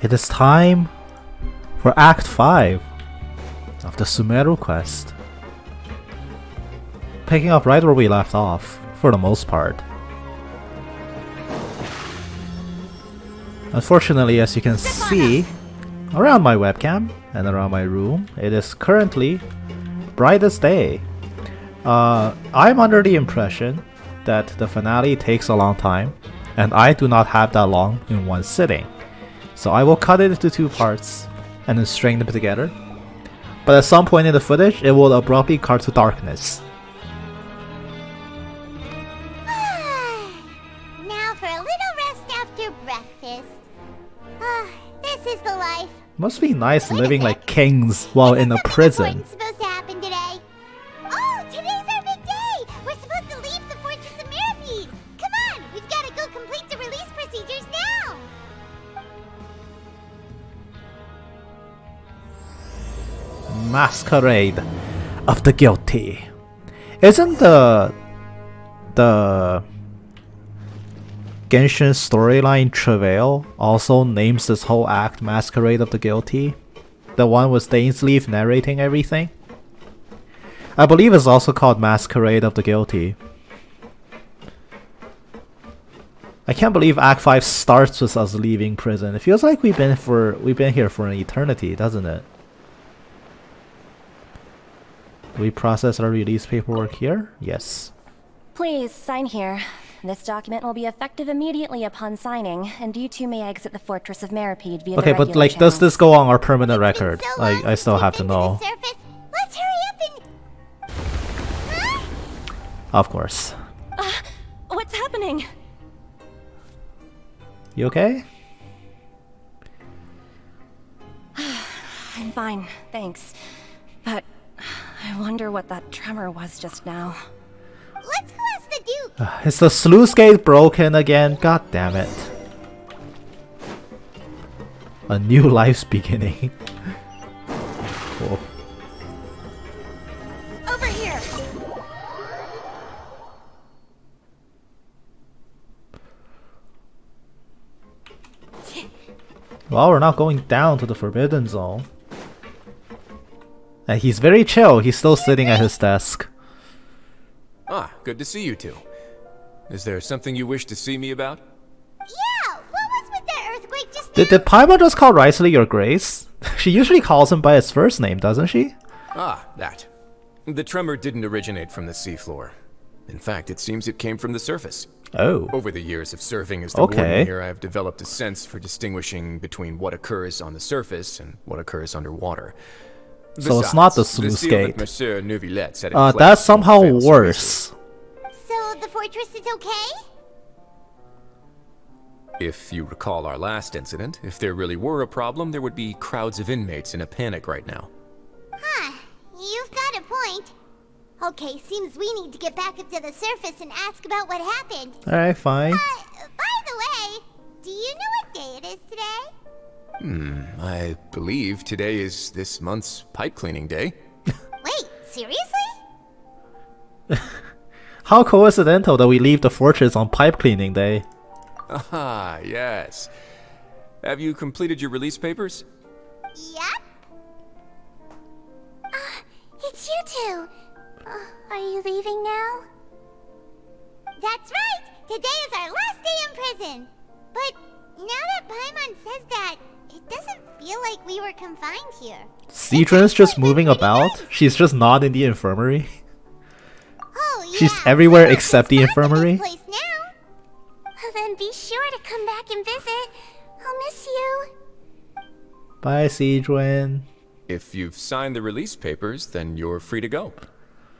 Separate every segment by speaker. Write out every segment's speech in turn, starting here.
Speaker 1: It is time for Act 5 of the Sumeru Quest. Picking up right where we left off, for the most part. Unfortunately, as you can see, around my webcam and around my room, it is currently bright as day. I'm under the impression that the finale takes a long time, and I do not have that long in one sitting. So I will cut it into 2 parts and then string them together. But at some point in the footage, it will abruptly cut to darkness.
Speaker 2: Now for a little rest after breakfast. This is the life.
Speaker 1: Must be nice living like kings while in a prison.
Speaker 2: Supposed to happen today. Oh, today's our big day. We're supposed to leave the fortress of Masquerade. Come on, we've got to go complete the release procedures now.
Speaker 1: Masquerade of the Guilty. Isn't the Genshin storyline Travail also names this whole act Masquerade of the Guilty? The one with Dainsleif narrating everything? I believe it's also called Masquerade of the Guilty. I can't believe Act 5 starts with us leaving prison. It feels like we've been here for an eternity, doesn't it? We process our release paperwork here? Yes.
Speaker 3: Please, sign here. This document will be effective immediately upon signing, and you two may exit the Fortress of Maripede via
Speaker 1: Okay,
Speaker 3: the
Speaker 1: but like, does this go on our permanent record?
Speaker 2: So
Speaker 1: Like, I still have to know.
Speaker 2: Let's hurry up and... Huh?
Speaker 1: Of course.
Speaker 3: What's happening?
Speaker 1: You okay?
Speaker 3: I'm fine, thanks. But I wonder what that tremor was just now.
Speaker 2: Let's go ask the Duke.
Speaker 1: Is the sluice gate broken again? God damn it. A new life's beginning. Cool.
Speaker 3: Over here!
Speaker 1: Well, we're not going down to the Forbidden Zone. And he's very chill. He's still sitting at his desk.
Speaker 4: Ah, good to see you two. Is there something you wish to see me about?
Speaker 2: Yeah, what was with that earthquake just
Speaker 1: Did Paimon just call Wriothesley Your Grace? She usually calls him by his first name, doesn't she?
Speaker 4: Ah, that. The tremor didn't originate from the seafloor. In fact, it seems it came from the surface.
Speaker 1: Oh.
Speaker 4: Over the years of serving as the warden here, I've developed a sense for distinguishing between what occurs on the surface and what occurs underwater.
Speaker 1: So it's not the sluice gate.
Speaker 4: That's
Speaker 1: That's somehow worse.
Speaker 2: So the fortress is okay?
Speaker 4: If you recall our last incident, if there really were a problem, there would be crowds of inmates in a panic right now.
Speaker 2: Huh, you've got a point. Okay, seems we need to get back up to the surface and ask about what happened.
Speaker 1: Alright, fine.
Speaker 2: By the way, do you know what day it is today?
Speaker 4: I believe today is this month's pipe cleaning day.
Speaker 2: Wait, seriously?
Speaker 1: How coincidental that we leave the fortress on pipe cleaning day.
Speaker 4: Ah, yes. Have you completed your release papers?
Speaker 2: Yep. It's you two. Are you leaving now? That's right! Today is our last day in prison! But now that Paimon says that, it doesn't feel like we were confined here.
Speaker 1: Citron's just moving about. She's just not in the infirmary.
Speaker 2: Oh, yeah.
Speaker 1: She's everywhere
Speaker 2: Well,
Speaker 1: except the
Speaker 2: it's fun in this
Speaker 1: infirmary.
Speaker 2: place now. Then be sure to come back and visit. I'll miss you.
Speaker 1: Bye, Citron.
Speaker 4: If you've signed the release papers, then you're free to go.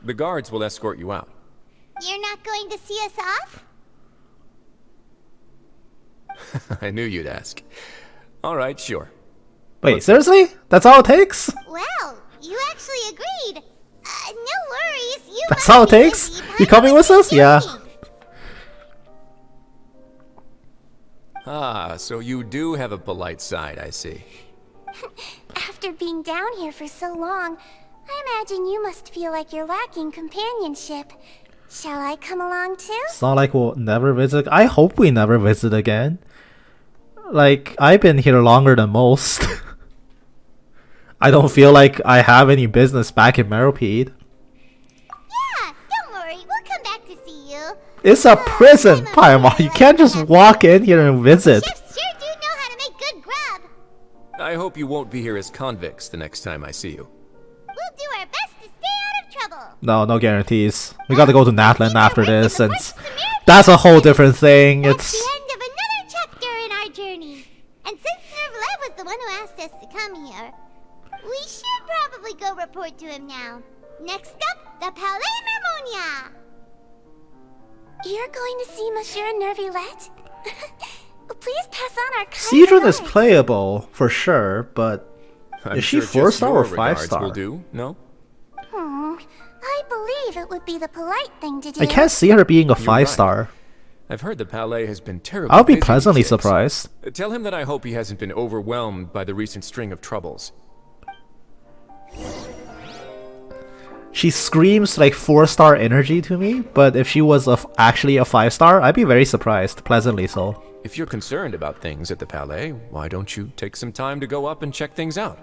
Speaker 4: The guards will escort you out.
Speaker 2: You're not going to see us off?
Speaker 4: I knew you'd ask. All right, sure.
Speaker 1: Wait, seriously? That's all it takes?
Speaker 2: Well, you actually agreed. No worries. You
Speaker 1: That's
Speaker 2: must
Speaker 1: all it
Speaker 2: be
Speaker 1: takes?
Speaker 2: busy.
Speaker 1: You coming with us? Yeah.
Speaker 4: Ah, so you do have a polite side, I see.
Speaker 2: After being down here for so long, I imagine you must feel like you're lacking companionship. Shall I come along too?
Speaker 1: It's not like we'll never visit. I hope we never visit again. Like, I've been here longer than most. I don't feel like I have any business back in Meropide.
Speaker 2: Yeah, don't worry. We'll come back to see you.
Speaker 1: It's a prison, Paimon. You can't just walk in here and visit.
Speaker 2: Chefs sure do know how to make good grub.
Speaker 4: I hope you won't be here as convicts the next time I see you.
Speaker 2: We'll do our best to stay out of trouble.
Speaker 1: No guarantees. We gotta go to Natlan after this, and that's a whole different thing.
Speaker 2: That's
Speaker 1: It's...
Speaker 2: the end of another chapter in our journey. And since Narwhal was the one who asked us to come here, we should probably go report to him now. Next up, the Palais Mermonia.
Speaker 3: You're going to see Monsieur Nervilette? Please pass on our kind
Speaker 1: Sidron is
Speaker 3: regards.
Speaker 1: playable, for sure, but...
Speaker 4: I'm
Speaker 1: Is she
Speaker 4: sure just
Speaker 1: 4-star or
Speaker 4: your regards
Speaker 1: 5-star?
Speaker 4: Will do, no?
Speaker 2: I believe it would be the polite thing to do.
Speaker 1: I can't see her being a
Speaker 4: You're right.
Speaker 1: 5-star.
Speaker 4: I've heard the Palais has been terribly
Speaker 1: I'll be
Speaker 4: busy
Speaker 1: pleasantly
Speaker 4: these days.
Speaker 1: surprised.
Speaker 4: Tell him that I hope he hasn't been overwhelmed by the recent string of troubles.
Speaker 1: She screams like 4-star energy to me, but if she was actually a 5-star, I'd be very surprised, pleasantly so.
Speaker 4: If you're concerned about things at the Palais, why don't you take some time to go up and check things out?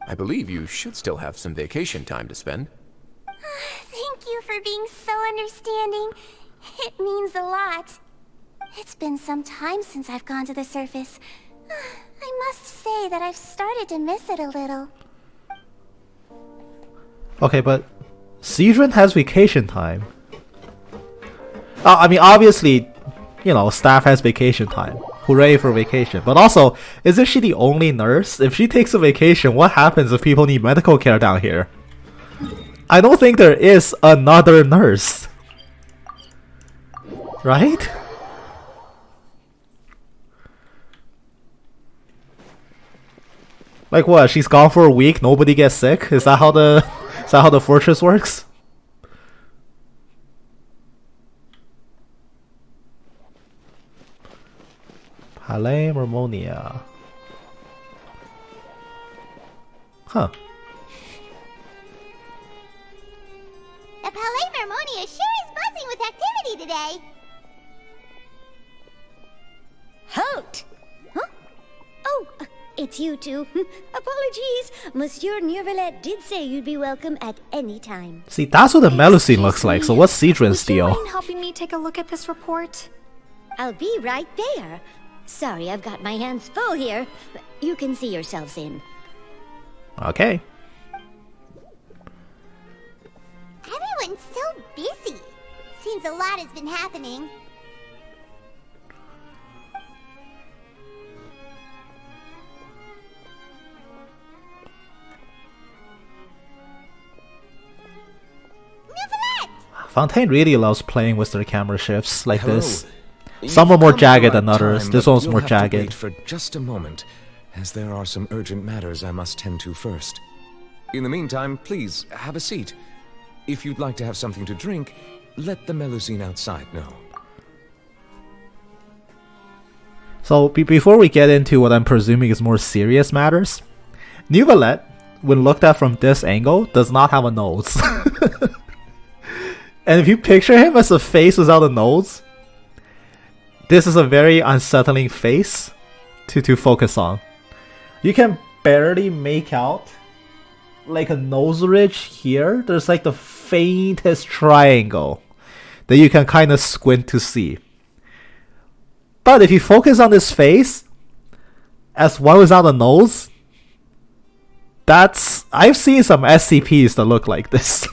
Speaker 4: I believe you should still have some vacation time to spend.
Speaker 2: Thank you for being so understanding. It means a lot. It's been some time since I've gone to the surface. I must say that I've started to miss it a little.
Speaker 1: Okay, but Sidron has vacation time. I mean, obviously, you know, staff has vacation time. Hooray for vacation. But also, isn't she the only nurse? If she takes a vacation, what happens if people need medical care down here? I don't think there is another nurse. Right? Like what? She's gone for a week, nobody gets sick? Is that how the fortress works? Palais Mermonia. Huh.
Speaker 2: The Palais Mermonia sure is buzzing with activity today.
Speaker 5: Halt! Huh? Oh, it's you two. Apologies. Monsieur Nervilette did say you'd be welcome at any time.
Speaker 1: See, that's what the Melusine looks like, so what's Sidron's
Speaker 6: Would you
Speaker 1: deal?
Speaker 6: mind helping me take a look at this report?
Speaker 5: I'll be right there. Sorry, I've got my hands full here. You can see yourselves in.
Speaker 1: Okay.
Speaker 2: Everyone's so busy. Seems a lot has been happening. Narwhal!
Speaker 1: Fontaine really loves playing with their camera shifts like
Speaker 7: Hello.
Speaker 1: this. Some are
Speaker 7: You've
Speaker 1: more
Speaker 7: come at the
Speaker 1: jagged than
Speaker 7: right
Speaker 1: others.
Speaker 7: time,
Speaker 1: This
Speaker 7: but
Speaker 1: one's
Speaker 7: you'll
Speaker 1: more
Speaker 7: have to wait
Speaker 1: jagged.
Speaker 7: for just a moment, as there are some urgent matters I must tend to first. In the meantime, please have a seat. If you'd like to have something to drink, let the Melusine outside know.
Speaker 1: So, before we get into what I'm presuming is more serious matters, Nervilette, when looked at from this angle, does not have a nose. And if you picture him as a face without a nose, this is a very unsettling face to focus on. You can barely make out like a nose ridge here. There's like the faintest triangle that you can kind of squint to see. But if you focus on this face as one without a nose, I've seen some SCPs that look like this.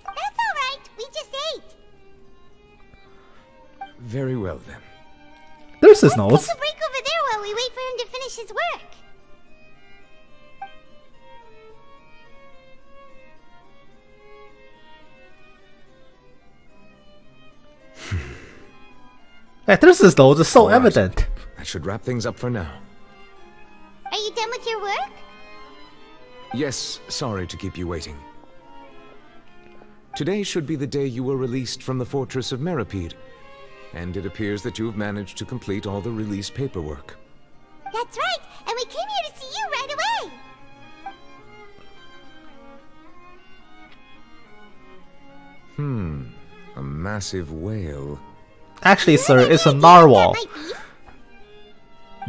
Speaker 2: That's alright, we just ate.
Speaker 7: Very well then.
Speaker 1: There's his nose.
Speaker 2: Take a break over there while we wait for him to finish his work.
Speaker 1: Yeah, there's his nose. It's so
Speaker 7: All right.
Speaker 1: evident.
Speaker 7: That should wrap things up for now.
Speaker 2: Are you done with your work?
Speaker 7: Yes, sorry to keep you waiting. Today should be the day you were released from the fortress of Meropide, and it appears that you have managed to complete all the release paperwork.
Speaker 2: That's right, and we came here to see you right away.
Speaker 7: A massive whale.
Speaker 1: Actually, sir, it's a narwhal.
Speaker 2: That might be.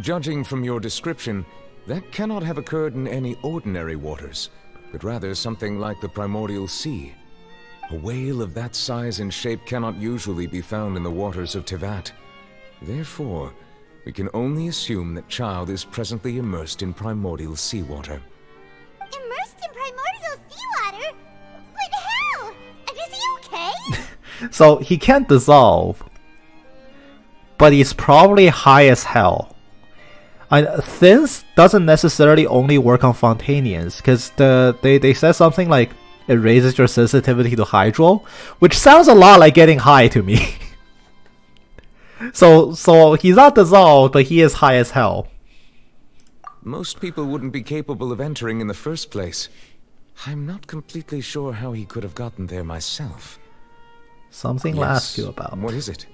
Speaker 7: Judging from your description, that cannot have occurred in any ordinary waters, but rather something like the primordial sea. A whale of that size and shape cannot usually be found in the waters of Tevat. Therefore, we can only assume that child is presently immersed in primordial seawater.
Speaker 2: Immersed in primordial seawater? But how? And is he okay?
Speaker 1: So he can't dissolve, but he's probably high as hell. Thins doesn't necessarily only work on Fontainians, because they said something like it raises your sensitivity to hydro, which sounds a lot like getting high to me. So he's not dissolved, but he is high as hell.
Speaker 7: Most people wouldn't be capable of entering in the first place. I'm not completely sure how he could have gotten there myself.
Speaker 1: Something to ask you about.
Speaker 7: What is it?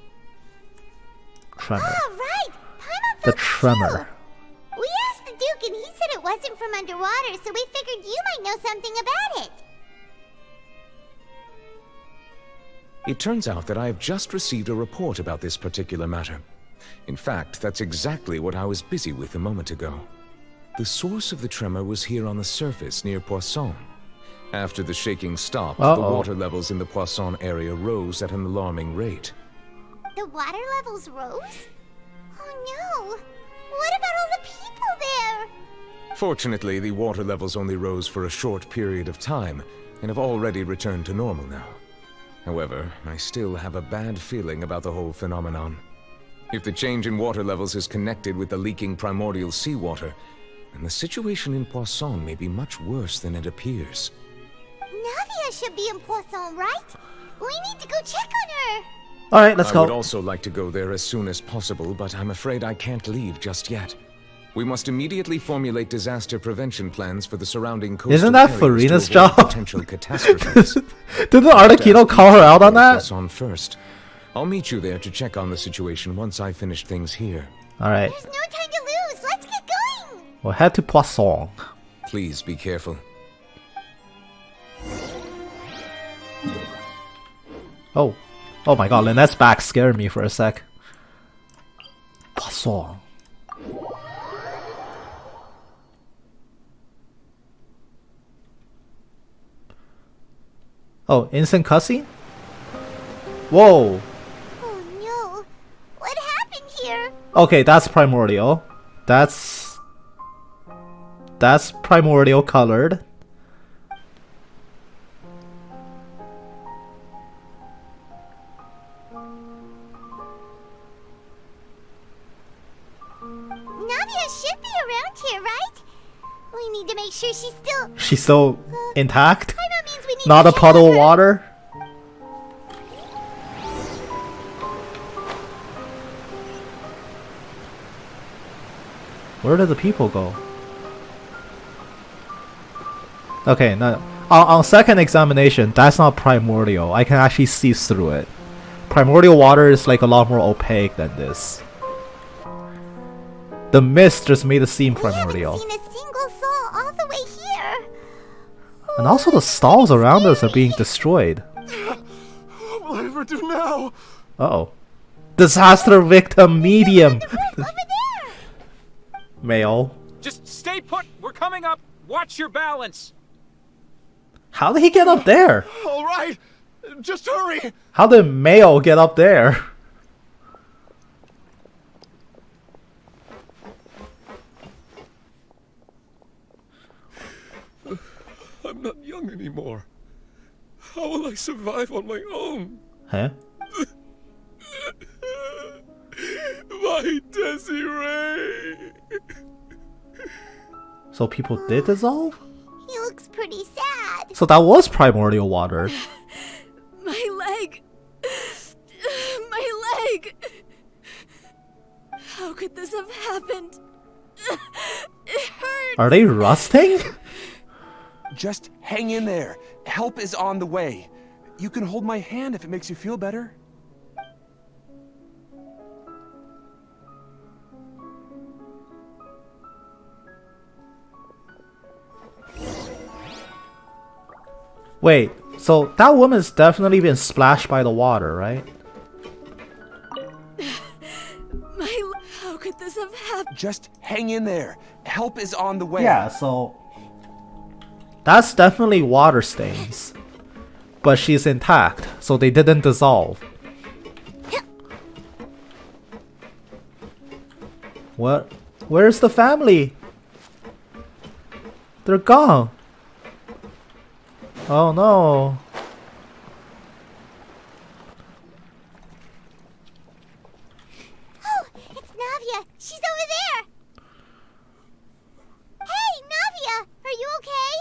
Speaker 1: Tremor.
Speaker 2: Oh, right! Paimon
Speaker 1: The
Speaker 2: thought
Speaker 1: tremor.
Speaker 2: too. We asked the Duke and he said it wasn't from underwater, so we figured you might know something about it.
Speaker 7: It turns out that I have just received a report about this particular matter. In fact, that's exactly what I was busy with a moment ago. The source of the tremor was here on the surface near Poisson. After the shaking stopped, the water levels in the Poisson area rose at an alarming rate.
Speaker 2: The water levels rose? Oh no! What about all the people there?
Speaker 7: Fortunately, the water levels only rose for a short period of time, and have already returned to normal now. However, I still have a bad feeling about the whole phenomenon. If the change in water levels is connected with the leaking primordial seawater, then the situation in Poisson may be much worse than it appears.
Speaker 2: Navia should be in Poisson, right? We need to go check on her!
Speaker 1: Alright, let's go.
Speaker 7: I would also like to go there as soon as possible, but I'm afraid I can't leave just yet. We must immediately formulate disaster prevention plans for the surrounding coastal
Speaker 1: Isn't that
Speaker 7: areas to
Speaker 1: Furina's
Speaker 7: avoid
Speaker 1: job?
Speaker 7: potential catastrophes.
Speaker 1: Didn't Arlecchino call her out on that?
Speaker 7: Poisson first. I'll meet you there to check on the situation once I finish things here.
Speaker 1: Alright,
Speaker 2: There's no time to lose! Let's get going!
Speaker 1: we'll head to Poisson.
Speaker 7: Please be careful.
Speaker 1: Oh. Oh my god, Lynette's back scared me for a sec. Poisson. Oh, instant cutscene? Whoa.
Speaker 2: Oh no! What happened here?
Speaker 1: Okay, that's primordial. That's primordial colored.
Speaker 2: Navia should be around here, right? We need to make sure
Speaker 1: She's still intact?
Speaker 2: Paimon means we need
Speaker 1: Not
Speaker 2: to
Speaker 1: a
Speaker 2: check
Speaker 1: puddle
Speaker 2: on
Speaker 1: of
Speaker 2: her.
Speaker 1: water? Where do the people go? Okay, no. On second examination, that's not primordial. I can actually see through it. Primordial water is like a lot more opaque than this. The mist just made it seem primordial.
Speaker 2: We haven't seen a single soul all the way here.
Speaker 1: And also the stalls around us are being destroyed.
Speaker 8: What will I ever do now?
Speaker 1: Uh-oh. Disaster victim medium.
Speaker 2: Over there!
Speaker 1: Male.
Speaker 8: Just stay put. We're coming up. Watch your balance.
Speaker 1: How did he get up there?
Speaker 8: All right. Just hurry.
Speaker 1: How did Male get up there?
Speaker 8: I'm not young anymore. How will I survive on my own?
Speaker 1: Huh?
Speaker 8: My Desiree.
Speaker 1: So people did dissolve?
Speaker 2: He looks pretty sad.
Speaker 1: So that was primordial water.
Speaker 9: My leg! My leg! How could this have happened? It hurts!
Speaker 1: Are they rusting?
Speaker 10: Just hang in there. Help is on the way. You can hold my hand if it makes you feel better.
Speaker 1: Wait, so that woman's definitely been splashed by the water, right?
Speaker 9: How could this have happened?
Speaker 10: Just hang in there. Help is on the way.
Speaker 1: Yeah, so that's definitely water stains. But she's intact, so they didn't dissolve. What? Where's the family? They're gone. Oh no.
Speaker 2: Oh, it's Navia. She's over there. Hey, Navia, are you okay?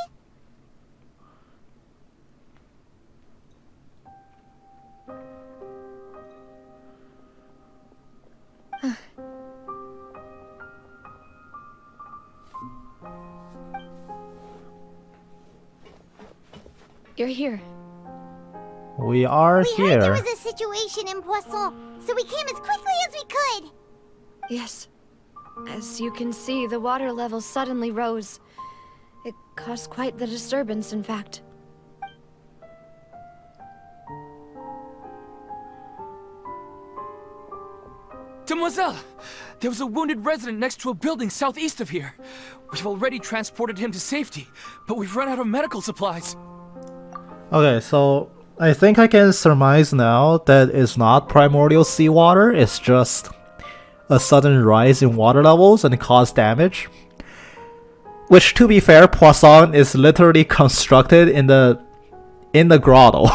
Speaker 6: You're here.
Speaker 1: We are
Speaker 2: We heard there
Speaker 1: here.
Speaker 2: was a situation in Poisson, so we came as quickly as we could.
Speaker 6: Yes. As you can see, the water level suddenly rose. It caused quite the disturbance, in fact.
Speaker 11: Demoiselle! There was a wounded resident next to a building southeast of here. We've already transported him to safety, but we've run out of medical supplies.
Speaker 1: Okay, so I think I can surmise now that it's not primordial seawater, it's just a sudden rise in water levels and cause damage. Which, to be fair, Poisson is literally constructed in the grotto.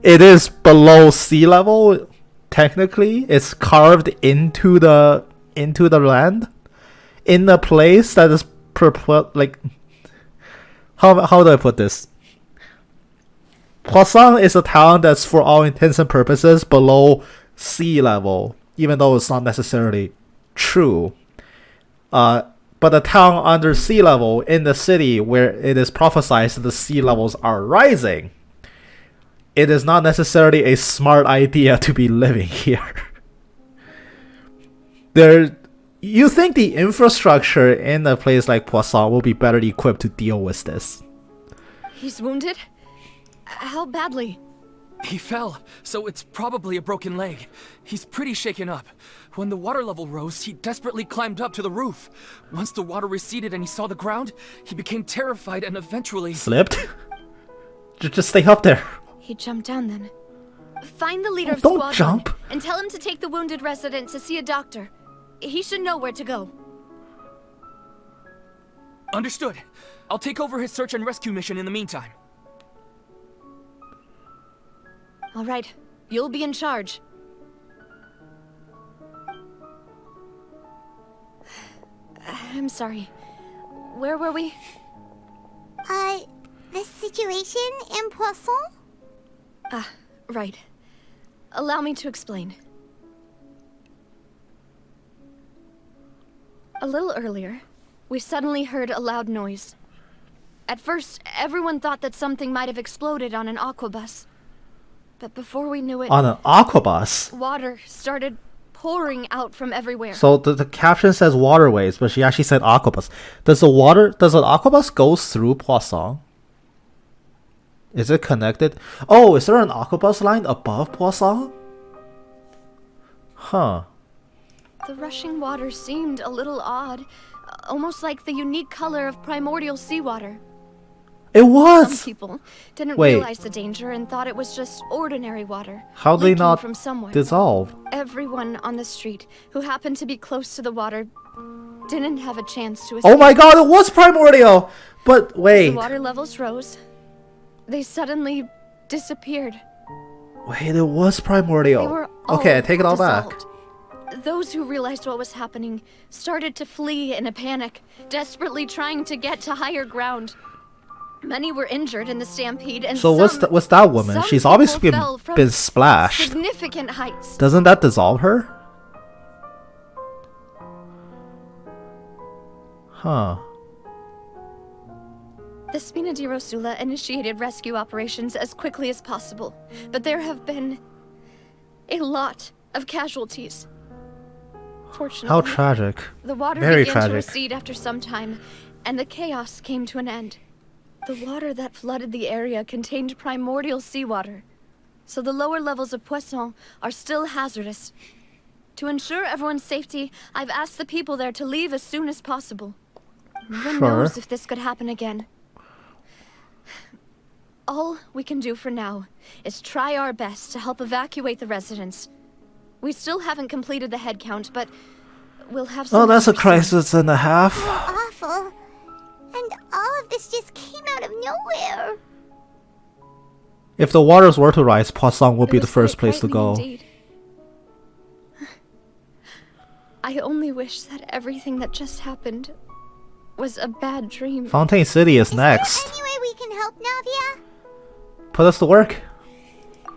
Speaker 1: It is below sea level. Technically, it's carved into the land, in a place that is like, how do I put this? Poisson is a town that's, for all intents and purposes, below sea level, even though it's not necessarily true. But a town under sea level in the city where it is prophesied that the sea levels are rising, it is not necessarily a smart idea to be living here. You think the infrastructure in a place like Poisson will be better equipped to deal with this?
Speaker 6: He's wounded? How badly?
Speaker 11: He fell, so it's probably a broken leg. He's pretty shaken up. When the water level rose, he desperately climbed up to the roof. Once the water receded and he saw the ground, he became terrified and eventually...
Speaker 1: Slipped? Just stay up there.
Speaker 6: He jumped down then. Find the leader of
Speaker 1: Don't
Speaker 6: Squad
Speaker 1: jump.
Speaker 6: 1 and tell him to take the wounded resident to see a doctor. He should know where to go.
Speaker 11: Understood. I'll take over his search and rescue mission in the meantime.
Speaker 6: All right, you'll be in charge. I'm sorry. Where were we?
Speaker 2: The situation in Poisson?
Speaker 6: Ah, right. Allow me to explain. A little earlier, we suddenly heard a loud noise. At first, everyone thought that something might have exploded on an aquabus. But before we knew it...
Speaker 1: On an aquabus?
Speaker 6: Water started pouring out from everywhere.
Speaker 1: So the caption says waterways, but she actually said aquabus. Does an aquabus go through Poisson? Is it connected? Oh, is there an aquabus line above Poisson? Huh.
Speaker 6: The rushing water seemed a little odd, almost like the unique color of primordial seawater.
Speaker 1: It was!
Speaker 6: Some people didn't realize the danger and thought it was just ordinary water.
Speaker 1: How they not
Speaker 6: from somewhere.
Speaker 1: dissolve?
Speaker 6: Everyone on the street who happened to be close to the water didn't have a chance to escape.
Speaker 1: Oh my god, it was primordial! But wait.
Speaker 6: As the water levels rose, they suddenly disappeared.
Speaker 1: Wait, it was primordial.
Speaker 6: They were
Speaker 1: Okay, I take it all back.
Speaker 6: dissolved. Those who realized what was happening started to flee in a panic, desperately trying to get to higher ground. Many were injured in the stampede, and
Speaker 1: So what's that woman?
Speaker 6: some
Speaker 1: She's obviously
Speaker 6: people fell
Speaker 1: been
Speaker 6: from
Speaker 1: splashed.
Speaker 6: significant heights.
Speaker 1: Doesn't that dissolve her? Huh.
Speaker 6: The Spina di Rosula initiated rescue operations as quickly as possible, but there have been a lot of casualties. Fortunately,
Speaker 1: How tragic.
Speaker 6: the water
Speaker 1: Very
Speaker 6: began to
Speaker 1: tragic.
Speaker 6: recede after some time, and the chaos came to an end. The water that flooded the area contained primordial seawater, so the lower levels of Poisson are still hazardous. To ensure everyone's safety, I've asked the people there to leave as soon as possible. Who
Speaker 1: Sure.
Speaker 6: knows if this could happen again? All we can do for now is try our best to help evacuate the residents. We still haven't completed the head count, but we'll have some.
Speaker 1: Oh, that's a
Speaker 6: numbers soon.
Speaker 1: crisis and a half.
Speaker 2: Awful. And all of this just came out of nowhere.
Speaker 1: If the waters were to rise, Poisson would
Speaker 6: It
Speaker 1: be the
Speaker 6: was
Speaker 1: first
Speaker 6: quite
Speaker 1: place to
Speaker 6: frightening
Speaker 1: go.
Speaker 6: indeed. I only wish that everything that just happened was a bad dream.
Speaker 1: Fontaine City is next.
Speaker 2: Any way we can help, Navia?
Speaker 1: Put us to work.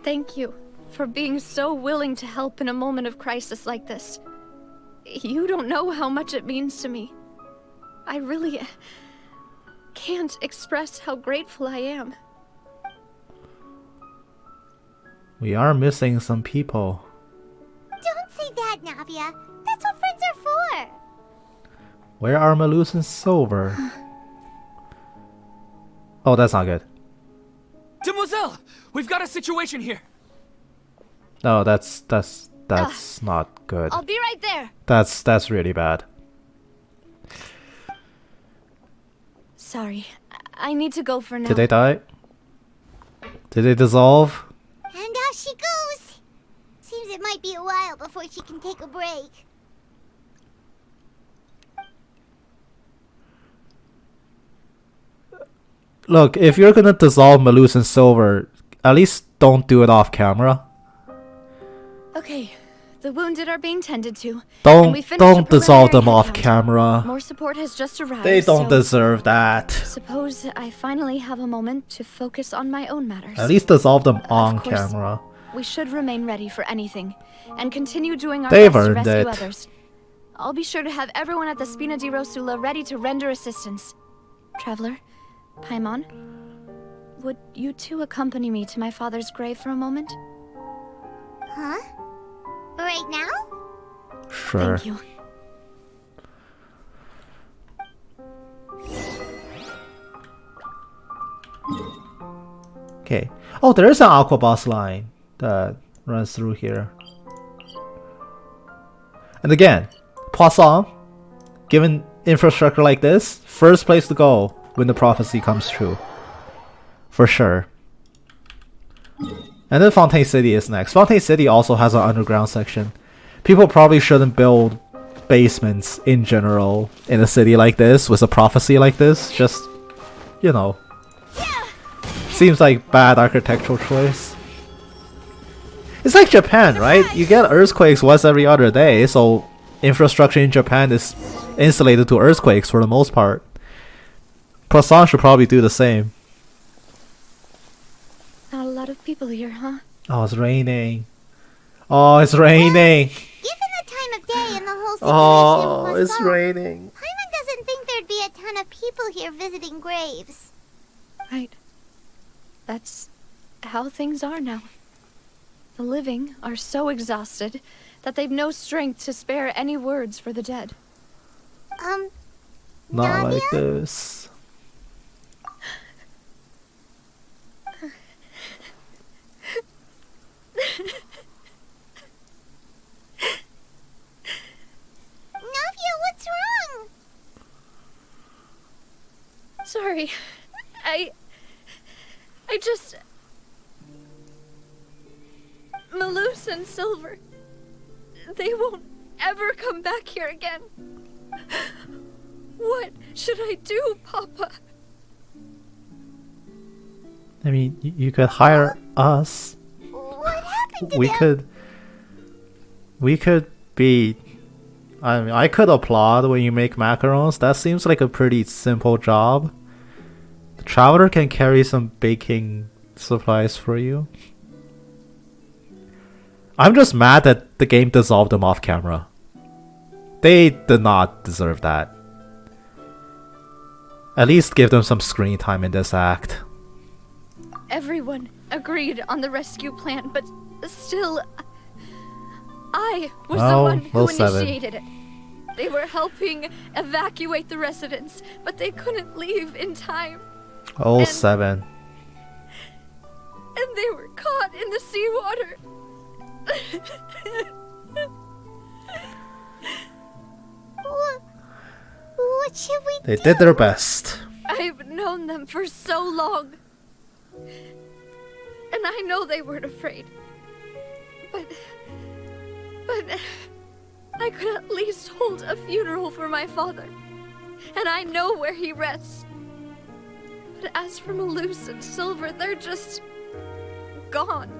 Speaker 6: Thank you for being so willing to help in a moment of crisis like this. You don't know how much it means to me. I really can't express how grateful I am.
Speaker 1: We are missing some people.
Speaker 2: Don't say that, Navia. That's what friends are for.
Speaker 1: Where are Malus and Silver? Oh, that's not good.
Speaker 11: Demoiselle, we've got a situation here.
Speaker 1: No, that's not good.
Speaker 6: I'll be right there.
Speaker 1: That's really bad.
Speaker 6: Sorry, I need to go for now.
Speaker 1: Did they die? Did they dissolve?
Speaker 2: And out she goes. Seems it might be a while before she can take a break.
Speaker 1: Look, if you're gonna dissolve Malus and Silver, at least don't do it off camera.
Speaker 6: Okay, the wounded are being tended to. and we finished
Speaker 1: Don't
Speaker 6: the
Speaker 1: dissolve them
Speaker 6: preliminary
Speaker 1: off
Speaker 6: head count.
Speaker 1: camera.
Speaker 6: More support has just arrived.
Speaker 1: They don't
Speaker 6: so
Speaker 1: deserve that.
Speaker 6: Suppose I finally have a moment to focus on my own matters.
Speaker 1: At least dissolve them
Speaker 6: Of
Speaker 1: on
Speaker 6: course,
Speaker 1: camera.
Speaker 6: We should remain ready for anything, and continue doing our
Speaker 1: They've
Speaker 6: best to
Speaker 1: earned
Speaker 6: rescue
Speaker 1: it.
Speaker 6: others. I'll be sure to have everyone at the Spina di Rosula ready to render assistance. Traveler, Paimon, would you two accompany me to my father's grave for a moment?
Speaker 2: Huh? Right now?
Speaker 1: Sure.
Speaker 6: Thank you.
Speaker 1: Okay. Oh, there is an Aqua Boss line that runs through here. And again, Poisson, given infrastructure like this, first place to go when the prophecy comes true. For sure. And then Fontaine City is next. Fontaine City also has an underground section. People probably shouldn't build basements in general in a city like this with a prophecy like this. Just, you know. Seems like bad architectural choice. It's like Japan, right? You get earthquakes once every other day, so infrastructure in Japan is insulated to earthquakes for the most part. Poisson should probably do the same.
Speaker 6: Not a lot of people here, huh?
Speaker 1: Oh, it's raining. Oh, it's raining.
Speaker 2: Given the time of day and the whole situation
Speaker 1: Oh,
Speaker 2: in
Speaker 1: it's
Speaker 2: Poisson,
Speaker 1: raining.
Speaker 2: Paimon doesn't think there'd be a ton of people here visiting graves.
Speaker 6: Right. That's how things are now. The living are so exhausted that they've no strength to spare any words for the dead.
Speaker 1: Not like
Speaker 2: Navia?
Speaker 1: this.
Speaker 2: Navia, what's wrong?
Speaker 6: Sorry. I just... Malus and Silver. They won't ever come back here again. What should I do, Papa?
Speaker 1: I mean, you could hire us.
Speaker 2: What happened to
Speaker 1: We
Speaker 2: them?
Speaker 1: could be. I mean, I could applaud when you make macarons. That seems like a pretty simple job. The traveler can carry some baking supplies for you. I'm just mad that the game dissolved them off camera. They did not deserve that. At least give them some screen time in this act.
Speaker 6: Everyone agreed on the rescue plan, but still, I was the
Speaker 1: Well,
Speaker 6: one who
Speaker 1: well, seven.
Speaker 6: initiated it. They were helping evacuate the residents, but they couldn't leave in time.
Speaker 1: Oh,
Speaker 6: And-
Speaker 1: 7.
Speaker 6: And they were caught in the seawater.
Speaker 2: What should we
Speaker 1: They
Speaker 2: do?
Speaker 1: did their best.
Speaker 6: I've known them for so long. And I know they weren't afraid. But I could at least hold a funeral for my father. And I know where he rests. But as for Malus and Silver, they're just gone.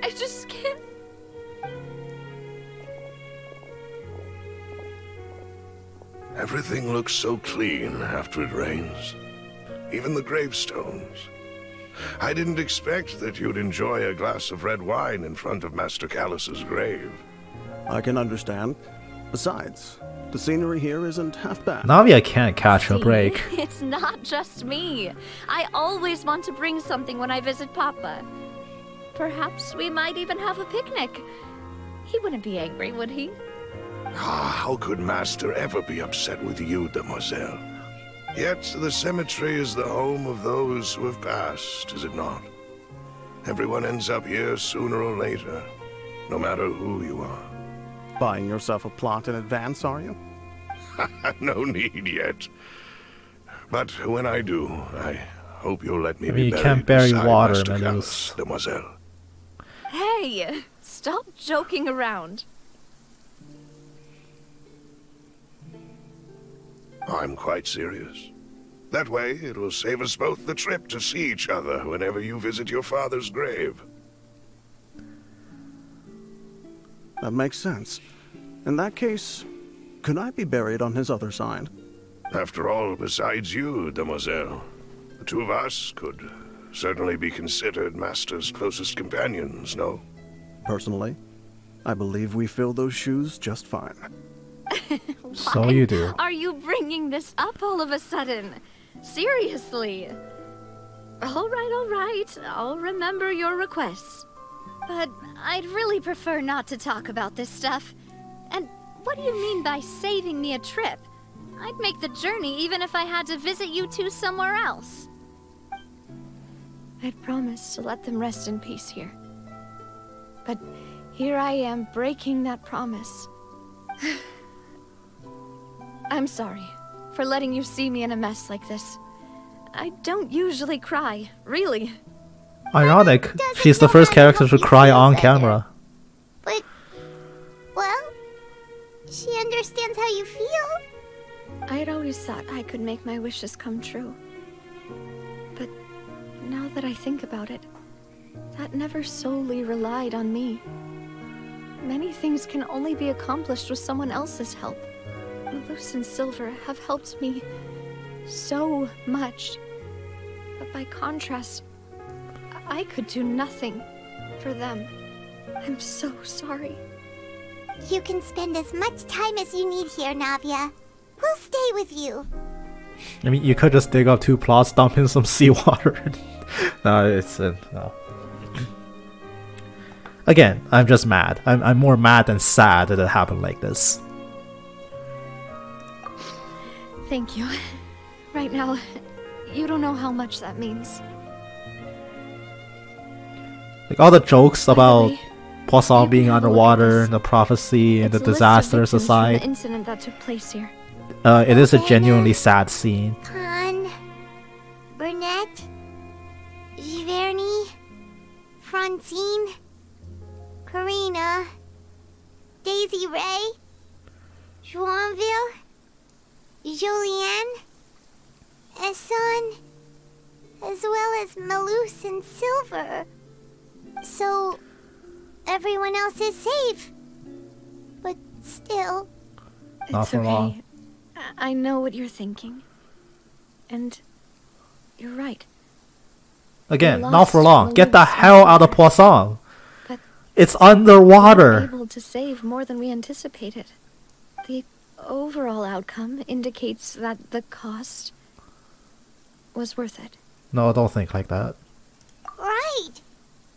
Speaker 6: I just can't.
Speaker 12: Everything looks so clean after it rains. Even the gravestones. I didn't expect that you'd enjoy a glass of red wine in front of Master Callus's grave.
Speaker 13: I can understand. Besides, the scenery here isn't half bad.
Speaker 1: Navia can't catch a
Speaker 3: See,
Speaker 1: break.
Speaker 3: It's not just me. I always want to bring something when I visit Papa. Perhaps we might even have a picnic. He wouldn't be angry, would he?
Speaker 12: How could Master ever be upset with you, demoiselle? Yet the cemetery is the home of those who have passed, is it not? Everyone ends up here sooner or later, no matter who you are.
Speaker 13: Buying yourself a plot in advance, are you?
Speaker 12: No need yet. But when I do, I hope you'll let me
Speaker 1: I mean,
Speaker 12: be
Speaker 1: you
Speaker 12: buried
Speaker 1: can't bury
Speaker 12: beside
Speaker 1: water,
Speaker 12: Master
Speaker 1: Malus.
Speaker 12: Callus, demoiselle.
Speaker 6: Hey, stop joking around.
Speaker 12: I'm quite serious. That way, it'll save us both the trip to see each other whenever you visit your father's grave.
Speaker 13: That makes sense. In that case, could I be buried on his other side?
Speaker 12: After all, besides you, demoiselle, the two of us could certainly be considered Master's closest companions, no?
Speaker 13: Personally, I believe we fill those shoes just fine.
Speaker 1: So you do.
Speaker 6: Are you bringing this up all of a sudden? Seriously? All right. I'll remember your requests. But I'd really prefer not to talk about this stuff. And what do you mean by saving me a trip? I'd make the journey even if I had to visit you two somewhere else. I'd promised to let them rest in peace here. But here I am breaking that promise. I'm sorry for letting you see me in a mess like this. I don't usually cry, really.
Speaker 1: Ironic, she's the first character to cry on camera.
Speaker 2: But, well, she understands how you feel.
Speaker 6: I'd always thought I could make my wishes come true. But now that I think about it, that never solely relied on me. Many things can only be accomplished with someone else's help. Malus and Silver have helped me so much. But by contrast, I could do nothing for them. I'm so sorry.
Speaker 2: You can spend as much time as you need here, Navia. We'll stay with you.
Speaker 1: I mean, you could just dig up 2 plots, dump in some seawater. No, it's no. Again, I'm just mad. I'm more mad than sad that it happened like this.
Speaker 6: Thank you. Right now, you don't know how much that means.
Speaker 1: Like all the jokes about
Speaker 6: way,
Speaker 1: Poisson
Speaker 6: you
Speaker 1: being
Speaker 6: can have a look at
Speaker 1: underwater,
Speaker 6: this.
Speaker 1: and the prophecy, and
Speaker 6: It's
Speaker 1: the
Speaker 6: a list of
Speaker 1: disasters
Speaker 6: victims from
Speaker 1: aside,
Speaker 6: the incident that took place here.
Speaker 1: it is a genuinely sad scene.
Speaker 2: Con, Burnett, Giverny, Francine, Karina, Daisy Ray, Joinville, Julianne, Esson, as well as Malus and Silver. So, everyone else is safe. But still...
Speaker 1: Not
Speaker 6: It's
Speaker 1: for
Speaker 6: okay.
Speaker 1: long.
Speaker 6: I know what you're thinking. And you're right.
Speaker 1: Again,
Speaker 6: We
Speaker 1: not for
Speaker 6: lost
Speaker 1: long. Get the
Speaker 6: Malus and
Speaker 1: hell out of
Speaker 6: Silver.
Speaker 1: Poisson.
Speaker 6: But
Speaker 1: It's
Speaker 6: we were
Speaker 1: underwater.
Speaker 6: able to save more than we anticipated. The overall outcome indicates that the cost was worth it.
Speaker 1: No, don't think like that.
Speaker 2: Right.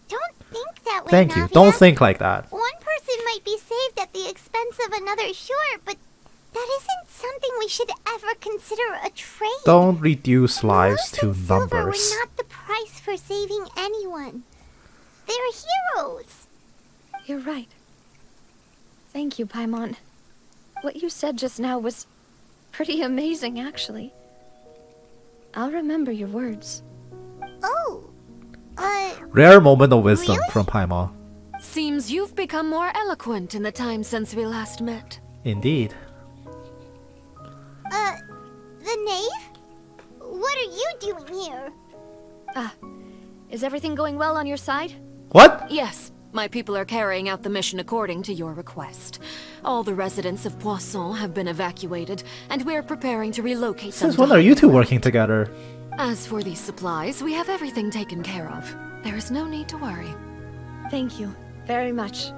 Speaker 2: Don't think that way,
Speaker 1: Thank you.
Speaker 2: Navia.
Speaker 1: Don't think like that.
Speaker 2: One person might be saved at the expense of another, sure, but that isn't something we should ever consider a trade.
Speaker 1: Don't reduce lives
Speaker 2: Malus
Speaker 1: to
Speaker 2: and Silver
Speaker 1: numbers.
Speaker 2: were not the price for saving anyone. They're heroes.
Speaker 6: You're right. Thank you, Paimon. What you said just now was pretty amazing, actually. I'll remember your words.
Speaker 2: Oh,
Speaker 1: Rare moment of wisdom from Paimon.
Speaker 9: Seems you've become more eloquent in the time since we last met.
Speaker 1: Indeed.
Speaker 2: the knave? What are you doing here?
Speaker 6: Is everything going well on your side?
Speaker 1: What?
Speaker 9: Yes, my people are carrying out the mission according to your request. All the residents of Poisson have been evacuated, and we're preparing to relocate them.
Speaker 1: Since when are you two working together?
Speaker 9: As for these supplies, we have everything taken care of. There is no need to worry.
Speaker 6: Thank you very much.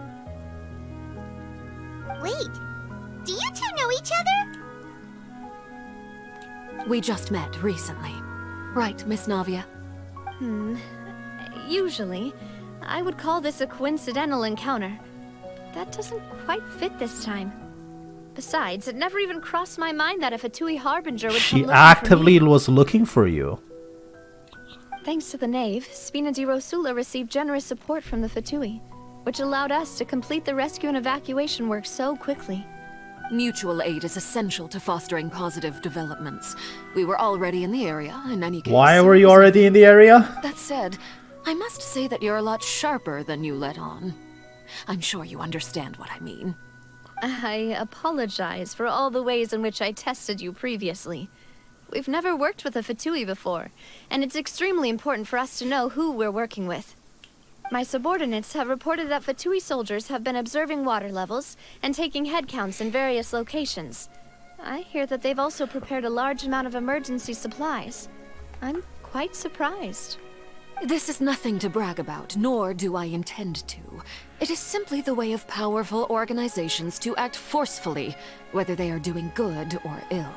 Speaker 2: Wait, do you two know each other?
Speaker 9: We just met recently. Right, Miss Navia?
Speaker 6: Usually, I would call this a coincidental encounter. That doesn't quite fit this time. Besides, it never even crossed my mind that a Fatui Harbinger would come
Speaker 1: She
Speaker 6: looking
Speaker 1: actively
Speaker 6: for me.
Speaker 1: was looking for you.
Speaker 6: Thanks to the Knave, Spina di Rosula received generous support from the Fatui, which allowed us to complete the rescue and evacuation work so quickly.
Speaker 9: Mutual aid is essential to fostering positive developments. We were already in the area, in any case.
Speaker 1: Why were you already in the area?
Speaker 9: That said, I must say that you're a lot sharper than you let on. I'm sure you understand what I mean.
Speaker 6: I apologize for all the ways in which I tested you previously. We've never worked with a Fatui before, and it's extremely important for us to know who we're working with. My subordinates have reported that Fatui soldiers have been observing water levels and taking head counts in various locations. I hear that they've also prepared a large amount of emergency supplies. I'm quite surprised.
Speaker 9: This is nothing to brag about, nor do I intend to. It is simply the way of powerful organizations to act forcefully, whether they are doing good or ill.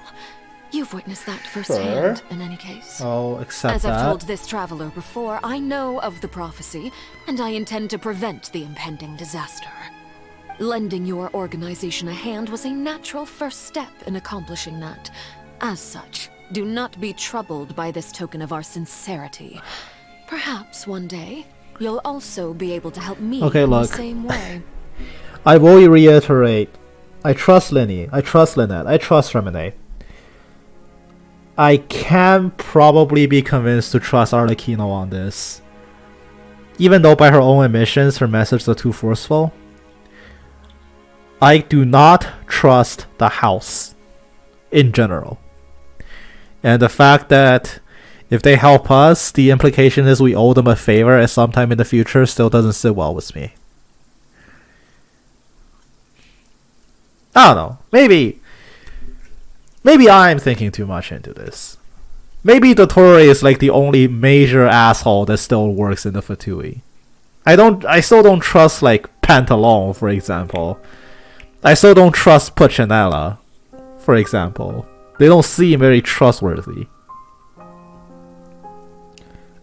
Speaker 9: You've witnessed that firsthand, in any case.
Speaker 1: I'll accept
Speaker 9: As
Speaker 1: that.
Speaker 9: I've told this traveler before, I know of the prophecy, and I intend to prevent the impending disaster. Lending your organization a hand was a natural first step in accomplishing that. As such, do not be troubled by this token of our sincerity. Perhaps one day, you'll also be able to help me
Speaker 1: Okay,
Speaker 9: in
Speaker 1: look.
Speaker 9: the same way.
Speaker 1: I will reiterate. I trust Linny. I trust Lynette. I trust Remine. I can probably be convinced to trust Arlecchino on this. Even though by her own admissions her messages are too forceful. I do not trust the house in general. And the fact that if they help us, the implication is we owe them a favor at some time in the future still doesn't sit well with me. I don't know. Maybe I'm thinking too much into this. Maybe Dottore is like the only major asshole that still works in the Fatui. I still don't trust like Pantalon, for example. I still don't trust Puccinella, for example. They don't seem very trustworthy.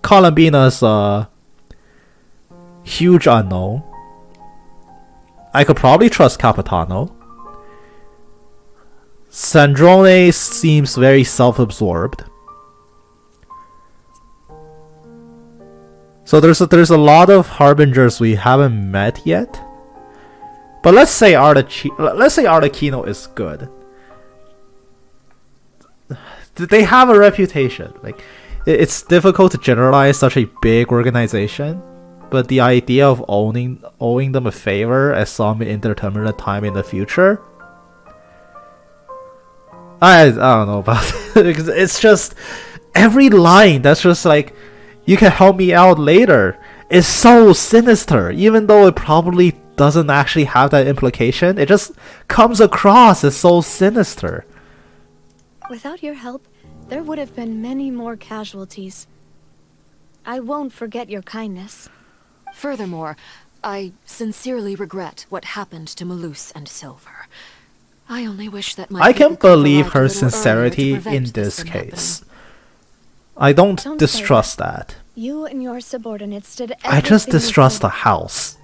Speaker 1: Colombina's a huge unknown. I could probably trust Capitano. Sandrone seems very self-absorbed. So there's a lot of harbingers we haven't met yet. But let's say Arlecchino is good. They have a reputation. Like, it's difficult to generalize such a big organization, but the idea of owing them a favor at some indeterminate time in the future, I don't know about it. It's just every line that's just like, you can help me out later, is so sinister, even though it probably doesn't actually have that implication. It just comes across as so sinister.
Speaker 6: Without your help, there would have been many more casualties. I won't forget your kindness.
Speaker 9: Furthermore, I sincerely regret what happened to Malus and Silver. I only wish that my
Speaker 1: I can
Speaker 9: people could have
Speaker 1: believe
Speaker 9: arrived a
Speaker 1: her
Speaker 9: little earlier to
Speaker 1: sincerity
Speaker 9: prevent
Speaker 1: in
Speaker 9: this
Speaker 1: this
Speaker 9: from
Speaker 1: case.
Speaker 9: happening.
Speaker 1: I don't
Speaker 6: Don't
Speaker 1: distrust
Speaker 6: say
Speaker 1: that.
Speaker 6: You and your subordinates did everything
Speaker 1: I just
Speaker 6: you
Speaker 1: distrust
Speaker 6: could.
Speaker 1: the house.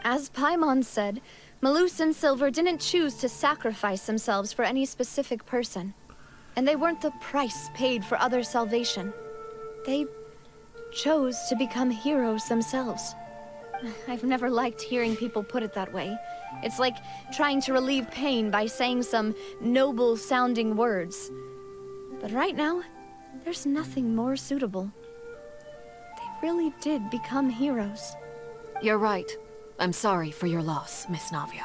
Speaker 6: As Paimon said, Malus and Silver didn't choose to sacrifice themselves for any specific person. And they weren't the price paid for other salvation. They chose to become heroes themselves. I've never liked hearing people put it that way. It's like trying to relieve pain by saying some noble-sounding words. But right now, there's nothing more suitable. They really did become heroes.
Speaker 9: You're right. I'm sorry for your loss, Miss Navia.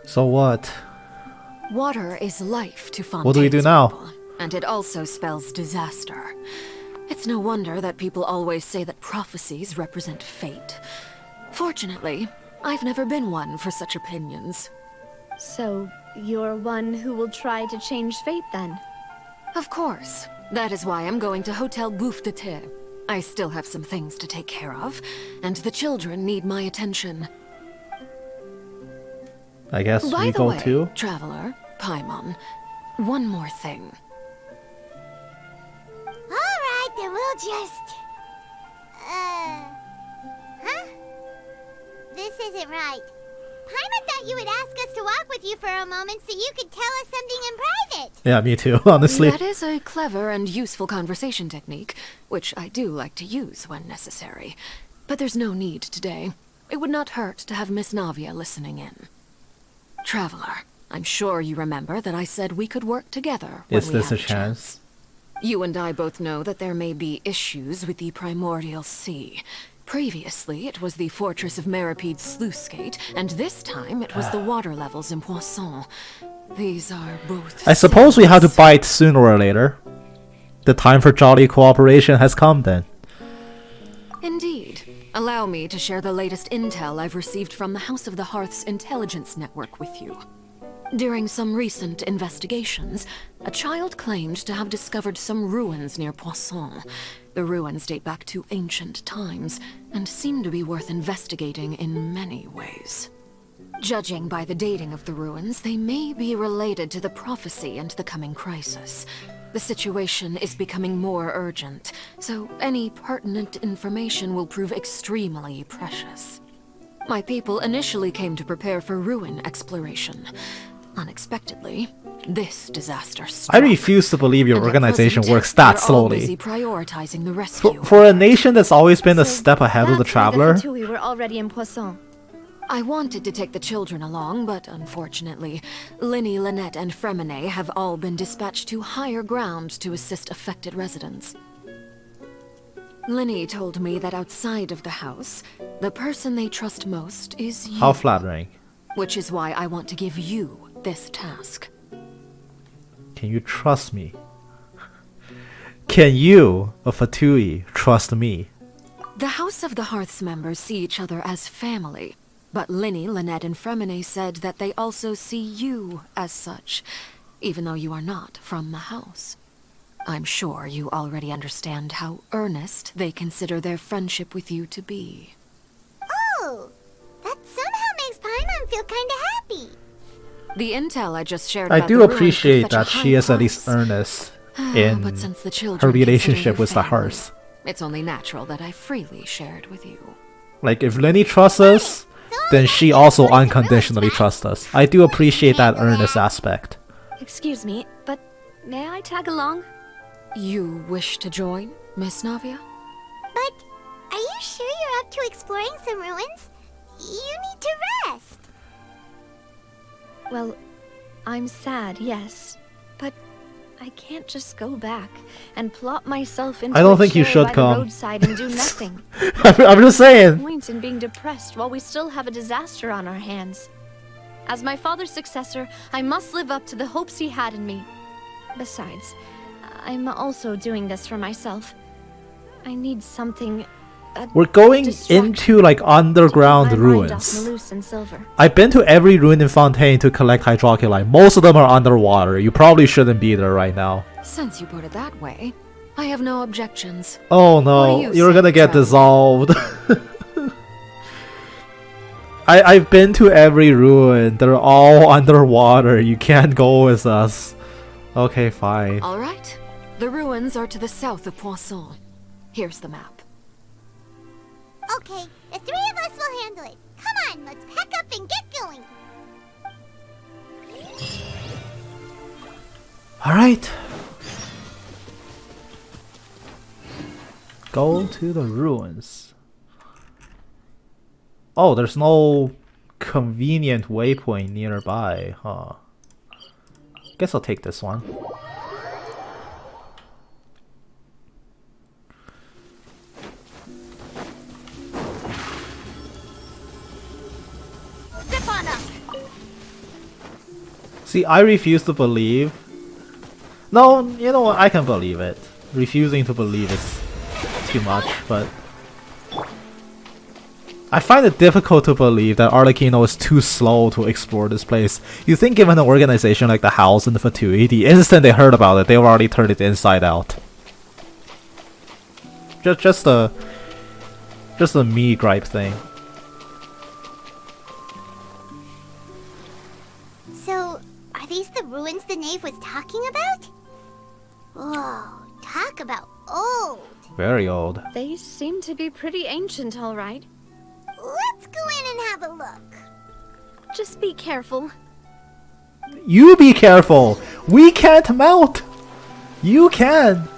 Speaker 1: So what?
Speaker 9: Water is life to Fontaine's
Speaker 1: What do we do now?
Speaker 9: people, and it also spells disaster. It's no wonder that people always say that prophecies represent fate. Fortunately, I've never been one for such opinions.
Speaker 6: So, you're one who will try to change fate then?
Speaker 9: Of course. That is why I'm going to Hotel Bouffe de Thé. I still have some things to take care of, and the children need my attention.
Speaker 1: I guess
Speaker 9: By
Speaker 1: we
Speaker 9: the
Speaker 1: go
Speaker 9: way,
Speaker 1: too.
Speaker 9: Traveler, Paimon, one more thing.
Speaker 2: Alright, then we'll just... Huh? This isn't right. Paimon thought you would ask us to walk with you for a moment so you could tell us something in private.
Speaker 1: Yeah, me too, honestly.
Speaker 9: That is a clever and useful conversation technique, which I do like to use when necessary. But there's no need today. It would not hurt to have Miss Navia listening in. Traveler, I'm sure you remember that I said we could work together when
Speaker 1: Is
Speaker 9: we
Speaker 1: this
Speaker 9: had
Speaker 1: a chance?
Speaker 9: You and I both know that there may be issues with the Primordial Sea. Previously, it was the fortress of Maripede's sluice gate, and this time it was the water levels in Poisson. These are both...
Speaker 1: I suppose we have to
Speaker 9: sins.
Speaker 1: bite sooner or later. The time for jolly cooperation has come then.
Speaker 9: Indeed. Allow me to share the latest intel I've received from the House of the Hearth's intelligence network with you. During some recent investigations, a child claimed to have discovered some ruins near Poisson. The ruins date back to ancient times, and seem to be worth investigating in many ways. Judging by the dating of the ruins, they may be related to the prophecy and the coming crisis. The situation is becoming more urgent, so any pertinent information will prove extremely precious. My people initially came to prepare for ruin exploration. Unexpectedly, this disaster struck.
Speaker 1: I refuse to believe your
Speaker 9: And at
Speaker 1: organization
Speaker 9: present,
Speaker 1: works that
Speaker 9: we're all busy
Speaker 1: slowly.
Speaker 9: prioritizing the rescue.
Speaker 1: For a nation that's always been a step ahead of the traveler,
Speaker 6: We were already in Poisson.
Speaker 9: I wanted to take the children along, but unfortunately, Linny, Lynette, and Fremine have all been dispatched to higher ground to assist affected residents. Linny told me that outside of the house, the person they trust most is you.
Speaker 1: how flattering.
Speaker 9: Which is why I want to give you this task.
Speaker 1: Can you trust me? Can you, a Fatui, trust me?
Speaker 9: The House of the Hearth's members see each other as family, but Linny, Lynette, and Fremine said that they also see you as such, even though you are not from the house. I'm sure you already understand how earnest they consider their friendship with you to be.
Speaker 2: Oh, that somehow makes Paimon feel kinda happy.
Speaker 9: The intel I just shared
Speaker 1: I
Speaker 9: about
Speaker 1: do
Speaker 9: the ruins could
Speaker 1: appreciate
Speaker 9: fetch a
Speaker 1: that she
Speaker 9: high
Speaker 1: is at least
Speaker 9: price.
Speaker 1: earnest in
Speaker 9: But since the
Speaker 1: her
Speaker 9: children
Speaker 1: relationship
Speaker 9: consider
Speaker 1: with the
Speaker 9: you family,
Speaker 1: Hearth.
Speaker 9: it's only natural that I freely shared with you.
Speaker 1: Like, if Lenny trusts us, then she also unconditionally trusts us. I do appreciate that earnest aspect.
Speaker 6: Excuse me, but may I tag along?
Speaker 9: You wish to join, Miss Navia?
Speaker 2: But are you sure you're up to exploring some ruins? You need to rest.
Speaker 6: Well, I'm sad, yes, but I can't just go back and plop myself into
Speaker 1: I don't
Speaker 6: a
Speaker 1: think you
Speaker 6: chair
Speaker 1: should
Speaker 6: by
Speaker 1: come.
Speaker 6: the roadside and do nothing.
Speaker 1: I'm just saying.
Speaker 6: Point in being depressed while we still have a disaster on our hands. As my father's successor, I must live up to the hopes he had in me. Besides, I'm also doing this for myself. I need something.
Speaker 1: We're going
Speaker 6: distraction
Speaker 1: into like underground
Speaker 6: to keep my mind off
Speaker 1: ruins.
Speaker 6: Malus and Silver.
Speaker 1: I've been to every ruin in Fontaine to collect hydroculi. Most of them are underwater. You probably shouldn't be there right now.
Speaker 9: Since you put it that way, I have no objections.
Speaker 1: Oh
Speaker 9: What
Speaker 1: no,
Speaker 9: do you
Speaker 1: you're
Speaker 9: say,
Speaker 1: gonna get
Speaker 9: Traveler?
Speaker 1: dissolved. I've been to every ruin. They're all underwater. You can't go with us. Okay, fine.
Speaker 9: All right. The ruins are to the south of Poisson. Here's the map.
Speaker 2: Okay, the three of us will handle it. Come on, let's pack up and get going.
Speaker 1: Alright. go to the ruins. Oh, there's no convenient waypoint nearby, huh? Guess I'll take this one. See, I refuse to believe. No, you know what? I can believe it. Refusing to believe is too much, but I find it difficult to believe that Arlecchino is too slow to explore this place. You think given an organization like the House and the Fatui, the instant they heard about it, they've already turned it inside out. Just a me gripe thing.
Speaker 2: So, are these the ruins the knave was talking about? Whoa, talk about old.
Speaker 1: Very old.
Speaker 6: They seem to be pretty ancient, all right.
Speaker 2: Let's go in and have a look.
Speaker 6: Just be careful.
Speaker 1: You be careful! We can't mount! You can!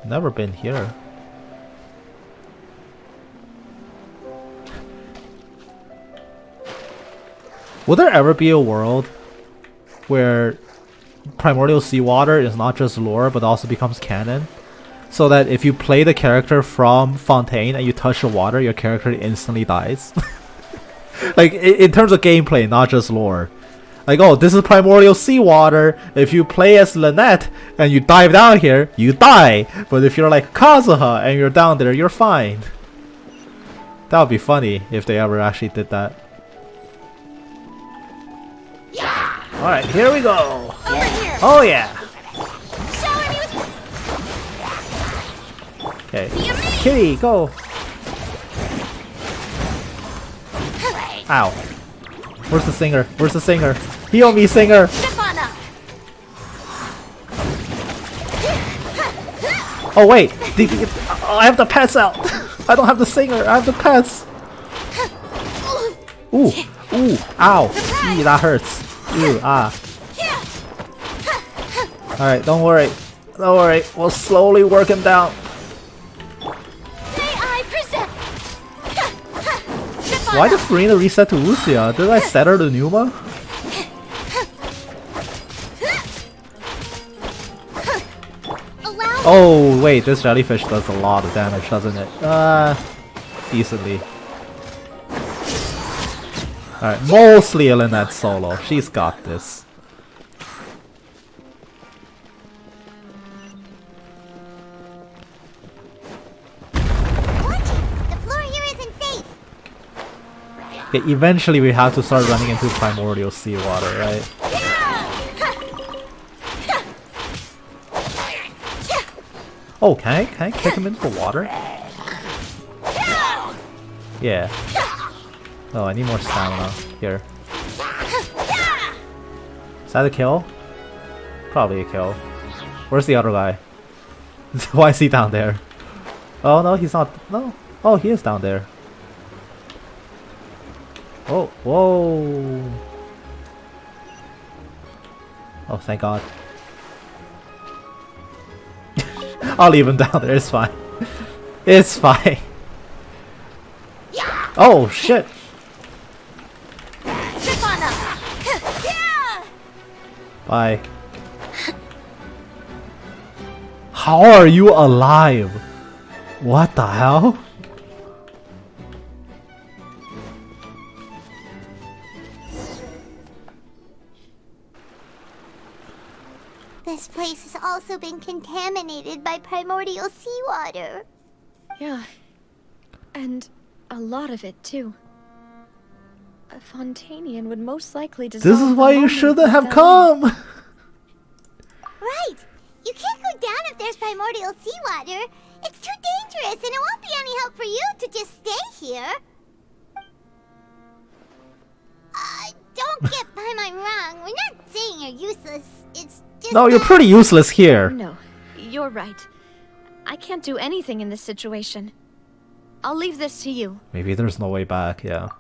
Speaker 1: Never been here. Will there ever be a world where primordial seawater is not just lore but also becomes canon? So that if you play the character from Fontaine and you touch the water, your character instantly dies? Like, in terms of gameplay, not just lore. Like, oh, this is primordial seawater. If you play as Lynette and you dive down here, you die. But if you're like Kazuha and you're down there, you're fine. That would be funny if they ever actually did that.
Speaker 2: Yeah.
Speaker 1: Alright, here we go.
Speaker 2: Over here.
Speaker 1: Oh yeah.
Speaker 2: Shower me with...
Speaker 1: Okay. Kitty, go. Ow. Where's the singer? Where's the singer? Heal me, singer! Oh wait! I have the pets out! I don't have the singer, I have the pets! Ooh! Ooh! Ow! Eee, that hurts! Ooh, ah. Alright, don't worry. Don't worry, we'll slowly work him down. Why did Furina reset to Lucia? Did I set her to Numa? Oh wait, this jellyfish does a lot of damage, doesn't it? Decently. Alright, mostly Lynette solo. She's got this. Okay, eventually we have to start running into primordial seawater, right? Oh, can I kick him into the water? Yeah. Oh, I need more stamina. Here. Is that a kill? Probably a kill. Where's the other guy? Why is he down there? Oh no, he's not. No. Oh, he is down there. Oh, whoa! Oh, thank God. I'll leave him down there, it's fine. It's fine. Oh, shit! Bye. How are you alive? What the hell?
Speaker 2: This place has also been contaminated by primordial seawater.
Speaker 6: Yeah. And a lot of it, too. A Fontainian would most likely dissolve.
Speaker 1: This is why you shouldn't have come!
Speaker 2: Right! You can't go down if there's primordial seawater. It's too dangerous and it won't be any help for you to just stay here. Don't get by my wrong. We're not saying you're useless. It's just
Speaker 1: No, you're pretty useless here.
Speaker 6: No, you're right. I can't do anything in this situation. I'll leave this to you.
Speaker 1: Maybe there's no way back, yeah.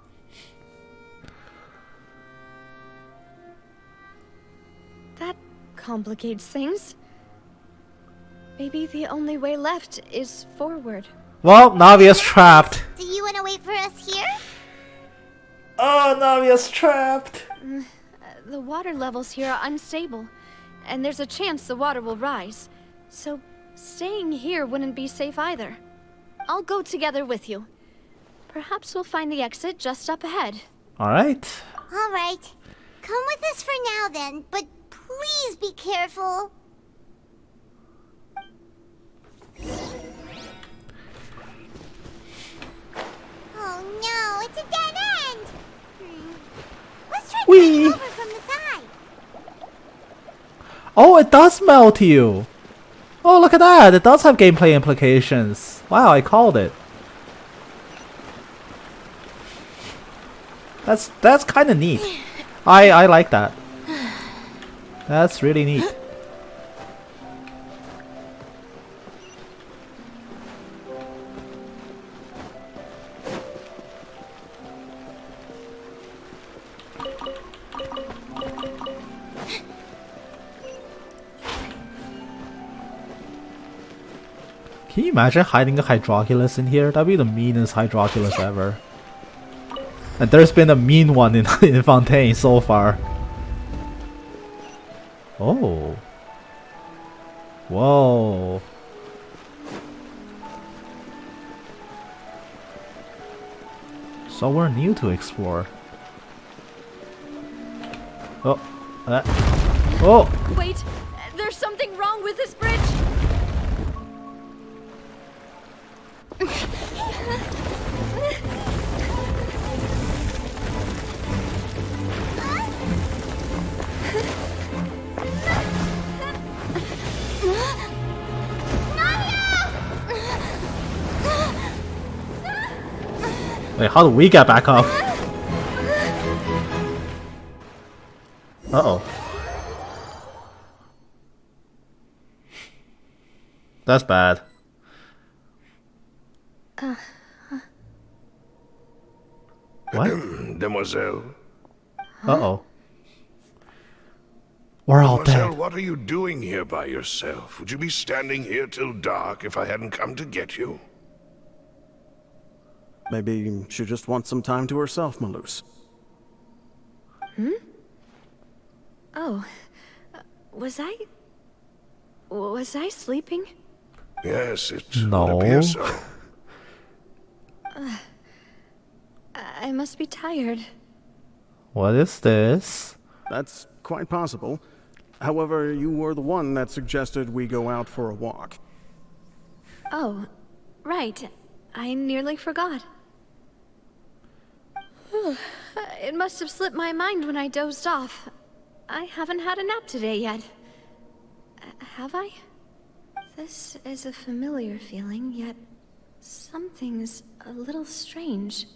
Speaker 6: That complicates things. Maybe the only way left is forward.
Speaker 1: Well, Navia's trapped.
Speaker 2: Do you want to wait for us here?
Speaker 1: Oh, Navia's trapped.
Speaker 6: The water levels here are unstable, and there's a chance the water will rise. So staying here wouldn't be safe either. I'll go together with you. Perhaps we'll find the exit just up ahead.
Speaker 1: Alright.
Speaker 2: Alright. Come with us for now then, but please be careful. Oh no, it's a dead end! Let's try climbing over from the side.
Speaker 1: Oh, it does melt you. Oh, look at that. It does have gameplay implications. Wow, I called it. That's kind of neat. I like that. That's really neat. Can you imagine hiding a Hydroculus in here? That'd be the meanest Hydroculus ever. And there's been a mean one in, in Fontaine so far. Oh. Whoa. Somewhere new to explore. Oh. Oh!
Speaker 6: Wait! There's something wrong with this bridge!
Speaker 1: Wait, how do we get back up? Uh-oh. That's bad. What?
Speaker 12: Demoiselle.
Speaker 1: Uh-oh. We're all
Speaker 12: Demoiselle,
Speaker 1: dead.
Speaker 12: what are you doing here by yourself? Would you be standing here till dark if I hadn't come to get you?
Speaker 13: Maybe she just wants some time to herself, Maloose.
Speaker 6: Hmm? Oh. Was I sleeping?
Speaker 12: Yes, it
Speaker 1: No.
Speaker 12: would appear so.
Speaker 6: I must be tired.
Speaker 1: What is this?
Speaker 13: That's quite possible. However, you were the one that suggested we go out for a walk.
Speaker 6: Oh, right. I nearly forgot. It must have slipped my mind when I dozed off. I haven't had a nap today yet. Have I? This is a familiar feeling, yet something's a little strange.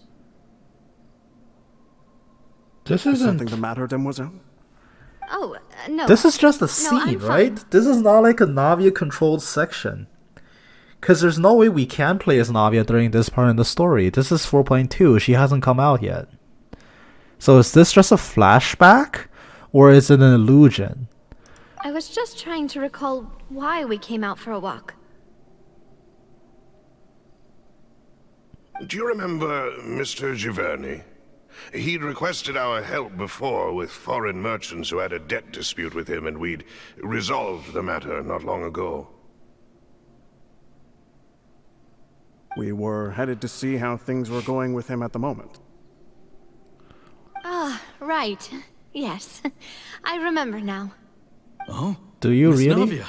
Speaker 1: This
Speaker 13: Is
Speaker 1: isn't...
Speaker 13: something the matter, Demoiselle?
Speaker 6: Oh, no.
Speaker 1: This is just a
Speaker 6: No,
Speaker 1: scene,
Speaker 6: I'm
Speaker 1: right?
Speaker 6: fine.
Speaker 1: This is not like a Navia-controlled section. Because there's no way we can play as Navia during this part in the story. This is 4.2. She hasn't come out yet. So is this just a flashback? Or is it an illusion?
Speaker 6: I was just trying to recall why we came out for a walk.
Speaker 12: Do you remember Mr. Giverny? He'd requested our help before with foreign merchants who had a debt dispute with him, and we'd resolved the matter not long ago.
Speaker 13: We were headed to see how things were going with him at the moment.
Speaker 6: Ah, right. Yes. I remember now.
Speaker 11: Oh?
Speaker 1: Do you
Speaker 11: Miss
Speaker 1: really?
Speaker 11: Navia.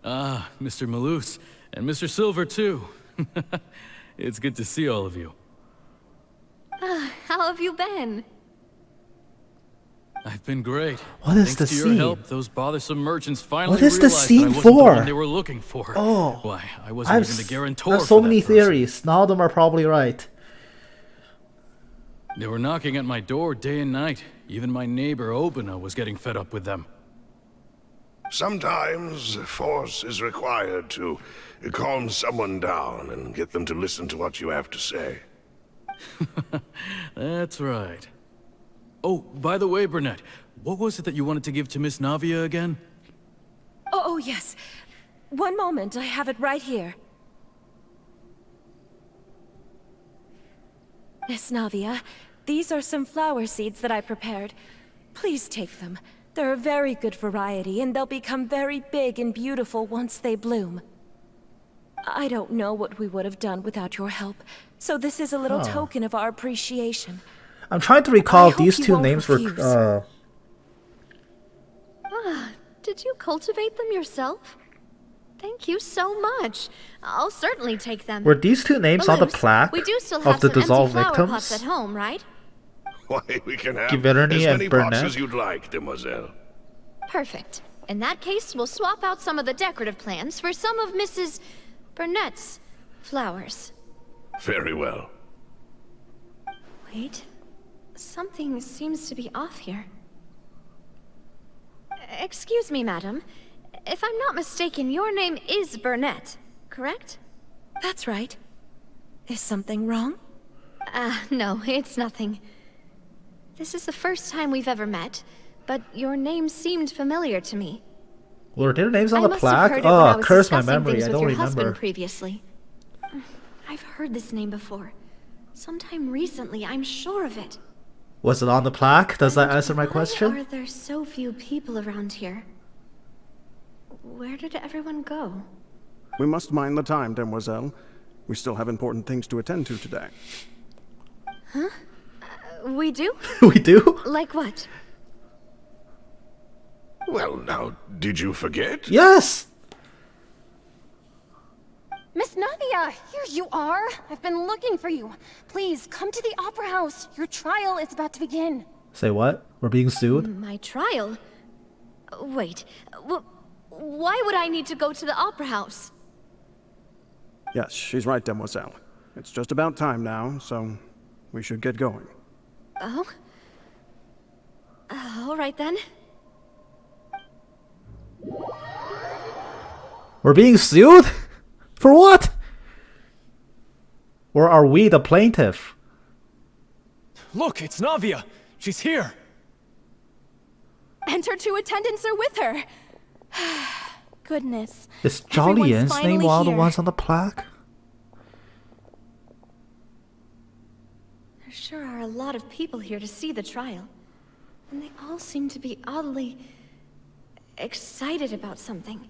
Speaker 11: Ah, Mr. Maloose. And Mr. Silver, too. It's good to see all of you.
Speaker 6: How have you been?
Speaker 11: I've been great.
Speaker 1: What is
Speaker 11: Thanks
Speaker 1: the
Speaker 11: to
Speaker 1: scene?
Speaker 11: your help, those bothersome merchants finally
Speaker 1: What is the
Speaker 11: realized
Speaker 1: scene
Speaker 11: that I wasn't the
Speaker 1: for?
Speaker 11: one they were looking for.
Speaker 1: Oh.
Speaker 11: Why, I wasn't even the guarantor
Speaker 1: I have
Speaker 11: for
Speaker 1: so
Speaker 11: that
Speaker 1: many
Speaker 11: person.
Speaker 1: theories. None of them are probably right.
Speaker 11: They were knocking at my door day and night. Even my neighbor, Obina, was getting fed up with them.
Speaker 12: Sometimes force is required to calm someone down and get them to listen to what you have to say.
Speaker 14: That's right. Oh, by the way, Burnett, what was it that you wanted to give to Miss Navia again?
Speaker 15: Oh, yes. One moment, I have it right here. Miss Navia, these are some flower seeds that I prepared. Please take them. They're a very good variety, and they'll become very big and beautiful once they bloom. I don't know what we would have done without your help, so this is a little token of our appreciation.
Speaker 1: I'm trying to recall if these two names were.
Speaker 6: Did you cultivate them yourself? Thank you so much. I'll certainly take them.
Speaker 1: Were these two names on the
Speaker 6: Balloons.
Speaker 1: plaque
Speaker 6: We do still have
Speaker 1: of the
Speaker 6: some
Speaker 1: dissolved
Speaker 6: empty flower pots
Speaker 1: victims?
Speaker 6: at home, right?
Speaker 12: Why, we can have
Speaker 1: Giverny
Speaker 12: as
Speaker 1: and
Speaker 12: many pots
Speaker 1: Burnett?
Speaker 12: as you'd like, demoiselle.
Speaker 6: Perfect. In that case, we'll swap out some of the decorative plants for some of Mrs. Burnett's flowers.
Speaker 12: Very well.
Speaker 6: Wait. Something seems to be off here. Excuse me, madam. If I'm not mistaken, your name is Burnett, correct?
Speaker 15: That's right. Is something wrong?
Speaker 6: No, it's nothing. This is the first time we've ever met, but your name seemed familiar to me.
Speaker 1: Were their names on
Speaker 6: I
Speaker 1: the
Speaker 6: must have
Speaker 1: plaque?
Speaker 6: heard it when I
Speaker 1: Oh,
Speaker 6: was
Speaker 1: curse my
Speaker 6: discussing
Speaker 1: memory.
Speaker 6: things
Speaker 1: I
Speaker 6: with
Speaker 1: don't
Speaker 6: your
Speaker 1: remember.
Speaker 6: husband previously. I've heard this name before. Sometime recently, I'm sure of it.
Speaker 1: Was it on the plaque? Does that answer my
Speaker 6: Why
Speaker 1: question?
Speaker 6: are there so few people around here? Where did everyone go?
Speaker 13: We must mind the time, demoiselle. We still have important things to attend to today.
Speaker 6: Huh? We do?
Speaker 1: We do?
Speaker 6: Like what?
Speaker 12: Well, now, did you forget?
Speaker 1: Yes!
Speaker 16: Miss Navia, here you are. I've been looking for you. Please, come to the Opera House. Your trial is about to begin.
Speaker 1: Say what? We're being sued?
Speaker 6: My trial? Wait, why would I need to go to the Opera House?
Speaker 13: Yes, she's right, demoiselle. It's just about time now, so we should get going.
Speaker 6: Oh? All right then.
Speaker 1: We're being sued? For what? Or are we the plaintiff?
Speaker 11: Look, it's Navia. She's here.
Speaker 16: And her two attendants are with her. Goodness.
Speaker 1: Is Jolly
Speaker 16: Everyone's
Speaker 1: Yen's name
Speaker 16: finally
Speaker 1: one of the
Speaker 16: here.
Speaker 1: ones on the plaque?
Speaker 6: There sure are a lot of people here to see the trial. And they all seem to be oddly excited about something.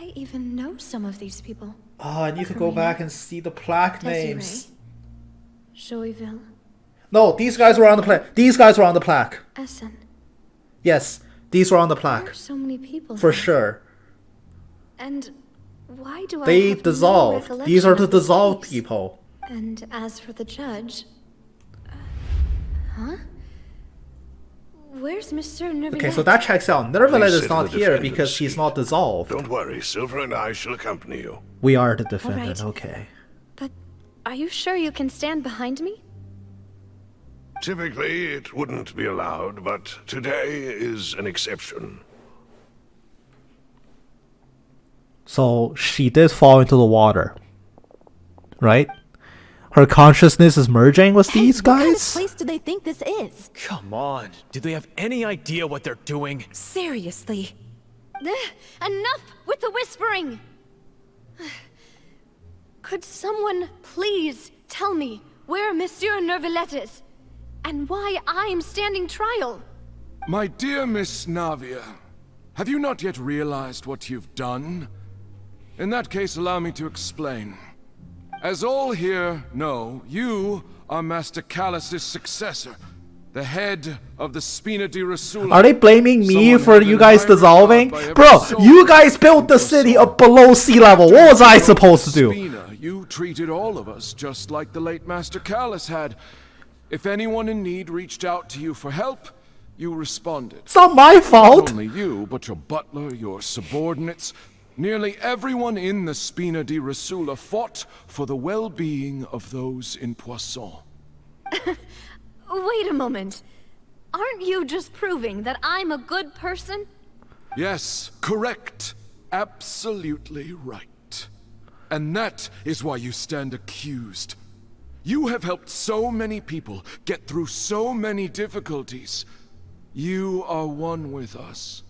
Speaker 6: I even know some of these people.
Speaker 1: Oh, I need to go back and see the plaque
Speaker 6: Desiree,
Speaker 1: names.
Speaker 6: Joyville,
Speaker 1: No, these guys were on the plaque. These guys were on the plaque.
Speaker 6: Essen.
Speaker 1: Yes, these were on the
Speaker 6: There
Speaker 1: plaque.
Speaker 6: are so many people
Speaker 1: For
Speaker 6: here.
Speaker 1: sure.
Speaker 6: And why do I
Speaker 1: They
Speaker 6: have no
Speaker 1: dissolved.
Speaker 6: recollection
Speaker 1: These are
Speaker 6: of
Speaker 1: the
Speaker 6: this
Speaker 1: dissolved
Speaker 6: case?
Speaker 1: people.
Speaker 6: And as for the judge... huh? Where's Mr. Nervillette?
Speaker 1: Okay, so that checks out. Nervillette
Speaker 12: Please
Speaker 1: is
Speaker 12: sit
Speaker 1: not
Speaker 12: in the
Speaker 1: here
Speaker 12: defendant's
Speaker 1: because he's
Speaker 12: seat.
Speaker 1: not dissolved.
Speaker 12: Don't worry, Silver and I shall accompany you.
Speaker 1: We are the defendant,
Speaker 6: right.
Speaker 1: okay.
Speaker 6: But are you sure you can stand behind me?
Speaker 12: Typically, it wouldn't be allowed, but today is an exception.
Speaker 1: So she did fall into the water. Right? Her consciousness is merging with these
Speaker 16: What kind of
Speaker 1: guys?
Speaker 16: place do they think this is?
Speaker 11: Come on. Do they have any idea what they're doing?
Speaker 15: Seriously.
Speaker 6: Enough with the whispering! Could someone please tell me where Monsieur Nervillette is? And why I'm standing trial?
Speaker 8: My dear Miss Navia, have you not yet realized what you've done? In that case, allow me to explain. As all here know, you are Master Callus's successor, the head of the Spina di Rosula.
Speaker 1: Are they blaming me
Speaker 8: Someone
Speaker 1: for
Speaker 8: who's
Speaker 1: you
Speaker 8: been
Speaker 1: guys
Speaker 8: highly
Speaker 1: dissolving?
Speaker 8: regarded by every
Speaker 1: Bro,
Speaker 8: soldier
Speaker 1: you guys built the city up below sea level. What was I supposed to do?
Speaker 8: Spina, you treated all of us just like the late Master Callus had. If anyone in need reached out to you for help, you responded.
Speaker 1: It's not my fault.
Speaker 8: Not only you, but your butler, your subordinates, nearly everyone in the Spina di Rosula fought for the well-being of those in Poisson.
Speaker 6: Wait a moment. Aren't you just proving that I'm a good person?
Speaker 8: Yes, correct. Absolutely right. And that is why you stand accused. You have helped so many people get through so many difficulties. You are one with us.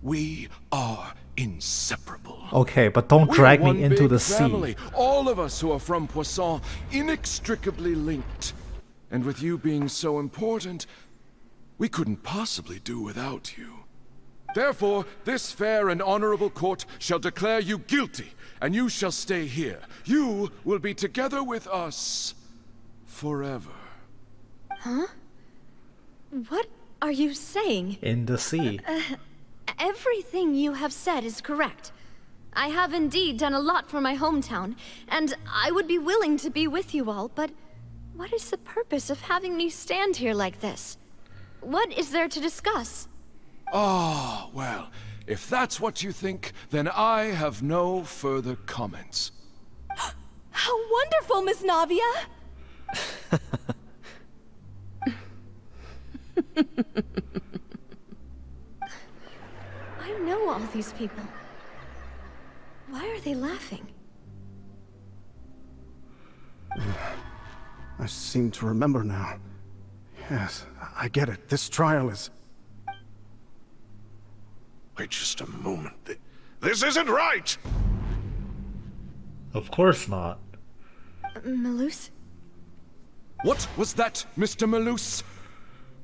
Speaker 8: We are inseparable.
Speaker 1: Okay, but don't drag me into the
Speaker 8: family.
Speaker 1: sea.
Speaker 8: All of us who are from Poisson, inextricably linked. And with you being so important, we couldn't possibly do without you. Therefore, this fair and honorable court shall declare you guilty, and you shall stay here. You will be together with us forever.
Speaker 6: Huh? What are you saying?
Speaker 1: In the sea.
Speaker 6: Everything you have said is correct. I have indeed done a lot for my hometown, and I would be willing to be with you all, but what is the purpose of having me stand here like this? What is there to discuss?
Speaker 8: Ah, well, if that's what you think, then I have no further comments.
Speaker 15: How wonderful, Miss Navia!
Speaker 6: I know all these people. Why are they laughing?
Speaker 13: I seem to remember now. Yes, I get it. This trial is...
Speaker 12: Wait just a moment. This isn't right!
Speaker 1: Of course not.
Speaker 6: Malus?
Speaker 8: What was that, Mr. Malus?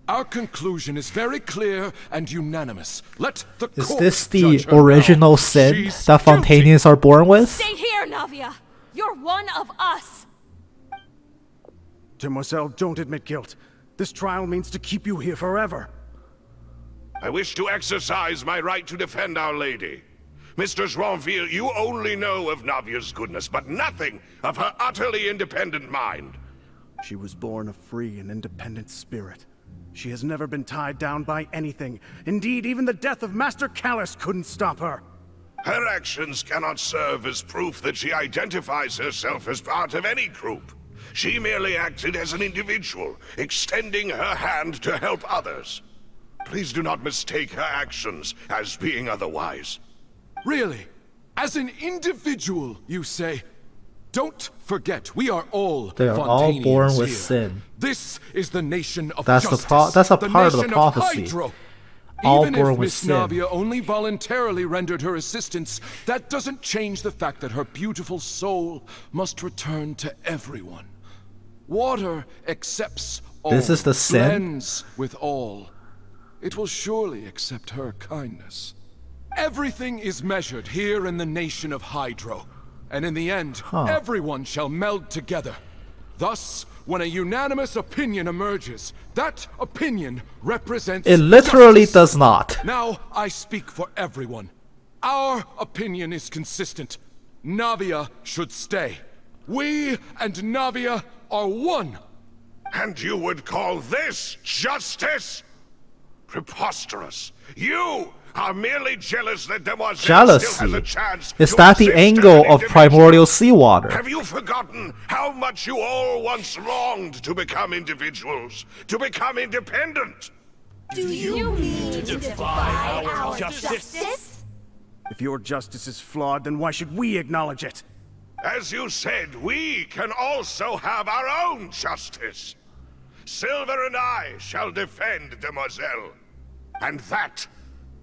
Speaker 8: Our conclusion is very clear and unanimous. Let the
Speaker 1: Is
Speaker 8: court
Speaker 1: this the
Speaker 8: judge her
Speaker 1: original
Speaker 8: now.
Speaker 1: sin
Speaker 8: She's
Speaker 1: that Fontainians are born with?
Speaker 15: Stay here, Navia! You're one of us!
Speaker 13: Demoiselle, don't admit guilt. This trial means to keep you here forever.
Speaker 12: I wish to exercise my right to defend Our Lady. Mr. Joinville, you only know of Navia's goodness, but nothing of her utterly independent mind.
Speaker 13: She was born a free and independent spirit. She has never been tied down by anything. Indeed, even the death of Master Callus couldn't stop her.
Speaker 12: Her actions cannot serve as proof that she identifies herself as part of any group. She merely acted as an individual, extending her hand to help others. Please do not mistake her actions as being otherwise.
Speaker 8: Really? As an individual, you say? Don't forget, we are all
Speaker 1: They are all
Speaker 8: Fontainians
Speaker 1: born with
Speaker 8: here.
Speaker 1: sin.
Speaker 8: This is the nation of
Speaker 1: That's
Speaker 8: justice.
Speaker 1: that's a part of the
Speaker 8: nation
Speaker 1: prophecy.
Speaker 8: Hydro.
Speaker 1: All
Speaker 8: Even
Speaker 1: born
Speaker 8: if
Speaker 1: with
Speaker 8: Miss
Speaker 1: sin.
Speaker 8: Navia only voluntarily rendered her assistance, that doesn't change the fact that her beautiful soul must return to everyone. Water accepts all.
Speaker 1: This is the sin?
Speaker 8: Blends with all. It will surely accept her kindness. Everything is measured here in the nation of Hydro. And in the end, everyone shall meld together. Thus, when a unanimous opinion emerges, that opinion represents
Speaker 1: It literally
Speaker 8: justice.
Speaker 1: does not.
Speaker 8: Now, I speak for everyone. Our opinion is consistent. Navia should stay. We and Navia are one.
Speaker 12: And you would call this justice? Preposterous. You are merely jealous that Demoiselle still has a
Speaker 1: Jealousy.
Speaker 12: chance
Speaker 1: Is
Speaker 12: to
Speaker 1: that the
Speaker 12: exist
Speaker 1: angle
Speaker 12: as an
Speaker 1: of
Speaker 12: individual.
Speaker 1: primordial seawater?
Speaker 12: Have you forgotten how much you all once longed to become individuals, to become independent?
Speaker 15: Do you mean to defy our justice?
Speaker 13: If your justice is flawed, then why should we acknowledge it?
Speaker 12: As you said, we can also have our own justice. Silver and I shall defend Demoiselle. And that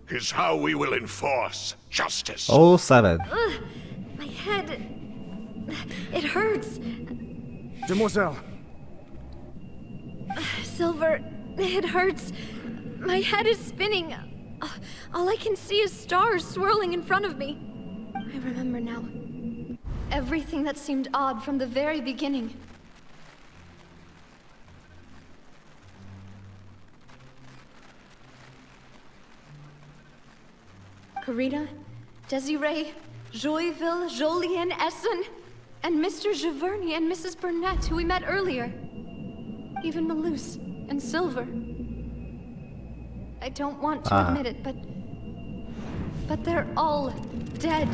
Speaker 12: is how we will enforce justice.
Speaker 1: 07.
Speaker 6: Ugh, my head... It hurts.
Speaker 13: Demoiselle.
Speaker 6: Silver, it hurts. My head is spinning. All I can see is stars swirling in front of me. I remember now. Everything that seemed odd from the very beginning. Karina, Desiree, Joyville, Jolien, Essen, and Mr. Giverny and Mrs. Burnett, who we met earlier. Even Malus and Silver. I don't want to admit it, but they're all dead.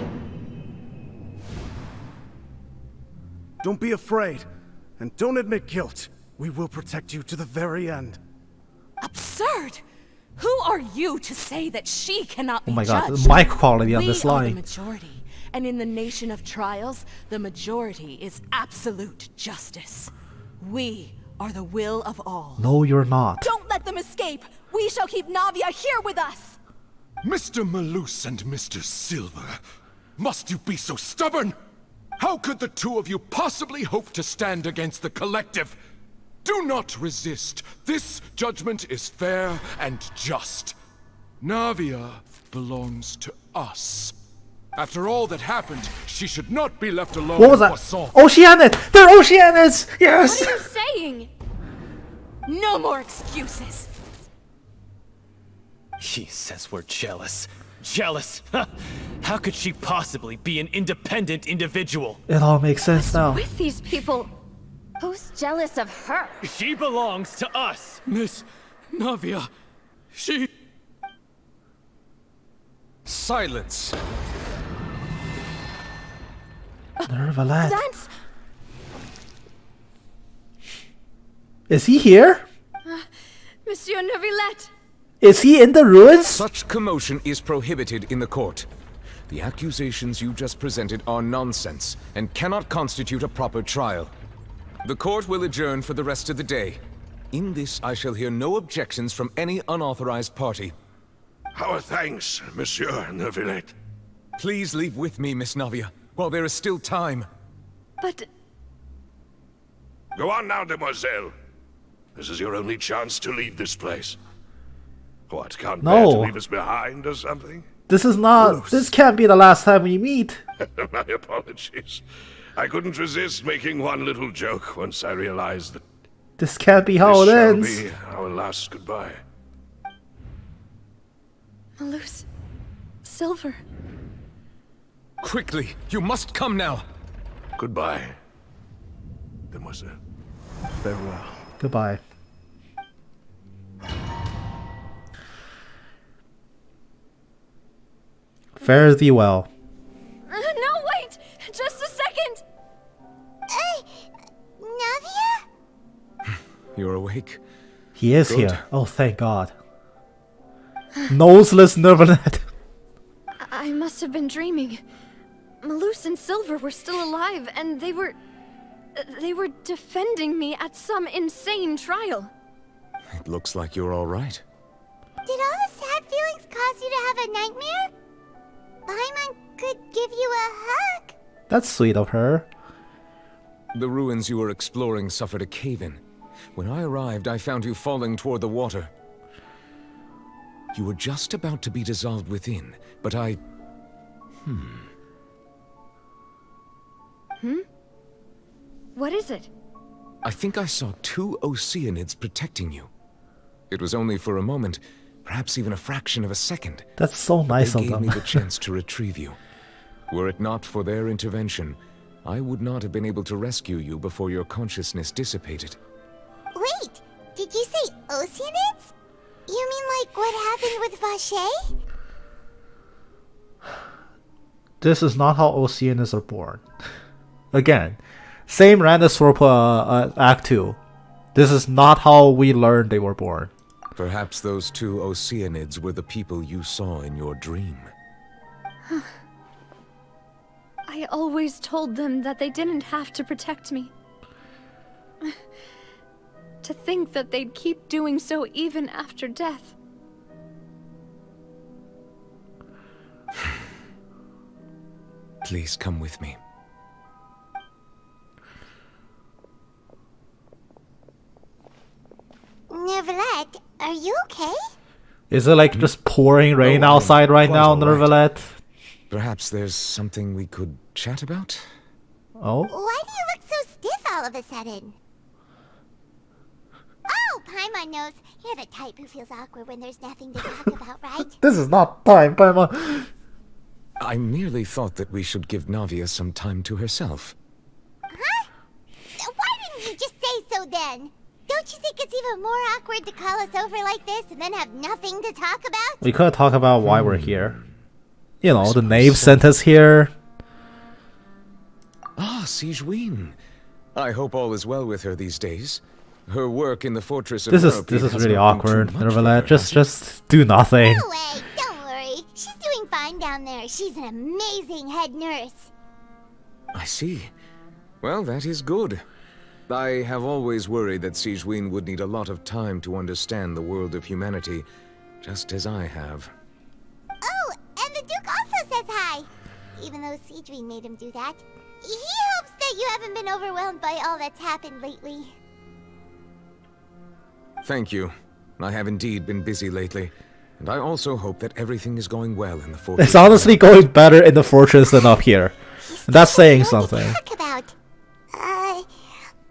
Speaker 13: Don't be afraid, and don't admit guilt. We will protect you to the very end.
Speaker 15: Absurd!
Speaker 17: Who are you to say that she cannot be
Speaker 1: Oh my god,
Speaker 17: judged?
Speaker 1: the mic quality on this
Speaker 17: We are the
Speaker 1: line.
Speaker 17: majority, and in the nation of trials, the majority is absolute justice. We are the will of all.
Speaker 1: No, you're not.
Speaker 17: Don't let them escape! We shall keep Navia here with us!
Speaker 8: Mr. Malus and Mr. Silver, must you be so stubborn? How could the two of you possibly hope to stand against the collective? Do not resist. This judgment is fair and just. Navia belongs to us. After all that happened, she should not be left alone.
Speaker 1: What was that?
Speaker 8: Poisson.
Speaker 1: Oceanids! They're Oceanids! Yes!
Speaker 17: What are you saying? No more excuses.
Speaker 18: She says we're jealous. Jealous? How could she possibly be an independent individual?
Speaker 1: It all makes sense now.
Speaker 6: With these people.
Speaker 16: Who's jealous of her?
Speaker 18: She belongs to us.
Speaker 11: Miss Navia, she...
Speaker 7: Silence!
Speaker 1: Narwhal.
Speaker 17: That's...
Speaker 1: Is he here?
Speaker 6: Monsieur Narwhal.
Speaker 1: Is he in the ruins?
Speaker 7: Such commotion is prohibited in the court. The accusations you just presented are nonsense and cannot constitute a proper trial. The court will adjourn for the rest of the day. In this, I shall hear no objections from any unauthorized party.
Speaker 12: Our thanks, Monsieur Narwhal.
Speaker 7: Please leave with me, Miss Navia, while there is still time.
Speaker 6: But...
Speaker 12: Go on now, demoiselle. This is your only chance to leave this place. What, can't bear to leave us behind or something?
Speaker 1: This is not... This can't be the last time we meet.
Speaker 12: My apologies. I couldn't resist making one little joke once I realized that
Speaker 1: This can't be how it ends.
Speaker 12: this shall be our last goodbye.
Speaker 6: Malus. Silver.
Speaker 7: Quickly, you must come now.
Speaker 12: Goodbye, demoiselle.
Speaker 13: Farewell.
Speaker 1: Goodbye. Fare thee well.
Speaker 6: No, wait! Just a second!
Speaker 2: Navia?
Speaker 7: You're awake?
Speaker 1: He is
Speaker 7: Good.
Speaker 1: here. Oh, thank God. Noseless Narwhal.
Speaker 6: I must have been dreaming. Malus and Silver were still alive, and they were defending me at some insane trial.
Speaker 7: It looks like you're all right.
Speaker 2: Did all the sad feelings cause you to have a nightmare? Paimon could give you a hug.
Speaker 1: That's sweet of her.
Speaker 7: The ruins you were exploring suffered a cave-in. When I arrived, I found you falling toward the water. You were just about to be dissolved within, but I...
Speaker 6: What is it?
Speaker 7: I think I saw two Oceanids protecting you. It was only for a moment, perhaps even a fraction of a second.
Speaker 1: That's so nice
Speaker 7: They
Speaker 1: of
Speaker 7: gave
Speaker 1: them.
Speaker 7: me the chance to retrieve you. Were it not for their intervention, I would not have been able to rescue you before your consciousness dissipated.
Speaker 2: Wait, did you say Oceanids? You mean like what happened with Vache?
Speaker 1: This is not how Oceanids are born. Again, same random sword Act 2. This is not how we learned they were born.
Speaker 7: Perhaps those two Oceanids were the people you saw in your dream.
Speaker 6: I always told them that they didn't have to protect me. To think that they'd keep doing so even after death.
Speaker 7: Please come with me.
Speaker 2: Neverlet, are you okay?
Speaker 1: Is it like just pouring rain outside right
Speaker 7: quite
Speaker 1: now,
Speaker 7: all right.
Speaker 1: Narwhal?
Speaker 7: Perhaps there's something we could chat about?
Speaker 1: Oh?
Speaker 2: Why do you look so stiff all of a sudden? Oh, Paimon knows. You're the type who feels awkward when there's nothing to talk about, right?
Speaker 1: This is not time, Paimon.
Speaker 7: I merely thought that we should give Navia some time to herself.
Speaker 2: Huh? Why didn't you just say so then? Don't you think it's even more awkward to call us over like this and then have nothing to talk about?
Speaker 1: We could talk about why we're here. You know, the knave sent us here.
Speaker 7: Ah, Sigewinne. I hope all is well with her these days. Her work in the fortress of
Speaker 1: This
Speaker 7: Europe
Speaker 1: is
Speaker 7: has
Speaker 1: really
Speaker 7: not been too
Speaker 1: awkward.
Speaker 7: much for
Speaker 1: Narwhal,
Speaker 7: her,
Speaker 1: just do nothing.
Speaker 2: No way, don't worry. She's doing fine down there. She's an amazing head nurse.
Speaker 7: I see. Well, that is good. I have always worried that Sigewinne would need a lot of time to understand the world of humanity, just as I have.
Speaker 2: Oh, and the Duke also says hi. Even though Sigewinne made him do that. He hopes that you haven't been overwhelmed by all that's happened lately.
Speaker 7: Thank you. I have indeed been busy lately, and I also hope that everything is going well in the fortress.
Speaker 1: It's honestly going better in the fortress than up here. And that's saying something.
Speaker 2: Talk about.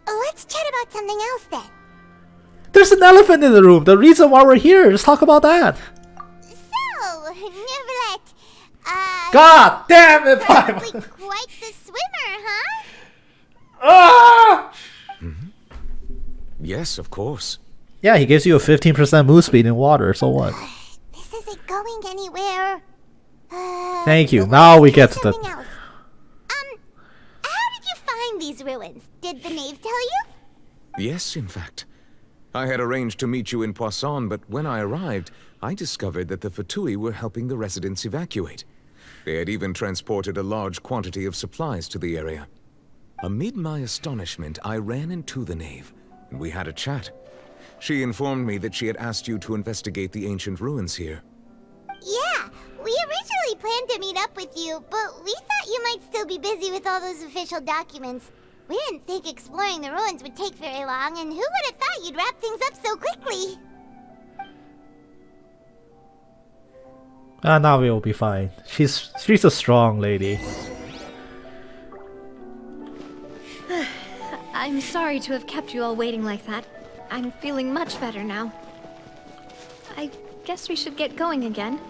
Speaker 2: Let's chat about something else then.
Speaker 1: There's an elephant in the room. The reason why we're here. Let's talk about that.
Speaker 2: So, Neverlet,
Speaker 1: God damn it, Paimon!
Speaker 2: Probably quite the swimmer, huh?
Speaker 1: Ah!
Speaker 7: Yes, of course.
Speaker 1: Yeah, he gives you a 15% move speed in water, so what?
Speaker 2: This isn't going anywhere.
Speaker 1: Thank you. Now we get to the...
Speaker 2: Something else. How did you find these ruins? Did the knave tell you?
Speaker 7: Yes, in fact. I had arranged to meet you in Poisson, but when I arrived, I discovered that the Fatui were helping the residents evacuate. They had even transported a large quantity of supplies to the area. Amid my astonishment, I ran into the knave, and we had a chat. She informed me that she had asked you to investigate the ancient ruins here.
Speaker 2: Yeah, we originally planned to meet up with you, but we thought you might still be busy with all those official documents. We didn't think exploring the ruins would take very long, and who would have thought you'd wrap things up so quickly?
Speaker 1: Navia will be fine. She's a strong lady.
Speaker 6: I'm sorry to have kept you all waiting like that. I'm feeling much better now. I guess we should get going again.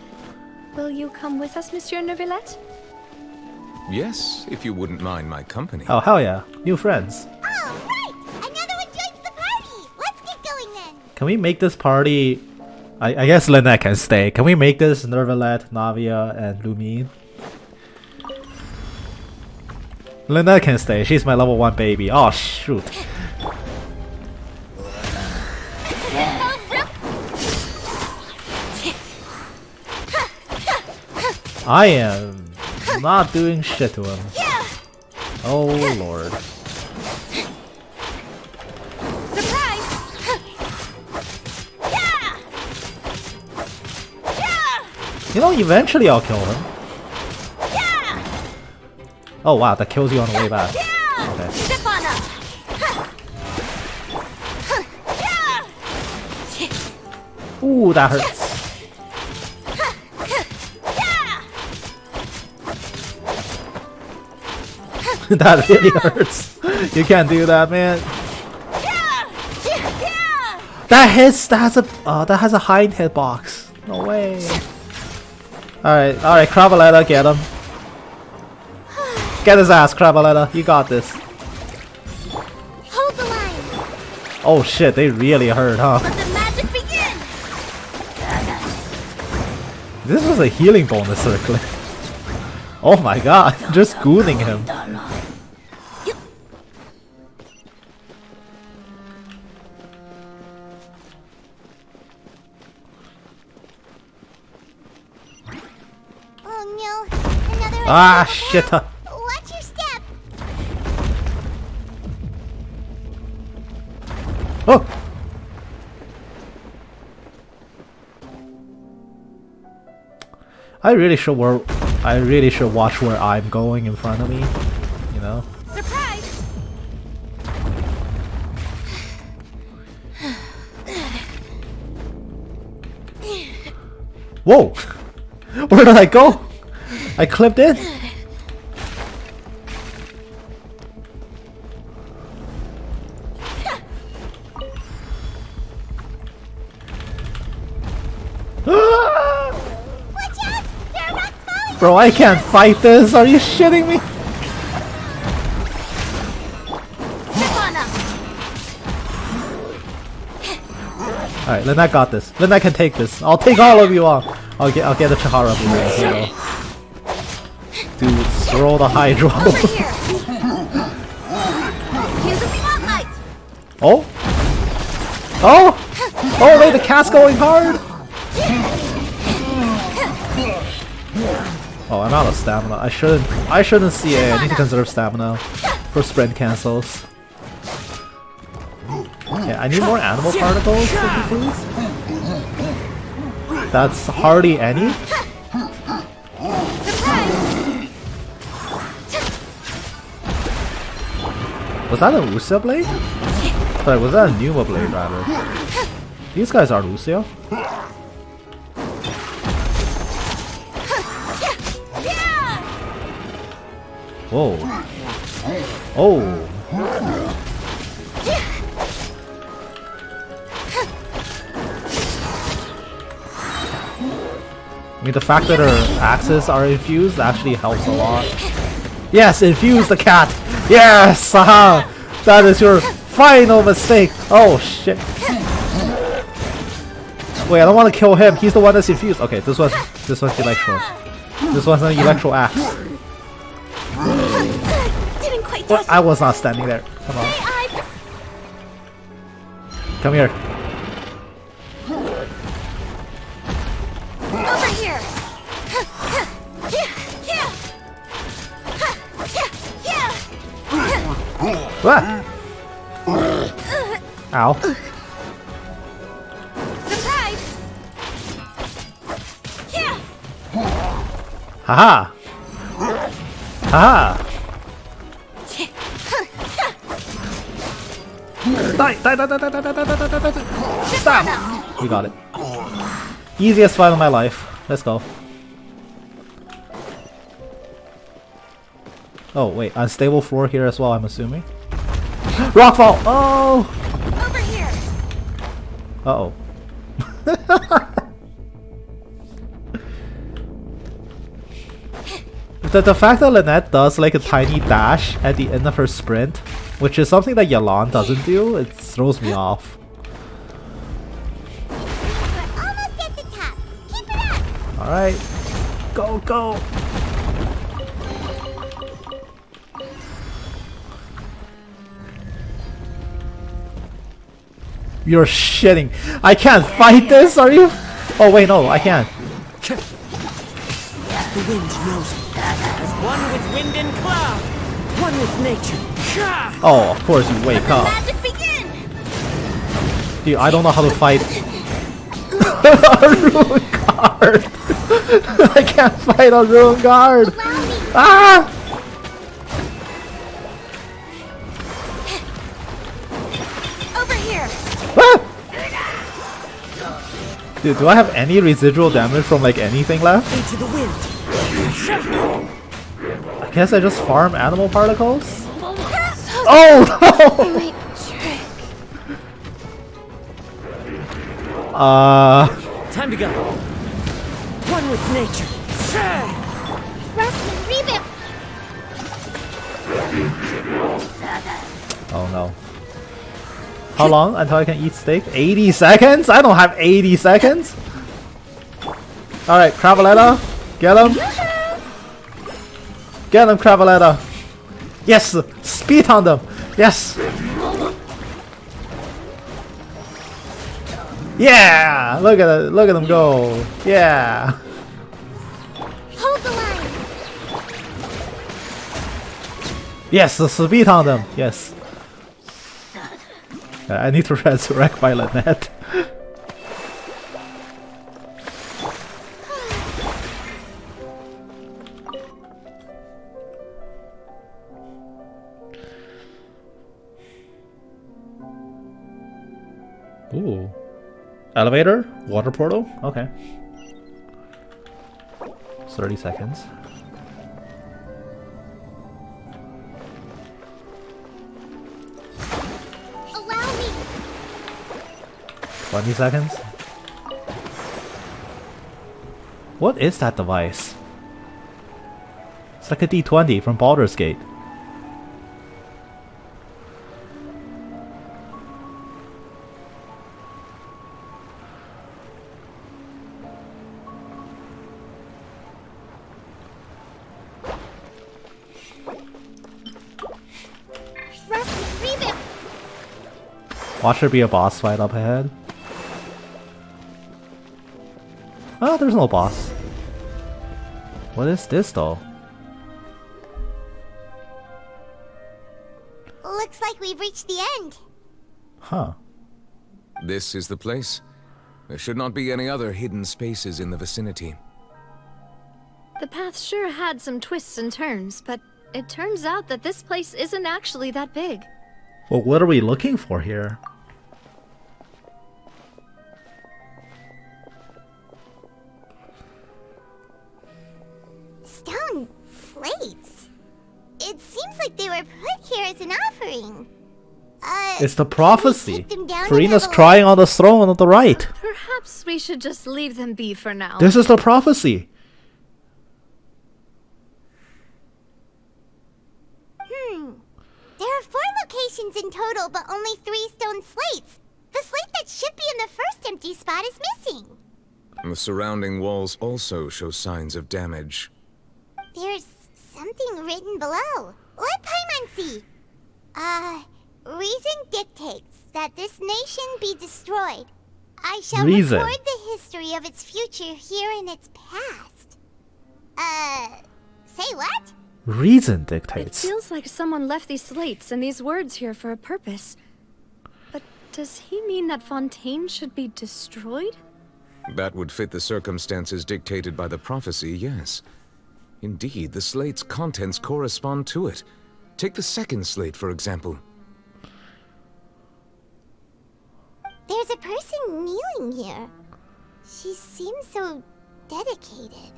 Speaker 6: Will you come with us, Monsieur Neuvillette?
Speaker 7: Yes, if you wouldn't mind my company.
Speaker 1: Oh, hell yeah. New friends.
Speaker 2: Oh, right! Another one joins the party! Let's get going then!
Speaker 1: Can we make this party... I guess Lynette can stay. Can we make this Neuvillette, Navia, and Lumine? Lynette can stay. She's my level 1 baby. Oh, shoot. I am not doing shit to him. Oh lord. You know, eventually I'll kill him. Oh wow, that kills you on the way back. Okay. Ooh, that hurts. That really hurts. You can't do that, man. That hits. That has a high hitbox. No way. All right, Cravaletta, get him. Get his ass, Cravaletta. You got this.
Speaker 2: Hold the line.
Speaker 1: Oh shit, they really hurt, huh?
Speaker 2: Let the magic begin.
Speaker 1: This was a healing bonus circlet. Oh my god, just gooning him.
Speaker 2: Oh no, another
Speaker 1: Ah shit.
Speaker 2: Watch your step.
Speaker 1: Oh. I really should watch where I'm going in front of me, you know?
Speaker 2: Surprise!
Speaker 1: Whoa! Where did I go? I clipped in? Bro, I can't fight this. Are you shitting me? Alright, Lynette got this. Lynette can take this. I'll take all of you on. I'll get the Chihara blue. Dude, throw the Hydro.
Speaker 2: Here's the spotlight.
Speaker 1: Oh? Oh! Oh wait, the cat's going hard! Oh, I'm out of stamina. I shouldn't CA. I need to conserve stamina for sprint cancels. Yeah, I need more animal particles, if you please. That's hardly any. Was that a Lucia blade? Sorry, was that a Numa blade rather? These guys are Lucia. Whoa. Oh. I mean, the fact that her axes are infused actually helps a lot. Yes, infuse the cat! Yes! Haha! That is your final mistake! Oh shit. Wait, I don't want to kill him. He's the one that's infused. Okay, this one's electro. This one's an electro axe.
Speaker 2: Didn't quite
Speaker 1: What? I was not standing there. Come on. Come here.
Speaker 2: Over here.
Speaker 1: What? Ow.
Speaker 2: Surprise!
Speaker 1: Haha! Haha! Die! Die! Die! Die! Die! Die! Die! Die! Die! Die! Stop! We got it. Easiest fight of my life. Let's go. Oh wait, unstable floor here as well. I'm assuming. Rockfall! Oh!
Speaker 2: Over here.
Speaker 1: Uh oh. The fact that Lynette does like a tiny dash at the end of her sprint, which is something that Yalan doesn't do, it throws me off.
Speaker 2: We're almost at the top. Keep it up.
Speaker 1: Alright. Go, go! You're shitting. I can't fight this, are you? Oh wait, no, I can't.
Speaker 17: The wind knows me. As one with wind and cloud, one with nature.
Speaker 1: Oh, of course you wake up. Dude, I don't know how to fight. A ruined guard. I can't fight a ruined guard. Ah!
Speaker 2: Over here.
Speaker 1: Ah! Dude, do I have any residual damage from like anything left?
Speaker 17: Into the wind.
Speaker 1: I guess I just farm animal particles? Oh no!
Speaker 17: Time to go. One with nature.
Speaker 2: Rusty, revamp.
Speaker 1: Oh no. How long until I can eat steak? 80 seconds? I don't have 80 seconds! Alright, Cravaletta. Get him! Get him, Cravaletta! Yes! Speed on them! Yes! Yeah! Look at it! Look at them go! Yeah!
Speaker 2: Hold the line.
Speaker 1: Yes! Speed on them! Yes! I need to resurrect my Lynette. Ooh. Elevator? Water portal? Okay. 30 seconds.
Speaker 2: Allow me.
Speaker 1: 20 seconds. What is that device? It's like a D20 from Baldur's Gate. Watch there be a boss fight up ahead. Oh, there's no boss. What is this though?
Speaker 2: Looks like we've reached the end.
Speaker 1: Huh.
Speaker 7: This is the place. There should not be any other hidden spaces in the vicinity.
Speaker 6: The path sure had some twists and turns, but it turns out that this place isn't actually that big.
Speaker 1: Well, what are we looking for here?
Speaker 2: Stone slates. It seems like they were put here as an offering.
Speaker 1: It's the prophecy.
Speaker 2: them down and
Speaker 1: Furina's
Speaker 2: have a
Speaker 1: crying on the throne on the right.
Speaker 6: Perhaps we should just leave them be for now.
Speaker 1: This is the prophecy.
Speaker 2: There are 4 locations in total, but only 3 stone slates. The slate that should be in the first empty spot is missing.
Speaker 7: The surrounding walls also show signs of damage.
Speaker 2: There's something written below. Let Paimon see. Reason dictates that this nation be destroyed. I shall
Speaker 1: Reason.
Speaker 2: record the history of its future here in its past. Say what?
Speaker 1: Reason
Speaker 6: It
Speaker 1: dictates.
Speaker 6: feels like someone left these slates and these words here for a purpose. But does he mean that Fontaine should be destroyed?
Speaker 7: That would fit the circumstances dictated by the prophecy, yes. Indeed, the slate's contents correspond to it. Take the second slate, for example.
Speaker 2: There's a person kneeling here. She seems so dedicated.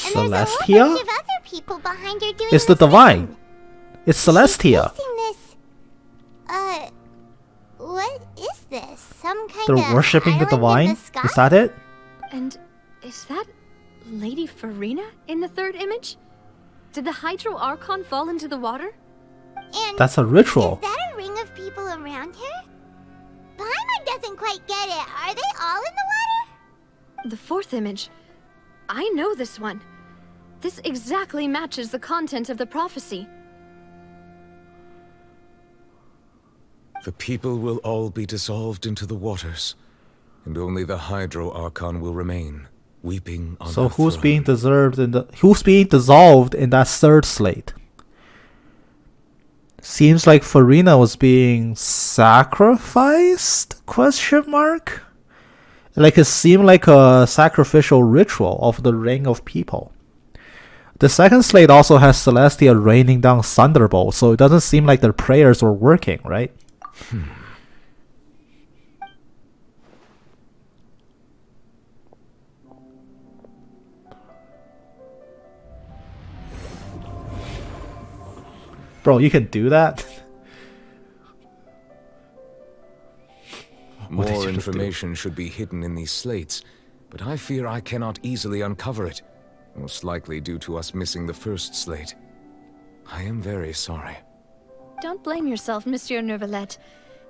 Speaker 2: And there's a whole
Speaker 1: Celestia?
Speaker 2: bunch of other people behind her doing
Speaker 1: It's the
Speaker 2: the
Speaker 1: divine.
Speaker 2: same.
Speaker 1: It's Celestia.
Speaker 2: Using this, what is this? Some kind
Speaker 1: They're
Speaker 2: of
Speaker 1: worshipping the
Speaker 2: island in
Speaker 1: divine?
Speaker 2: the sky?
Speaker 1: Is that it?
Speaker 6: And is that Lady Furina in the third image? Did the Hydro Archon fall into the water?
Speaker 2: And
Speaker 1: That's a ritual.
Speaker 2: is that a ring of people around her? Paimon doesn't quite get it. Are they all in the water?
Speaker 6: The fourth image. I know this one. This exactly matches the content of the prophecy.
Speaker 7: The people will all be dissolved into the waters, and only the Hydro Archon will remain, weeping on
Speaker 1: So
Speaker 7: her
Speaker 1: who's
Speaker 7: throne.
Speaker 1: being who's being dissolved in that third slate? Seems like Furina was being sacrificed? Question mark? Like it seemed like a sacrificial ritual of the ring of people. The second slate also has Celestia raining down thunderbolts, so it doesn't seem like their prayers were working, right? Bro, you can do that? What did
Speaker 7: More
Speaker 1: you just do?
Speaker 7: information should be hidden in these slates, but I fear I cannot easily uncover it, most likely due to us missing the first slate. I am very sorry.
Speaker 6: Don't blame yourself, Monsieur Nervalette.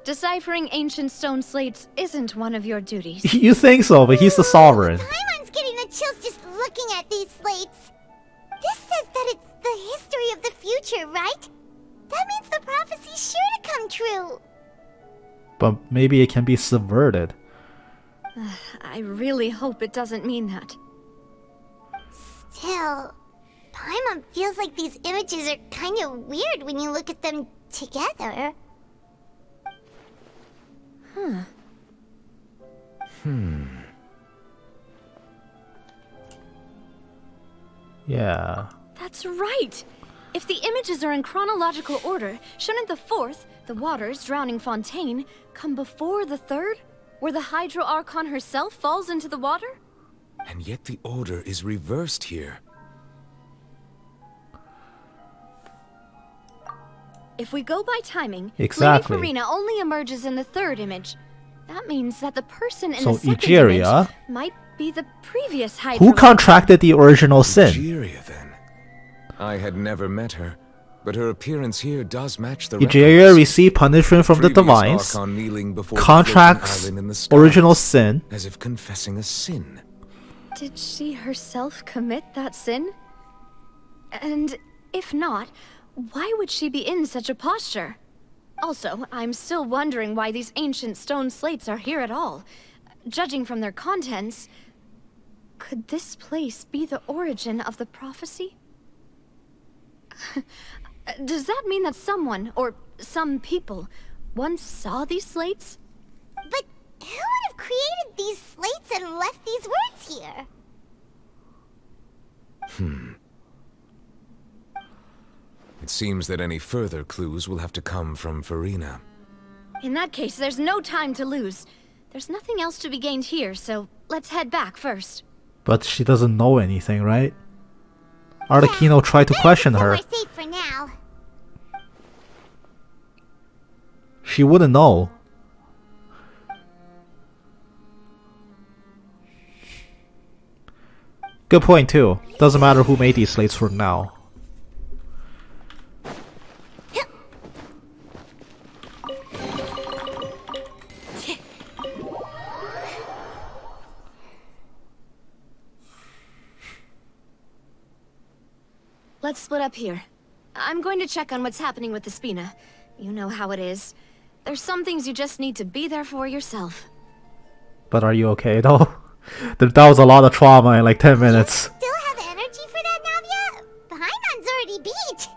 Speaker 6: Deciphering ancient stone slates isn't one of your duties.
Speaker 1: You think so, but he's the sovereign.
Speaker 2: Paimon's getting the chills just looking at these slates. This says that it's the history of the future, right? That means the prophecy's sure to come true.
Speaker 1: But maybe it can be subverted.
Speaker 6: I really hope it doesn't mean that.
Speaker 2: Still, Paimon feels like these images are kind of weird when you look at them together.
Speaker 1: Yeah.
Speaker 6: That's right! If the images are in chronological order, shouldn't the fourth, the waters drowning Fontaine, come before the third, where the Hydro Archon herself falls into the water?
Speaker 7: And yet the order is reversed here.
Speaker 6: If we go by timing,
Speaker 1: Exactly.
Speaker 6: Lady Furina only emerges in the third image. That means that the person in
Speaker 1: So
Speaker 6: the second
Speaker 1: Egeria-
Speaker 6: image might be the previous Hydro
Speaker 1: Who contracted the original sin?
Speaker 7: Egeria, then. I had never met her, but her appearance here does match the
Speaker 1: Egeria
Speaker 7: records.
Speaker 1: received punishment from the
Speaker 7: Previous
Speaker 1: divines,
Speaker 7: Archon kneeling before the
Speaker 1: contracts
Speaker 7: floating island in the sky,
Speaker 1: original sin.
Speaker 7: as if confessing a sin.
Speaker 6: Did she herself commit that sin? And if not, why would she be in such a posture? Also, I'm still wondering why these ancient stone slates are here at all. Judging from their contents, could this place be the origin of the prophecy? Does that mean that someone, or some people, once saw these slates?
Speaker 2: But who would have created these slates and left these words here?
Speaker 7: It seems that any further clues will have to come from Furina.
Speaker 6: In that case, there's no time to lose. There's nothing else to be gained here, so let's head back first.
Speaker 1: But she doesn't know anything, right? Arlecchino tried to question her.
Speaker 2: We're safe for now.
Speaker 1: She wouldn't know. Good point too. Doesn't matter who made these slates for now.
Speaker 6: Let's split up here. I'm going to check on what's happening with the Spina. You know how it is. There's some things you just need to be there for yourself.
Speaker 1: But are you okay though? That was a lot of trauma in like 10 minutes.
Speaker 2: Still have energy for that, Navia? Paimon's already beat.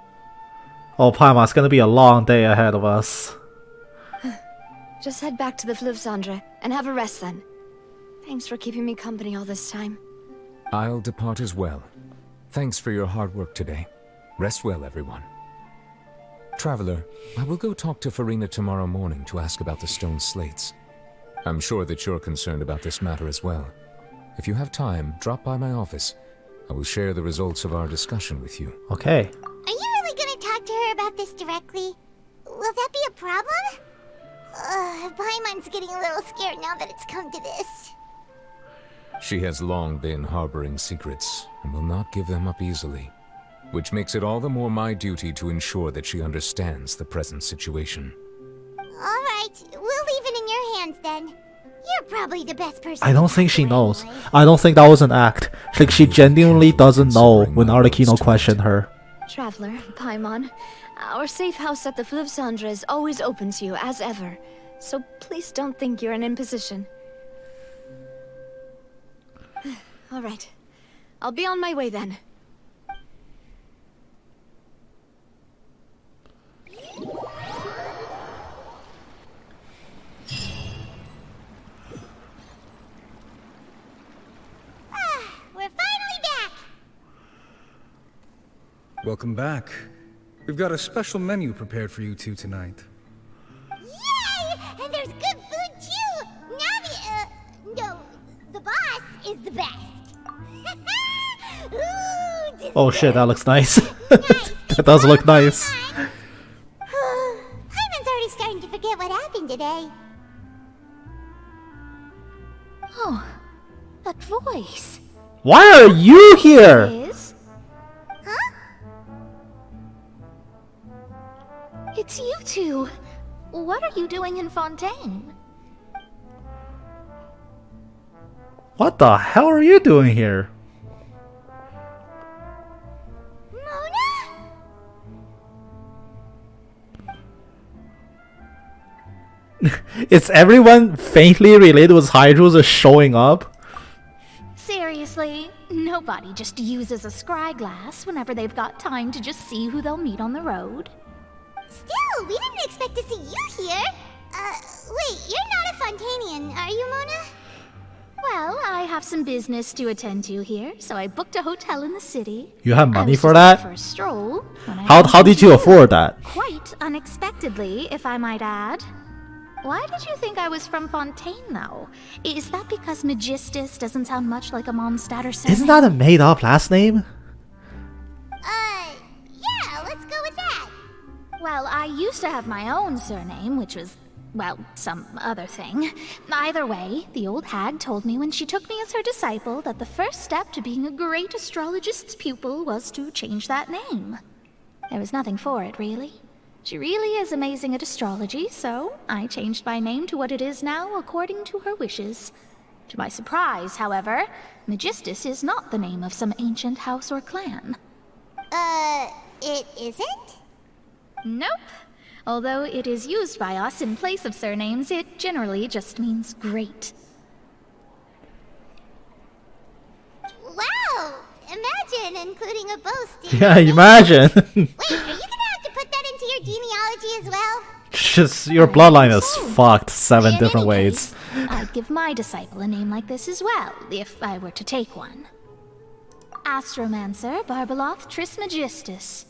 Speaker 1: Oh, Paimon, it's gonna be a long day ahead of us.
Speaker 6: Just head back to the Fleuve Cendre and have a rest then. Thanks for keeping me company all this time.
Speaker 7: I'll depart as well. Thanks for your hard work today. Rest well, everyone. Traveler, I will go talk to Furina tomorrow morning to ask about the stone slates. I'm sure that you're concerned about this matter as well. If you have time, drop by my office. I will share the results of our discussion with you.
Speaker 1: Okay.
Speaker 2: Are you really gonna talk to her about this directly? Will that be a problem? Paimon's getting a little scared now that it's come to this.
Speaker 7: She has long been harboring secrets, and will not give them up easily. Which makes it all the more my duty to ensure that she understands the present situation.
Speaker 2: Alright, we'll leave it in your hands then. You're probably the best person.
Speaker 1: I don't think she knows. I don't think that was an act. Like, she genuinely doesn't know when Arlecchino questioned her.
Speaker 6: Traveler, Paimon, our safe house at the Fleuve Cendre is always open to you as ever. So please don't think you're an imposition. Alright. I'll be on my way then.
Speaker 2: We're finally back!
Speaker 19: Welcome back. We've got a special menu prepared for you two tonight.
Speaker 2: Yay! And there's good food too! Navia, no, the boss is the best. Ooh,
Speaker 1: Oh shit, that looks nice. That does look nice.
Speaker 2: Paimon's already starting to forget what happened today.
Speaker 5: Oh, that voice.
Speaker 1: Why are you here?
Speaker 5: Is?
Speaker 2: Huh?
Speaker 5: It's you two. What are you doing in Fontaine?
Speaker 1: What the hell are you doing here? Is everyone faintly related with Hydros is showing up?
Speaker 5: Seriously, nobody just uses a scry glass whenever they've got time to just see who they'll meet on the road.
Speaker 2: Still, we didn't expect to see you here. Wait, you're not a Fontainian, are you, Mona?
Speaker 5: Well, I have some business to attend to here, so I booked a hotel in the city.
Speaker 1: You have money
Speaker 5: I was
Speaker 1: for
Speaker 5: just out
Speaker 1: that?
Speaker 5: for a stroll when I
Speaker 1: How
Speaker 5: bumped
Speaker 1: did you
Speaker 5: into
Speaker 1: afford that?
Speaker 5: Quite unexpectedly, if I might add. Why did you think I was from Fontaine, though? Is that because Magistus doesn't sound much like a Mondstadt surname?
Speaker 1: Isn't that a made-up last name?
Speaker 2: Yeah, let's go with that.
Speaker 5: Well, I used to have my own surname, which was, well, some other thing. Either way, the old hag told me when she took me as her disciple that the first step to being a great astrologist's pupil was to change that name. There was nothing for it, really. She really is amazing at astrology, so I changed my name to what it is now according to her wishes. To my surprise, however, Magistus is not the name of some ancient house or clan.
Speaker 2: It isn't?
Speaker 5: Nope. Although it is used by us in place of surnames, it generally just means great.
Speaker 2: Wow! Imagine including a boast in
Speaker 1: Yeah,
Speaker 2: your name.
Speaker 1: imagine.
Speaker 2: Wait, are you gonna have to put that into your genealogy as well?
Speaker 1: Just your bloodline is fucked 7 different ways.
Speaker 5: I'd give my disciple a name like this as well, if I were to take one. Astromancer Barbeloth Trismegistus.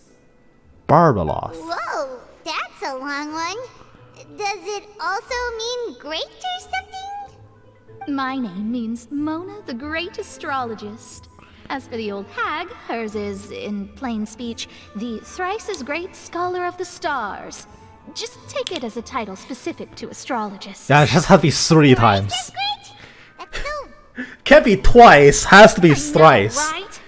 Speaker 1: Barbeloth.
Speaker 2: Whoa, that's a long one. Does it also mean great or something?
Speaker 5: My name means Mona the Great Astrologist. As for the old hag, hers is, in plain speech, the thrice as great Scholar of the Stars. Just take it as a title specific to astrologists.
Speaker 1: Yeah, it just has to be 3 times.
Speaker 2: That's so...
Speaker 1: Can't be twice, has to be thrice.
Speaker 5: Right?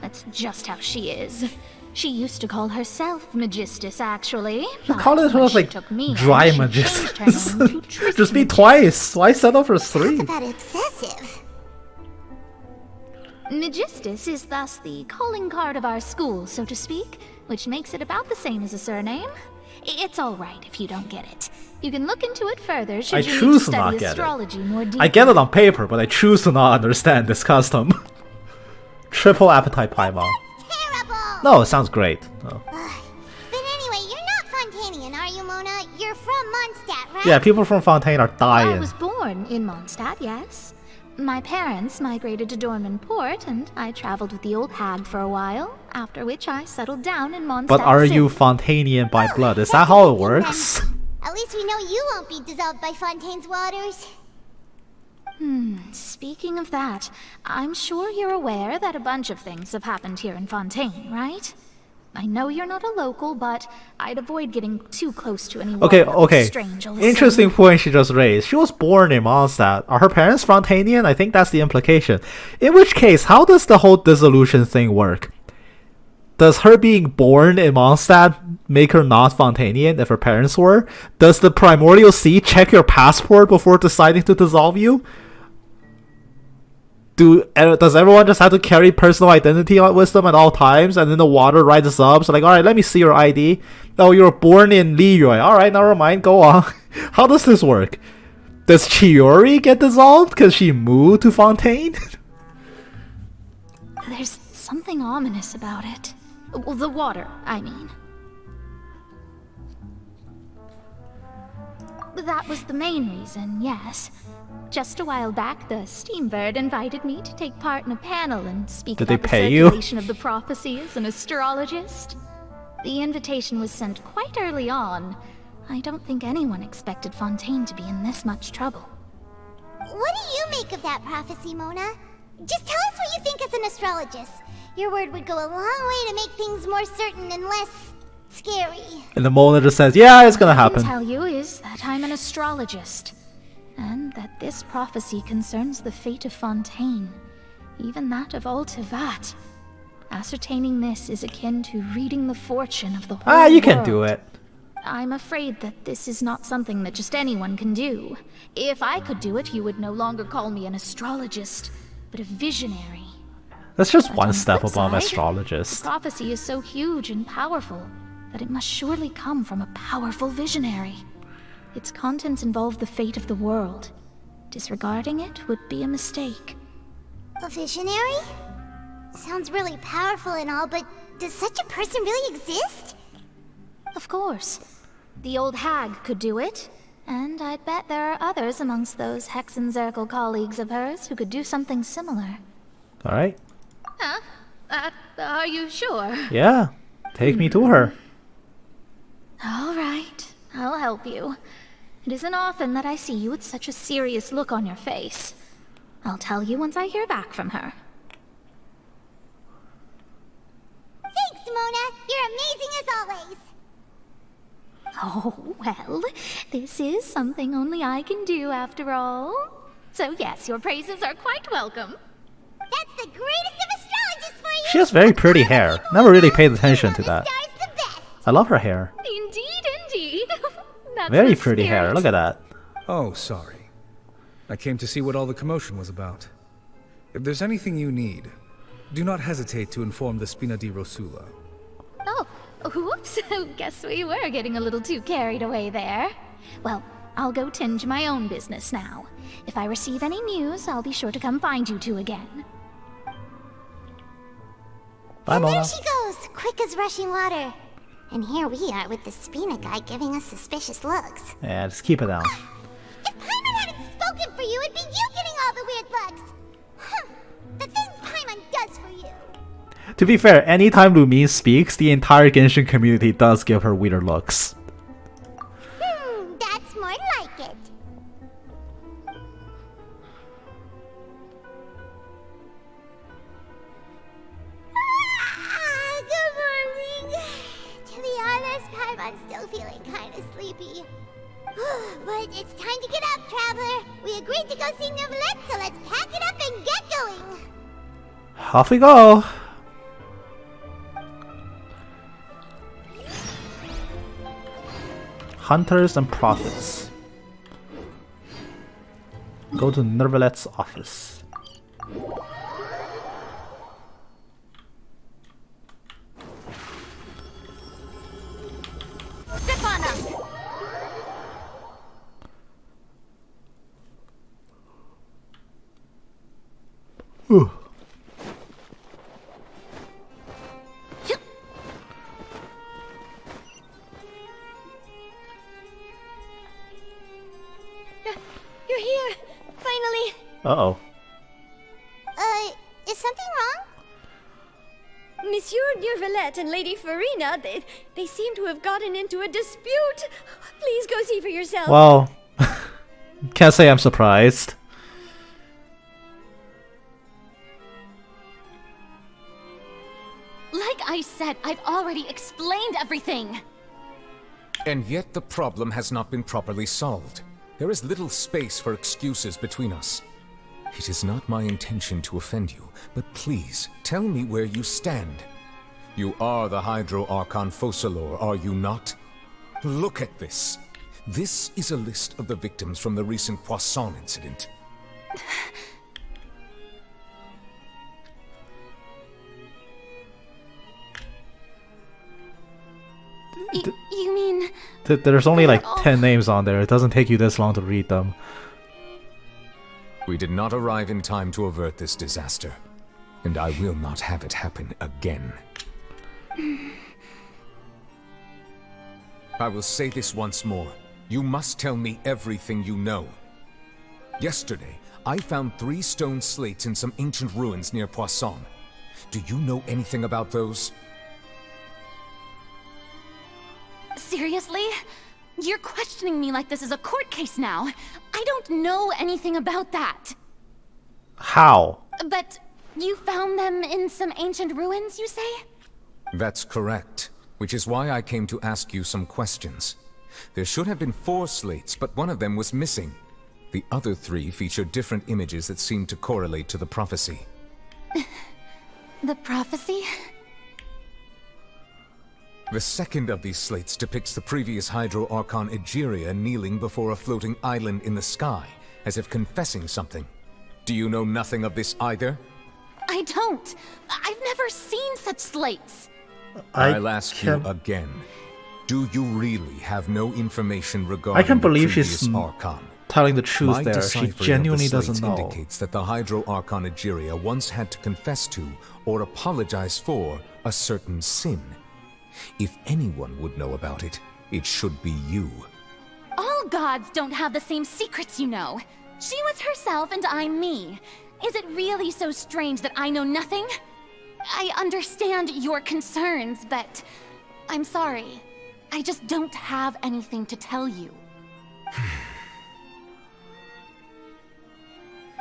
Speaker 5: That's just how she is. She used to call herself Magistus, actually.
Speaker 1: You call it
Speaker 5: When
Speaker 1: her
Speaker 5: she
Speaker 1: like
Speaker 5: took me
Speaker 1: dry
Speaker 5: on, she changed her
Speaker 1: Magistus.
Speaker 5: name to
Speaker 1: Just be twice. Why settle for 3?
Speaker 2: About excessive.
Speaker 5: Magistus is thus the calling card of our school, so to speak, which makes it about the same as a surname. It's all right if you don't get it. You can look into it further should
Speaker 1: I
Speaker 5: you
Speaker 1: choose
Speaker 5: need
Speaker 1: to
Speaker 5: to
Speaker 1: not
Speaker 5: study
Speaker 1: get
Speaker 5: astrology
Speaker 1: it.
Speaker 5: more deeply.
Speaker 1: I get it on paper, but I choose to not understand this custom. Triple appetite Paimon.
Speaker 2: Terrible!
Speaker 1: No, it sounds great. Oh.
Speaker 2: But anyway, you're not Fontainian, are you, Mona? You're from Mondstadt, right?
Speaker 1: Yeah, people from Fontaine are
Speaker 5: I
Speaker 1: dying.
Speaker 5: was born in Mondstadt, yes. My parents migrated to Dornman Port, and I traveled with the old hag for a while, after which I settled down in Mondstadt
Speaker 1: But are
Speaker 5: City.
Speaker 1: you Fontainian by blood? Is that how it works?
Speaker 2: At least we know you won't be dissolved by Fontaine's waters.
Speaker 5: Speaking of that, I'm sure you're aware that a bunch of things have happened here in Fontaine, right? I know you're not a local, but I'd avoid getting too close to anyone
Speaker 1: Okay.
Speaker 5: strange. All of a
Speaker 1: Interesting
Speaker 5: sudden.
Speaker 1: point she just raised. She was born in Mondstadt. Are her parents Fontainian? I think that's the implication. In which case, how does the whole dissolution thing work? Does her being born in Mondstadt make her not Fontainian if her parents were? Does the Primordial Sea check your passport before deciding to dissolve you? Does everyone just have to carry personal identity with them at all times, and then the water rises up? So like, alright, let me see your ID. Oh, you were born in Liyue. Alright, never mind, go on. How does this work? Does Chiori get dissolved because she moved to Fontaine?
Speaker 5: There's something ominous about it. Well, the water, I mean. That was the main reason, yes. Just a while back, the Steambird invited me to take part in a panel and speak
Speaker 1: Did they
Speaker 5: about the
Speaker 1: pay you?
Speaker 5: circulation of the prophecy as an astrologist. The invitation was sent quite early on. I don't think anyone expected Fontaine to be in this much trouble.
Speaker 2: What do you make of that prophecy, Mona? Just tell us what you think as an astrologist. Your word would go a long way to make things more certain and less scary.
Speaker 1: And the Mona just says, yeah, it's gonna
Speaker 5: What I
Speaker 1: happen.
Speaker 5: can tell you is that I'm an astrologist, and that this prophecy concerns the fate of Fontaine, even that of Altivat. Ascertaining this is akin to reading the fortune of the whole
Speaker 1: Ah, you can do
Speaker 5: world.
Speaker 1: it.
Speaker 5: I'm afraid that this is not something that just anyone can do. If I could do it, you would no longer call me an astrologist, but a visionary.
Speaker 1: That's just
Speaker 5: But
Speaker 1: one
Speaker 5: on the
Speaker 1: step
Speaker 5: flip
Speaker 1: above
Speaker 5: side,
Speaker 1: astrologist.
Speaker 5: The prophecy is so huge and powerful that it must surely come from a powerful visionary. Its contents involve the fate of the world. Disregarding it would be a mistake.
Speaker 2: A visionary? Sounds really powerful and all, but does such a person really exist?
Speaker 5: Of course. The old hag could do it, and I'd bet there are others amongst those Hexenzirkel colleagues of hers who could do something similar.
Speaker 1: Alright.
Speaker 5: Huh? Are you sure?
Speaker 1: Yeah. Take me to her.
Speaker 5: All right, I'll help you. It isn't often that I see you with such a serious look on your face. I'll tell you once I hear back from her.
Speaker 2: Thanks, Mona. You're amazing as always.
Speaker 5: Oh, well, this is something only I can do after all. So yes, your praises are quite welcome.
Speaker 2: That's the greatest of astrologists for you.
Speaker 1: She has very pretty hair. Never really paid attention to that. I love her hair.
Speaker 5: Indeed, indeed. That's
Speaker 1: Very
Speaker 5: the
Speaker 1: pretty hair.
Speaker 5: spirit.
Speaker 1: Look at that.
Speaker 19: Oh, sorry. I came to see what all the commotion was about. If there's anything you need, do not hesitate to inform the Spina di Rosula.
Speaker 5: Oh, Whoops, guess we were getting a little too carried away there. Well, I'll go tend to my own business now. If I receive any news, I'll be sure to come find you two again.
Speaker 1: Bye,
Speaker 2: and
Speaker 1: Mona.
Speaker 2: there she goes, quick as rushing water. And here we are with the Spina guy giving us suspicious looks.
Speaker 1: Yeah, just keep it down.
Speaker 2: If Paimon hadn't spoken for you, it'd be you getting all the weird looks. Huh. The things Paimon does for you.
Speaker 1: To be fair, anytime Lumine speaks, the entire Genshin community does give her weird looks.
Speaker 2: That's more like it. Good morning. To be honest, Paimon's still feeling kind of sleepy. But it's time to get up, Traveler. We agreed to go see Lynette, so let's pack it up and get going.
Speaker 1: Off we go. Hunters and Prophets. Go to Nervalet's office.
Speaker 16: Stefana!
Speaker 1: Ooh.
Speaker 16: You're here! Finally!
Speaker 1: Uh-oh.
Speaker 2: Is something wrong?
Speaker 16: Monsieur Nervalette and Lady Furina, they seem to have gotten into a dispute. Please go see for yourself.
Speaker 1: Well, can't say I'm surprised.
Speaker 5: Like I said, I've already explained everything.
Speaker 7: And yet the problem has not been properly solved. There is little space for excuses between us. It is not my intention to offend you, but please, tell me where you stand. You are the Hydro Archon Focalor, are you not? Look at this. This is a list of the victims from the recent Poisson incident.
Speaker 5: You mean...
Speaker 1: There's only like 10 names on there. It doesn't take you this long to read them.
Speaker 7: We did not arrive in time to avert this disaster, and I will not have it happen again. I will say this once more. You must tell me everything you know. Yesterday, I found 3 stone slates in some ancient ruins near Poisson. Do you know anything about those?
Speaker 5: Seriously? You're questioning me like this is a court case now. I don't know anything about that.
Speaker 1: How?
Speaker 5: But you found them in some ancient ruins, you say?
Speaker 7: That's correct, which is why I came to ask you some questions. There should have been 4 slates, but one of them was missing. The other 3 feature different images that seem to correlate to the prophecy.
Speaker 5: The prophecy?
Speaker 7: The second of these slates depicts the previous Hydro Archon Egeria kneeling before a floating island in the sky, as if confessing something. Do you know nothing of this either?
Speaker 5: I don't. I've never seen such slates.
Speaker 7: I'll ask you again. Do you really have no information regarding
Speaker 1: I can't believe
Speaker 7: the
Speaker 1: she's
Speaker 7: previous Archon?
Speaker 1: telling the truth
Speaker 7: My
Speaker 1: there. She
Speaker 7: deciphering of the
Speaker 1: genuinely
Speaker 7: slates
Speaker 1: doesn't know.
Speaker 7: indicates that the Hydro Archon Egeria once had to confess to, or apologize for, a certain sin. If anyone would know about it, it should be you.
Speaker 5: All gods don't have the same secrets, you know. She was herself and I'm me. Is it really so strange that I know nothing? I understand your concerns, but I'm sorry. I just don't have anything to tell you.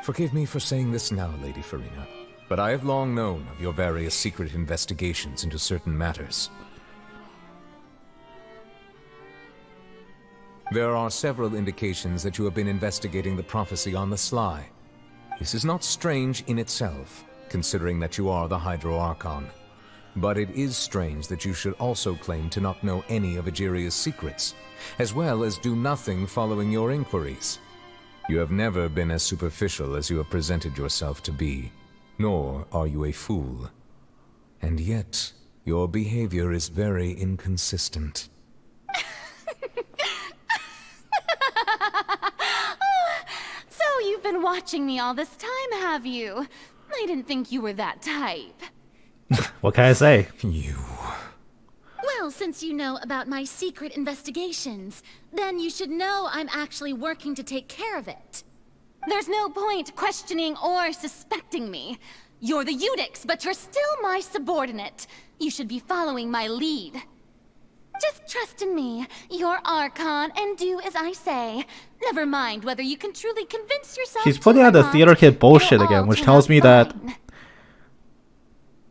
Speaker 7: Forgive me for saying this now, Lady Furina, but I have long known of your various secret investigations into certain matters. There are several indications that you have been investigating the prophecy on the sly. This is not strange in itself, considering that you are the Hydro Archon. But it is strange that you should also claim to not know any of Egeria's secrets, as well as do nothing following your inquiries. You have never been as superficial as you have presented yourself to be, nor are you a fool. And yet, Your behavior is very inconsistent.
Speaker 5: So you've been watching me all this time, have you? I didn't think you were that type.
Speaker 1: What can I say?
Speaker 5: Well, since you know about my secret investigations, then you should know I'm actually working to take care of it. There's no point questioning or suspecting me. You're the Eunuchs, but you're still my subordinate. You should be following my lead. Just trust in me, your Archon, and do as I say. Never mind whether you can truly convince yourself.
Speaker 1: She's putting out the theater kid bullshit again, which tells me that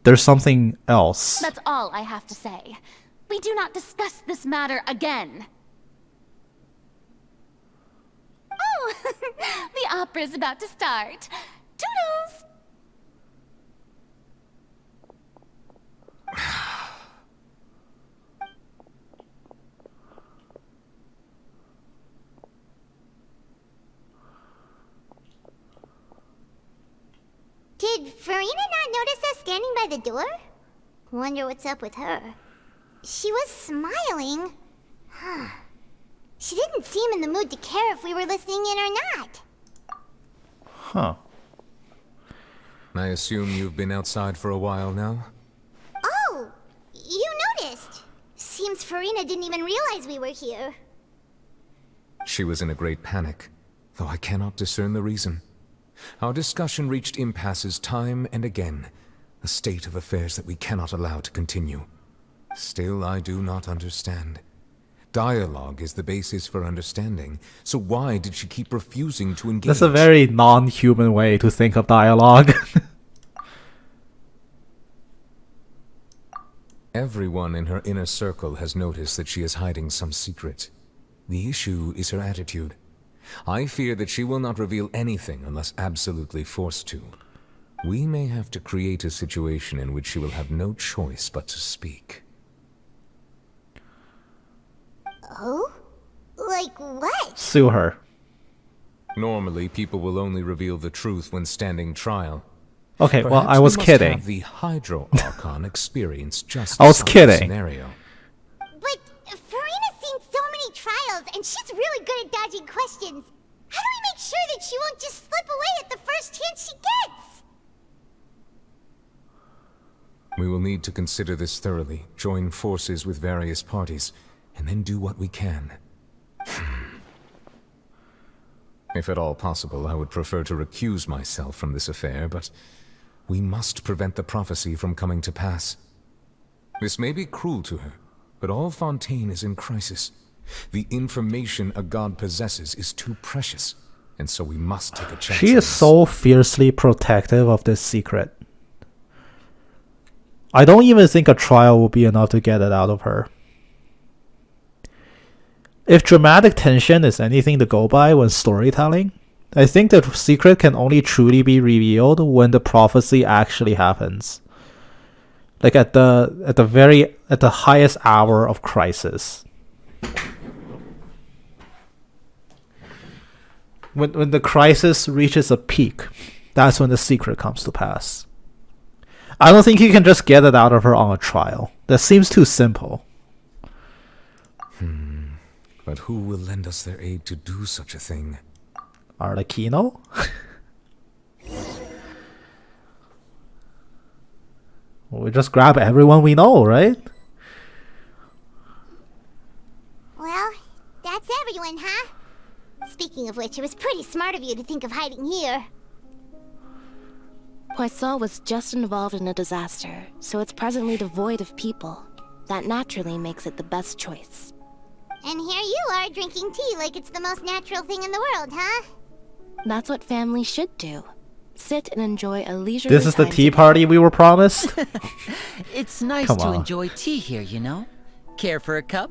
Speaker 1: there's something else.
Speaker 5: That's all I have to say. We do not discuss this matter again. Oh, the opera's about to start. Toodles!
Speaker 2: Did Furina not notice us standing by the door? Wonder what's up with her. She was smiling. Huh. She didn't seem in the mood to care if we were listening in or not.
Speaker 1: Huh.
Speaker 7: I assume you've been outside for a while now?
Speaker 2: Oh, you noticed. Seems Furina didn't even realize we were here.
Speaker 7: She was in a great panic, though I cannot discern the reason. Our discussion reached impasses time and again, a state of affairs that we cannot allow to continue. Still, I do not understand. Dialogue is the basis for understanding, so why did she keep refusing to engage?
Speaker 1: That's a very non-human way to think of dialogue.
Speaker 7: Everyone in her inner circle has noticed that she is hiding some secret. The issue is her attitude. I fear that she will not reveal anything unless absolutely forced to. We may have to create a situation in which she will have no choice but to speak.
Speaker 2: Oh? Like what?
Speaker 1: Sue her.
Speaker 7: Normally, people will only reveal the truth when standing trial.
Speaker 1: Okay, well,
Speaker 7: Perhaps
Speaker 1: I was
Speaker 7: we must
Speaker 1: kidding.
Speaker 7: have the Hydro Archon experience just
Speaker 1: I was
Speaker 7: such a
Speaker 1: kidding.
Speaker 7: scenario.
Speaker 2: But Furina's seen so many trials, and she's really good at dodging questions. How do we make sure that she won't just slip away at the first chance she gets?
Speaker 7: We will need to consider this thoroughly, join forces with various parties, and then do what we can. If at all possible, I would prefer to recuse myself from this affair, but we must prevent the prophecy from coming to pass. This may be cruel to her, but all Fontaine is in crisis. The information a god possesses is too precious, and so we must take a chance.
Speaker 1: She is so fiercely protective of this secret. I don't even think a trial will be enough to get it out of her. If dramatic tension is anything to go by when storytelling, I think the secret can only truly be revealed when the prophecy actually happens. Like at the highest hour of crisis. When the crisis reaches a peak, that's when the secret comes to pass. I don't think you can just get it out of her on a trial. That seems too simple.
Speaker 7: But who will lend us their aid to do such a thing?
Speaker 1: Arlecchino? We just grab everyone we know, right?
Speaker 2: Well, that's everyone, huh? Speaking of which, it was pretty smart of you to think of hiding here.
Speaker 20: Poisson was just involved in a disaster, so it's presently devoid of people. That naturally makes it the best choice.
Speaker 2: And here you are drinking tea like it's the most natural thing in the world, huh?
Speaker 20: That's what families should do. Sit and enjoy a leisurely
Speaker 1: This is the
Speaker 20: time
Speaker 1: tea
Speaker 20: together.
Speaker 1: party we were promised?
Speaker 21: It's nice
Speaker 1: Come
Speaker 21: to
Speaker 1: on.
Speaker 21: enjoy tea here, you know? Care for a cup?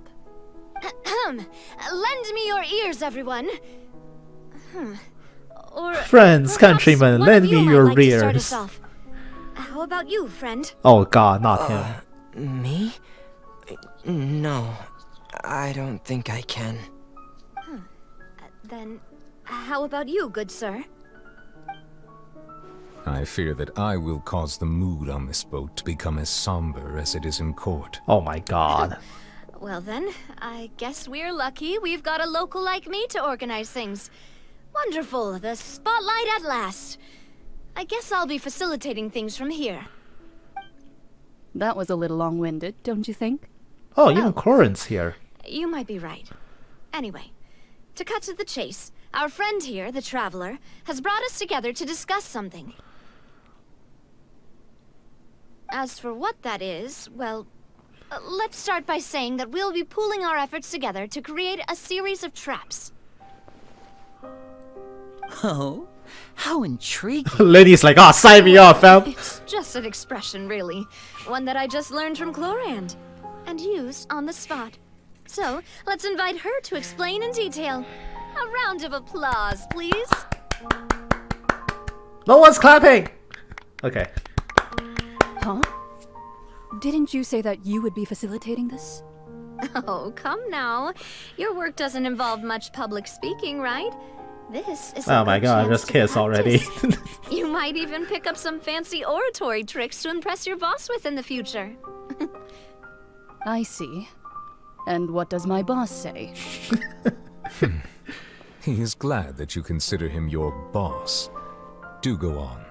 Speaker 3: Lend me your ears, everyone. Or
Speaker 1: Friends,
Speaker 3: perhaps
Speaker 1: countrymen,
Speaker 3: one
Speaker 1: lend
Speaker 3: of you
Speaker 1: me
Speaker 3: might
Speaker 1: your
Speaker 3: like to start us
Speaker 1: ears.
Speaker 3: off. How about you, friend?
Speaker 1: Oh god, not him.
Speaker 22: Me? No, I don't think I can.
Speaker 3: Then, how about you, good sir?
Speaker 7: I fear that I will cause the mood on this boat to become as somber as it is in court.
Speaker 1: Oh my god.
Speaker 3: Well then, I guess we're lucky we've got a local like me to organize things. Wonderful, the spotlight at last. I guess I'll be facilitating things from here.
Speaker 4: That was a little long-winded, don't you think?
Speaker 1: Oh, even Corin's here.
Speaker 3: You might be right. Anyway, to cut to the chase, our friend here, the Traveler, has brought us together to discuss something. As for what that is, well, let's start by saying that we'll be pooling our efforts together to create a series of traps.
Speaker 21: Oh, how intriguing.
Speaker 1: Lady's like, oh, sign me up, fam.
Speaker 3: It's just an expression, really. One that I just learned from Chlorand and used on the spot. So, let's invite her to explain in detail. A round of applause, please.
Speaker 1: No one's clapping! Okay.
Speaker 4: Huh? Didn't you say that you would be facilitating this?
Speaker 3: Oh, come now. Your work doesn't involve much public speaking, right? This is
Speaker 1: Oh my god, just kiss already.
Speaker 3: You might even pick up some fancy oratory tricks to impress your boss with in the future.
Speaker 4: I see. And what does my boss say?
Speaker 7: He is glad that you consider him your boss. Do go on.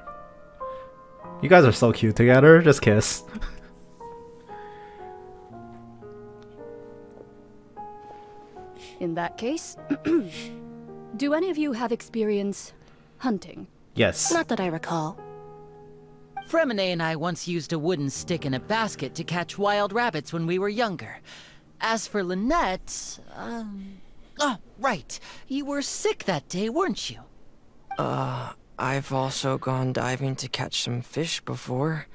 Speaker 1: You guys are so cute together, just kiss.
Speaker 4: In that case, do any of you have experience hunting?
Speaker 1: Yes.
Speaker 20: Not that I recall.
Speaker 21: Fremine and I once used a wooden stick in a basket to catch wild rabbits when we were younger. As for Lynette, oh, right. You were sick that day, weren't you?
Speaker 22: I've also gone diving to catch some fish before.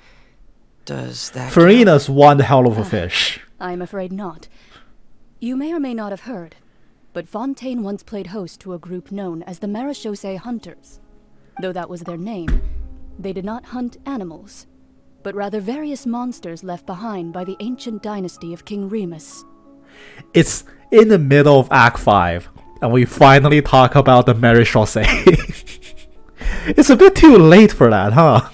Speaker 22: Does that
Speaker 1: Furina's one hell of a fish.
Speaker 4: I'm afraid not. You may or may not have heard, but Fontaine once played host to a group known as the Marechaussee Hunters. Though that was their name, they did not hunt animals, but rather various monsters left behind by the ancient dynasty of King Remus.
Speaker 1: It's in the middle of Act 5, and we finally talk about the Marechaussee. It's a bit too late for that, huh?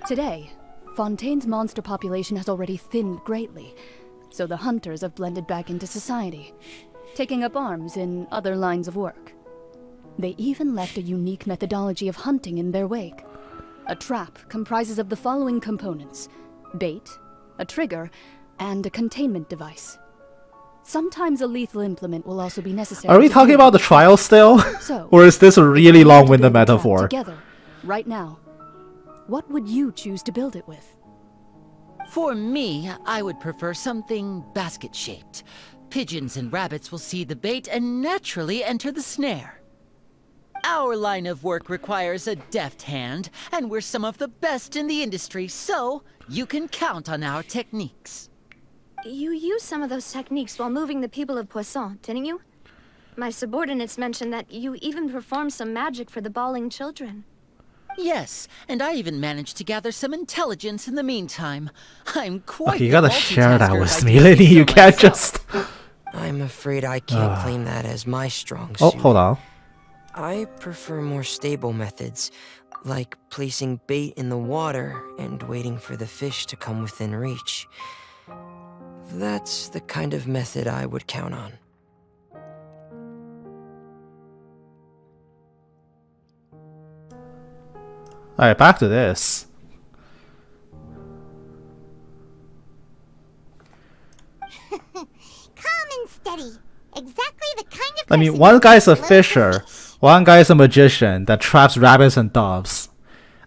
Speaker 4: Today, Fontaine's monster population has already thinned greatly, so the hunters have blended back into society, taking up arms in other lines of work. They even left a unique methodology of hunting in their wake. A trap comprises of the following components: bait, a trigger, and a containment device. Sometimes a lethal implement will also be necessary.
Speaker 1: Are we talking about the trial still?
Speaker 4: So,
Speaker 1: or is this a really long-winded metaphor?
Speaker 4: Together, right now, what would you choose to build it with?
Speaker 21: For me, I would prefer something basket-shaped. Pigeons and rabbits will see the bait and naturally enter the snare. Our line of work requires a deft hand, and we're some of the best in the industry, so you can count on our techniques.
Speaker 3: You used some of those techniques while moving the people of Poisson, didn't you? My subordinates mentioned that you even performed some magic for the bawling children.
Speaker 21: Yes, and I even managed to gather some intelligence in the meantime. I'm quite
Speaker 1: Okay, you gotta
Speaker 21: the
Speaker 1: share that
Speaker 21: multitasker,
Speaker 1: with
Speaker 21: I
Speaker 1: me,
Speaker 21: can
Speaker 1: lady.
Speaker 21: say
Speaker 1: You
Speaker 21: so
Speaker 1: can't
Speaker 21: myself.
Speaker 1: just...
Speaker 22: I'm afraid I can't claim that as my strong
Speaker 1: Oh,
Speaker 22: suit.
Speaker 1: hold on.
Speaker 22: I prefer more stable methods, like placing bait in the water and waiting for the fish to come within reach. That's the kind of method I would count on.
Speaker 1: Alright, back to this.
Speaker 2: Calm and steady. Exactly the kind of
Speaker 1: I mean,
Speaker 2: person
Speaker 1: one
Speaker 2: you
Speaker 1: guy's a
Speaker 2: love to
Speaker 1: fisher, one guy's a magician that traps rabbits and doves.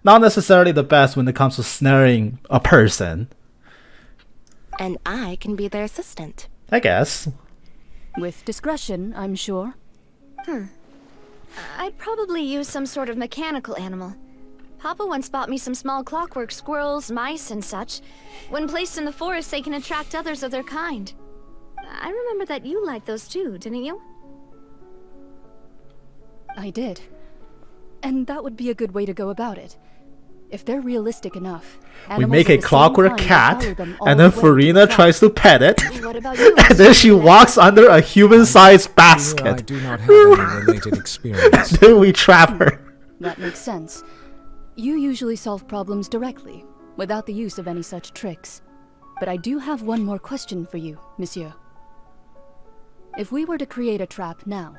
Speaker 1: Not necessarily the best when it comes to snaring a person.
Speaker 20: And I can be their assistant.
Speaker 1: I guess.
Speaker 4: With discretion, I'm sure.
Speaker 3: I'd probably use some sort of mechanical animal. Papa once bought me some small clockwork squirrels, mice, and such. When placed in the forest, they can attract others of their kind. I remember that you liked those too, didn't you?
Speaker 4: I did. And that would be a good way to go about it. If they're realistic enough.
Speaker 1: We make a clockwork cat, and then
Speaker 4: Furina
Speaker 1: Furina tries to pet it,
Speaker 3: What about you?
Speaker 1: and then she walks under a human-sized
Speaker 7: I
Speaker 1: basket.
Speaker 7: do not have any related experience.
Speaker 1: Then we trap her.
Speaker 4: That makes sense. You usually solve problems directly, without the use of any such tricks. But I do have one more question for you, monsieur. If we were to create a trap now,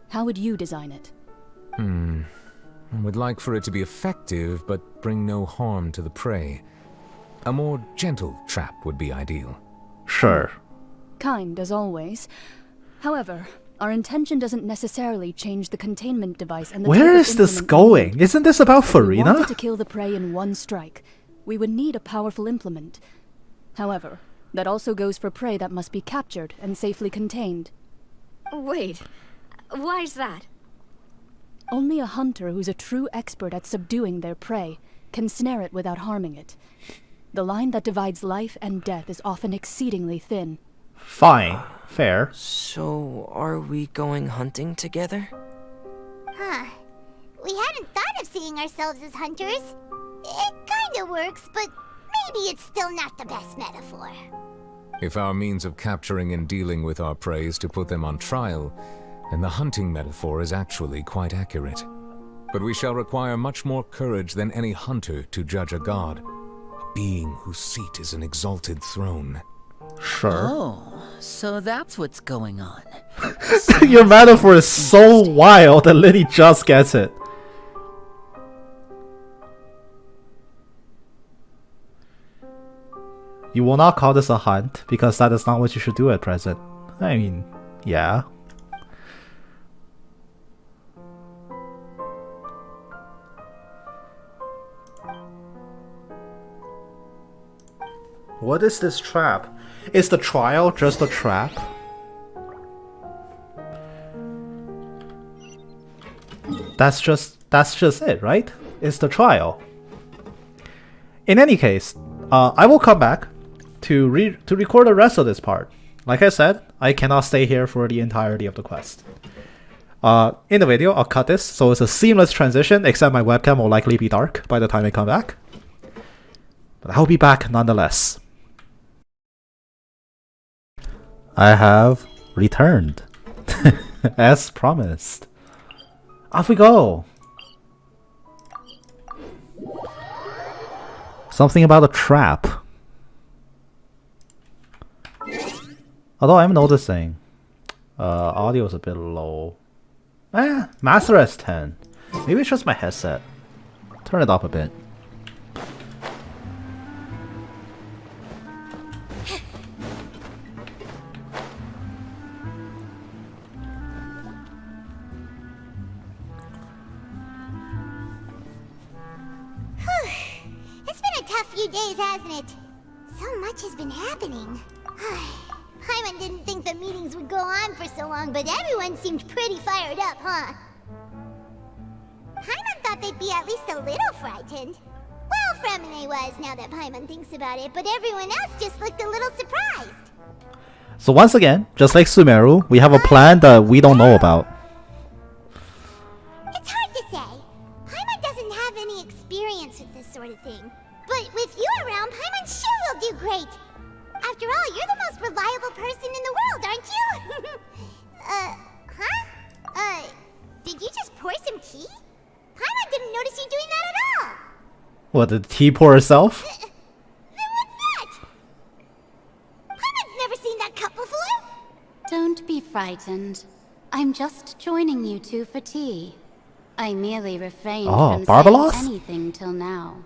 Speaker 4: how would you design it?
Speaker 7: I would like for it to be effective, but bring no harm to the prey. A more gentle trap would be ideal.
Speaker 1: Sure.
Speaker 4: Kind, as always. However, our intention doesn't necessarily change the containment device and the
Speaker 1: Where
Speaker 4: type of
Speaker 1: is this
Speaker 4: implement we
Speaker 1: going?
Speaker 4: need.
Speaker 1: Isn't this about
Speaker 4: If we wanted
Speaker 1: Furina?
Speaker 4: to kill the prey in one strike, we would need a powerful implement. However, that also goes for prey that must be captured and safely contained.
Speaker 6: Wait, why's that?
Speaker 4: Only a hunter who's a true expert at subduing their prey can snare it without harming it. The line that divides life and death is often exceedingly thin.
Speaker 1: Fine. Fair.
Speaker 22: So, are we going hunting together?
Speaker 2: Huh. We hadn't thought of seeing ourselves as hunters. It kinda works, but maybe it's still not the best metaphor.
Speaker 7: If our means of capturing and dealing with our prey is to put them on trial, then the hunting metaphor is actually quite accurate. But we shall require much more courage than any hunter to judge a god, a being whose seat is an exalted throne.
Speaker 1: Sure.
Speaker 21: Oh, so that's what's going on.
Speaker 1: Your metaphor is so wild that Liddy just gets it. You will not call this a hunt, because that is not what you should do at present. I mean, yeah. What is this trap? Is the trial just a trap? That's just it, right? It's the trial. In any case, I will come back to record the rest of this part. Like I said, I cannot stay here for the entirety of the quest. In the video, I'll cut this so it's a seamless transition, except my webcam will likely be dark by the time I come back. But I'll be back nonetheless. I have returned, as promised. Off we go! Something about a trap. Although I'm noticing, audio is a bit low. Master S10. Maybe it's just my headset. Turn it up a bit.
Speaker 2: It's been a tough few days, hasn't it? So much has been happening. Paimon didn't think the meetings would go on for so long, but everyone seemed pretty fired up, huh? Paimon thought they'd be at least a little frightened. Well, Fremine was, now that Paimon thinks about it, but everyone else just looked a little surprised.
Speaker 1: So once again, just like Sumeru, we have a plan that we don't know about.
Speaker 2: It's hard to say. Paimon doesn't have any experience with this sort of thing. But with you around, Paimon sure will do great. After all, you're the most reliable person in the world, aren't you? Did you just pour some tea? Paimon didn't notice you doing that at all.
Speaker 1: What, did the tea pour herself?
Speaker 2: Then what's that? Paimon's never seen that cup before.
Speaker 9: Don't be frightened. I'm just joining you two for tea. I merely refrained from
Speaker 1: Barbalos?
Speaker 9: saying anything till now.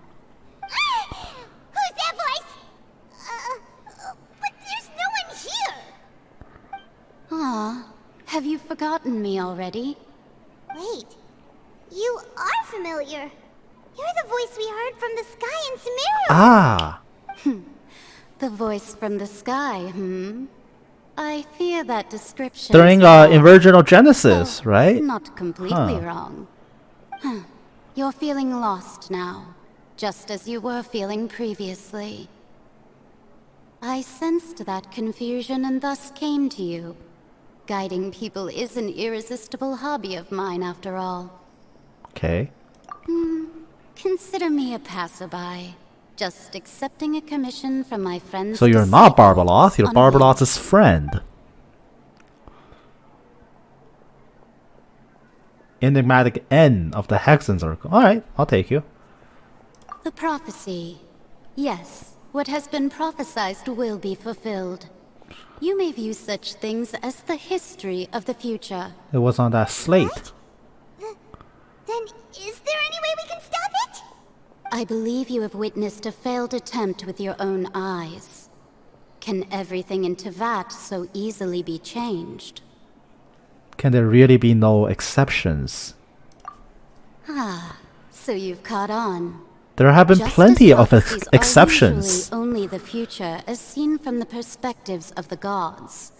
Speaker 2: Who's that voice? But there's no one here.
Speaker 9: Ah, have you forgotten me already?
Speaker 2: Wait, you are familiar. You're the voice we heard from the sky in Sumeru.
Speaker 1: Ah.
Speaker 9: The voice from the sky, I fear that description
Speaker 1: During
Speaker 9: is wrong.
Speaker 1: Inversional Genesis, right?
Speaker 9: Not completely wrong. You're feeling lost now, just as you were feeling previously. I sensed that confusion and thus came to you. Guiding people is an irresistible hobby of mine, after all.
Speaker 1: Okay.
Speaker 9: Consider me a passerby, just accepting a commission from my friends.
Speaker 1: So you're not Barbalos, you're Barbalos' friend. Enigmatic N of the Hexen Circle. Alright, I'll take you.
Speaker 9: The prophecy. Yes, what has been prophesied will be fulfilled. You may view such things as the history of the future.
Speaker 1: It was on that slate.
Speaker 2: Then is there any way we can stop it?
Speaker 9: I believe you have witnessed a failed attempt with your own eyes. Can everything in Teyvat so easily be changed?
Speaker 1: Can there really be no exceptions?
Speaker 9: Ah, so you've caught on.
Speaker 1: There have been
Speaker 9: Just
Speaker 1: plenty
Speaker 9: as
Speaker 1: of
Speaker 9: prophecies are
Speaker 1: exceptions.
Speaker 9: usually only the future as seen from the perspectives of the gods.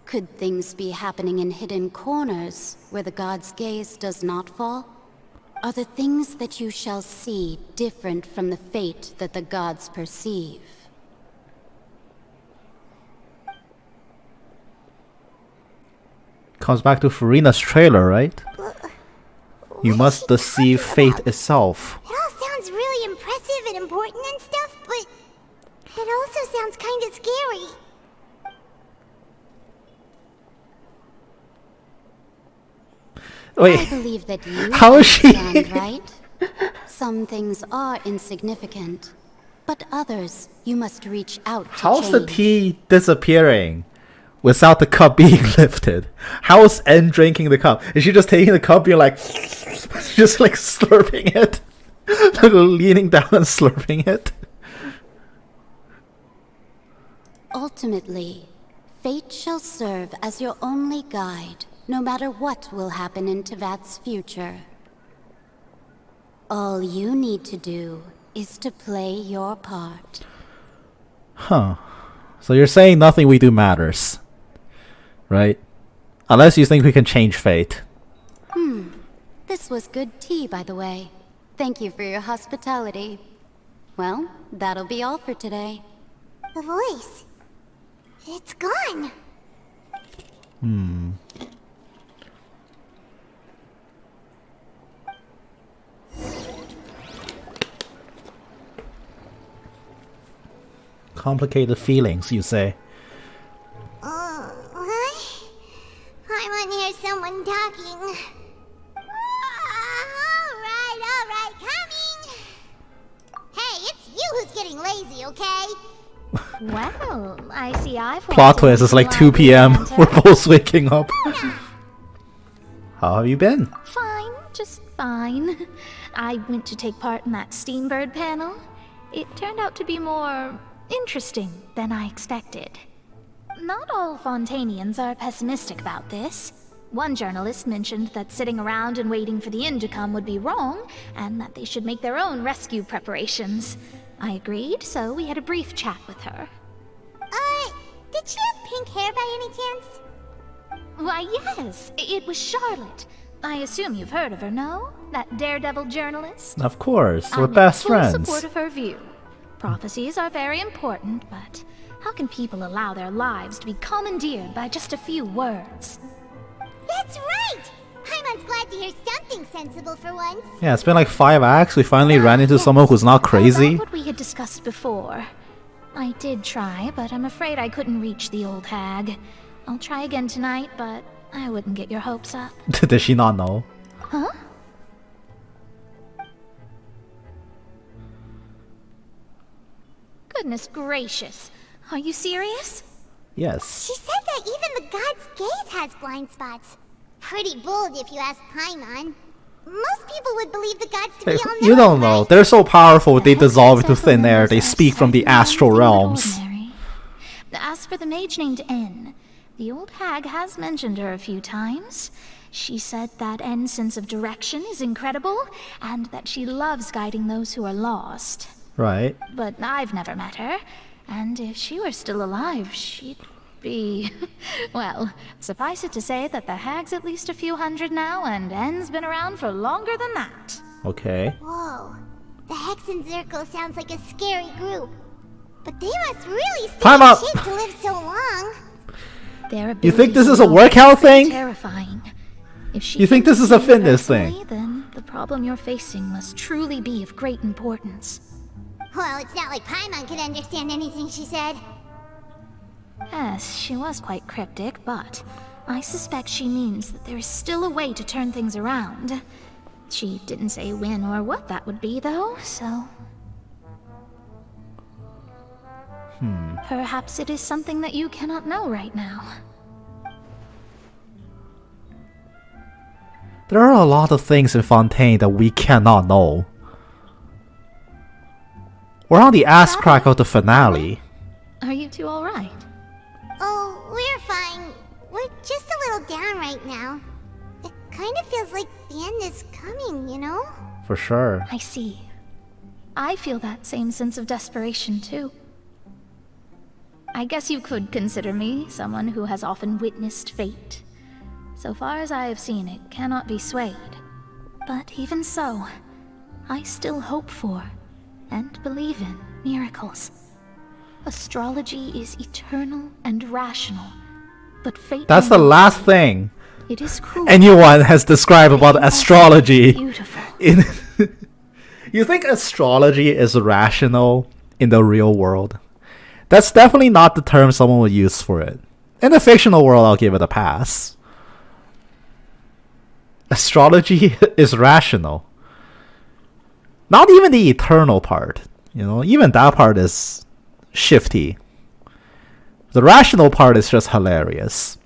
Speaker 9: Could things be happening in hidden corners where the gods' gaze does not fall? Are the things that you shall see different from the fate that the gods perceive?
Speaker 1: Comes back to Furina's trailer, right? You must deceive fate itself.
Speaker 2: It all sounds really impressive and important and stuff, but it also sounds kind of scary.
Speaker 1: Wait,
Speaker 9: I believe that you
Speaker 1: how is she?
Speaker 9: understand, right? Some things are insignificant, but others you must reach out to
Speaker 1: How's the
Speaker 9: change.
Speaker 1: tea disappearing without the cup being lifted? How is N drinking the cup? Is she just taking the cup, being like, just like slurping it? Leaning down and slurping it?
Speaker 9: Ultimately, fate shall serve as your only guide, no matter what will happen in Teyvat's future. All you need to do is to play your part.
Speaker 1: Huh. So you're saying nothing we do matters, right? Unless you think we can change fate.
Speaker 9: This was good tea, by the way. Thank you for your hospitality. Well, that'll be all for today.
Speaker 2: The voice. It's gone.
Speaker 1: Complicated feelings, you say.
Speaker 2: What? I want to hear someone talking. Alright, coming! Hey, it's you who's getting lazy, okay?
Speaker 5: Well, I see I've
Speaker 1: Plot twist, it's like 2 p.m. We're both waking up. How have you been?
Speaker 5: Fine, just fine. I went to take part in that Steambird panel. It turned out to be more interesting than I expected. Not all Fontainians are pessimistic about this. One journalist mentioned that sitting around and waiting for the end to come would be wrong, and that they should make their own rescue preparations. I agreed, so we had a brief chat with her.
Speaker 2: Did she have pink hair by any chance?
Speaker 5: Why, yes, it was Charlotte. I assume you've heard of her, no? That daredevil journalist?
Speaker 1: Of course, we're
Speaker 5: I'm
Speaker 1: best
Speaker 5: in full
Speaker 1: friends.
Speaker 5: support of her view. Prophecies are very important, but how can people allow their lives to be commandeered by just a few words?
Speaker 2: That's right! Paimon's glad to hear something sensible for once.
Speaker 1: Yeah, it's been like 5 acts. We finally ran into someone who's not crazy.
Speaker 5: About what we had discussed before. I did try, but I'm afraid I couldn't reach the old hag. I'll try again tonight, but I wouldn't get your hopes up.
Speaker 1: Did she not know?
Speaker 5: Huh? Goodness gracious. Are you serious?
Speaker 1: Yes.
Speaker 2: She said that even the god's gaze has blind spots. Pretty bold if you ask Paimon. Most people would believe the gods to be all-knowing.
Speaker 1: You don't know. They're so powerful, they dissolve into thin air. They speak from the astral realms.
Speaker 5: As for the mage named N, the old hag has mentioned her a few times. She said that N's sense of direction is incredible, and that she loves guiding those who are lost.
Speaker 1: Right.
Speaker 5: But I've never met her, and if she were still alive, she'd be... Well, suffice it to say that the hag's at least a few hundred now, and N's been around for longer than that.
Speaker 1: Okay.
Speaker 2: Whoa. The Hex and Zirko sounds like a scary group. But they must really stay
Speaker 1: Time
Speaker 2: in
Speaker 1: up.
Speaker 2: shape to live so long.
Speaker 1: You think this is a workout thing?
Speaker 5: Terrifying. If she
Speaker 1: You think
Speaker 5: can
Speaker 1: this is a
Speaker 5: see
Speaker 1: fitness
Speaker 5: personally,
Speaker 1: thing?
Speaker 5: Then the problem you're facing must truly be of great importance.
Speaker 2: Well, it's not like Paimon could understand anything she said.
Speaker 5: Yes, she was quite cryptic, but I suspect she means that there is still a way to turn things around. She didn't say when or what that would be, though, so Perhaps it is something that you cannot know right now.
Speaker 1: There are a lot of things in Fontaine that we cannot know. We're on the ass crack of the finale.
Speaker 5: Are you two alright?
Speaker 2: Oh, we're fine. We're just a little down right now. It kind of feels like the end is coming, you know?
Speaker 1: For sure.
Speaker 5: I see. I feel that same sense of desperation too. I guess you could consider me someone who has often witnessed fate. So far as I have seen, it cannot be swayed. But even so, I still hope for, and believe in, miracles. Astrology is eternal and rational, but fate...
Speaker 1: That's the last thing
Speaker 5: it is cruel.
Speaker 1: Anyone has described about astrology.
Speaker 5: Beautiful.
Speaker 1: You think astrology is rational in the real world? That's definitely not the term someone would use for it. In the fictional world, I'll give it a pass. Astrology is rational. Not even the eternal part. You know, even that part is shifty. The rational part is just hilarious.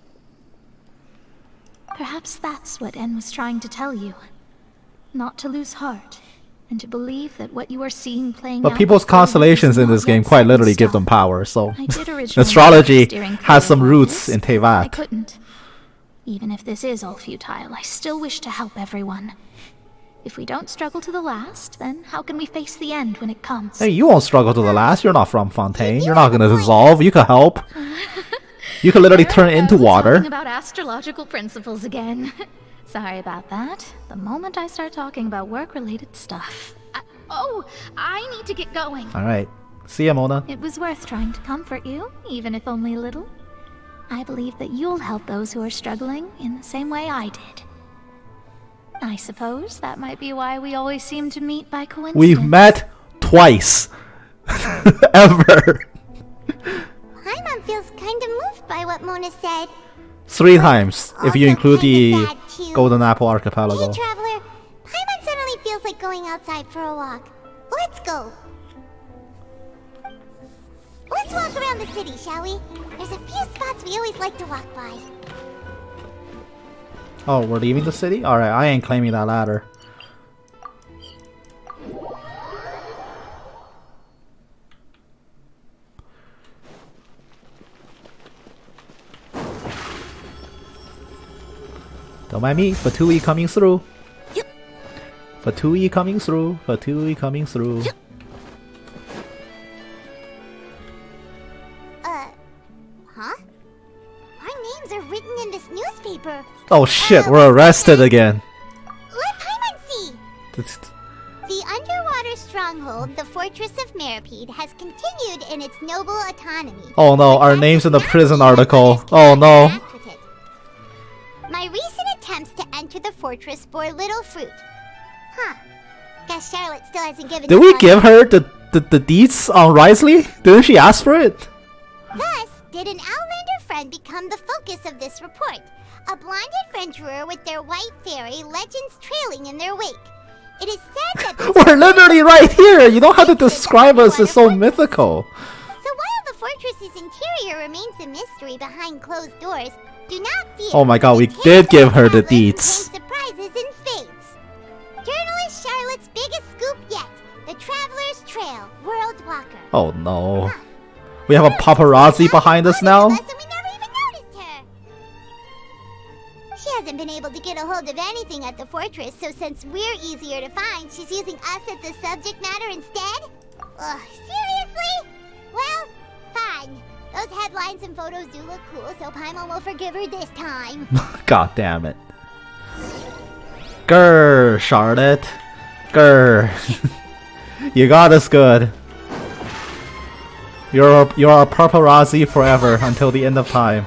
Speaker 5: Perhaps that's what En was trying to tell you. Not to lose heart, and to believe that what you are seeing playing
Speaker 1: But
Speaker 5: out
Speaker 1: people's
Speaker 5: before you
Speaker 1: constellations
Speaker 5: is
Speaker 1: in
Speaker 5: not
Speaker 1: this game
Speaker 5: yet
Speaker 1: quite
Speaker 5: set in
Speaker 1: literally give
Speaker 5: stone.
Speaker 1: them power, so
Speaker 5: I did originally
Speaker 1: astrology
Speaker 5: steering clear
Speaker 1: has some
Speaker 5: of
Speaker 1: roots
Speaker 5: this,
Speaker 1: in
Speaker 5: but I
Speaker 1: Tevat.
Speaker 5: couldn't. Even if this is all futile, I still wish to help everyone. If we don't struggle to the last, then how can we face the end when it comes?
Speaker 1: Hey, you won't struggle to the last. You're not from Fontaine. You're not gonna dissolve. You could help. You could literally turn it into water.
Speaker 5: Talking about astrological principles again. Sorry about that. The moment I start talking about work-related stuff. I need to get going.
Speaker 1: Alright. See ya, Mona.
Speaker 5: It was worth trying to comfort you, even if only a little. I believe that you'll help those who are struggling in the same way I did. I suppose that might be why we always seem to meet by coincidence.
Speaker 1: We've met twice. Ever.
Speaker 2: Paimon feels kind of moved by what Mona said.
Speaker 1: 3 times, if you include the Golden Apple Archipelago.
Speaker 2: Hey, Traveler. Paimon suddenly feels like going outside for a walk. Let's go. Let's walk around the city, shall we? There's a few spots we always like to walk by.
Speaker 1: Oh, we're leaving the city? Alright, I ain't claiming that ladder. Don't mind me, Fatui coming through. Fatui coming through. Fatui coming through.
Speaker 2: Huh? Our names are written in this newspaper.
Speaker 1: Oh shit, we're arrested again.
Speaker 2: Let Paimon see. The underwater stronghold, the Fortress of Meripede, has continued in its noble autonomy.
Speaker 1: Oh no, our name's in the prison article. Oh no.
Speaker 2: My recent attempts to enter the fortress bore little fruit. Huh. Guess Charlotte still hasn't given
Speaker 1: Did
Speaker 2: us
Speaker 1: we
Speaker 2: one.
Speaker 1: give her the deets on Risley? Didn't she ask for it?
Speaker 2: Thus, did an Outlander friend become the focus of this report. A blonde adventurer with their white fairy, legends trailing in their wake. It is said that
Speaker 1: We're literally right here! You don't have to describe us as so mythical.
Speaker 2: So while the fortress's interior remains a mystery behind closed doors, do not fear.
Speaker 1: Oh my god, we did give her the deets.
Speaker 2: Surprises in spades. Journalist Charlotte's biggest scoop yet. The Traveler's Trail, World Walker.
Speaker 1: Oh no. We have a paparazzi behind us now?
Speaker 2: She hasn't been able to get a hold of anything at the fortress, so since we're easier to find, she's using us as the subject matter instead? Ugh, seriously? Well, fine. Those headlines and photos do look cool, so Paimon will forgive her this time.
Speaker 1: God damn it. Grr, Charlotte. Grr. You got us good. You're a paparazzi forever until the end of time.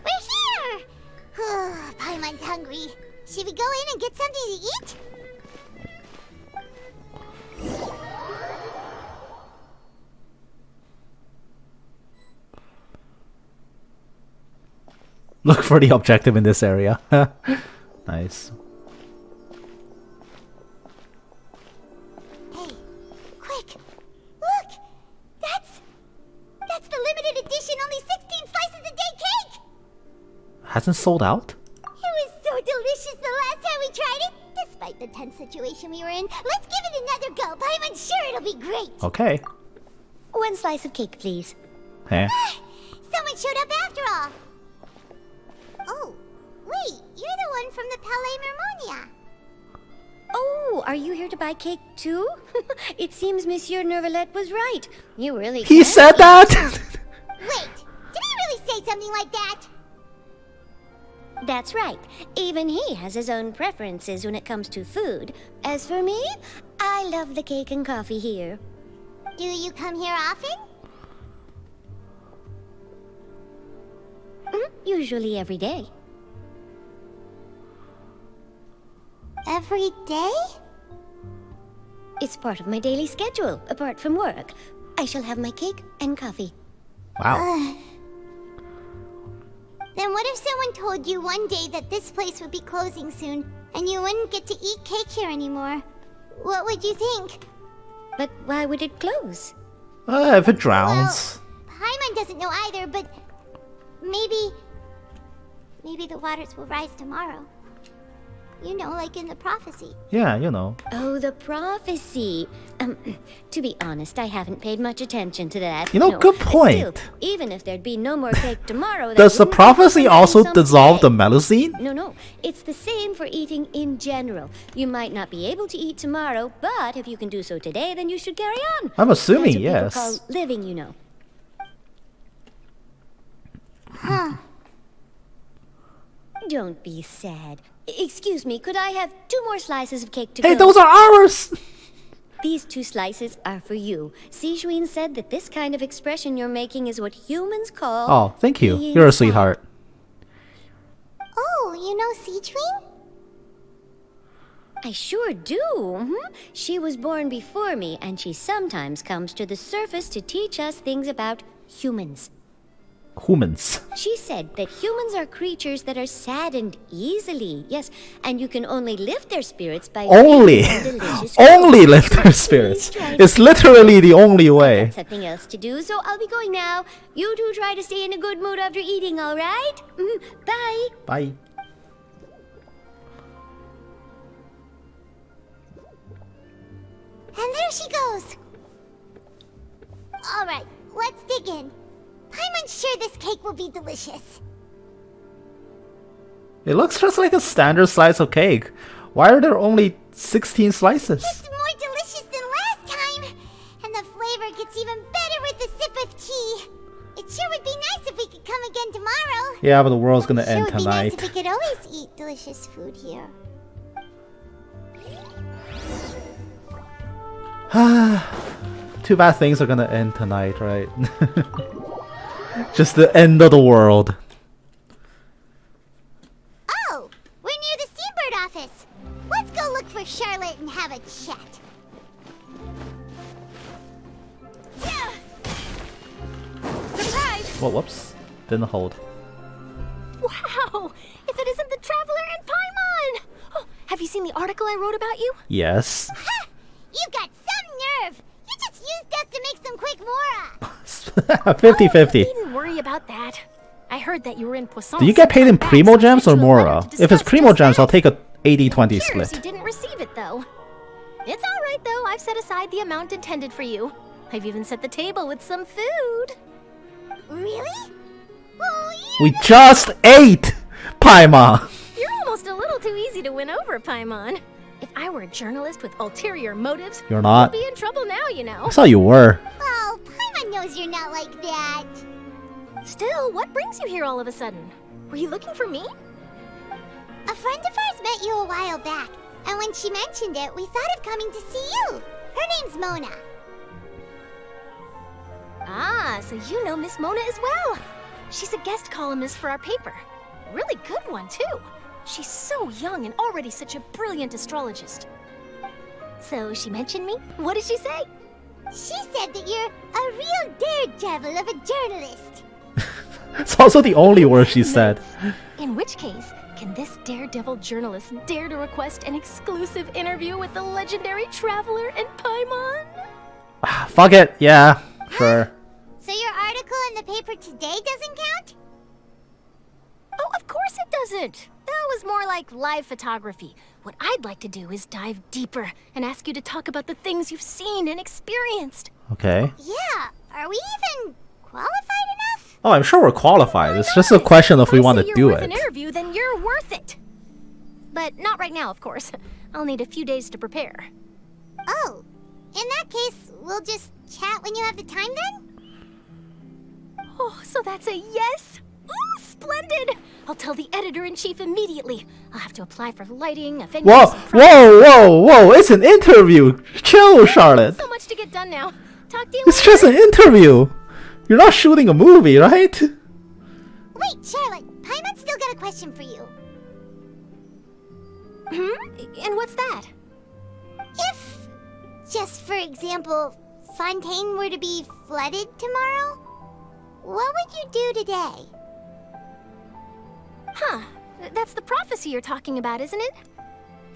Speaker 2: We're here! Paimon's hungry. Should we go in and get something to eat?
Speaker 1: Look for the objective in this area. Nice. hasn't sold out?
Speaker 2: It was so delicious the last time we tried it. Despite the tense situation we were in, let's give it another go. Paimon's sure it'll be great.
Speaker 1: Okay.
Speaker 2: One slice of cake, please.
Speaker 1: Heh.
Speaker 2: Someone showed up after all. Oh, wait, you're the one from the Palais Mermonia.
Speaker 10: Oh, are you here to buy cake too? It seems Monsieur Nervalette was right. You really
Speaker 1: He
Speaker 10: can
Speaker 1: said
Speaker 10: eat.
Speaker 1: that?
Speaker 2: Wait, did he really say something like that?
Speaker 10: That's right. Even he has his own preferences when it comes to food. As for me, I love the cake and coffee here.
Speaker 2: Do you come here often?
Speaker 10: Usually every day.
Speaker 2: Every day?
Speaker 10: It's part of my daily schedule, apart from work. I shall have my cake and coffee.
Speaker 1: Wow.
Speaker 2: Then what if someone told you one day that this place would be closing soon, and you wouldn't get to eat cake here anymore? What would you think?
Speaker 10: But why would it close?
Speaker 1: If it drowns.
Speaker 2: Paimon doesn't know either, but maybe the waters will rise tomorrow. You know, like in the prophecy.
Speaker 1: Yeah, you know.
Speaker 10: Oh, the prophecy. To be honest, I haven't paid much attention to that.
Speaker 1: You know,
Speaker 10: No,
Speaker 1: good point.
Speaker 10: Still, even if there'd be no more cake tomorrow,
Speaker 1: Does the
Speaker 10: that wouldn't
Speaker 1: prophecy
Speaker 10: mean
Speaker 1: also
Speaker 10: something
Speaker 1: dissolve the
Speaker 10: today.
Speaker 1: melusine?
Speaker 10: No. It's the same for eating in general. You might not be able to eat tomorrow, but if you can do so today, then you should carry on.
Speaker 1: I'm assuming
Speaker 10: That's what people
Speaker 1: yes.
Speaker 10: call living, you know.
Speaker 2: Huh.
Speaker 10: Don't be sad. Excuse me, could I have 2 more slices of cake to
Speaker 1: Hey,
Speaker 10: go?
Speaker 1: those are ours!
Speaker 10: These 2 slices are for you. Sijuin said that this kind of expression you're making is what humans call...
Speaker 1: Oh, thank you.
Speaker 10: being
Speaker 1: You're a
Speaker 10: sad.
Speaker 1: sweetheart.
Speaker 2: Oh, you know Sijuin?
Speaker 10: I sure do. She was born before me, and she sometimes comes to the surface to teach us things about humans.
Speaker 1: Humans.
Speaker 10: She said that humans are creatures that are saddened easily. Yes, and you can only lift their spirits by
Speaker 1: Only.
Speaker 10: eating delicious
Speaker 1: Only
Speaker 10: food.
Speaker 1: lift their spirits.
Speaker 10: Please try to-
Speaker 1: It's literally the only way.
Speaker 10: Something else to do, so I'll be going now. You two try to stay in a good mood after eating, all right? Bye.
Speaker 1: Bye.
Speaker 2: And there she goes. All right, let's dig in. Paimon's sure this cake will be delicious.
Speaker 1: It looks just like a standard slice of cake. Why are there only 16 slices?
Speaker 2: It's more delicious than last time. And the flavor gets even better with a sip of tea. It sure would be nice if we could come again tomorrow.
Speaker 1: Yeah, but the world's gonna
Speaker 2: Sure
Speaker 1: end
Speaker 2: would be nice
Speaker 1: tonight.
Speaker 2: if we could always eat delicious food here.
Speaker 1: Too bad things are gonna end tonight, right? Just the end of the world.
Speaker 2: Oh, we're near the Steambird office. Let's go look for Charlotte and have a chat.
Speaker 16: Surprise!
Speaker 1: Well, whoops. Didn't hold.
Speaker 16: Wow! If it isn't the Traveler and Paimon! Oh, have you seen the article I wrote about you?
Speaker 1: Yes.
Speaker 2: You've got some nerve. You just used us to make some quick mora.
Speaker 1: 50-50.
Speaker 16: Needn't worry about that. I heard that you were in Poisson.
Speaker 1: Do you get paid in
Speaker 16: sometime back,
Speaker 1: Primo
Speaker 16: so I
Speaker 1: Gems
Speaker 16: sent
Speaker 1: or
Speaker 16: you a letter
Speaker 1: Mora?
Speaker 16: to
Speaker 1: If it's
Speaker 16: discuss
Speaker 1: Primo
Speaker 16: just
Speaker 1: Gems,
Speaker 16: that.
Speaker 1: I'll take a 80-20
Speaker 16: Curious
Speaker 1: split.
Speaker 16: you didn't receive it though. It's all right though. I've set aside the amount intended for you. I've even set the table with some food.
Speaker 2: Really?
Speaker 1: We just ate! Paima!
Speaker 16: You're almost a little too easy to win over, Paimon. If I were a journalist with ulterior motives,
Speaker 1: You're not.
Speaker 16: you'd be in trouble now, you know.
Speaker 1: I saw you were.
Speaker 2: Oh, Paimon knows you're not like that.
Speaker 16: Still, what brings you here all of a sudden? Were you looking for me?
Speaker 2: A friend of ours met you a while back, and when she mentioned it, we thought of coming to see you. Her name's Mona.
Speaker 16: Ah, so you know Miss Mona as well. She's a guest columnist for our paper. Really good one, too. She's so young and already such a brilliant astrologist. So she mentioned me? What did she say?
Speaker 2: She said that you're a real daredevil of a journalist.
Speaker 1: It's also the only word she said.
Speaker 16: In which case, can this daredevil journalist dare to request an exclusive interview with the legendary Traveler and Paimon?
Speaker 1: Fuck it. Yeah, sure.
Speaker 2: So your article in the paper today doesn't count?
Speaker 16: Oh, of course it doesn't. That was more like live photography. What I'd like to do is dive deeper and ask you to talk about the things you've seen and experienced.
Speaker 1: Okay.
Speaker 2: Yeah, are we even qualified enough?
Speaker 1: Oh, I'm sure we're qualified. It's just a question of if we want to do
Speaker 16: If you're worth
Speaker 1: it.
Speaker 16: an interview, then you're worth it. But not right now, of course. I'll need a few days to prepare.
Speaker 2: Oh, in that case, we'll just chat when you have the time then?
Speaker 16: Oh, so that's a yes? Ooh, splendid! I'll tell the editor-in-chief immediately. I'll have to apply for lighting, a venue...
Speaker 1: Whoa, whoa, whoa, whoa! It's an interview! Chill, Charlotte!
Speaker 16: So much to get done now. Talk to you
Speaker 1: It's just an interview! You're not shooting a movie, right?
Speaker 2: Wait, Charlotte, Paimon's still got a question for you.
Speaker 16: And what's that?
Speaker 2: If, just for example, Fontaine were to be flooded tomorrow, what would you do today?
Speaker 16: Huh. That's the prophecy you're talking about, isn't it?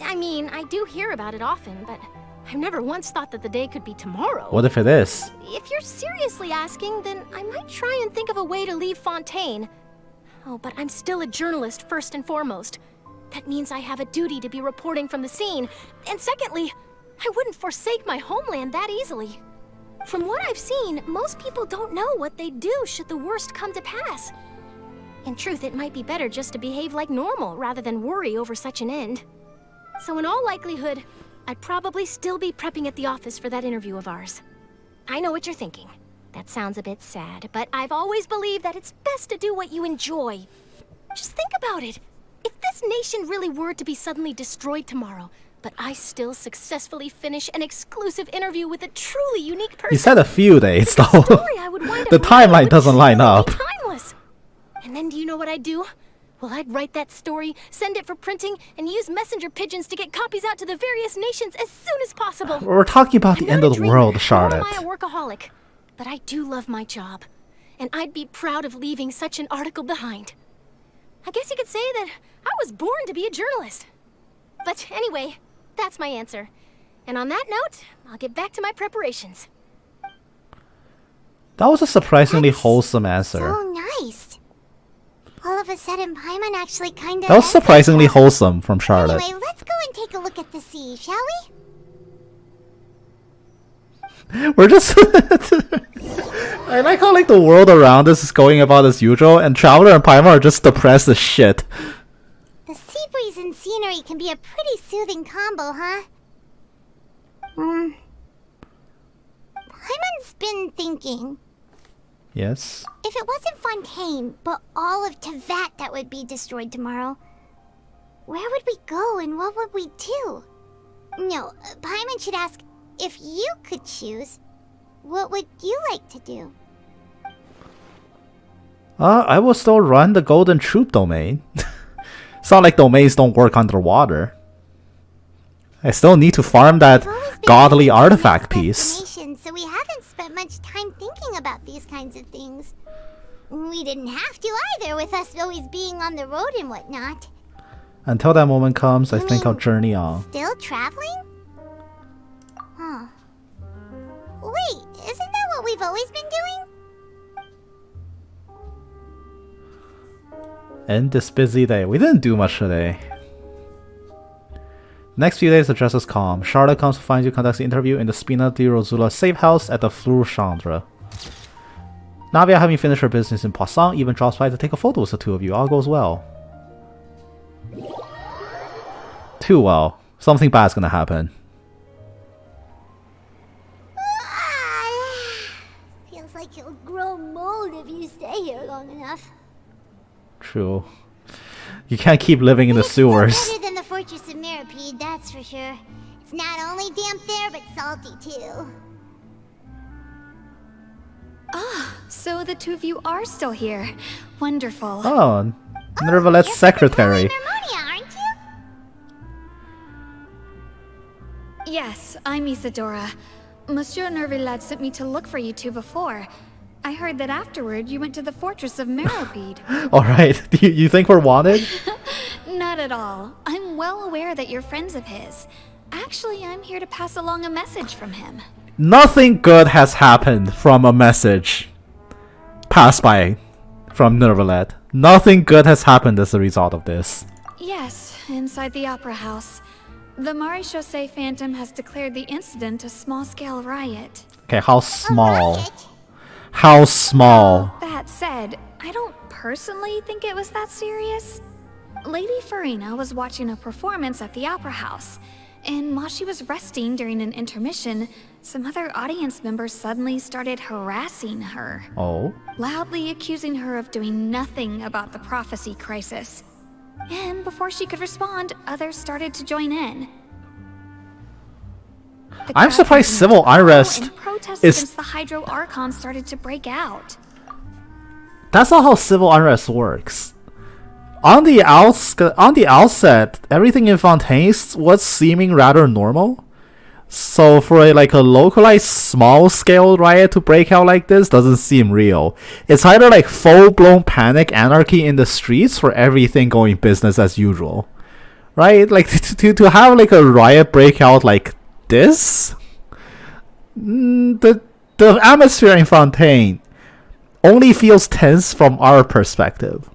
Speaker 16: I mean, I do hear about it often, but I've never once thought that the day could be tomorrow.
Speaker 1: What if it is?
Speaker 16: If you're seriously asking, then I might try and think of a way to leave Fontaine. Oh, but I'm still a journalist first and foremost. That means I have a duty to be reporting from the scene. And secondly, I wouldn't forsake my homeland that easily. From what I've seen, most people don't know what they'd do should the worst come to pass. In truth, it might be better just to behave like normal rather than worry over such an end. So in all likelihood, I'd probably still be prepping at the office for that interview of ours. I know what you're thinking. That sounds a bit sad, but I've always believed that it's best to do what you enjoy. Just think about it. If this nation really were to be suddenly destroyed tomorrow, but I still successfully finish an exclusive interview with a truly unique person...
Speaker 1: You said a few days, though.
Speaker 16: I would wind
Speaker 1: The
Speaker 16: up
Speaker 1: timeline doesn't line up.
Speaker 16: timeless. And then do you know what I'd do? Well, I'd write that story, send it for printing, and use messenger pigeons to get copies out to the various nations as soon as possible.
Speaker 1: We're talking about the end of the world,
Speaker 16: Nor
Speaker 1: Charlotte.
Speaker 16: am I a workaholic, but I do love my job, and I'd be proud of leaving such an article behind. I guess you could say that I was born to be a journalist. But anyway, that's my answer. And on that note, I'll get back to my preparations.
Speaker 1: That was a surprisingly wholesome answer.
Speaker 2: So nice. All of a sudden, Paimon actually kinda...
Speaker 1: That was surprisingly wholesome from Charlotte.
Speaker 2: Anyway, let's go and take a look at the sea, shall we?
Speaker 1: We're just... I like how like the world around us is going about as usual, and Traveler and Paimon are just depressed as shit.
Speaker 2: The sea breeze and scenery can be a pretty soothing combo, huh? Paimon's been thinking.
Speaker 1: Yes?
Speaker 2: If it wasn't Fontaine, but all of Tevat that would be destroyed tomorrow, where would we go and what would we do? No, Paimon should ask, if you could choose, what would you like to do?
Speaker 1: I will still run the Golden Troop domain. It's not like domains don't work underwater. I still need to farm that godly artifact piece.
Speaker 2: So we haven't spent much time thinking about these kinds of things. We didn't have to either, with us always being on the road and whatnot.
Speaker 1: Until that moment comes, I think I'll journey on.
Speaker 2: Still traveling? Huh. Wait, isn't that what we've always been doing?
Speaker 1: End this busy day. We didn't do much today. Next few days, the dress is calm. Charlotte comes to find you, conducts the interview in the Spina di Rosula safe house at the Fleur Chandra. Navia, having finished her business in Poisson, even drops by to take a photo with the two of you. All goes well. Too well. Something bad's gonna happen.
Speaker 2: Feels like you'll grow mold if you stay here long enough.
Speaker 1: True. You can't keep living in the sewers.
Speaker 2: Better than the Fortress of Mirapede, that's for sure. It's not only damp there, but salty too.
Speaker 3: Ah, so the two of you are still here. Wonderful.
Speaker 1: Oh, Nervalet's secretary.
Speaker 2: Aren't you?
Speaker 3: Yes, I'm Isadora. Monsieur Nervalet sent me to look for you two before. I heard that afterward you went to the Fortress of Mirapede.
Speaker 1: Alright, do you think we're wanted?
Speaker 3: Not at all. I'm well aware that you're friends of his. Actually, I'm here to pass along a message from him.
Speaker 1: Nothing good has happened from a message passed by from Nervalet. Nothing good has happened as a result of this.
Speaker 6: Yes, inside the Opera House. The Maréchaussée Phantom has declared the incident a small-scale riot.
Speaker 1: Okay, how small? How small?
Speaker 6: That said, I don't personally think it was that serious. Lady Furina was watching a performance at the Opera House, and while she was resting during an intermission, some other audience members suddenly started harassing her.
Speaker 1: Oh?
Speaker 6: Loudly accusing her of doing nothing about the prophecy crisis. And before she could respond, others started to join in.
Speaker 1: I'm surprised civil unrest
Speaker 6: Protests
Speaker 1: is...
Speaker 6: against the Hydro Archon started to break out.
Speaker 1: That's not how civil unrest works. On the outset, everything in Fontaine was seeming rather normal. So for a localized small-scale riot to break out like this doesn't seem real. It's either like full-blown panic anarchy in the streets for everything going business as usual. Right? Like to have like a riot break out like this? The atmosphere in Fontaine only feels tense from our perspective.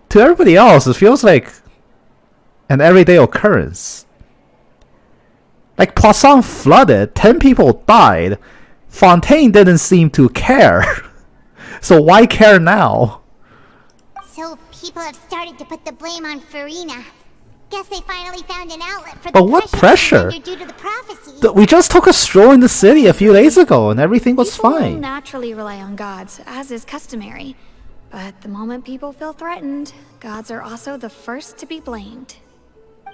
Speaker 1: To everybody else, it feels like an everyday occurrence. Like Poisson flooded, 10 people died. Fontaine didn't seem to care. So why care now?
Speaker 2: So people have started to put the blame on Furina. Guess they finally found an outlet for
Speaker 1: But
Speaker 2: the
Speaker 1: what pressure?
Speaker 2: due to the prophecy.
Speaker 1: We just took a stroll in the city a few days ago and everything was
Speaker 6: People will
Speaker 1: fine.
Speaker 6: naturally rely on gods, as is customary. But the moment people feel threatened, gods are also the first to be blamed.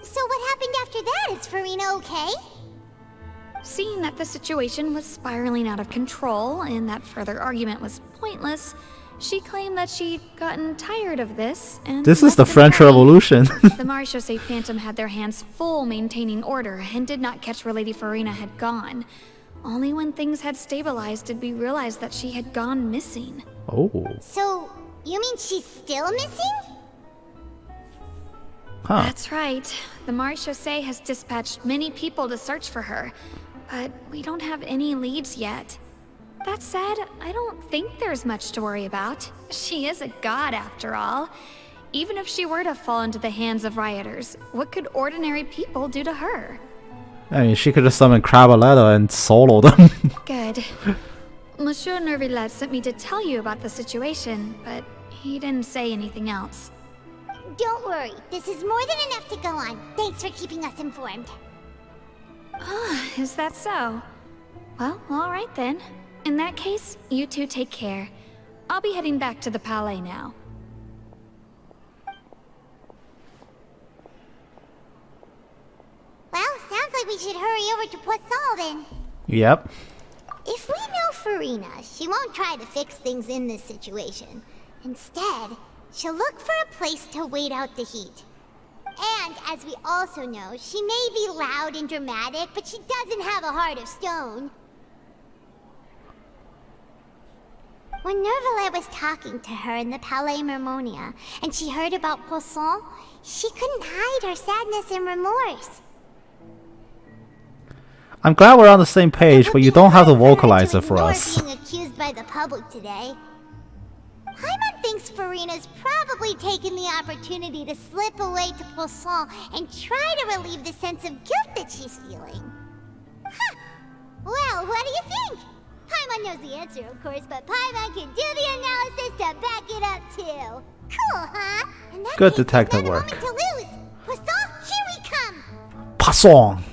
Speaker 2: So what happened after that? Is Furina okay?
Speaker 6: Seeing that the situation was spiraling out of control and that further argument was pointless, she claimed that she'd gotten tired of this and
Speaker 1: This is
Speaker 6: left
Speaker 1: the
Speaker 6: the
Speaker 1: French
Speaker 6: party.
Speaker 1: Revolution.
Speaker 6: The Maréchaussée Phantom had their hands full maintaining order and did not catch where Lady Furina had gone. Only when things had stabilized did we realize that she had gone missing.
Speaker 1: Oh.
Speaker 2: So, you mean she's still missing?
Speaker 1: Huh.
Speaker 6: That's right. The Maréchaussée has dispatched many people to search for her, but we don't have any leads yet. That said, I don't think there's much to worry about. She is a god after all. Even if she were to fall into the hands of rioters, what could ordinary people do to her?
Speaker 1: I mean, she could just summon Crabaletta and solo them.
Speaker 6: Good. Monsieur Nervillet sent me to tell you about the situation, but he didn't say anything else.
Speaker 2: Don't worry, this is more than enough to go on. Thanks for keeping us informed.
Speaker 6: Ah, is that so? Well, alright then. In that case, you two take care. I'll be heading back to the Palais now.
Speaker 2: Well, sounds like we should hurry over to Poisson then.
Speaker 1: Yep.
Speaker 2: If we know Furina, she won't try to fix things in this situation. Instead, she'll look for a place to wait out the heat. And, as we also know, she may be loud and dramatic, but she doesn't have a heart of stone. When Nervillet was talking to her in the Palais Mermonia, and she heard about Poisson, she couldn't hide her sadness and remorse.
Speaker 1: I'm glad we're on the same page, but you don't have to vocalize it for us.
Speaker 2: Being accused by the public today. Paimon thinks Furina's probably taken the opportunity to slip away to Poisson and try to relieve the sense of guilt that she's feeling. Huh. Well, what do you think? Paimon knows the answer, of course, but Paimon can do the analysis to back it up too. Cool, huh? And that
Speaker 1: Good
Speaker 2: means
Speaker 1: detective
Speaker 2: another
Speaker 1: work.
Speaker 2: moment to lose. Poisson, here we come.
Speaker 1: Poisson!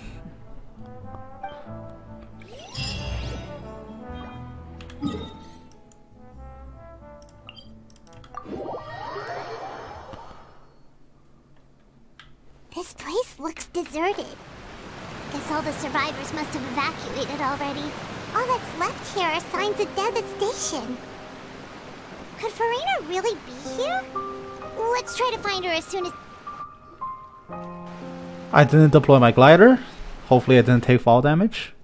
Speaker 2: This place looks deserted. Guess all the survivors must have evacuated already. All that's left here are signs of devastation. Could Furina really be here? Let's try to find her as soon as...
Speaker 1: I didn't deploy my glider. Hopefully I didn't take fall damage.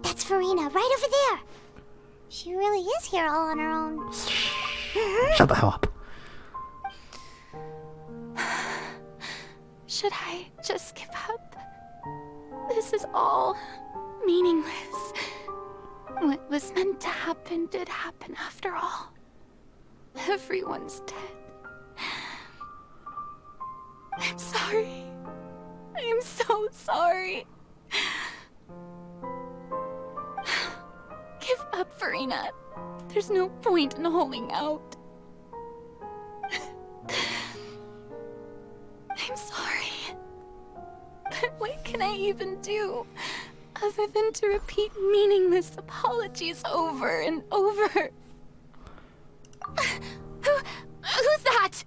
Speaker 2: That's Furina, right over there. She really is here all on her own.
Speaker 1: Shut the hell up.
Speaker 6: Should I just give up? This is all meaningless.
Speaker 5: What was meant to happen did happen after all. Everyone's dead. I'm sorry. I am so sorry. Give up, Furina. There's no point in holding out. I'm sorry. But what can I even do other than to repeat meaningless apologies over and over? Who's that?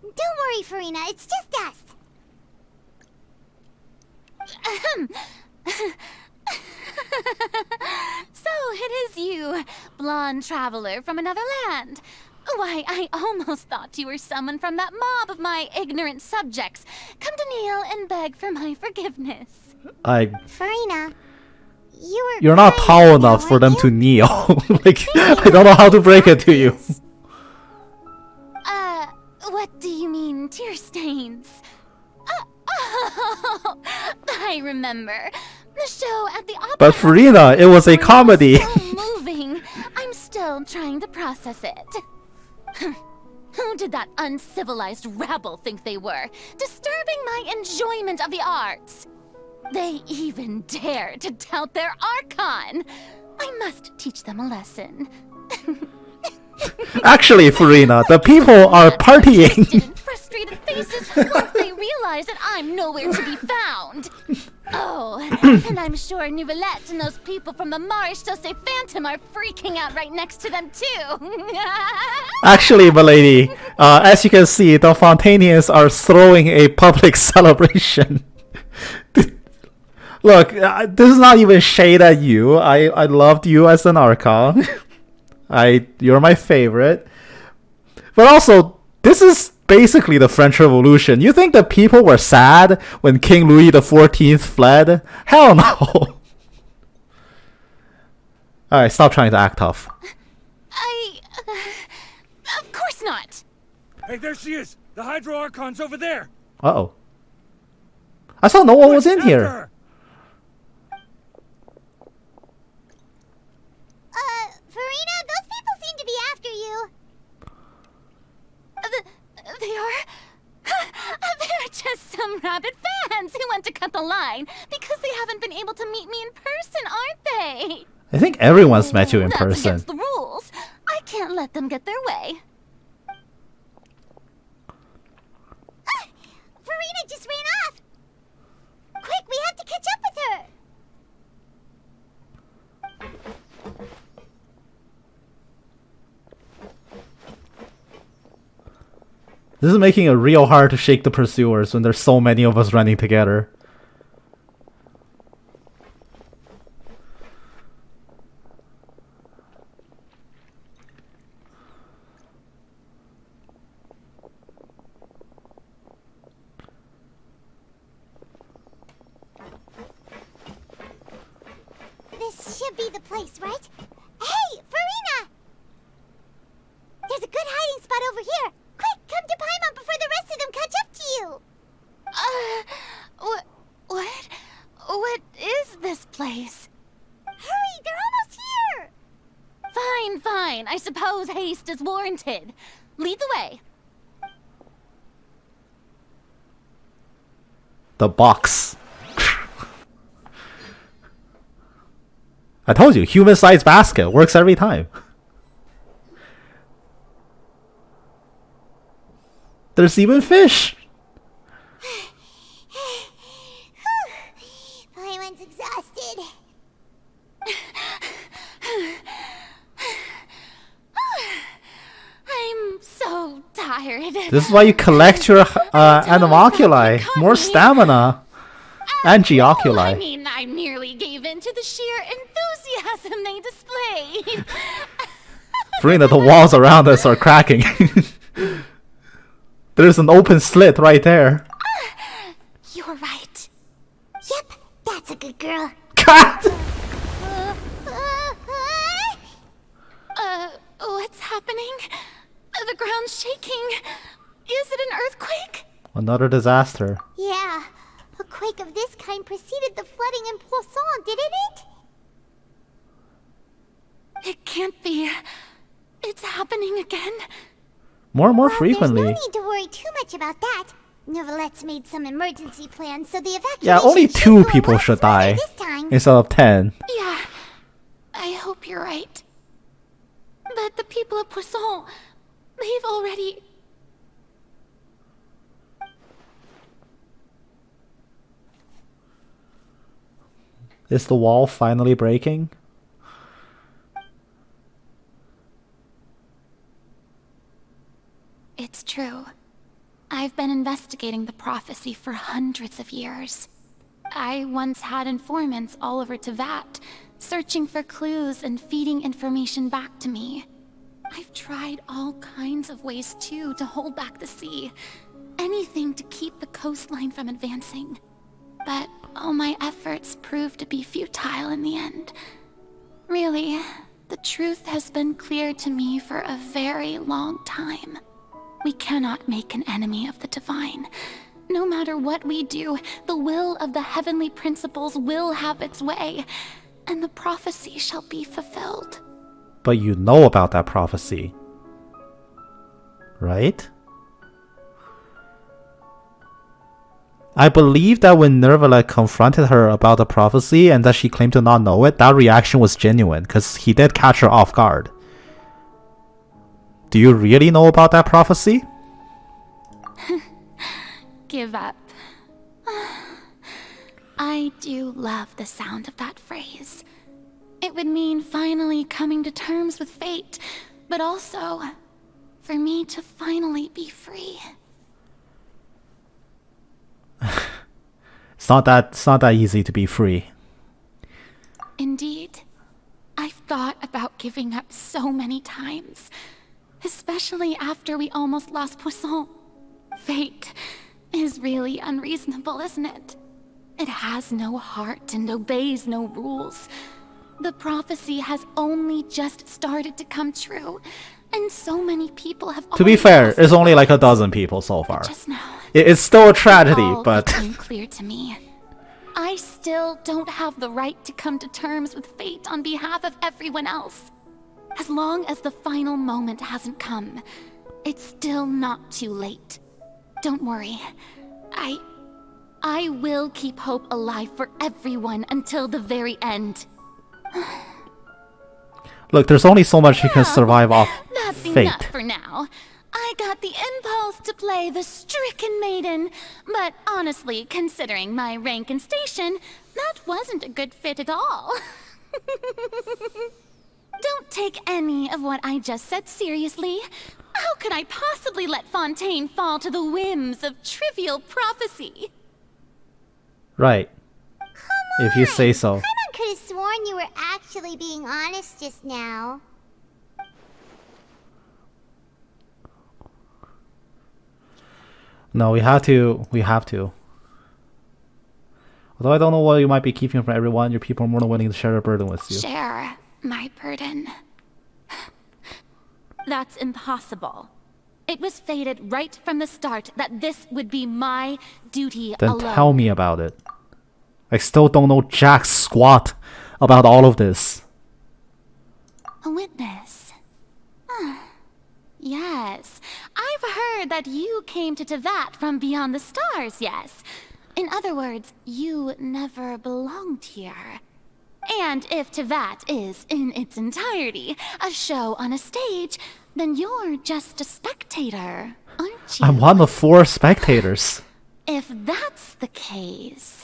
Speaker 2: Don't worry, Furina. It's just us.
Speaker 5: So it is you, blonde traveler from another land. Why, I almost thought you were someone from that mob of my ignorant subjects. Come to kneel and beg for my forgiveness.
Speaker 2: Furina,
Speaker 1: You're not tall enough for them to kneel. Like, I don't know how to break it to you.
Speaker 5: What do you mean, tear stains? Oh, I remember. The show at the opera.
Speaker 1: But Furina, it was a comedy.
Speaker 5: So moving. I'm still trying to process it. Who did that uncivilized rabble think they were? Disturbing my enjoyment of the arts. They even dare to tout their Archon. I must teach them a lesson.
Speaker 1: Actually, Furina, the people are partying.
Speaker 5: Frustrated faces once they realize that I'm nowhere to be found. Oh, and I'm sure Navia and those people from the Maréchal de Phantom are freaking out right next to them too.
Speaker 1: Actually, milady, as you can see, the Fontainians are throwing a public celebration. Look, this is not even shade at you. I loved you as an Archon. You're my favorite. But also, this is basically the French Revolution. You think the people were sad when King Louis XIV fled? Hell no. Alright, stop trying to act tough.
Speaker 5: Of course not.
Speaker 14: Hey, there she is. The Hydro Archon's over there.
Speaker 1: Uh-oh. I saw no one was in here.
Speaker 14: Her.
Speaker 2: Furina, those people seem to be after you.
Speaker 5: They are? They're just some rabid fans who want to cut the line because they haven't been able to meet me in person, aren't they?
Speaker 1: I think everyone's met you in
Speaker 5: That's
Speaker 1: person.
Speaker 5: against the rules. I can't let them get their way.
Speaker 2: Furina just ran off. Quick, we have to catch up with her.
Speaker 1: This is making it real hard to shake the pursuers when there's so many of us running together.
Speaker 2: This should be the place, right? Hey, Furina! There's a good hiding spot over here. Quick, come to Paimon before the rest of them catch up to you!
Speaker 5: What is this place?
Speaker 2: Hurry, they're almost here!
Speaker 5: Fine. I suppose haste is warranted. Lead the way.
Speaker 1: The box. I told you, human-sized basket works every time. There's even fish.
Speaker 2: Paimon's exhausted.
Speaker 5: I'm so tired.
Speaker 1: This is why you collect your animalculi. More stamina. And geoculi.
Speaker 5: I mean, I merely gave in to the sheer enthusiasm they displayed.
Speaker 1: Furina, the walls around us are cracking. There's an open slit right there.
Speaker 2: You're right. Yep, that's a good girl.
Speaker 5: What's happening? The ground's shaking. Is it an earthquake?
Speaker 1: Another disaster.
Speaker 2: Yeah, a quake of this kind preceded the flooding in Poisson, didn't it?
Speaker 5: It can't be. It's happening again.
Speaker 1: More and more
Speaker 2: There's
Speaker 1: frequently.
Speaker 2: no need to worry too much about that. Neverlette's made some emergency plans, so the evacuation
Speaker 1: Yeah, only
Speaker 2: should
Speaker 1: 2
Speaker 2: go a
Speaker 1: people
Speaker 2: lot
Speaker 1: should
Speaker 2: smoother
Speaker 1: die
Speaker 2: this time.
Speaker 1: instead of 10.
Speaker 5: Yeah, I hope you're right. But the people of Poisson, they've already...
Speaker 1: Is the wall finally breaking?
Speaker 5: It's true. I've been investigating the prophecy for hundreds of years. I once had informants all over Tevat, searching for clues and feeding information back to me. I've tried all kinds of ways too to hold back the sea. Anything to keep the coastline from advancing. But all my efforts proved to be futile in the end. Really, the truth has been clear to me for a very long time. We cannot make an enemy of the divine. No matter what we do, the will of the heavenly principles will have its way, and the prophecy shall be fulfilled.
Speaker 1: But you know about that prophecy, right? I believe that when Nervalette confronted her about the prophecy and that she claimed to not know it, that reaction was genuine, because he did catch her off guard. Do you really know about that prophecy?
Speaker 5: Give up. I do love the sound of that phrase. It would mean finally coming to terms with fate, but also for me to finally be free.
Speaker 1: It's not that easy to be free.
Speaker 5: Indeed. I've thought about giving up so many times, especially after we almost lost Poisson. Fate is really unreasonable, isn't it? It has no heart and obeys no rules. The prophecy has only just started to come true, and so many people have
Speaker 1: To be fair, it's only like a dozen people so far.
Speaker 5: Just now,
Speaker 1: It's still a tragedy,
Speaker 5: all
Speaker 1: but
Speaker 5: became clear to me. I still don't have the right to come to terms with fate on behalf of everyone else. As long as the final moment hasn't come, it's still not too late. Don't worry. I will keep hope alive for everyone until the very end.
Speaker 1: look, there's only so much you can survive off
Speaker 5: That's
Speaker 1: fate.
Speaker 5: enough for now. I got the impulse to play the stricken maiden, but honestly, considering my rank and station, that wasn't a good fit at all. Don't take any of what I just said seriously. How could I possibly let Fontaine fall to the whims of trivial prophecy?
Speaker 1: Right. If you say so.
Speaker 2: Paimon could have sworn you were actually being honest just now.
Speaker 1: No, we have to. Although I don't know what you might be keeping from everyone, your people are more than willing to share their burden with you.
Speaker 5: Share my burden. That's impossible. It was fated right from the start that this would be my duty
Speaker 1: Then
Speaker 5: alone.
Speaker 1: tell me about it. I still don't know jack squat about all of this.
Speaker 5: A witness. Yes. I've heard that you came to Tevat from beyond the stars, yes. In other words, you never belonged here. And if Tevat is, in its entirety, a show on a stage, then you're just a spectator, aren't you?
Speaker 1: I'm one of 4 spectators.
Speaker 5: If that's the case...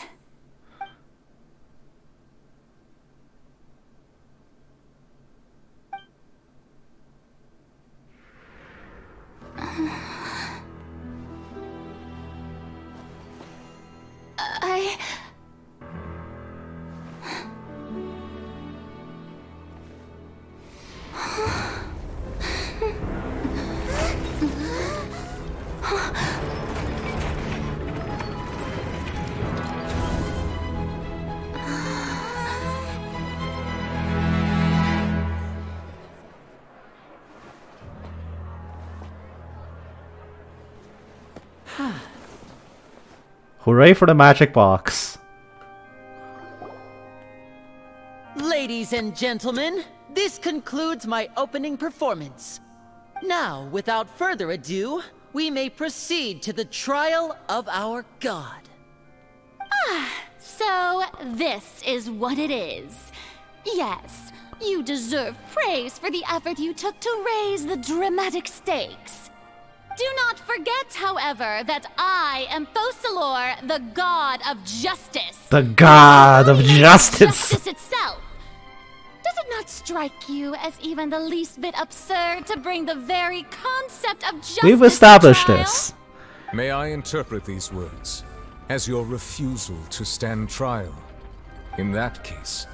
Speaker 1: Hooray for the magic box.
Speaker 21: Ladies Ladies and gentlemen, this concludes my opening performance. Now, without further ado, we may proceed to the trial of our god.
Speaker 9: So this is what it is. Yes, you deserve praise for the effort you took to raise the dramatic stakes. Do not forget, however, that I am Focalor, the god of justice.
Speaker 1: The god of justice.
Speaker 9: Justice itself. Does it not strike you as even the least bit absurd to bring the very concept of justice
Speaker 1: We've established
Speaker 9: to trial?
Speaker 1: this.
Speaker 7: May I interpret these words as your refusal to stand trial? In that case,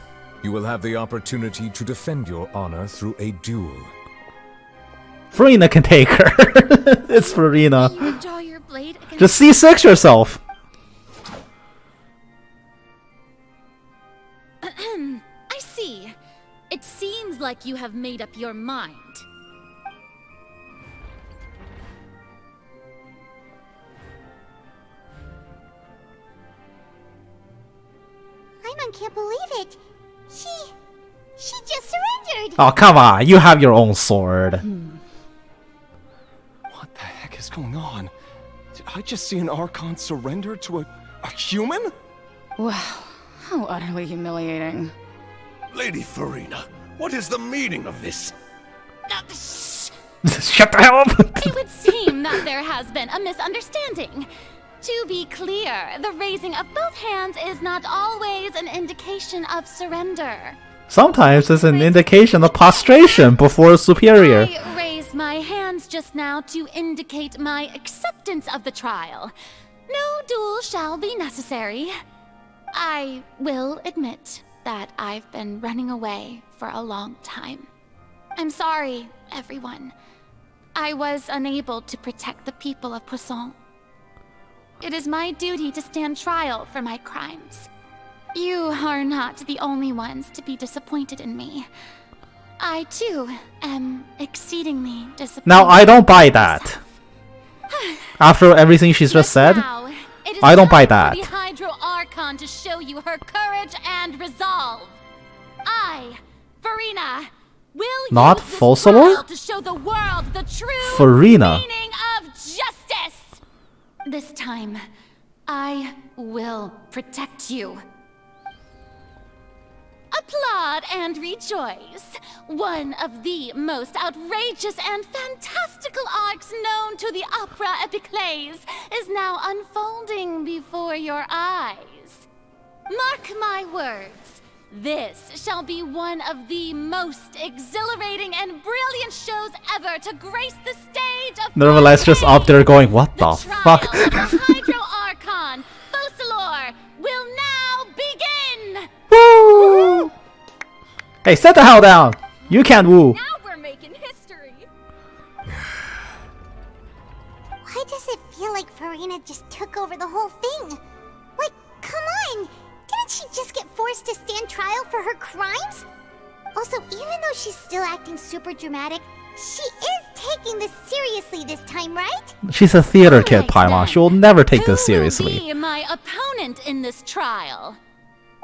Speaker 7: you will have the opportunity to defend your honor through a duel.
Speaker 1: Furina can take her. It's Furina.
Speaker 9: You draw your blade against
Speaker 1: Just C6 yourself.
Speaker 9: I see. It seems like you have made up your mind.
Speaker 2: Paimon can't believe it. She just surrendered.
Speaker 1: Oh, come on. You have your own sword.
Speaker 8: What the heck is going on? Did I just see an Archon surrender to a human?
Speaker 4: Wow, how utterly humiliating.
Speaker 12: Lady Furina, what is the meaning of this?
Speaker 1: Shut the hell up!
Speaker 9: It would seem that there has been a misunderstanding. To be clear, the raising of both hands is not always an indication of surrender.
Speaker 1: Sometimes it's an indication of prostration before a superior.
Speaker 9: I raised my hands just now to indicate my acceptance of the trial. No duel shall be necessary. I will admit that I've been running away for a long time. I'm sorry, everyone. I was unable to protect the people of Poisson. It is my duty to stand trial for my crimes. You are not the only ones to be disappointed in me. I, too, am exceedingly disappointed.
Speaker 1: Now, I don't buy that. After everything she's just said, I don't buy that.
Speaker 9: The Hydro Archon to show you her courage and resolve. I, Furina, will
Speaker 1: Not
Speaker 9: use this
Speaker 1: Focalor?
Speaker 9: trial to show the world the true
Speaker 1: Furina.
Speaker 9: meaning of justice. This time, I will protect you. Applaud and rejoice. One of the most outrageous and fantastical arcs known to the opera epiclese is now unfolding before your eyes. Mark my words, this shall be one of the most exhilarating and brilliant shows ever to grace the stage of
Speaker 1: Nevertheless, just up there going, what the fuck?
Speaker 9: the Hydro Archon, Focalor, will now begin!
Speaker 1: Woo! Hey, sit the hell down! You can't woo.
Speaker 16: Now we're making history.
Speaker 2: Why does it feel like Furina just took over the whole thing? Like, come on! Didn't she just get forced to stand trial for her crimes? Also, even though she's still acting super dramatic, she is taking this seriously this time, right?
Speaker 1: She's a theater kid, Paimon. She will never take this seriously.
Speaker 9: Be my opponent in this trial.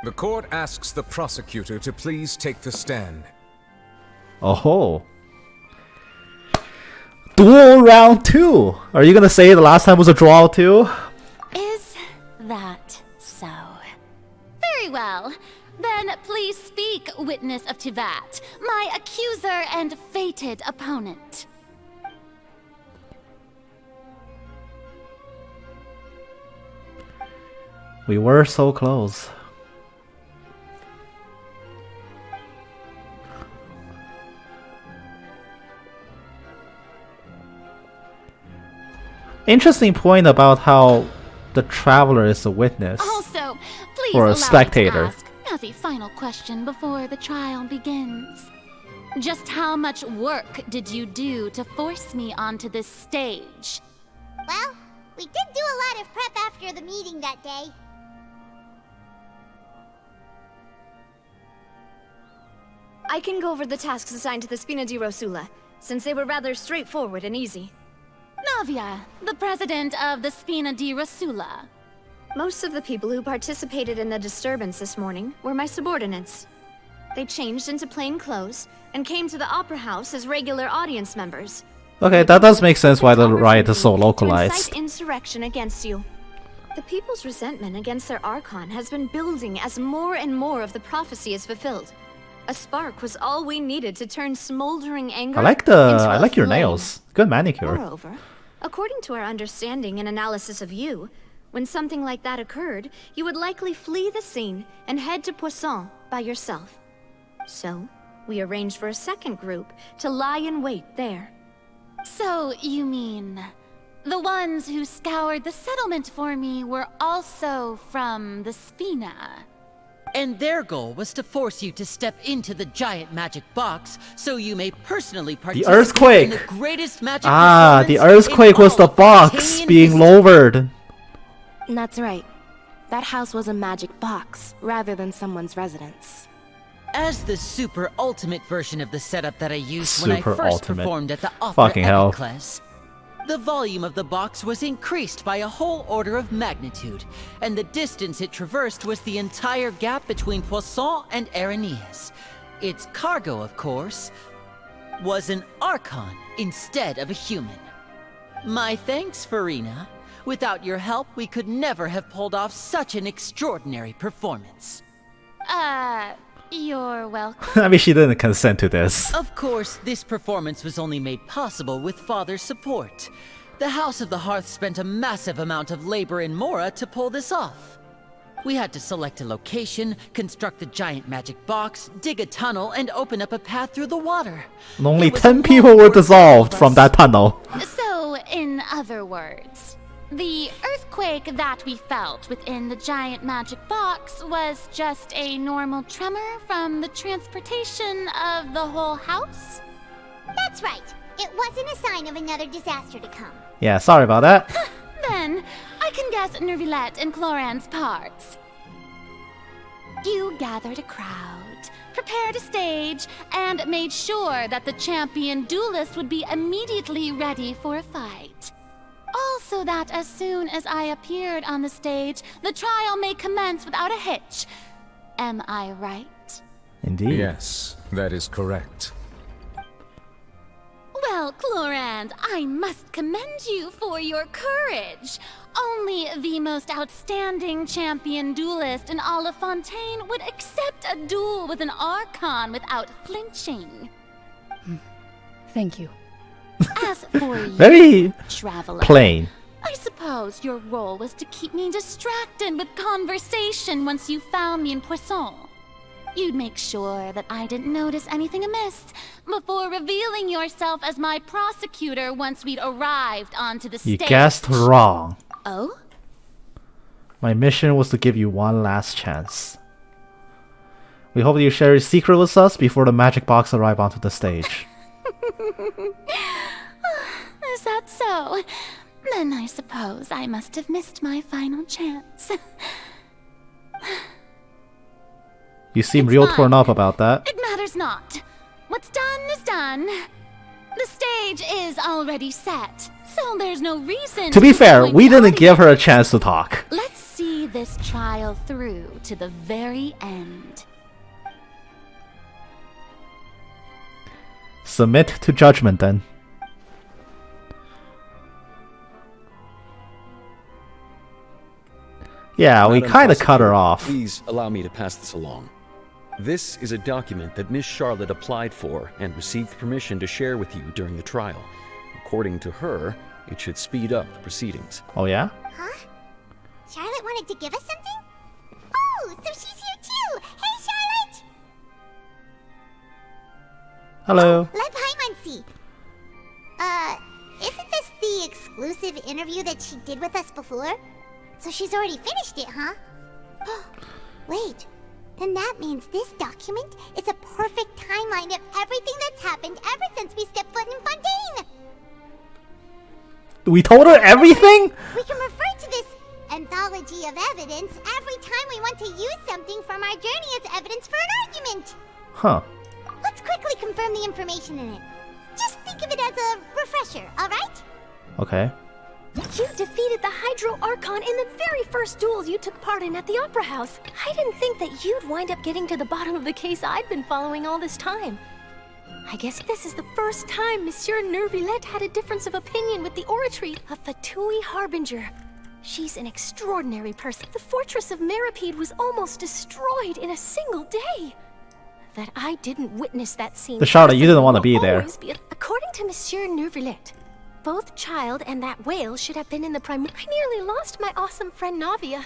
Speaker 7: The court asks the prosecutor to please take the stand.
Speaker 1: Oh. Duel round 2. Are you gonna say the last time was a draw too?
Speaker 9: Is that so? Very well. Then please speak, witness of Tivat, my accuser and fated opponent.
Speaker 1: We were so close. Interesting point about how the traveler is a witness.
Speaker 9: Also, please
Speaker 1: or
Speaker 9: allow
Speaker 1: a spectator.
Speaker 9: me to ask, as a final question before the trial begins. Just how much work did you do to force me onto this stage?
Speaker 2: Well, we did do a lot of prep after the meeting that day.
Speaker 3: I can go over the tasks assigned to the Spina di Rosula, since they were rather straightforward and easy.
Speaker 9: Navia, the president of the Spina di Rosula.
Speaker 3: Most of the people who participated in the disturbance this morning were my subordinates. They changed into plain clothes and came to the opera house as regular audience members.
Speaker 1: Okay, that does make sense why the riot is so
Speaker 3: To
Speaker 1: localized.
Speaker 3: incite insurrection against you. The people's resentment against their Archon has been building as more and more of the prophecy is fulfilled. A spark was all we needed to turn smoldering anger
Speaker 1: I like your
Speaker 3: flame.
Speaker 1: nails. Good manicure.
Speaker 3: Moreover, according to our understanding and analysis of you, when something like that occurred, you would likely flee the scene and head to Poisson by yourself. So, we arranged for a second group to lie in wait there.
Speaker 5: So, you mean... the ones who scoured the settlement for me were also from the Spina?
Speaker 21: And their goal was to force you to step into the giant magic box so you may personally participate
Speaker 1: earthquake!
Speaker 21: in the greatest magic
Speaker 1: Ah, the
Speaker 21: performance
Speaker 1: earthquake
Speaker 21: in
Speaker 1: was the
Speaker 21: all of
Speaker 1: box
Speaker 21: Fontaine
Speaker 1: being
Speaker 21: history.
Speaker 1: lowered.
Speaker 20: That's right. That house was a magic box, rather than someone's residence.
Speaker 21: As the super ultimate version of the setup that I used when I
Speaker 1: Super
Speaker 21: first
Speaker 1: ultimate.
Speaker 21: performed at the opera
Speaker 1: Fucking hell.
Speaker 21: class, the volume of the box was increased by a whole order of magnitude, and the distance it traversed was the entire gap between Poisson and Aranias. Its cargo, of course, was an Archon instead of a human. My thanks, Furina. Without your help, we could never have pulled off such an extraordinary performance.
Speaker 5: You're welcome.
Speaker 1: I mean, she didn't consent to this.
Speaker 21: Of course, this performance was only made possible with Father's support. The House of the Hearth spent a massive amount of labor in Mora to pull this off. We had to select a location, construct the giant magic box, dig a tunnel, and open up a path through the water.
Speaker 1: And only 10 people were dissolved from that tunnel.
Speaker 5: So, in other words, the earthquake that we felt within the giant magic box was just a normal tremor from the transportation of the whole house?
Speaker 2: That's right. It wasn't a sign of another disaster to come.
Speaker 1: Yeah, sorry about that.
Speaker 5: Then, I can guess Nervilette and Cloran's parts. You gathered a crowd, prepared a stage, and made sure that the champion duelist would be immediately ready for a fight. Also that as soon as I appeared on the stage, the trial may commence without a hitch. Am I right?
Speaker 1: Indeed.
Speaker 7: Yes, that is correct.
Speaker 5: Well, Clorand, I must commend you for your courage. Only the most outstanding champion duelist in all of Fontaine would accept a duel with an Archon without flinching.
Speaker 4: Thank you.
Speaker 5: As for you,
Speaker 1: Very
Speaker 5: traveler,
Speaker 1: plain.
Speaker 5: I suppose your role was to keep me distracted with conversation once you found me in Poisson. You'd make sure that I didn't notice anything amiss before revealing yourself as my prosecutor once we'd arrived onto the
Speaker 1: You
Speaker 5: stage.
Speaker 1: guessed wrong.
Speaker 5: Oh?
Speaker 1: My mission was to give you one last chance. We hope you share your secret with us before the magic box arrive onto the stage.
Speaker 5: Is that so? Then I suppose I must have missed my final chance.
Speaker 1: You seem real torn up about that.
Speaker 5: It matters not. What's done is done. The stage is already set, so there's no reason
Speaker 1: To be fair,
Speaker 5: disappoint
Speaker 1: we
Speaker 5: the
Speaker 1: didn't give her a
Speaker 5: audience.
Speaker 1: chance to talk.
Speaker 5: Let's see this trial through to the very end.
Speaker 1: Submit to judgment then. Yeah, we
Speaker 15: Madam
Speaker 1: kind of cut her
Speaker 15: Prosecutor,
Speaker 1: off.
Speaker 15: Please allow me to pass this along. This is a document that Miss Charlotte applied for and received permission to share with you during the trial. According to her, it should speed up the proceedings.
Speaker 1: Oh yeah?
Speaker 2: Huh? Charlotte wanted to give us something? Oh, so she's here too! Hey, Charlotte!
Speaker 1: Hello.
Speaker 2: Let Paimon see. Isn't this the exclusive interview that she did with us before? So she's already finished it, huh? Wait, then that means this document is a perfect timeline of everything that's happened ever since we stepped foot in Fontaine!
Speaker 1: We told her everything?
Speaker 2: We can refer to this anthology of evidence every time we want to use something from our journey as evidence for an argument!
Speaker 1: Huh.
Speaker 2: Let's quickly confirm the information in it. Just think of it as a refresher, alright?
Speaker 1: Okay.
Speaker 16: You defeated the Hydro Archon in the very first duels you took part in at the Opera House. I didn't think that you'd wind up getting to the bottom of the case I'd been following all this time. I guess this is the first time Monsieur Nervillette had a difference of opinion with the oratory of Fatui Harbinger. She's an extraordinary person. The fortress of Meripede was almost destroyed in a single day. That I didn't witness that scene.
Speaker 1: The Charlotte, you didn't want to be there.
Speaker 16: According to Monsieur Nervillette, both Child and that whale should have been in the prime. I nearly lost my awesome friend Navia.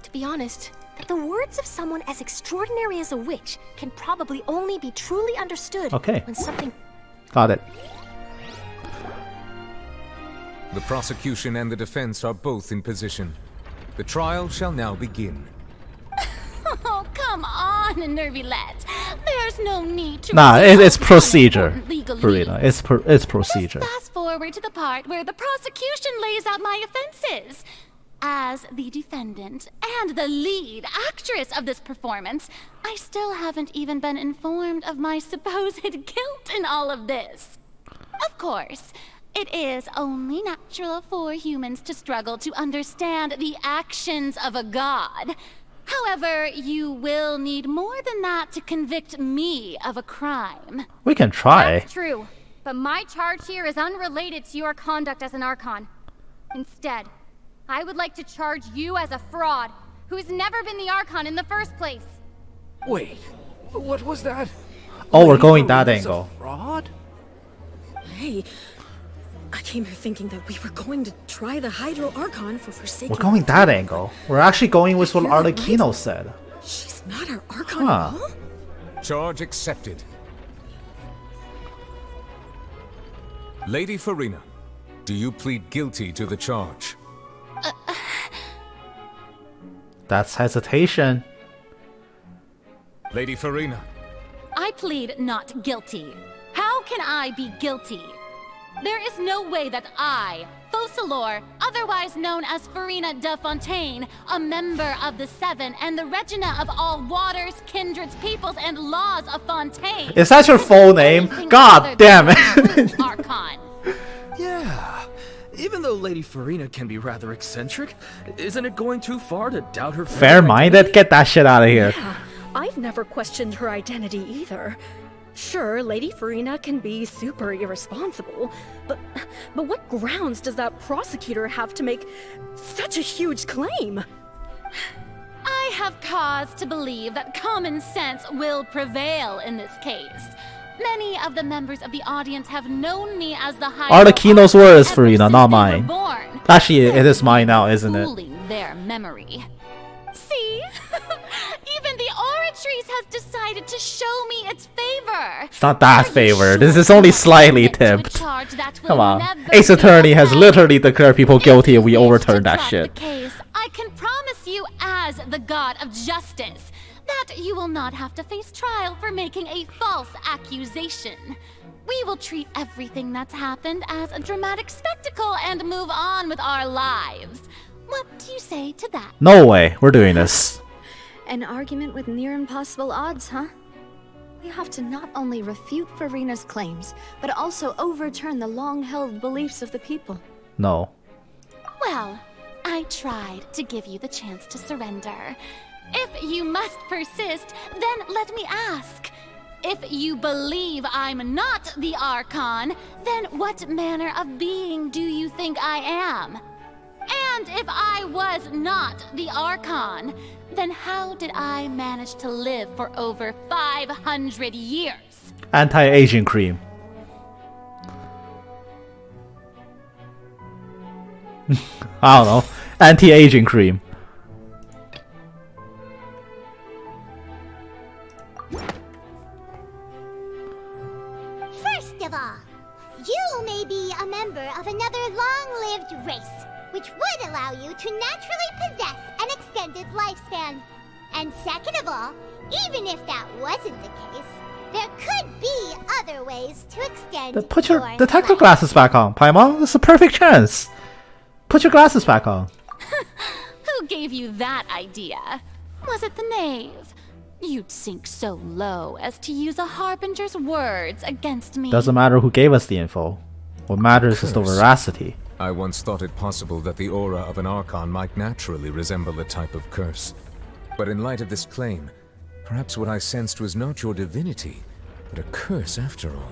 Speaker 16: To be honest, that the words of someone as extraordinary as a witch can probably only be truly understood when something...
Speaker 1: Got it.
Speaker 7: The prosecution and the defense are both in position. The trial shall now begin.
Speaker 5: Oh, come on, Nervillette. There's no need to...
Speaker 1: Nah, it's procedure, Furina. It's procedure.
Speaker 5: Fast forward to the part where the prosecution lays out my offenses. As the defendant and the lead actress of this performance, I still haven't even been informed of my supposed guilt in all of this. Of course, it is only natural for humans to struggle to understand the actions of a god. However, you will need more than that to convict me of a crime.
Speaker 1: We can try.
Speaker 11: That's true, but my charge here is unrelated to your conduct as an Archon. Instead, I would like to charge you as a fraud who's never been the Archon in the first place.
Speaker 19: Wait, what was that?
Speaker 1: Oh, we're going that angle.
Speaker 18: Fraud? Hey, I came here thinking that we were going to try the Hydro Archon for Forsaken.
Speaker 1: We're going that angle. We're actually going with what Arlecchino said.
Speaker 18: She's not our Archon at all?
Speaker 7: Charge accepted. Lady Furina, do you plead guilty to the charge?
Speaker 1: That's hesitation.
Speaker 7: Lady Furina.
Speaker 5: I plead not guilty. How can I be guilty? There is no way that I, Focalor, otherwise known as Furina de Fontaine, a member of the Seven and the Regina of all waters, kindreds, peoples, and laws of Fontaine...
Speaker 1: Is that your full name? God damn it!
Speaker 5: Archon.
Speaker 23: Yeah. Even though Lady Furina can be rather eccentric, isn't it going too far to doubt her...
Speaker 1: Fair-minded? Get that shit out of here.
Speaker 18: Yeah, I've never questioned her identity either. Sure, Lady Furina can be super irresponsible, but what grounds does that prosecutor have to make such a huge claim?
Speaker 5: I have cause to believe that common sense will prevail in this case. Many of the members of the audience have known me as the Hydro
Speaker 1: Arlecchino's words, Furina, not
Speaker 5: they were
Speaker 1: mine.
Speaker 5: born.
Speaker 1: Actually, it is mine now, isn't it?
Speaker 5: Fooling their memory. See? Even the Oratrice has decided to show me its favor.
Speaker 1: It's not that favor. This is only slightly tipped. Come on. Ace Attorney has literally declared people guilty and we overturned that shit.
Speaker 5: Case, I can promise you as the god of justice that you will not have to face trial for making a false accusation. We will treat everything that's happened as a dramatic spectacle and move on with our lives. What do you say to that?
Speaker 1: No way. We're doing this.
Speaker 6: An argument with near impossible odds, huh? We have to not only refute Furina's claims, but also overturn the long-held beliefs of the people.
Speaker 1: No.
Speaker 5: Well, I tried to give you the chance to surrender. If you must persist, then let me ask. If you believe I'm not the Archon, then what manner of being do you think I am? And if I was not the Archon, then how did I manage to live for over 500 years?
Speaker 1: Anti-aging cream. I don't know. Anti-aging cream.
Speaker 2: First of all, you may be a member of another long-lived race, which would allow you to naturally possess an extended lifespan. And second of all, even if that wasn't the case, there could be other ways to extend
Speaker 1: Put your detective glasses back on, Paimon. This is a perfect chance. Put your glasses back on.
Speaker 5: Who gave you that idea? Was it the knave? You'd sink so low as to use a harbinger's words against me.
Speaker 1: Doesn't matter who gave us the info. What matters is the veracity.
Speaker 7: I once thought it possible that the aura of an Archon might naturally resemble a type of curse. But in light of this claim, perhaps what I sensed was not your divinity, but a curse after all.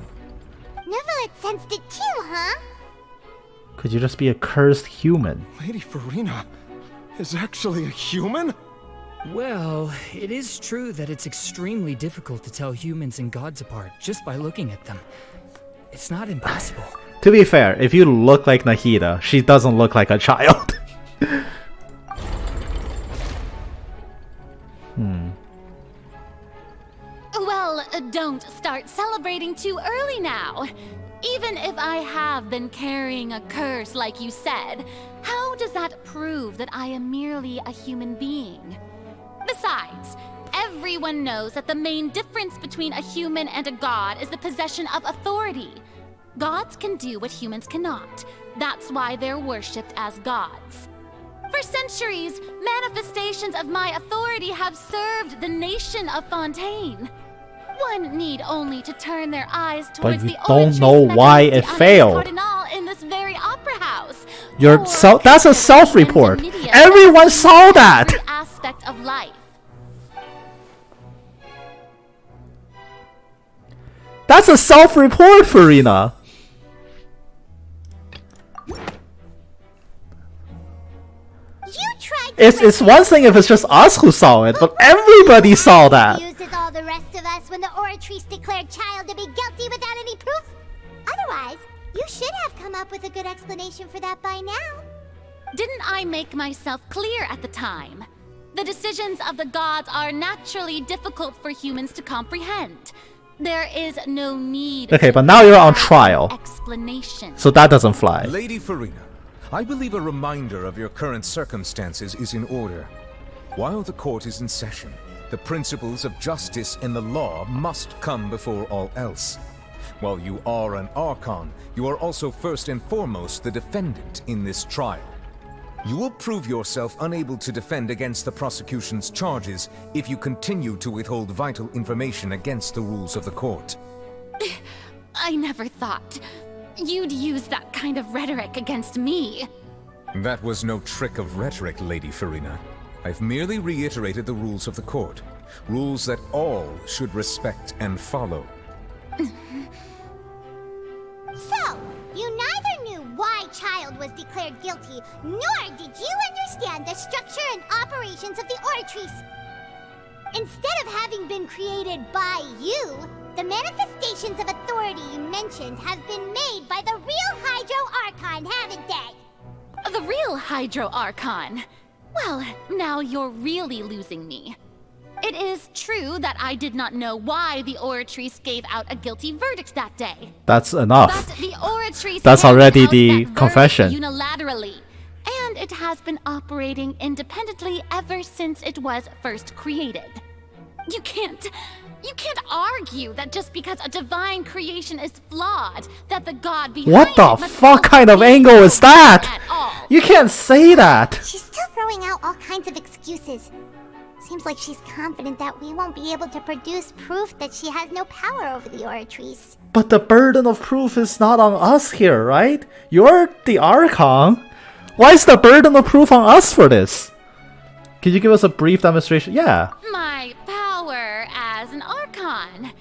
Speaker 2: Neville sensed it too, huh?
Speaker 1: Could you just be a cursed human?
Speaker 8: Lady Furina is actually a human?
Speaker 13: Well, it is true that it's extremely difficult to tell humans and gods apart just by looking at them. It's not impossible.
Speaker 1: To be fair, if you look like Nahida, she doesn't look like a child.
Speaker 5: Well, don't start celebrating too early now. Even if I have been carrying a curse like you said, how does that prove that I am merely a human being? Besides, everyone knows that the main difference between a human and a god is the possession of authority. Gods can do what humans cannot. That's why they're worshipped as gods. For centuries, manifestations of my authority have served the nation of Fontaine. One need only to turn their eyes towards the
Speaker 1: don't know why it failed.
Speaker 5: In this very opera house.
Speaker 1: That's a self-report. Everyone saw that.
Speaker 5: Every aspect of life.
Speaker 1: That's a self-report, Furina. It's one thing if it's just us who saw it, but everybody saw that.
Speaker 2: Used as all the rest of us when the Oratrice declared Child to be guilty without any proof. Otherwise, you should have come up with a good explanation for that by now.
Speaker 5: Didn't I make myself clear at the time? The decisions of the gods are naturally difficult for humans to comprehend. There is no need.
Speaker 1: Okay, but now you're on trial.
Speaker 5: Explanation.
Speaker 1: So that doesn't fly.
Speaker 7: Lady Furina, I believe a reminder of your current circumstances is in order. While the court is in session, the principles of justice and the law must come before all else. While you are an Archon, you are also first and foremost the defendant in this trial. You will prove yourself unable to defend against the prosecution's charges if you continue to withhold vital information against the rules of the court.
Speaker 5: I never thought you'd use that kind of rhetoric against me.
Speaker 7: That was no trick of rhetoric, Lady Furina. I've merely reiterated the rules of the court. Rules that all should respect and follow.
Speaker 2: So, you neither knew why Child was declared guilty, nor did you understand the structure and operations of the Oratrice. Instead of having been created by you, the manifestations of authority you mentioned have been made by the real Hydro Archon, haven't they?
Speaker 5: The real Hydro Archon? Well, now you're really losing me. It is true that I did not know why the Oratrice gave out a guilty verdict that day.
Speaker 1: That's enough.
Speaker 5: But the Oratrice
Speaker 1: That's already
Speaker 5: handed out
Speaker 1: the
Speaker 5: that
Speaker 1: confession.
Speaker 5: verdict unilaterally, and it has been operating independently ever since it was first created. You can't argue that just because a divine creation is flawed, that the god behind
Speaker 1: What the fuck kind of angle is that? You can't say that.
Speaker 2: She's still throwing out all kinds of excuses. Seems like she's confident that we won't be able to produce proof that she has no power over the Oratrice.
Speaker 1: But the burden of proof is not on us here, right? You're the Archon. Why is the burden of proof on us for this? Can you give us a brief demonstration? Yeah.
Speaker 5: My power as an Archon.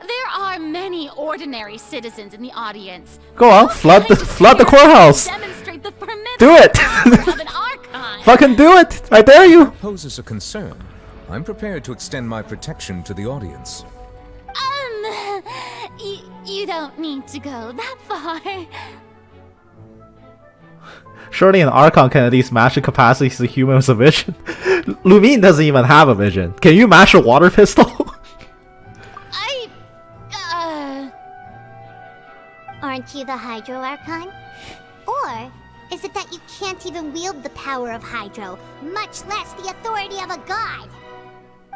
Speaker 5: There are many ordinary citizens in the audience.
Speaker 1: Go on, flood the courthouse.
Speaker 5: Demonstrate the
Speaker 1: Do it.
Speaker 5: power of an Archon.
Speaker 1: Fucking do it. I dare you.
Speaker 7: Poses a concern. I'm prepared to extend my protection to the audience.
Speaker 5: You don't need to go that far.
Speaker 1: Surely an Archon can at least match the capacities of human with a vision. Lumine doesn't even have a vision. Can you match a water pistol?
Speaker 2: Aren't you the Hydro Archon? Or is it that you can't even wield the power of Hydro, much less the authority of a god?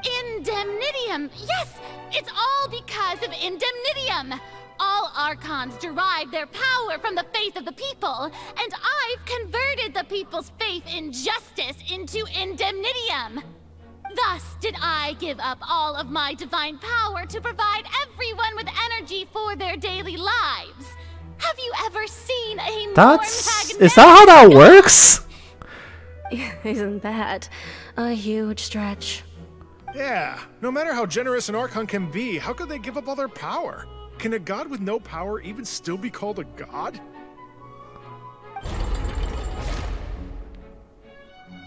Speaker 5: Indemnitium! Yes! It's all because of Indemnitium! All Archons derive their power from the faith of the people, and I've converted the people's faith in justice into Indemnitium! Thus did I give up all of my divine power to provide everyone with energy for their daily lives. Have you ever seen a
Speaker 1: That's... Is that how that works?
Speaker 18: Isn't that a huge stretch?
Speaker 10: Yeah, no matter how generous an Archon can be, how could they give up all their power? Can a god with no power even still be called a god?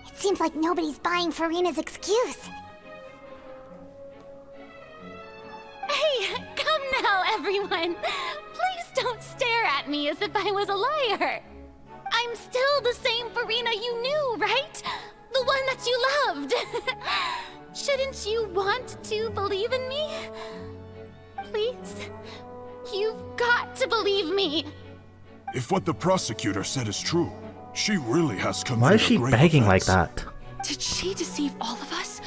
Speaker 2: It seems like nobody's buying Furina's excuse.
Speaker 5: Hey, come now, everyone. Please don't stare at me as if I was a liar. I'm still the same Furina you knew, right? The one that you loved. Shouldn't you want to believe in me? Please? You've got to believe me.
Speaker 17: If what the prosecutor said is true, she really has committed
Speaker 1: Why is she
Speaker 17: a great
Speaker 1: begging
Speaker 17: offense.
Speaker 1: like that?
Speaker 18: Did she deceive all of us?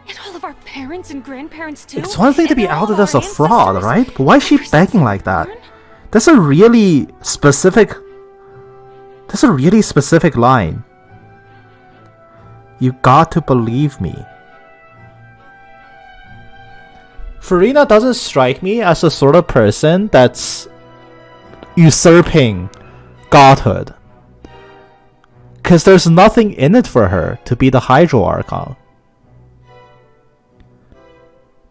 Speaker 18: And all of our parents and grandparents too?
Speaker 1: It's one thing to be
Speaker 18: And all
Speaker 1: outed
Speaker 18: of
Speaker 1: as a
Speaker 18: our
Speaker 1: fraud,
Speaker 18: ancestors?
Speaker 1: right? But why is she begging like that? That's a really specific line. You got to believe me. Furina doesn't strike me as the sort of person that's usurping godhood. Because there's nothing in it for her to be the Hydro Archon.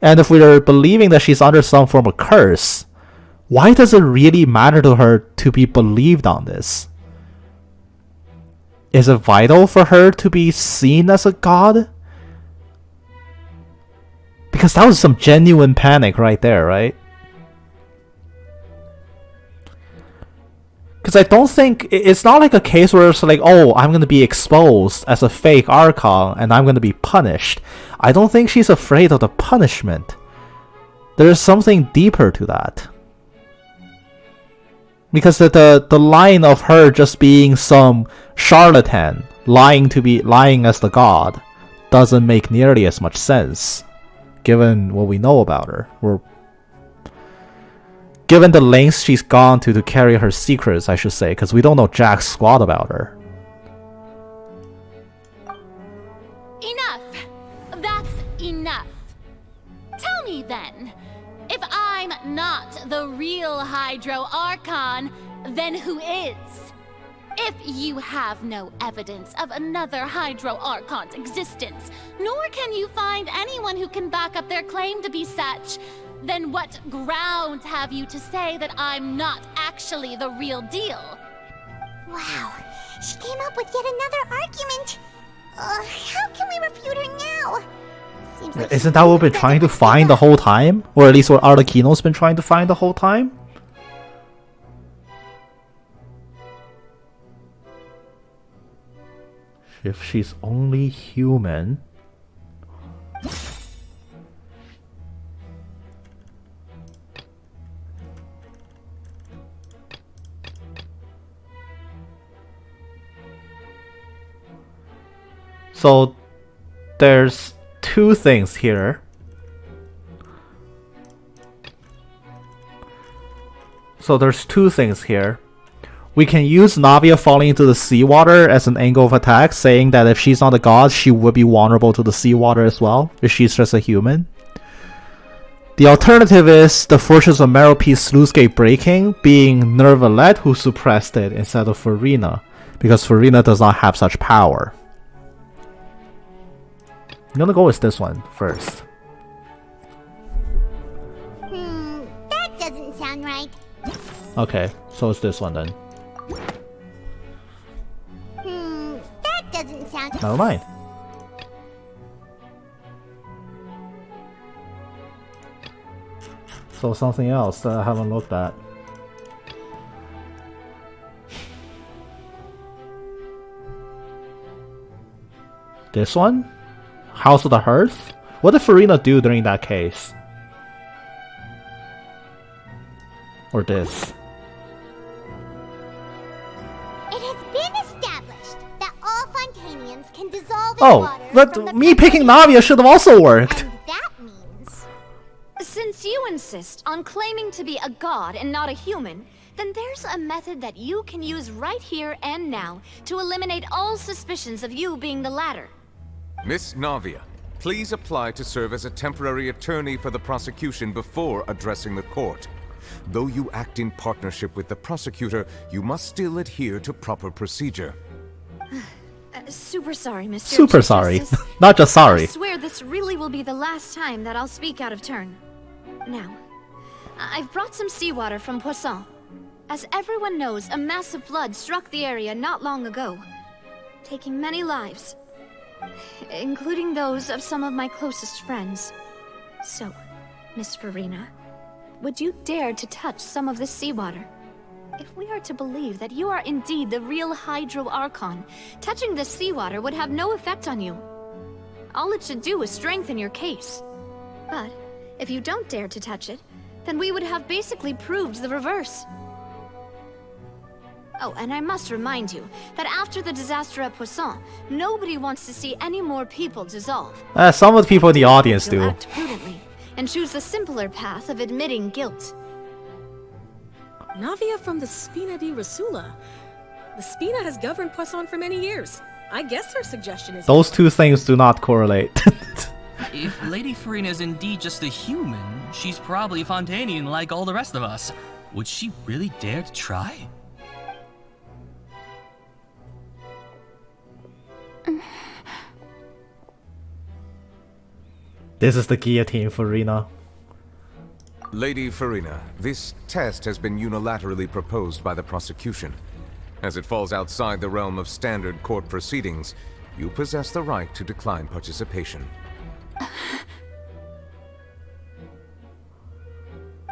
Speaker 1: And if we're believing that she's under some form of curse, why does it really matter to her to be believed on this? Is it vital for her to be seen as a god? Because that was some genuine panic right there, right? Because I don't think... It's not like a case where it's like, oh, I'm going to be exposed as a fake Archon and I'm going to be punished. I don't think she's afraid of the punishment. There's something deeper to that. Because the line of her just being some charlatan, lying as the god, doesn't make nearly as much sense, given what we know about her. Given the lengths she's gone to carry her secrets, I should say, because we don't know jack squat about her.
Speaker 5: Enough! That's enough. Tell me then, if I'm not the real Hydro Archon, then who is? If you have no evidence of another Hydro Archon's existence, nor can you find anyone who can back up their claim to be such, then what grounds have you to say that I'm not actually the real deal?
Speaker 2: Wow, she came up with yet another argument. How can we refute her now? Seems like
Speaker 1: Isn't that what we've been trying to find the whole time? Or at least what Arlecchino's been trying to find the whole time? If she's only human... So, there's two things here. We can use Navia falling into the seawater as an angle of attack, saying that if she's not a god, she would be vulnerable to the seawater as well, if she's just a human. The alternative is the Fortress of Merope's sluice gate breaking being Lynette who suppressed it instead of Furina, because Furina does not have such power. I'm gonna go with this one first.
Speaker 2: That doesn't sound right.
Speaker 1: Okay, so it's this one then.
Speaker 2: That doesn't sound...
Speaker 1: Never mind. So something else that I haven't looked at. This one? House of the Hearth? What did Furina do during that case? Or this?
Speaker 2: It has been established that all Fontainians can dissolve in water.
Speaker 1: Oh, but me picking Navia should have also worked.
Speaker 2: That means...
Speaker 3: Since you insist on claiming to be a god and not a human, then there's a method that you can use right here and now to eliminate all suspicions of you being the latter.
Speaker 7: Miss Navia, please apply to serve as a temporary attorney for the prosecution before addressing the court. Though you act in partnership with the prosecutor, you must still adhere to proper procedure.
Speaker 3: Super sorry, Mr.
Speaker 1: Super
Speaker 3: Chief
Speaker 1: sorry.
Speaker 3: Justice.
Speaker 1: Not just
Speaker 3: I
Speaker 1: sorry.
Speaker 3: swear this really will be the last time that I'll speak out of turn. Now, I've brought some seawater from Poisson. As everyone knows, a massive flood struck the area not long ago, taking many lives, including those of some of my closest friends. So, Miss Furina, would you dare to touch some of this seawater? If we are to believe that you are indeed the real Hydro Archon, touching this seawater would have no effect on you. All it should do is strengthen your case. But if you don't dare to touch it, then we would have basically proved the reverse. Oh, and I must remind you that after the disaster at Poisson, nobody wants to see any more people dissolve.
Speaker 1: Some of the people in the audience
Speaker 3: So
Speaker 1: do.
Speaker 3: act prudently and choose the simpler path of admitting guilt.
Speaker 18: Navia from the Spina di Rasula. The Spina has governed Poisson for many years. I guess her suggestion is...
Speaker 1: Those two things do not correlate.
Speaker 12: If Lady Furina is indeed just a human, she's probably Fontainian like all the rest of us. Would she really dare to try?
Speaker 1: This is the guillotine for Furina.
Speaker 7: Lady Furina, this test has been unilaterally proposed by the prosecution. As it falls outside the realm of standard court proceedings, you possess the right to decline participation.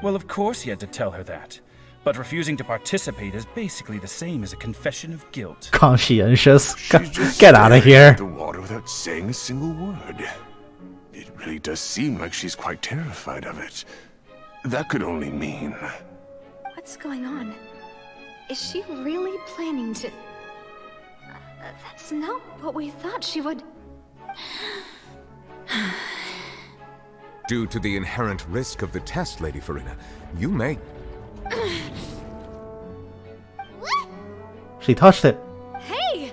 Speaker 14: Well, of course he had to tell her that. But refusing to participate is basically the same as a confession of guilt.
Speaker 1: Conscientious.
Speaker 17: Just
Speaker 1: Get out of here.
Speaker 17: The water without saying a single word. It really does seem like she's quite terrified of it. That could only mean...
Speaker 3: What's going on? Is she really planning to... that's not what we thought she would...
Speaker 7: Due to the inherent risk of the test, Lady Furina, you may...
Speaker 1: She touched it.
Speaker 3: Hey!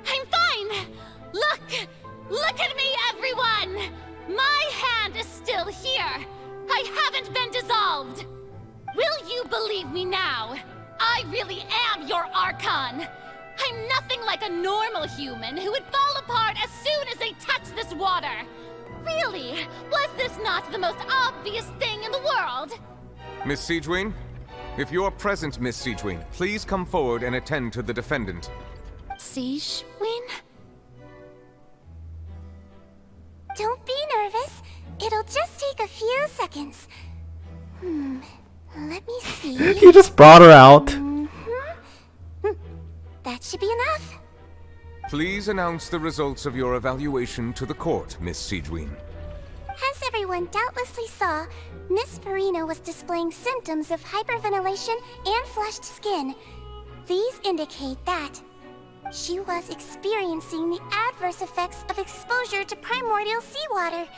Speaker 11: I'm fine! Look at me, everyone! My hand is still here! I haven't been dissolved! Will you believe me now? I really am your Archon! I'm nothing like a normal human who would fall apart as soon as they touch this water! Really? Was this not the most obvious thing in the world?
Speaker 7: Miss Siegewien? If you're present, Miss Siegewien, please come forward and attend to the defendant.
Speaker 9: Siegewien?
Speaker 2: Don't be nervous. It'll just take a few seconds. Let me see.
Speaker 1: You just brought her out.
Speaker 2: That should be enough.
Speaker 7: Please announce the results of your evaluation to the court, Miss Siegewien.
Speaker 2: As everyone doubtlessly saw, Miss Furina was displaying symptoms of hyperventilation and flushed skin. These indicate that she was experiencing the adverse effects of exposure to primordial seawater.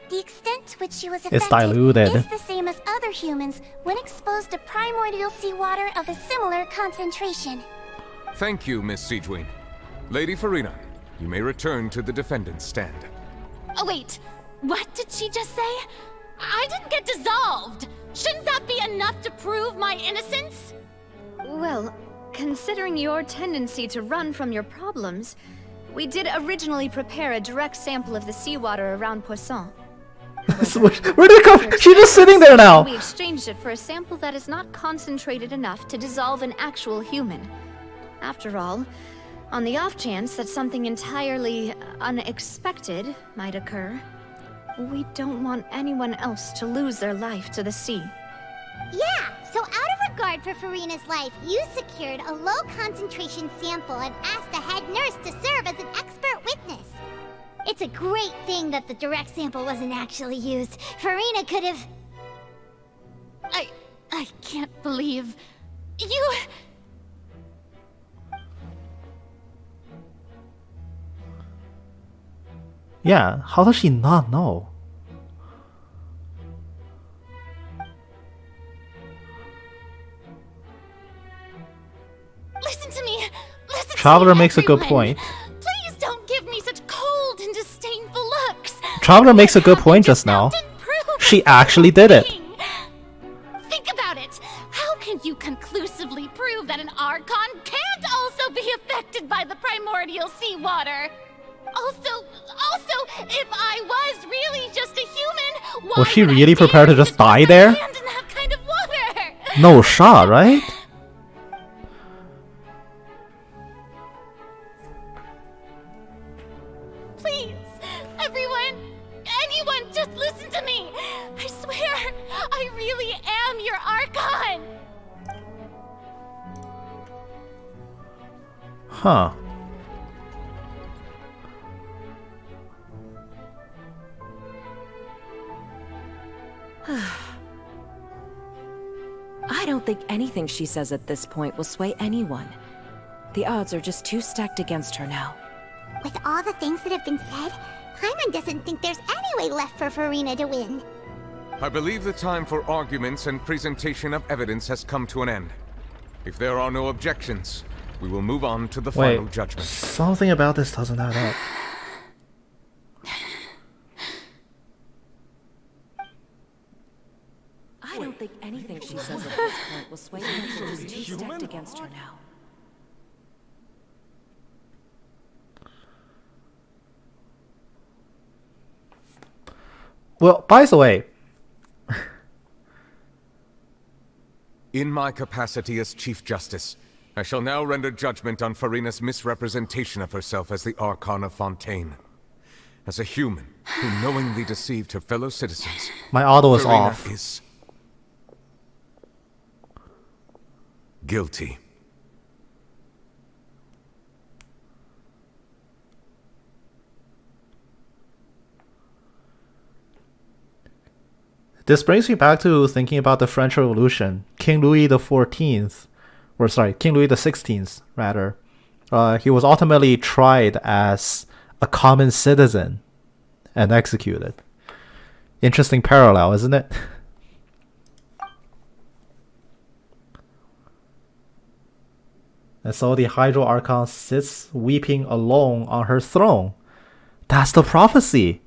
Speaker 2: The extent to which she was affected
Speaker 1: It's diluted.
Speaker 2: is the same as other humans when exposed to primordial seawater of a similar concentration.
Speaker 7: Thank you, Miss Siegewien. Lady Furina, you may return to the defendant's stand.
Speaker 11: Oh wait, what did she just say? I didn't get dissolved! Shouldn't that be enough to prove my innocence?
Speaker 3: Well, considering your tendency to run from your problems, we did originally prepare a direct sample of the seawater around Poisson.
Speaker 1: Where did it come? She's just sitting there now.
Speaker 3: We exchanged it for a sample that is not concentrated enough to dissolve an actual human. After all, on the off chance that something entirely unexpected might occur, we don't want anyone else to lose their life to the sea.
Speaker 2: Yeah, so out of regard for Furina's life, you secured a low-concentration sample and asked the head nurse to serve as an expert witness. It's a great thing that the direct sample wasn't actually used. Furina could have...
Speaker 11: I can't believe... You...
Speaker 1: Yeah, how does she not know?
Speaker 11: Listen to me! Listen
Speaker 1: Traveler makes a good point.
Speaker 11: Please don't give me such cold and disdainful looks.
Speaker 1: Traveler makes a good point just now. She actually did it.
Speaker 11: Think about it. How can you conclusively prove that an Archon can't also be affected by the primordial seawater? Also, if I was really just a human, why
Speaker 1: Was she
Speaker 11: would I
Speaker 1: really
Speaker 11: dare
Speaker 1: prepared to just die there?
Speaker 11: stand in that kind of water?
Speaker 1: No shot, right?
Speaker 11: Please, anyone, just listen to me. I swear, I really am your Archon.
Speaker 1: Huh.
Speaker 20: I don't think anything she says at this point will sway anyone. The odds are just too stacked against her now.
Speaker 2: With all the things that have been said, Paimon doesn't think there's any way left for Furina to win.
Speaker 7: I believe the time for arguments and presentation of evidence has come to an end. If there are no objections, we will move on to the final judgment.
Speaker 1: Something about this doesn't add up.
Speaker 20: I don't think anything she says at this point will sway anyone. She's too stacked against her now.
Speaker 1: Well, by the way,
Speaker 7: in my capacity as Chief Justice, I shall now render judgment on Furina's misrepresentation of herself as the Archon of Fontaine. As a human who knowingly deceived her fellow citizens,
Speaker 1: my auto is
Speaker 7: Furina
Speaker 1: off.
Speaker 7: Is guilty.
Speaker 1: This brings me back to thinking about the French Revolution. King Louis XVI, rather. He was ultimately tried as a common citizen and executed. Interesting parallel, isn't it? And so the Hydro Archon sits weeping alone on her throne. That's the prophecy.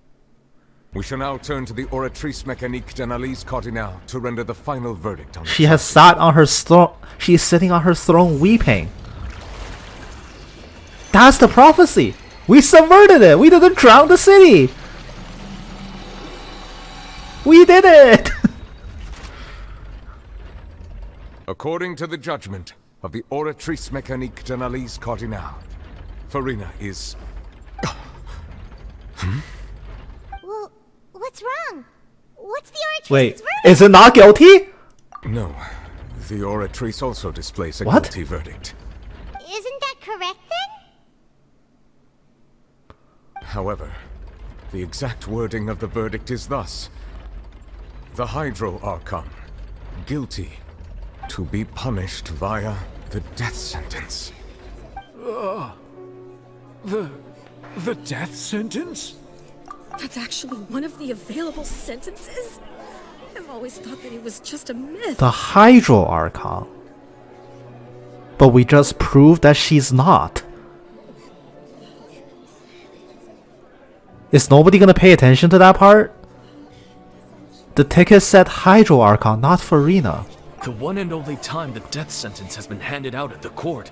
Speaker 7: We shall now turn to the Oratrice Mécanique d'Analyse Cardinale to render the final verdict on
Speaker 1: She has sat on her throne. She is sitting on her throne weeping. That's the prophecy. We subverted it. We didn't drown the city. We did it.
Speaker 7: According to the judgment of the Oratrice Mécanique d'Analyse Cardinale, Furina is...
Speaker 2: Well, what's wrong? What's the Oratrice's
Speaker 1: Wait,
Speaker 2: verdict?
Speaker 1: is it not guilty?
Speaker 7: No. The Oratrice also displays a
Speaker 1: What?
Speaker 7: guilty verdict.
Speaker 2: Isn't that correct then?
Speaker 7: However, the exact wording of the verdict is thus. The Hydro Archon, guilty, to be punished via the death sentence.
Speaker 8: The death sentence?
Speaker 18: That's actually one of the available sentences? I've always thought that it was just a myth.
Speaker 1: The Hydro Archon. But we just proved that she's not. Is nobody gonna pay attention to that part? The ticket said Hydro Archon, not Furina.
Speaker 23: The one and only time the death sentence has been handed out at the court.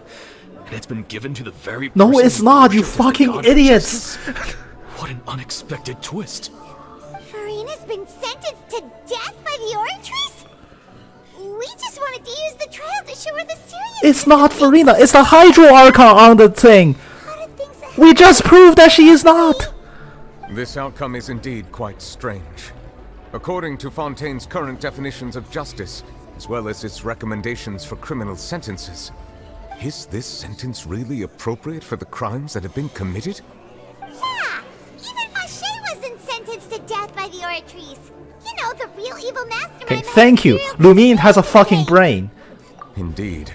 Speaker 23: And it's been given to the very
Speaker 1: No,
Speaker 23: person
Speaker 1: it's
Speaker 23: who
Speaker 1: not, you
Speaker 23: worshipped as the
Speaker 1: fucking
Speaker 23: god of
Speaker 1: idiots!
Speaker 23: justice. What an unexpected twist.
Speaker 2: Furina's been sentenced to death by the Oratrice? We just wanted to use the trial to show her the serious...
Speaker 1: It's not Furina, it's the Hydro Archon on the thing! We just proved that she is not!
Speaker 7: This outcome is indeed quite strange. According to Fontaine's current definitions of justice, as well as its recommendations for criminal sentences, is this sentence really appropriate for the crimes that have been committed?
Speaker 2: Yeah! Even Fache wasn't sentenced to death by the Oratrice. You know, the real evil mastermind...
Speaker 1: Okay, thank you. Lumine has a fucking brain.
Speaker 7: Indeed.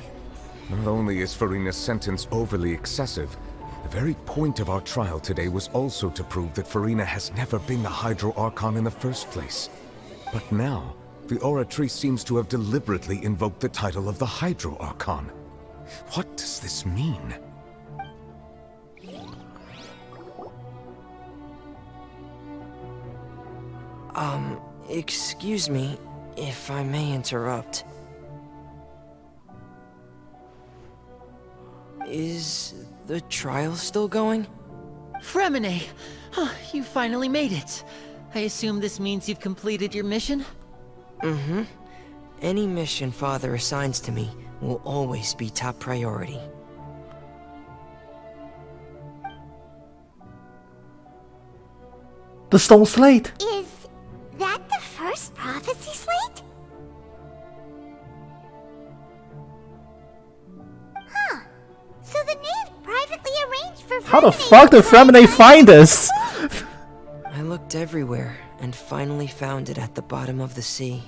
Speaker 7: Not only is Furina's sentence overly excessive, the very point of our trial today was also to prove that Furina has never been the Hydro Archon in the first place. But now, the Oratrice seems to have deliberately invoked the title of the Hydro Archon. What does this mean?
Speaker 4: Excuse me, if I may interrupt. Is the trial still going?
Speaker 21: Fremine! You finally made it. I assume this means you've completed your mission?
Speaker 4: Mm-hmm. Any mission Father assigns to me will always be top priority.
Speaker 1: The stone slate!
Speaker 2: Is that the first prophecy slate? Huh. So the knave privately arranged for
Speaker 1: How the
Speaker 2: Fremine
Speaker 1: fuck
Speaker 2: to
Speaker 1: did
Speaker 2: find
Speaker 1: Fremine find this?
Speaker 4: I looked everywhere and finally found it at the bottom of the sea.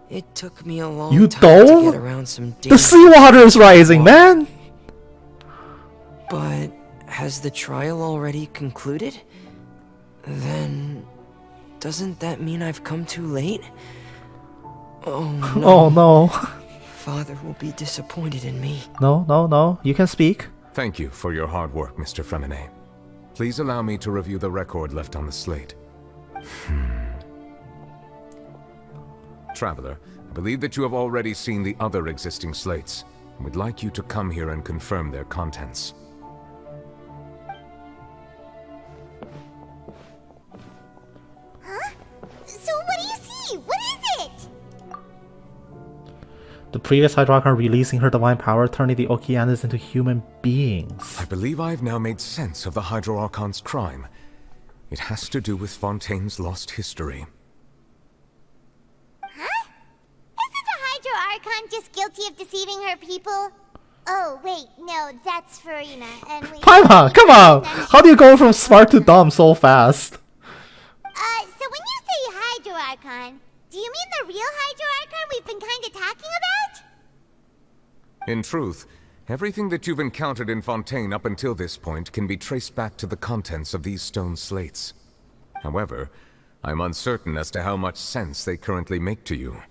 Speaker 4: It took me a long
Speaker 1: You
Speaker 4: time to
Speaker 1: dove?
Speaker 4: get around some
Speaker 1: The seawater is rising, man!
Speaker 4: But has the trial already concluded? Then doesn't that mean I've come too late? Oh no.
Speaker 1: Oh no.
Speaker 4: Father will be disappointed in me.
Speaker 1: No. You can speak.
Speaker 7: Thank you for your hard work, Mr. Fremine. Please allow me to review the record left on the slate. Traveler, I believe that you have already seen the other existing slates, and would like you to come here and confirm their contents.
Speaker 2: Huh? So what do you see? What is it?
Speaker 1: The previous Hydro Archon releasing her divine power, turning the Okeanos into human beings.
Speaker 7: I believe I've now made sense of the Hydro Archon's crime. It has to do with Fontaine's lost history.
Speaker 2: Huh? Isn't the Hydro Archon just guilty of deceiving her people? Oh, wait, no, that's Furina, and we...
Speaker 1: Paimon, come on! How do you go from smart to dumb so fast?
Speaker 2: So when you say Hydro Archon, do you mean the real Hydro Archon we've been kinda talking about?
Speaker 7: In truth, everything that you've encountered in Fontaine up until this point can be traced back to the contents of these stone slates. However, I'm uncertain as to how much sense they currently make to you.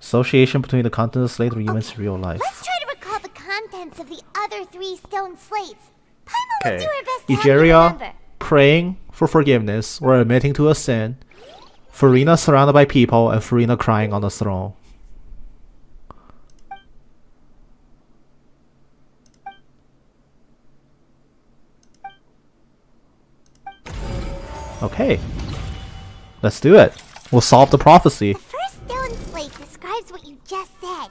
Speaker 1: Association between the contents of the slate and humans in real life.
Speaker 2: Let's try to recall the contents of the other 3 stone slates. Paimon will
Speaker 1: Okay.
Speaker 2: do her best to help me
Speaker 1: Egeria
Speaker 2: remember.
Speaker 1: praying for forgiveness or admitting to a sin. Furina surrounded by people and Furina crying on the throne. Okay. Let's do it. We'll solve the prophecy.
Speaker 2: The first stone slate describes what you just said.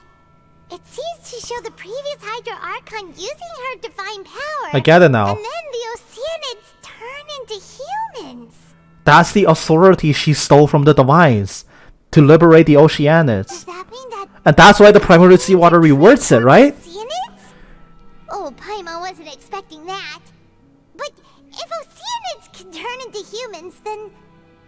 Speaker 2: It seems to show the previous Hydro Archon using her divine power.
Speaker 1: I get it now.
Speaker 2: And then the Oceanids turn into humans.
Speaker 1: That's the authority she stole from the Divines to liberate the Oceanids.
Speaker 2: Does that mean that...
Speaker 1: And that's why the primary seawater rewards it, right?
Speaker 2: Oceanids? Oh, Paimon wasn't expecting that. But if Oceanids can turn into humans, then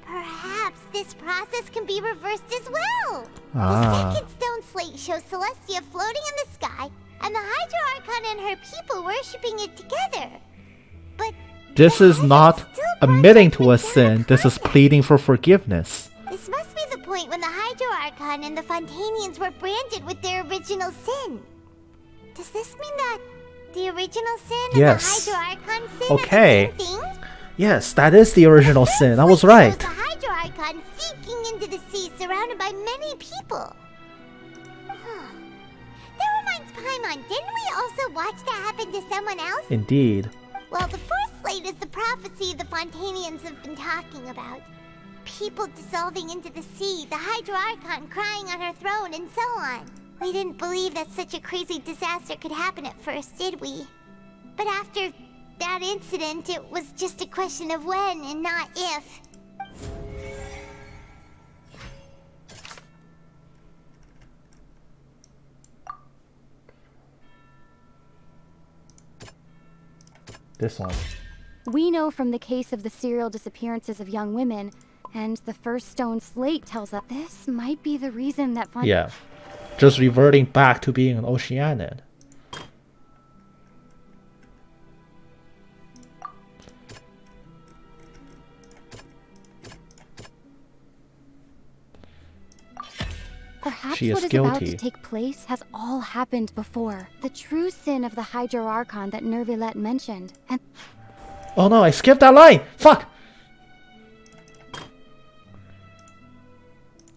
Speaker 2: perhaps this process can be reversed as well. The second stone slate shows Celestia floating in the sky, and the Hydro Archon and her people worshipping it together. But
Speaker 1: This is not admitting to a sin, this is pleading for forgiveness.
Speaker 2: this must be the point when the Hydro Archon and the Fontainians were branded with their original sin. Does this mean that the original sin
Speaker 1: Yes.
Speaker 2: and the Hydro Archon sin
Speaker 1: Okay.
Speaker 2: are the same thing?
Speaker 1: Yes, that is the original sin. I was right.
Speaker 2: The Hydro Archon sinking into the sea surrounded by many people. That reminds Paimon, didn't we also watch that happen to someone else?
Speaker 1: Indeed.
Speaker 2: Well, the fourth slate is the prophecy the Fontainians have been talking about. People dissolving into the sea, the Hydro Archon crying on her throne, and so on. We didn't believe that such a crazy disaster could happen at first, did we? But after that incident, it was just a question of when and not if.
Speaker 1: This one.
Speaker 22: We know from the case of the serial disappearances of young women, and the first stone slate tells us this might be the reason that
Speaker 1: Yeah. Just reverting back to being an Oceanid.
Speaker 22: Perhaps
Speaker 1: She is
Speaker 22: what is about
Speaker 1: guilty.
Speaker 22: to take place has all happened before. The true sin of the Hydro Archon that Lynette mentioned, and
Speaker 1: Oh no, I skipped that line! Fuck!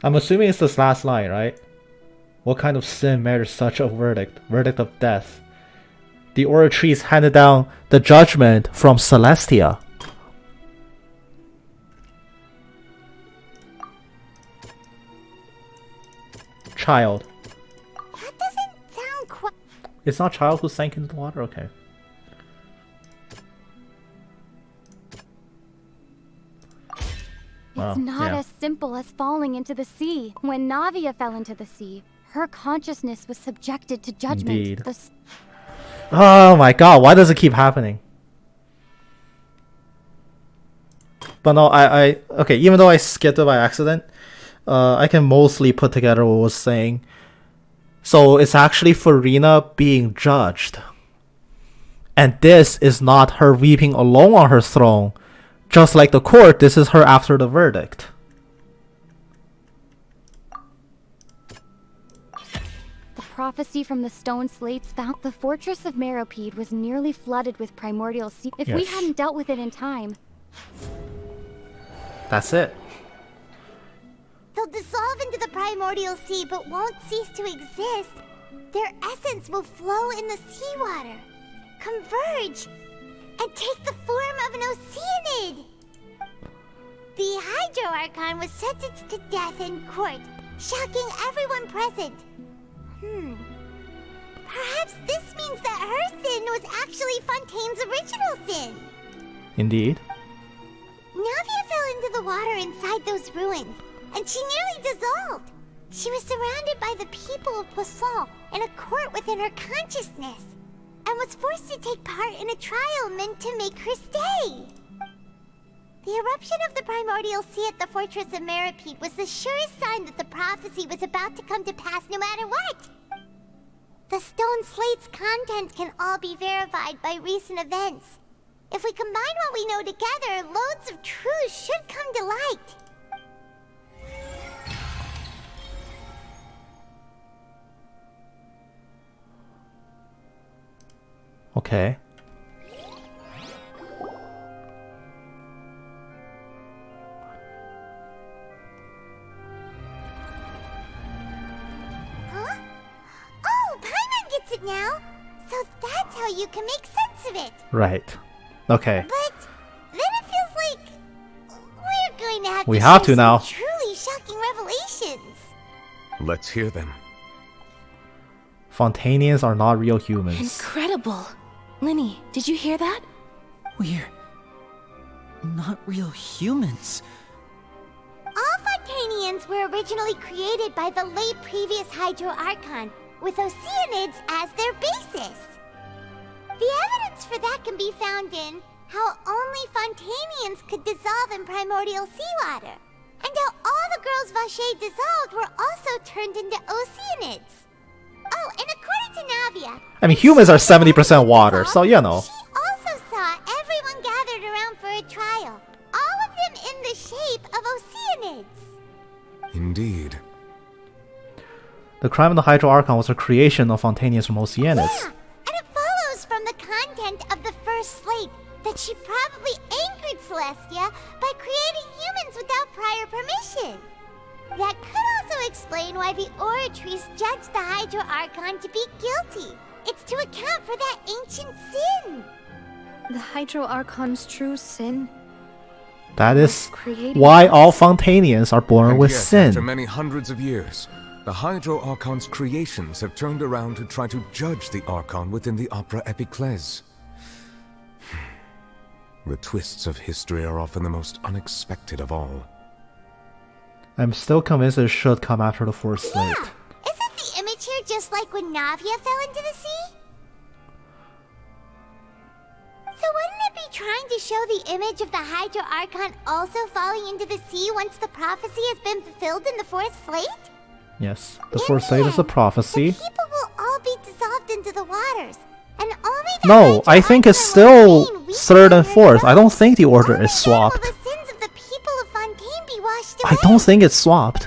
Speaker 1: I'm assuming it's this last line, right? What kind of sin merits such a verdict? Verdict of death. The Oratrice handed down the judgment from Celestia. Child.
Speaker 2: That doesn't sound quite...
Speaker 1: It's not child who sank into the water? Okay.
Speaker 22: It's not as simple as falling into the sea. When Navia fell into the sea, her consciousness was subjected to judgment.
Speaker 1: Indeed. Oh my god, why does it keep happening? But no, okay, even though I skipped it by accident, I can mostly put together what I was saying. So it's actually Furina being judged. And this is not her weeping alone on her throne. Just like the court, this is her after the verdict.
Speaker 22: The prophecy from the stone slates found the fortress of Meropide was nearly flooded with primordial sea. If we hadn't dealt with it in time...
Speaker 1: That's it.
Speaker 2: They'll dissolve into the primordial sea but won't cease to exist. Their essence will flow in the seawater, converge, and take the form of an oceanid. The Hydro Archon was sentenced to death in court, shocking everyone present. Perhaps this means that her sin was actually Fontaine's original sin.
Speaker 1: Indeed.
Speaker 2: Navia fell into the water inside those ruins, and she nearly dissolved. She was surrounded by the people of Poisson in a court within her consciousness, and was forced to take part in a trial meant to make her stay. The eruption of the primordial sea at the fortress of Meropide was the surest sign that the prophecy was about to come to pass no matter what. The stone slate's contents can all be verified by recent events. If we combine what we know together, loads of truth should come to light.
Speaker 1: Okay.
Speaker 2: Huh? Oh, Paimon gets it now! So that's how you can make sense of it!
Speaker 1: Right. Okay.
Speaker 2: But then it feels like we're going to have
Speaker 1: We
Speaker 2: to
Speaker 1: have
Speaker 2: share
Speaker 1: to now.
Speaker 2: some truly shocking revelations.
Speaker 7: Let's hear them.
Speaker 1: Fontainians are not real humans.
Speaker 20: Incredible. Linny, did you hear that?
Speaker 21: We're not real humans.
Speaker 2: All Fontainians were originally created by the late previous Hydro Archon, with oceanids as their basis. The evidence for that can be found in how only Fontainians could dissolve in primordial seawater, and how all the girls Vacher dissolved were also turned into oceanids. Oh, and according to Navia,
Speaker 1: I mean, humans are 70% water, so you know.
Speaker 2: she also saw everyone gathered around for a trial, all of them in the shape of oceanids.
Speaker 7: Indeed.
Speaker 1: The crime of the Hydro Archon was a creation of Fontainians from Oceanids.
Speaker 2: Yeah, and it follows from the content of the first slate that she probably angered Celestia by creating humans without prior permission. That could also explain why the Oratrice judged the Hydro Archon to be guilty. It's to account for that ancient sin.
Speaker 6: The Hydro Archon's true sin?
Speaker 1: That is
Speaker 6: Creating
Speaker 1: why all Fontainians are born
Speaker 7: And
Speaker 1: with
Speaker 7: yet,
Speaker 1: sin.
Speaker 7: after many hundreds of years, the Hydro Archon's creations have turned around to try to judge the Archon within the Opera Epiclese. The twists of history are often the most unexpected of all.
Speaker 1: I'm still convinced it should come after the fourth slate.
Speaker 2: Isn't the image here just like when Navia fell into the sea? So wouldn't it be trying to show the image of the Hydro Archon also falling into the sea once the prophecy has been fulfilled in the fourth slate?
Speaker 1: Yes, the fourth slate is a prophecy.
Speaker 2: People will all be dissolved into the waters, and only the
Speaker 1: No, I think it's still third and fourth. I don't think the order is swapped.
Speaker 2: the sins of the people of Fontaine be washed away.
Speaker 1: I don't think it's swapped.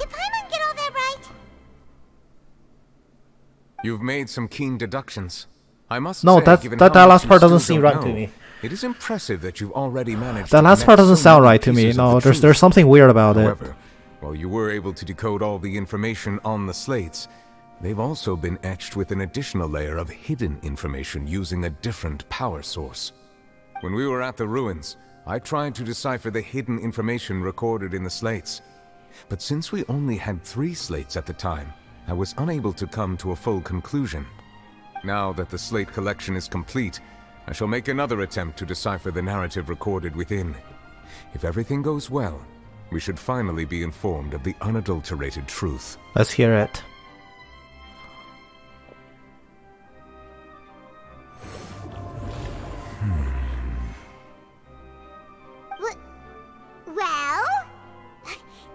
Speaker 7: You've made some keen deductions. I must
Speaker 1: No,
Speaker 7: say,
Speaker 1: that
Speaker 7: given
Speaker 1: that
Speaker 7: how much
Speaker 1: last
Speaker 7: you
Speaker 1: part doesn't
Speaker 7: still
Speaker 1: seem
Speaker 7: don't
Speaker 1: right to
Speaker 7: know,
Speaker 1: me.
Speaker 7: It is impressive that you've already managed
Speaker 1: That
Speaker 7: to
Speaker 1: last
Speaker 7: connect
Speaker 1: part doesn't
Speaker 7: so
Speaker 1: sound
Speaker 7: many
Speaker 1: right to me.
Speaker 7: pieces of
Speaker 1: No,
Speaker 7: the
Speaker 1: there's
Speaker 7: truth.
Speaker 1: something weird about it.
Speaker 7: However, While you were able to decode all the information on the slates, they've also been etched with an additional layer of hidden information using a different power source. When we were at the ruins, I tried to decipher the hidden information recorded in the slates. But since we only had 3 slates at the time, I was unable to come to a full conclusion. Now that the slate collection is complete, I shall make another attempt to decipher the narrative recorded within. If everything goes well, we should finally be informed of the unadulterated truth.
Speaker 1: Let's hear it.
Speaker 2: Well?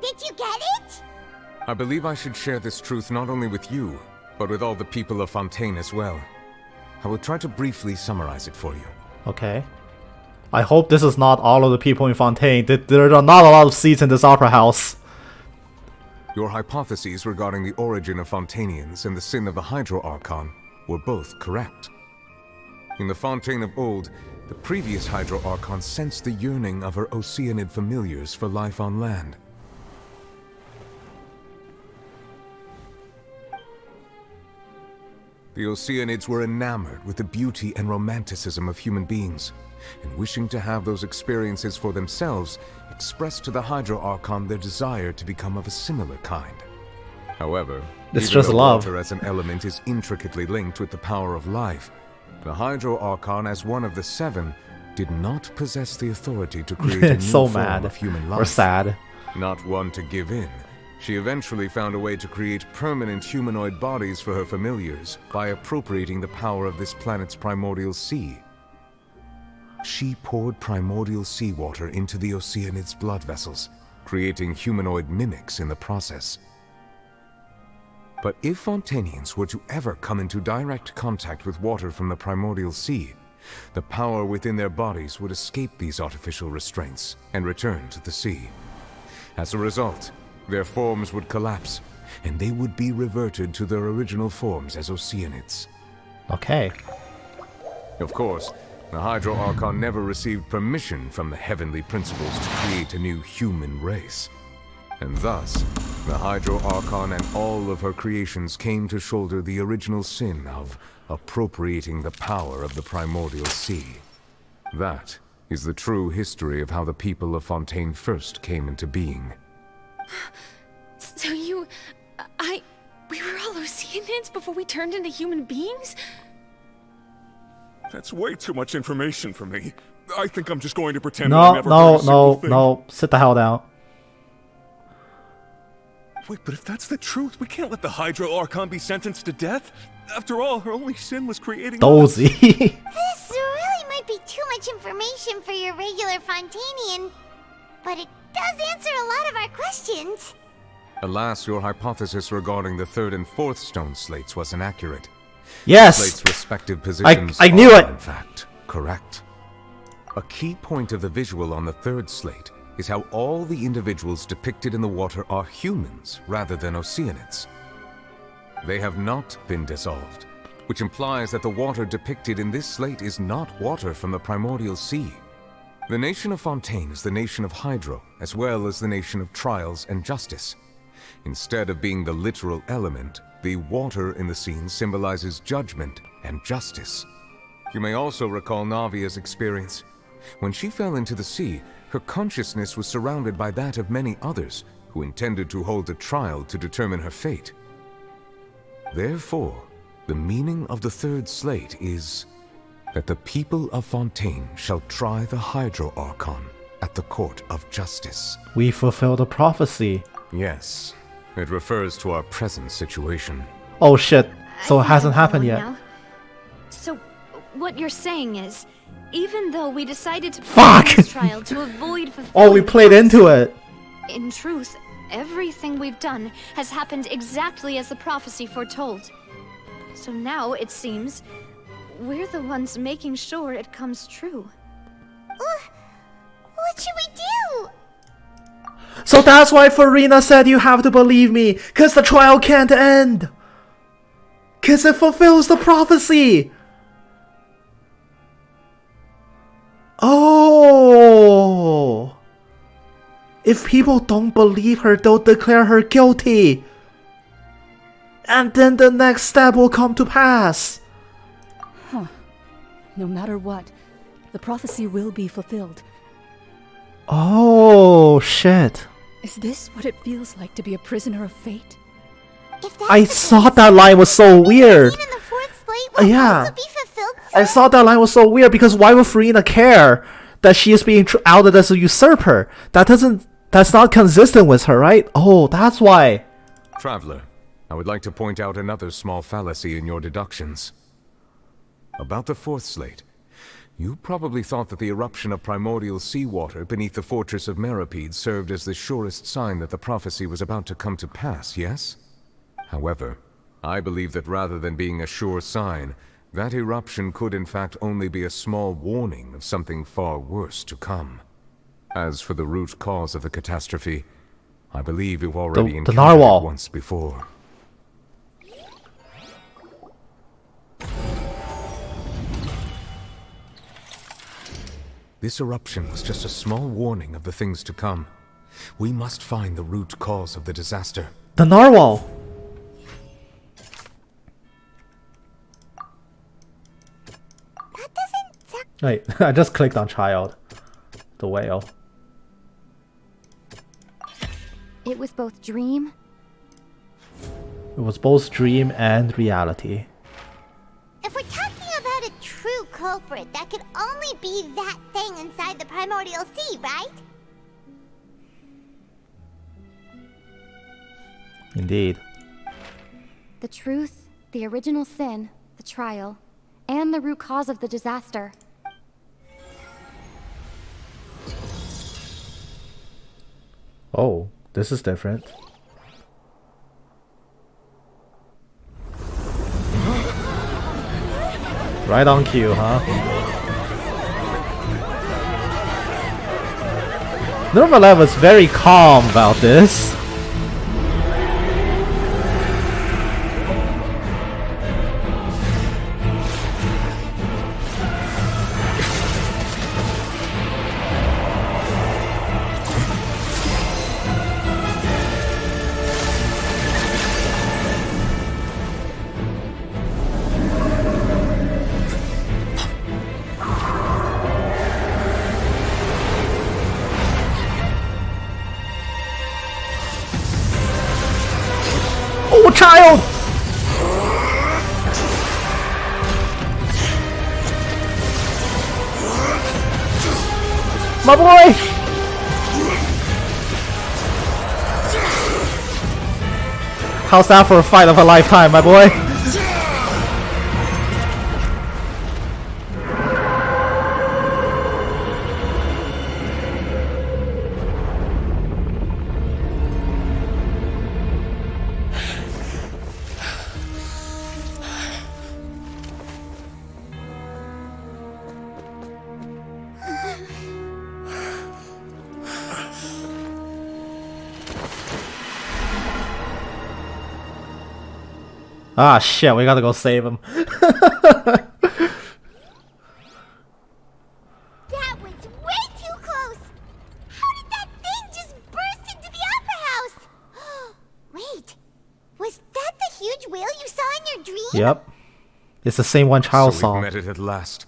Speaker 2: Did you get it?
Speaker 7: I believe I should share this truth not only with you, but with all the people of Fontaine as well. I will try to briefly summarize it for you.
Speaker 1: Okay. I hope this is not all of the people in Fontaine. There are not a lot of seats in this opera house.
Speaker 7: Your hypotheses regarding the origin of Fontainians and the sin of the Hydro Archon were both correct. In the Fontaine of old, the previous Hydro Archon sensed the yearning of her Oceanid familiars for life on land. The Oceanids were enamored with the beauty and romanticism of human beings, and wishing to have those experiences for themselves, expressed to the Hydro Archon their desire to become of a similar kind. However,
Speaker 1: it's
Speaker 7: even
Speaker 1: just
Speaker 7: though
Speaker 1: love.
Speaker 7: water as an element is intricately linked with the power of life, the Hydro Archon, as one of the 7, did not possess the authority to create a new
Speaker 1: so
Speaker 7: form
Speaker 1: mad
Speaker 7: of human life.
Speaker 1: or sad.
Speaker 7: Not one to give in, she eventually found a way to create permanent humanoid bodies for her familiars by appropriating the power of this planet's primordial sea. She poured primordial seawater into the Oceanids' blood vessels, creating humanoid mimics in the process. But if Fontainians were to ever come into direct contact with water from the primordial sea, the power within their bodies would escape these artificial restraints and return to the sea. As a result, their forms would collapse, and they would be reverted to their original forms as Oceanids.
Speaker 1: Okay.
Speaker 7: Of course, the Hydro Archon never received permission from the heavenly principles to create a new human race. And thus, the Hydro Archon and all of her creations came to shoulder the original sin of appropriating the power of the primordial sea. That is the true history of how the people of Fontaine first came into being.
Speaker 6: So we were all Oceanids before we turned into human beings?
Speaker 17: That's way too much information for me. I think I'm just going to pretend that I
Speaker 1: No,
Speaker 17: never heard a single thing.
Speaker 1: no. Sit the hell down.
Speaker 17: Wait, but if that's the truth, we can't let the Hydro Archon be sentenced to death. After all, her only sin was creating
Speaker 1: Dozy.
Speaker 2: This really might be too much information for your regular Fontainian, but it does answer a lot of our questions.
Speaker 7: Alas, your hypothesis regarding the 3rd and 4th stone slates was inaccurate.
Speaker 1: Yes!
Speaker 7: The slates' respective positions
Speaker 1: I knew
Speaker 7: are,
Speaker 1: it!
Speaker 7: in fact, correct. A key point of the visual on the 3rd slate is how all the individuals depicted in the water are humans rather than Oceanids. They have not been dissolved, which implies that the water depicted in this slate is not water from the primordial sea. The nation of Fontaine is the nation of Hydro, as well as the nation of trials and justice. Instead of being the literal element, the water in the scene symbolizes judgment and justice. You may also recall Navia's experience. When she fell into the sea, her consciousness was surrounded by that of many others who intended to hold a trial to determine her fate. Therefore, the meaning of the 3rd slate is that the people of Fontaine shall try the Hydro Archon at the court of justice.
Speaker 1: We fulfill the prophecy.
Speaker 7: Yes, it refers to our present situation.
Speaker 1: Oh shit, so it hasn't happened yet.
Speaker 3: Now. So, what you're saying is, even though we decided to
Speaker 1: Fuck!
Speaker 3: perform this trial to avoid fulfilling
Speaker 1: Oh, we played into it.
Speaker 3: in truth, everything we've done has happened exactly as the prophecy foretold. So now, it seems, we're the ones making sure it comes true.
Speaker 2: What should we do?
Speaker 1: So that's why Furina said you have to believe me, cause the trial can't end. Cause it fulfills the prophecy. Oh. If people don't believe her, they'll declare her guilty. And then the next step will come to pass.
Speaker 15: Huh. No matter what, the prophecy will be fulfilled.
Speaker 1: Oh, shit.
Speaker 15: Is this what it feels like to be a prisoner of fate?
Speaker 1: I thought that line was so weird. Yeah. I thought that line was so weird because why would Furina care that she is being outed as a usurper? That's not consistent with her, right? Oh, that's why.
Speaker 7: Traveler, I would like to point out another small fallacy in your deductions. About the fourth slate. You probably thought that the eruption of primordial seawater beneath the fortress of Meropide served as the surest sign that the prophecy was about to come to pass, yes? However, I believe that rather than being a sure sign, that eruption could in fact only be a small warning of something far worse to come. As for the root cause of the catastrophe, I believe you've already encountered
Speaker 1: Narwhal.
Speaker 7: it once before. This eruption was just a small warning of the things to come. We must find the root cause of the disaster.
Speaker 1: The Narwhal. Wait, I just clicked on child. The whale.
Speaker 22: It was both dream.
Speaker 1: It was both dream and reality.
Speaker 2: If we're talking about a true culprit, that could only be that thing inside the primordial sea, right?
Speaker 1: Indeed.
Speaker 22: The truth, the original sin, the trial, and the root cause of the disaster.
Speaker 1: Oh, this is different. Right on cue, huh? Nurmalev was very calm about this. Oh, child! My boy! How's that for a fight of a lifetime, my boy? Ah, shit, we gotta go save him.
Speaker 2: That was way too close! How did that thing just burst into the opera house? Wait, was that the huge whale you saw in your dream?
Speaker 1: Yep. It's the same one child
Speaker 7: So
Speaker 1: saw.
Speaker 7: we've met it at last.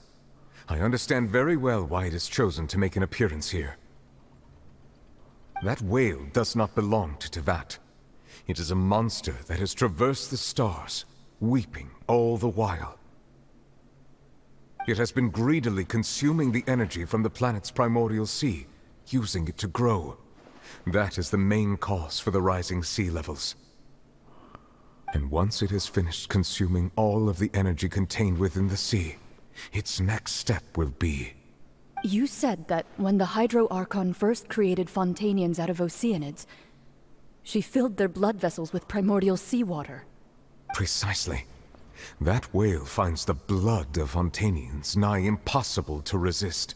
Speaker 7: I understand very well why it has chosen to make an appearance here. That whale does not belong to Tevat. It is a monster that has traversed the stars, weeping all the while. It has been greedily consuming the energy from the planet's primordial sea, using it to grow. That is the main cause for the rising sea levels. And once it has finished consuming all of the energy contained within the sea, its next step will be...
Speaker 15: You said that when the Hydro Archon first created Fontainians out of Oceanids, she filled their blood vessels with primordial seawater.
Speaker 7: Precisely. That whale finds the blood of Fontainians nigh impossible to resist.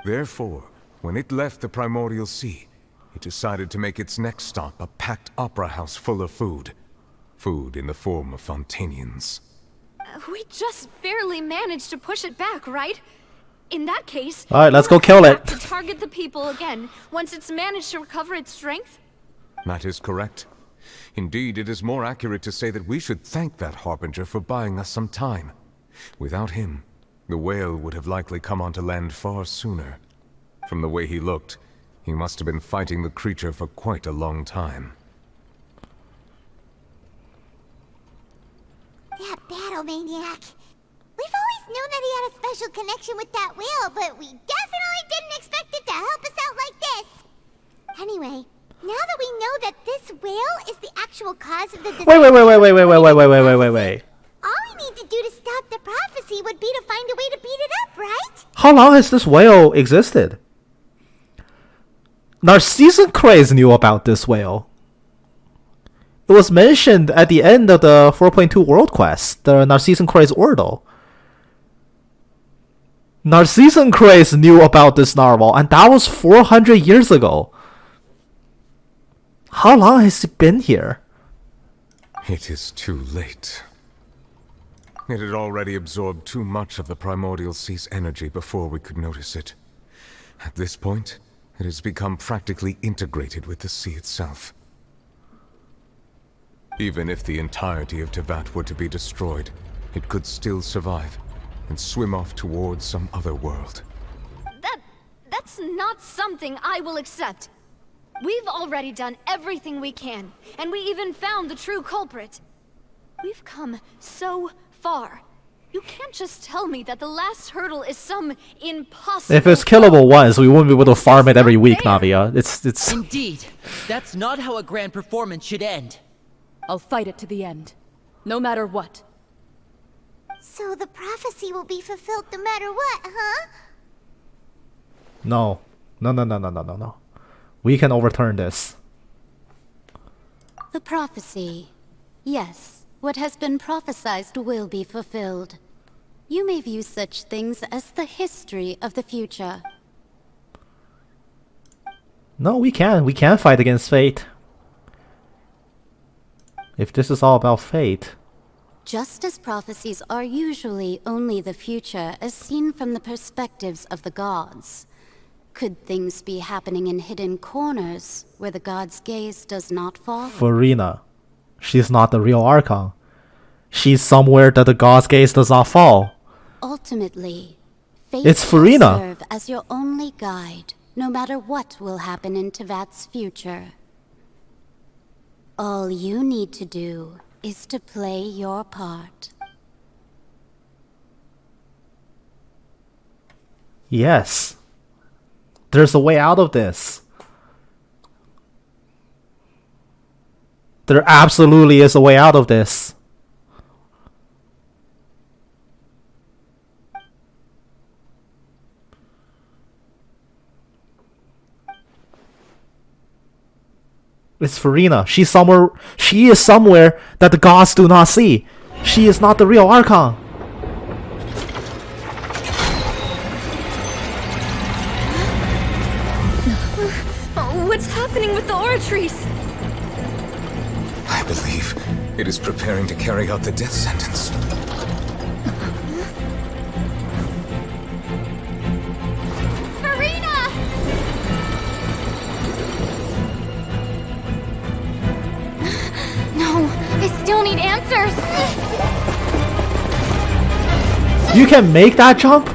Speaker 7: Therefore, when it left the primordial sea, it decided to make its next stop a packed opera house full of food. Food in the form of Fontainians.
Speaker 3: We just barely managed to push it back, right? In that case,
Speaker 1: Alright, let's
Speaker 3: you
Speaker 1: go kill
Speaker 3: have
Speaker 1: it.
Speaker 3: to target the people again once it's managed to recover its strength.
Speaker 7: That is correct. Indeed, it is more accurate to say that we should thank that Harbinger for buying us some time. Without him, the whale would have likely come onto land far sooner. From the way he looked, he must have been fighting the creature for quite a long time.
Speaker 2: That battle maniac. We've always known that he had a special connection with that whale, but we definitely didn't expect it to help us out like this. Anyway, now that we know that this whale is the actual cause of the disaster...
Speaker 1: Wait.
Speaker 2: All we need to do to stop the prophecy would be to find a way to beat it up, right?
Speaker 1: How long has this whale existed? Narcissus Craze knew about this whale. It was mentioned at the end of the 4.2 World Quest, the Narcissus Craze Ordo. Narcissus Craze knew about this narwhal, and that was 400 years ago. How long has it been here?
Speaker 7: It is too late. It had already absorbed too much of the Primordial Sea's energy before we could notice it. At this point, it has become practically integrated with the sea itself. Even if the entirety of Tevat were to be destroyed, it could still survive and swim off towards some other world.
Speaker 3: That's not something I will accept. We've already done everything we can, and we even found the true culprit. We've come so far. You can't just tell me that the last hurdle is some impossible...
Speaker 1: If it's killable once, we wouldn't be able to farm it every week, Navia. It's...
Speaker 21: Indeed. That's not how a grand performance should end.
Speaker 15: I'll fight it to the end. No matter what.
Speaker 2: So the prophecy will be fulfilled no matter what, huh?
Speaker 1: No. We can overturn this.
Speaker 9: The prophecy. Yes. What has been prophesied will be fulfilled. You may view such things as the history of the future.
Speaker 1: No, we can. We can fight against fate. If this is all about fate.
Speaker 9: Just as prophecies are usually only the future as seen from the perspectives of the gods, could things be happening in hidden corners where the god's gaze does not fall?
Speaker 1: Furina. She's not the real Archon. She's somewhere that the god's gaze does not fall.
Speaker 9: Ultimately, fate
Speaker 1: It's
Speaker 9: will
Speaker 1: Furina.
Speaker 9: serve as your only guide, no matter what will happen in Tevat's future. All you need to do is to play your part.
Speaker 1: Yes. There's a way out of this. There absolutely is a way out of this. It's Furina. She is somewhere that the gods do not see. She is not the real Archon.
Speaker 3: What's happening with the aura trees?
Speaker 7: I believe it is preparing to carry out the death sentence.
Speaker 2: Furina!
Speaker 22: No, I still need answers.
Speaker 1: You can make that jump?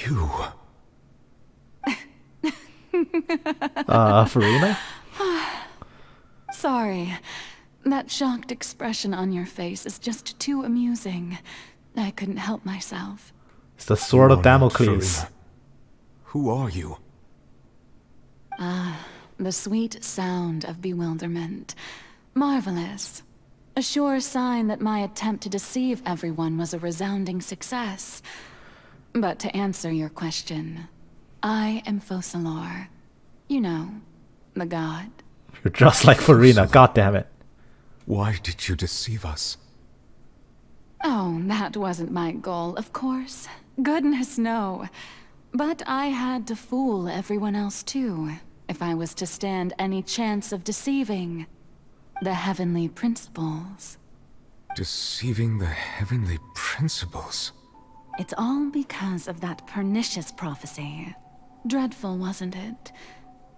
Speaker 7: You...
Speaker 1: Furina?
Speaker 13: Sorry. That shocked expression on your face is just too amusing. I couldn't help myself.
Speaker 1: It's the sword of Damocles.
Speaker 7: Who are you?
Speaker 13: Ah, the sweet sound of bewilderment. Marvelous. A sure sign that my attempt to deceive everyone was a resounding success. But to answer your question, I am Focalor. You know, the god.
Speaker 1: You're just like Furina, god damn it.
Speaker 17: Why did you deceive us?
Speaker 13: Oh, that wasn't my goal, of course. Goodness, no. But I had to fool everyone else too, if I was to stand any chance of deceiving the heavenly principles.
Speaker 17: Deceiving the heavenly principles?
Speaker 13: It's all because of that pernicious prophecy. Dreadful, wasn't it?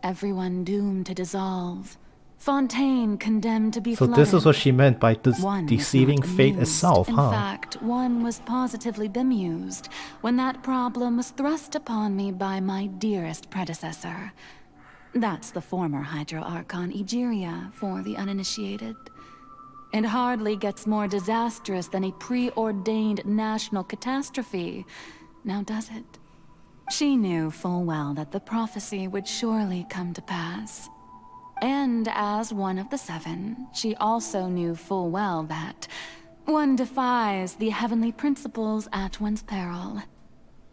Speaker 13: Everyone doomed to dissolve. Fontaine condemned to be
Speaker 1: So
Speaker 13: flooded.
Speaker 1: this is what she meant by
Speaker 13: One was
Speaker 1: deceiving
Speaker 13: not
Speaker 1: fate
Speaker 13: amused.
Speaker 1: itself,
Speaker 13: In
Speaker 1: huh?
Speaker 13: fact, one was positively bemused when that problem was thrust upon me by my dearest predecessor. That's the former Hydro Archon Egeria for the uninitiated. It hardly gets more disastrous than a preordained national catastrophe, now does it? She knew full well that the prophecy would surely come to pass. And as one of the seven, she also knew full well that one defies the heavenly principles at one's peril.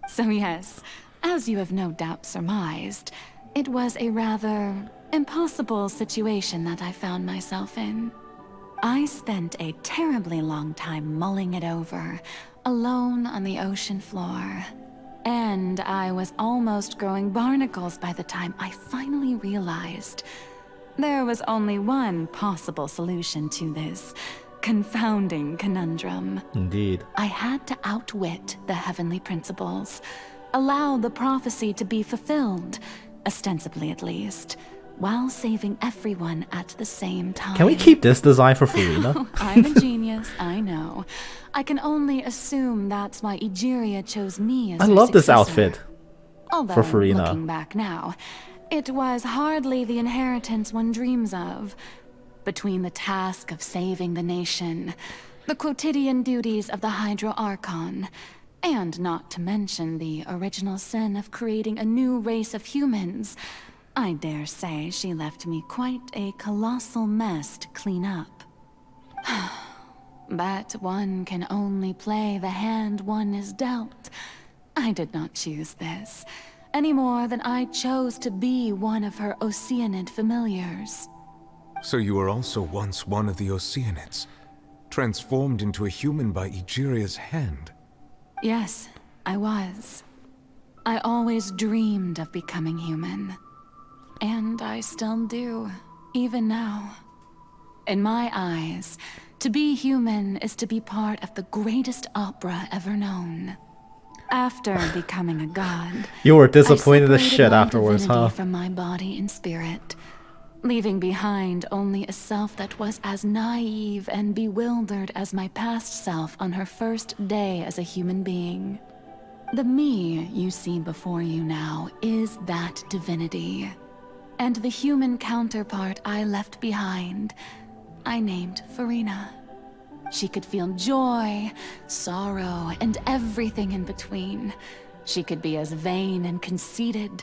Speaker 13: So yes, as you have no doubt surmised, it was a rather impossible situation that I found myself in. I spent a terribly long time mulling it over, alone on the ocean floor. And I was almost growing barnacles by the time I finally realized there was only one possible solution to this confounding conundrum.
Speaker 1: Indeed.
Speaker 13: I had to outwit the heavenly principles, allow the prophecy to be fulfilled, ostensibly at least, while saving everyone at the same time.
Speaker 1: Can we keep this design for Furina?
Speaker 13: I'm a genius, I know. I can only assume that's why Egeria chose me as
Speaker 1: I
Speaker 13: her
Speaker 1: love this
Speaker 13: successor.
Speaker 1: outfit
Speaker 13: Although,
Speaker 1: for Furina.
Speaker 13: looking back now, it was hardly the inheritance one dreams of. Between the task of saving the nation, the quotidian duties of the Hydro Archon, and not to mention the original sin of creating a new race of humans, I dare say she left me quite a colossal mess to clean up. But one can only play the hand one is dealt. I did not choose this, any more than I chose to be one of her Oceanid familiars.
Speaker 17: So you were also once one of the Oceanids, transformed into a human by Egeria's hand.
Speaker 13: Yes, I was. I always dreamed of becoming human. And I still do, even now. In my eyes, to be human is to be part of the greatest opera ever known. After becoming a god,
Speaker 1: You were disappointed
Speaker 13: I
Speaker 1: as shit
Speaker 13: separated my
Speaker 1: afterwards,
Speaker 13: divinity
Speaker 1: huh?
Speaker 13: from my body and spirit, leaving behind only a self that was as naive and bewildered as my past self on her first day as a human being. The me you see before you now is that divinity. And the human counterpart I left behind, I named Furina. She could feel joy, sorrow, and everything in between. She could be as vain and conceited,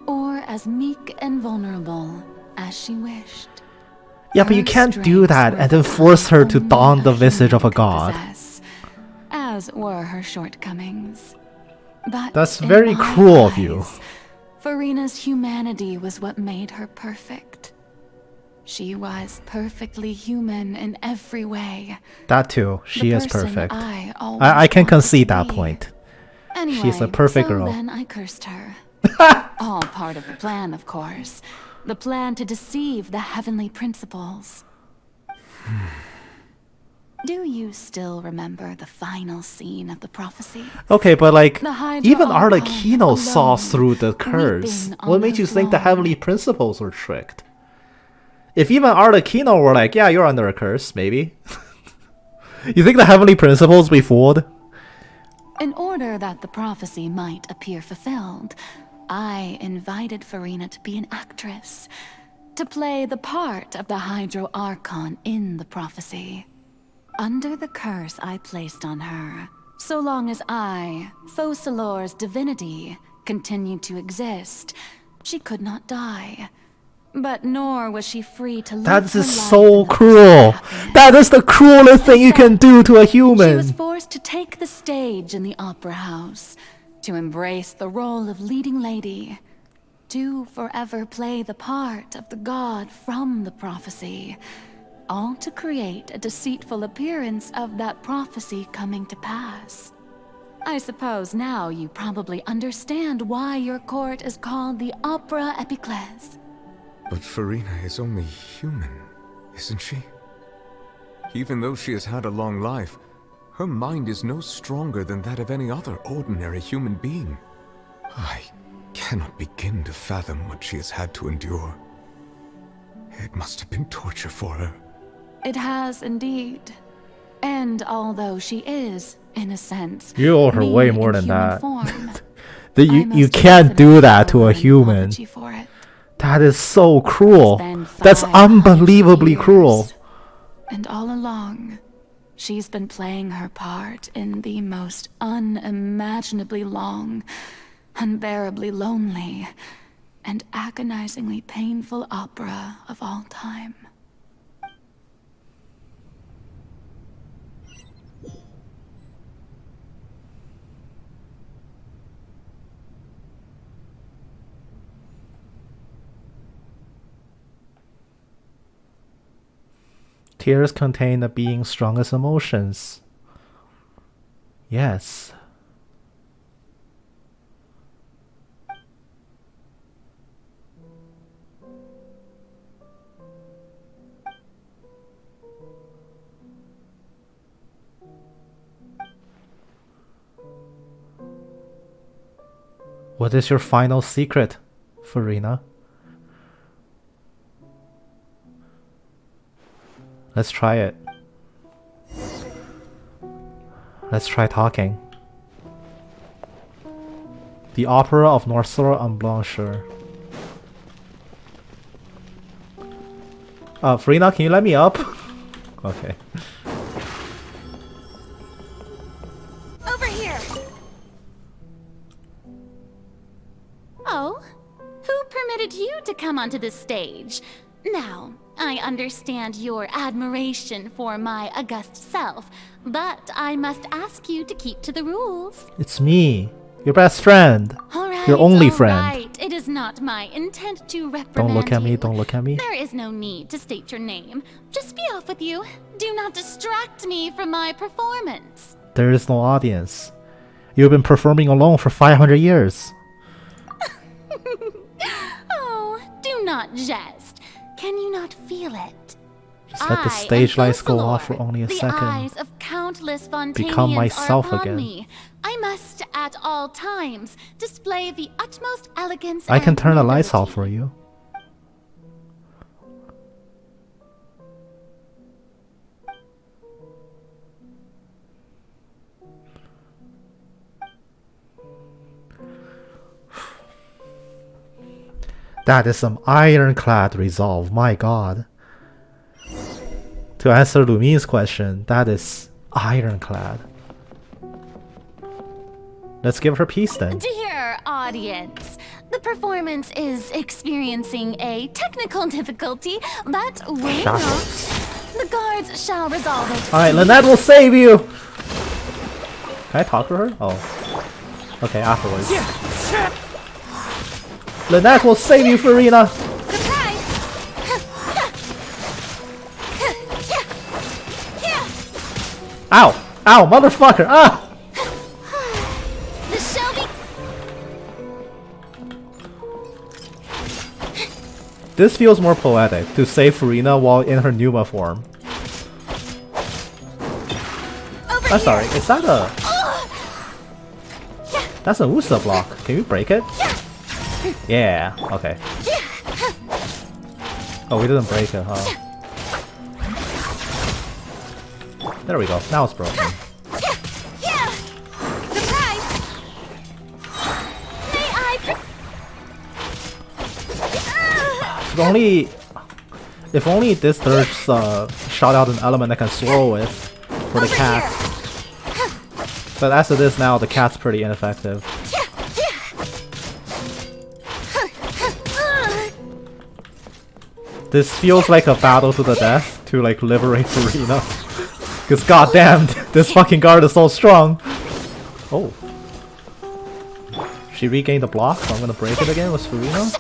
Speaker 13: or as meek and vulnerable as she wished.
Speaker 1: Yeah, but you can't do that and then force her to don the visage of a god.
Speaker 13: As were her shortcomings. But
Speaker 1: That's
Speaker 13: in
Speaker 1: very
Speaker 13: my
Speaker 1: cruel of you.
Speaker 13: eyes, Furina's humanity was what made her perfect. She was perfectly human in every way.
Speaker 1: That too, she
Speaker 13: The
Speaker 1: is
Speaker 13: person
Speaker 1: perfect.
Speaker 13: I always
Speaker 1: I can
Speaker 13: wanted to
Speaker 1: concede that
Speaker 13: be.
Speaker 1: point.
Speaker 13: Anyway,
Speaker 1: She's a perfect
Speaker 13: so
Speaker 1: girl.
Speaker 13: then I cursed her. All part of the plan, of course. The plan to deceive the heavenly principles. Do you still remember the final scene of the prophecy?
Speaker 1: Okay, but like,
Speaker 13: The Hydra
Speaker 1: even
Speaker 13: Archon
Speaker 1: Arlecchino saw
Speaker 13: alone,
Speaker 1: through the curse.
Speaker 13: weeping
Speaker 1: What
Speaker 13: on
Speaker 1: made
Speaker 13: her
Speaker 1: you think the
Speaker 13: throne.
Speaker 1: heavenly principles were tricked? If even Arlecchino were like, yeah, you're under a curse, maybe. You think the heavenly principles be fooled?
Speaker 13: In order that the prophecy might appear fulfilled, I invited Furina to be an actress, to play the part of the Hydro Archon in the prophecy. Under the curse I placed on her, so long as I, Focalor's divinity, continued to exist, she could not die. But nor was she free to live
Speaker 1: That
Speaker 13: her
Speaker 1: is
Speaker 13: life
Speaker 1: so
Speaker 13: in the
Speaker 1: cruel.
Speaker 13: happiness.
Speaker 1: That is the cruelest thing you can do to a human.
Speaker 13: She was forced to take the stage in the opera house, to embrace the role of leading lady, to forever play the part of the god from the prophecy, all to create a deceitful appearance of that prophecy coming to pass. I suppose now you probably understand why your court is called the Opera Epiclese.
Speaker 7: But Furina is only human, isn't she? Even though she has had a long life, her mind is no stronger than that of any other ordinary human being. I cannot begin to fathom what she has had to endure. It must have been torture for her.
Speaker 13: It has indeed. And although she is, in a sense,
Speaker 1: You owe her
Speaker 13: me
Speaker 1: way more
Speaker 13: in
Speaker 1: than
Speaker 13: human
Speaker 1: that.
Speaker 13: form,
Speaker 1: You can't do that to a human. That is so cruel. That's unbelievably cruel.
Speaker 13: and all along, she's been playing her part in the most unimaginably long, unbearably lonely, and agonizingly painful opera of all time.
Speaker 1: Tears contain a being's strongest emotions. Yes. What is your final secret, Furina? Let's try it. Let's try talking. The Opera of Norsor and Blancheur. Furina, can you let me up? Okay.
Speaker 5: Over here! Oh? Who permitted you to come onto the stage? Now, I understand your admiration for my august self, but I must ask you to keep to the rules.
Speaker 1: It's me, your best friend. Your only friend.
Speaker 5: Right. It is not my intent to reprimand
Speaker 1: Don't look at me,
Speaker 5: you.
Speaker 1: don't look at me.
Speaker 5: There is no need to state your name. Just be off with you. Do not distract me from my performance.
Speaker 1: There is no audience. You've been performing alone for 500 years.
Speaker 5: Oh, do not jest. Can you not feel it?
Speaker 1: Just let the stage lights go off for only a
Speaker 5: the
Speaker 1: second.
Speaker 5: eyes of countless Fontainians
Speaker 1: Become myself
Speaker 5: are upon
Speaker 1: again.
Speaker 5: me. I must at all times display the utmost elegance
Speaker 1: I can
Speaker 5: and
Speaker 1: turn the lights
Speaker 5: nobility.
Speaker 1: off for you. That is some ironclad resolve, my god. To answer Lumine's question, that is ironclad. Let's give her peace then.
Speaker 5: Dear audience, the performance is experiencing a technical difficulty, but wait not. The guards shall resolve it.
Speaker 1: Alright, Lynette will save you! Can I talk to her? Oh. Okay, afterwards. Lynette will save you, Furina! Ow! Ow, motherfucker! Ah!
Speaker 5: This shall be.
Speaker 1: This feels more poetic, to save Furina while in her Numa form. I'm sorry, is that a... That's a Wusa block. Can you break it? Yeah, okay. Oh, we didn't break it, huh? There we go, now it's broken. If only this third shot out an element I can swirl with for the cat. But as it is now, the cat's pretty ineffective. This feels like a battle to the death to like liberate Furina. Cause goddamn, this fucking guard is so strong. Oh. She regained the block, so I'm gonna break it again with Furina.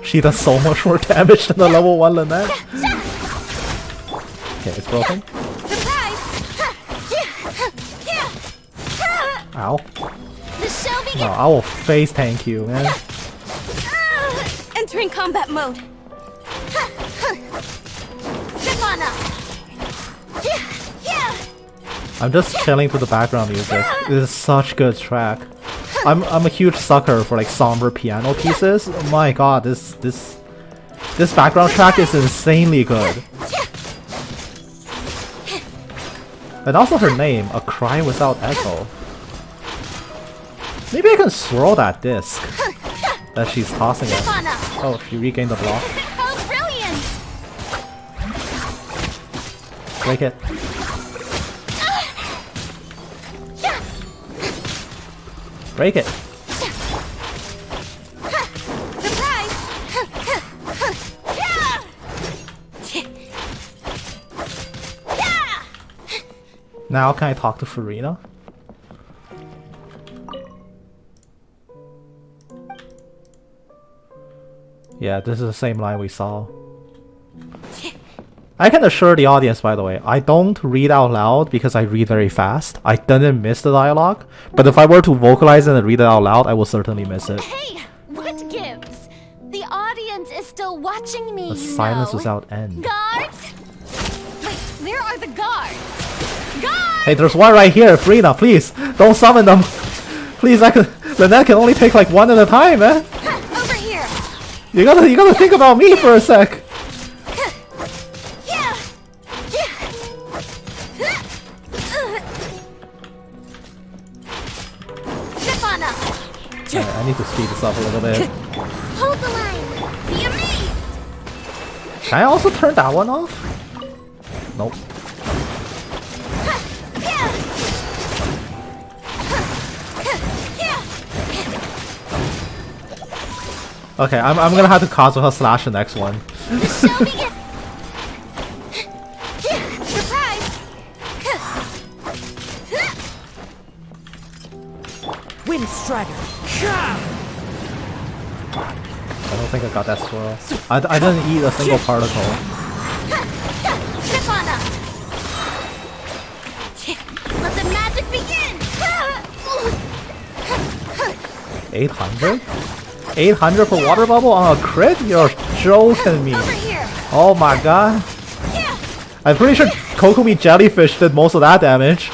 Speaker 1: She does so much more damage than the level 1 Lynette. Okay, it's broken. Ow. No, I will face tank you, man.
Speaker 11: Entering combat mode.
Speaker 1: I'm just chilling to the background music. This is such good track. I'm a huge sucker for like somber piano pieces. Oh my god, this background track is insanely good. And also her name, A Cry Without Echo. Maybe I can swirl that disc that she's tossing it. Oh, she regained the block.
Speaker 11: Oh, brilliant!
Speaker 1: Break it. Break it. Now can I talk to Furina? Yeah, this is the same line we saw. I can assure the audience, by the way, I don't read out loud because I read very fast. I didn't miss the dialogue, but if I were to vocalize it and read it out loud, I will certainly miss it.
Speaker 11: Hey, what gives? The audience is still watching me,
Speaker 1: The silence without end.
Speaker 11: Guards? Wait, where are the guards? Guards!
Speaker 1: Hey, there's one right here, Furina, please, don't summon them. Please, Lynette can only take like one at a time, man.
Speaker 11: Over here.
Speaker 1: You gotta think about me for a sec. I need to speed this up a little bit.
Speaker 11: Hold the line. Be amazed.
Speaker 1: Can I also turn that one off? Nope. Okay, I'm gonna have to Kazuha slash the next one.
Speaker 11: Wind Strider.
Speaker 1: I don't think I got that swirl. I didn't eat a single particle.
Speaker 11: Let the magic begin.
Speaker 1: 800? 800 for water bubble on a crit? You're joking me. Oh my god. I'm pretty sure Kokomi Jellyfish did most of that damage.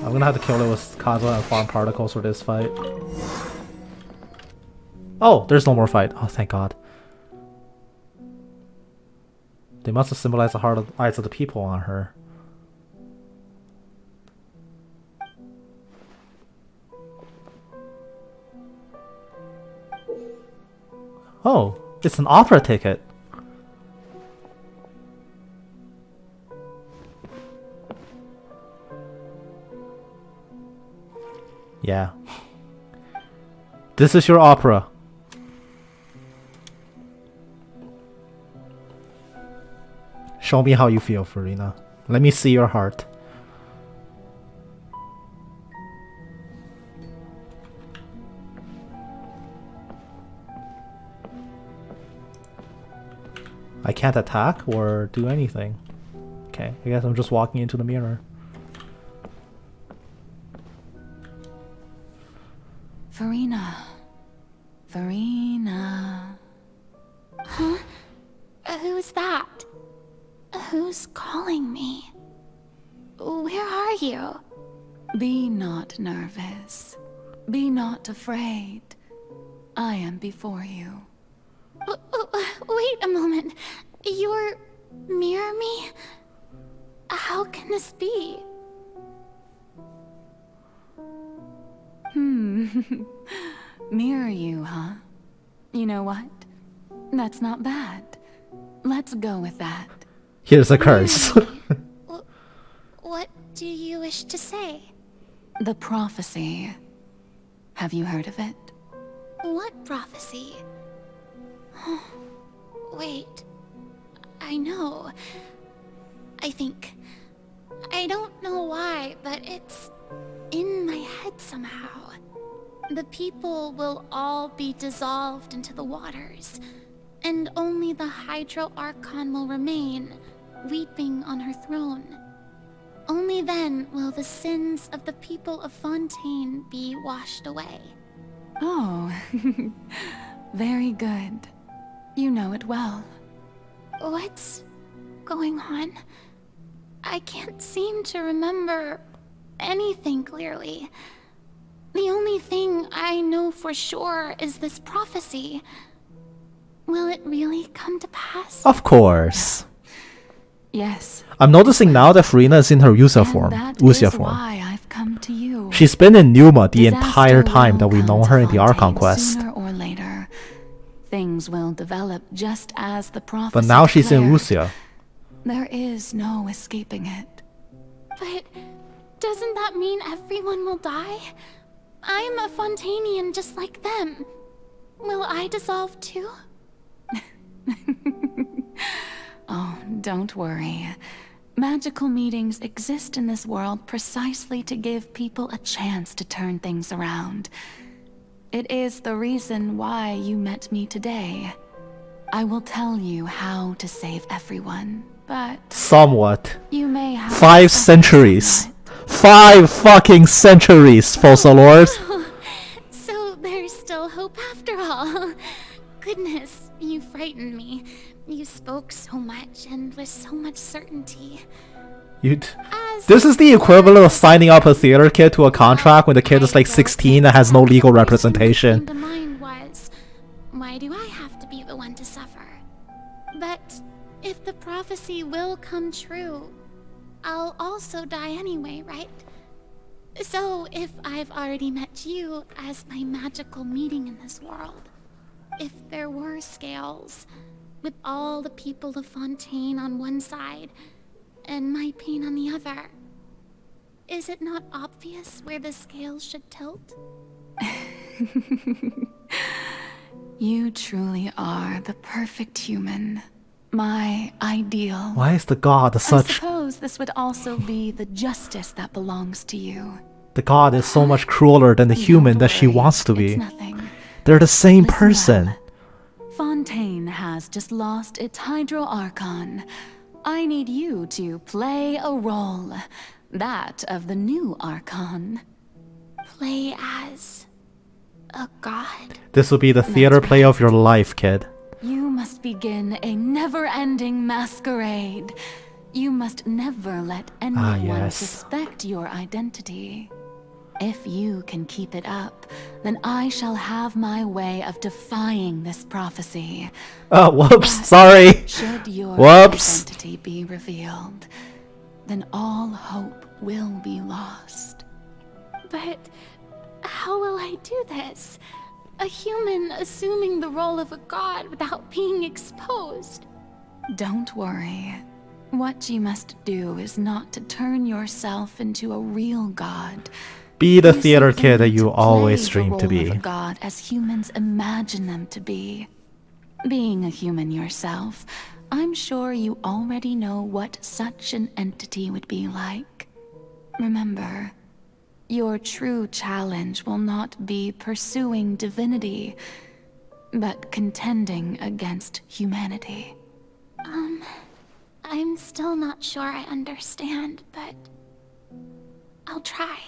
Speaker 1: I'm gonna have to kill it with Kazuha and farm particles for this fight. Oh, there's no more fight. Oh, thank god. They must have symbolized the heart of eyes of the people on her. Oh, it's an opera ticket. Yeah. This is your opera. Show me how you feel, Furina. Let me see your heart. I can't attack or do anything. Okay, I guess I'm just walking into the mirror.
Speaker 13: Furina. Furina.
Speaker 5: Huh? Who's that? Who's calling me? Where are you?
Speaker 13: Be not nervous. Be not afraid. I am before you.
Speaker 5: Wait a moment. You're near me? How can this be?
Speaker 13: Mirror you, huh? You know what? That's not bad. Let's go with that.
Speaker 1: Here's a curse.
Speaker 5: What do you wish to say?
Speaker 13: The prophecy. Have you heard of it?
Speaker 5: What prophecy? Oh, wait. I know. I think. I don't know why, but it's in my head somehow. The people will all be dissolved into the waters, and only the Hydro Archon will remain, weeping on her throne. Only then will the sins of the people of Fontaine be washed away.
Speaker 13: Oh, very good. You know it well.
Speaker 5: What's going on? I can't seem to remember anything clearly. The only thing I know for sure is this prophecy. Will it really come to pass?
Speaker 1: Of course.
Speaker 13: Yes.
Speaker 1: I'm noticing now that Furina is in her Usia form. Usia form.
Speaker 13: Why I've come to you.
Speaker 1: She's been in Numa the
Speaker 13: Disaster
Speaker 1: entire time that we've
Speaker 13: will
Speaker 1: known
Speaker 13: come
Speaker 1: her
Speaker 13: to
Speaker 1: in the Archon
Speaker 13: Fontaine
Speaker 1: Quest.
Speaker 13: Sooner or later, things will develop just as the prophecy
Speaker 1: But now she's in
Speaker 13: declared.
Speaker 1: Usia.
Speaker 13: There is no escaping it.
Speaker 5: But doesn't that mean everyone will die? I'm a Fontainian just like them. Will I dissolve too?
Speaker 13: Oh, don't worry. Magical meetings exist in this world precisely to give people a chance to turn things around. It is the reason why you met me today. I will tell you how to save everyone, but...
Speaker 1: Somewhat.
Speaker 13: You may have
Speaker 1: 5 centuries. 5 fucking centuries, Fossa Lord.
Speaker 5: So there's still hope after all. Goodness, you frightened me. You spoke so much and with so much certainty.
Speaker 1: This is the equivalent of signing up a theater kid to a contract when the kid is like 16 and has no legal representation.
Speaker 5: The mind was, why do I have to be the one to suffer? But if the prophecy will come true, I'll also die anyway, right? So if I've already met you as my magical meeting in this world, if there were scales, with all the people of Fontaine on one side, and my pain on the other, is it not obvious where the scales should tilt?
Speaker 13: You truly are the perfect human. My ideal.
Speaker 1: Why is the god
Speaker 13: I
Speaker 1: such...
Speaker 13: suppose this would also be the justice that belongs to you.
Speaker 1: The god is so much crueler than the human that she wants to be.
Speaker 13: Nothing.
Speaker 1: They're the same person.
Speaker 13: Fontaine has just lost its Hydro Archon. I need you to play a role. That of the new Archon.
Speaker 5: Play as a god?
Speaker 1: This will be the theater play of your life, kid.
Speaker 13: You must begin a never-ending masquerade. You must never let anyone suspect your identity. If you can keep it up, then I shall have my way of defying this prophecy.
Speaker 1: Oh, whoops,
Speaker 13: But
Speaker 1: sorry.
Speaker 13: should your
Speaker 1: Whoops.
Speaker 13: identity be revealed, then all hope will be lost.
Speaker 5: But how will I do this? A human assuming the role of a god without being exposed.
Speaker 13: Don't worry. What you must do is not to turn yourself into a real god.
Speaker 1: Be the
Speaker 13: You
Speaker 1: theater
Speaker 13: simply
Speaker 1: kid that
Speaker 13: need
Speaker 1: you
Speaker 13: to
Speaker 1: always
Speaker 13: play
Speaker 1: dreamed to
Speaker 13: the role
Speaker 1: be.
Speaker 13: of a god as humans imagine them to be. Being a human yourself, I'm sure you already know what such an entity would be like. Remember, your true challenge will not be pursuing divinity, but contending against humanity.
Speaker 5: I'm still not sure I understand, but I'll try.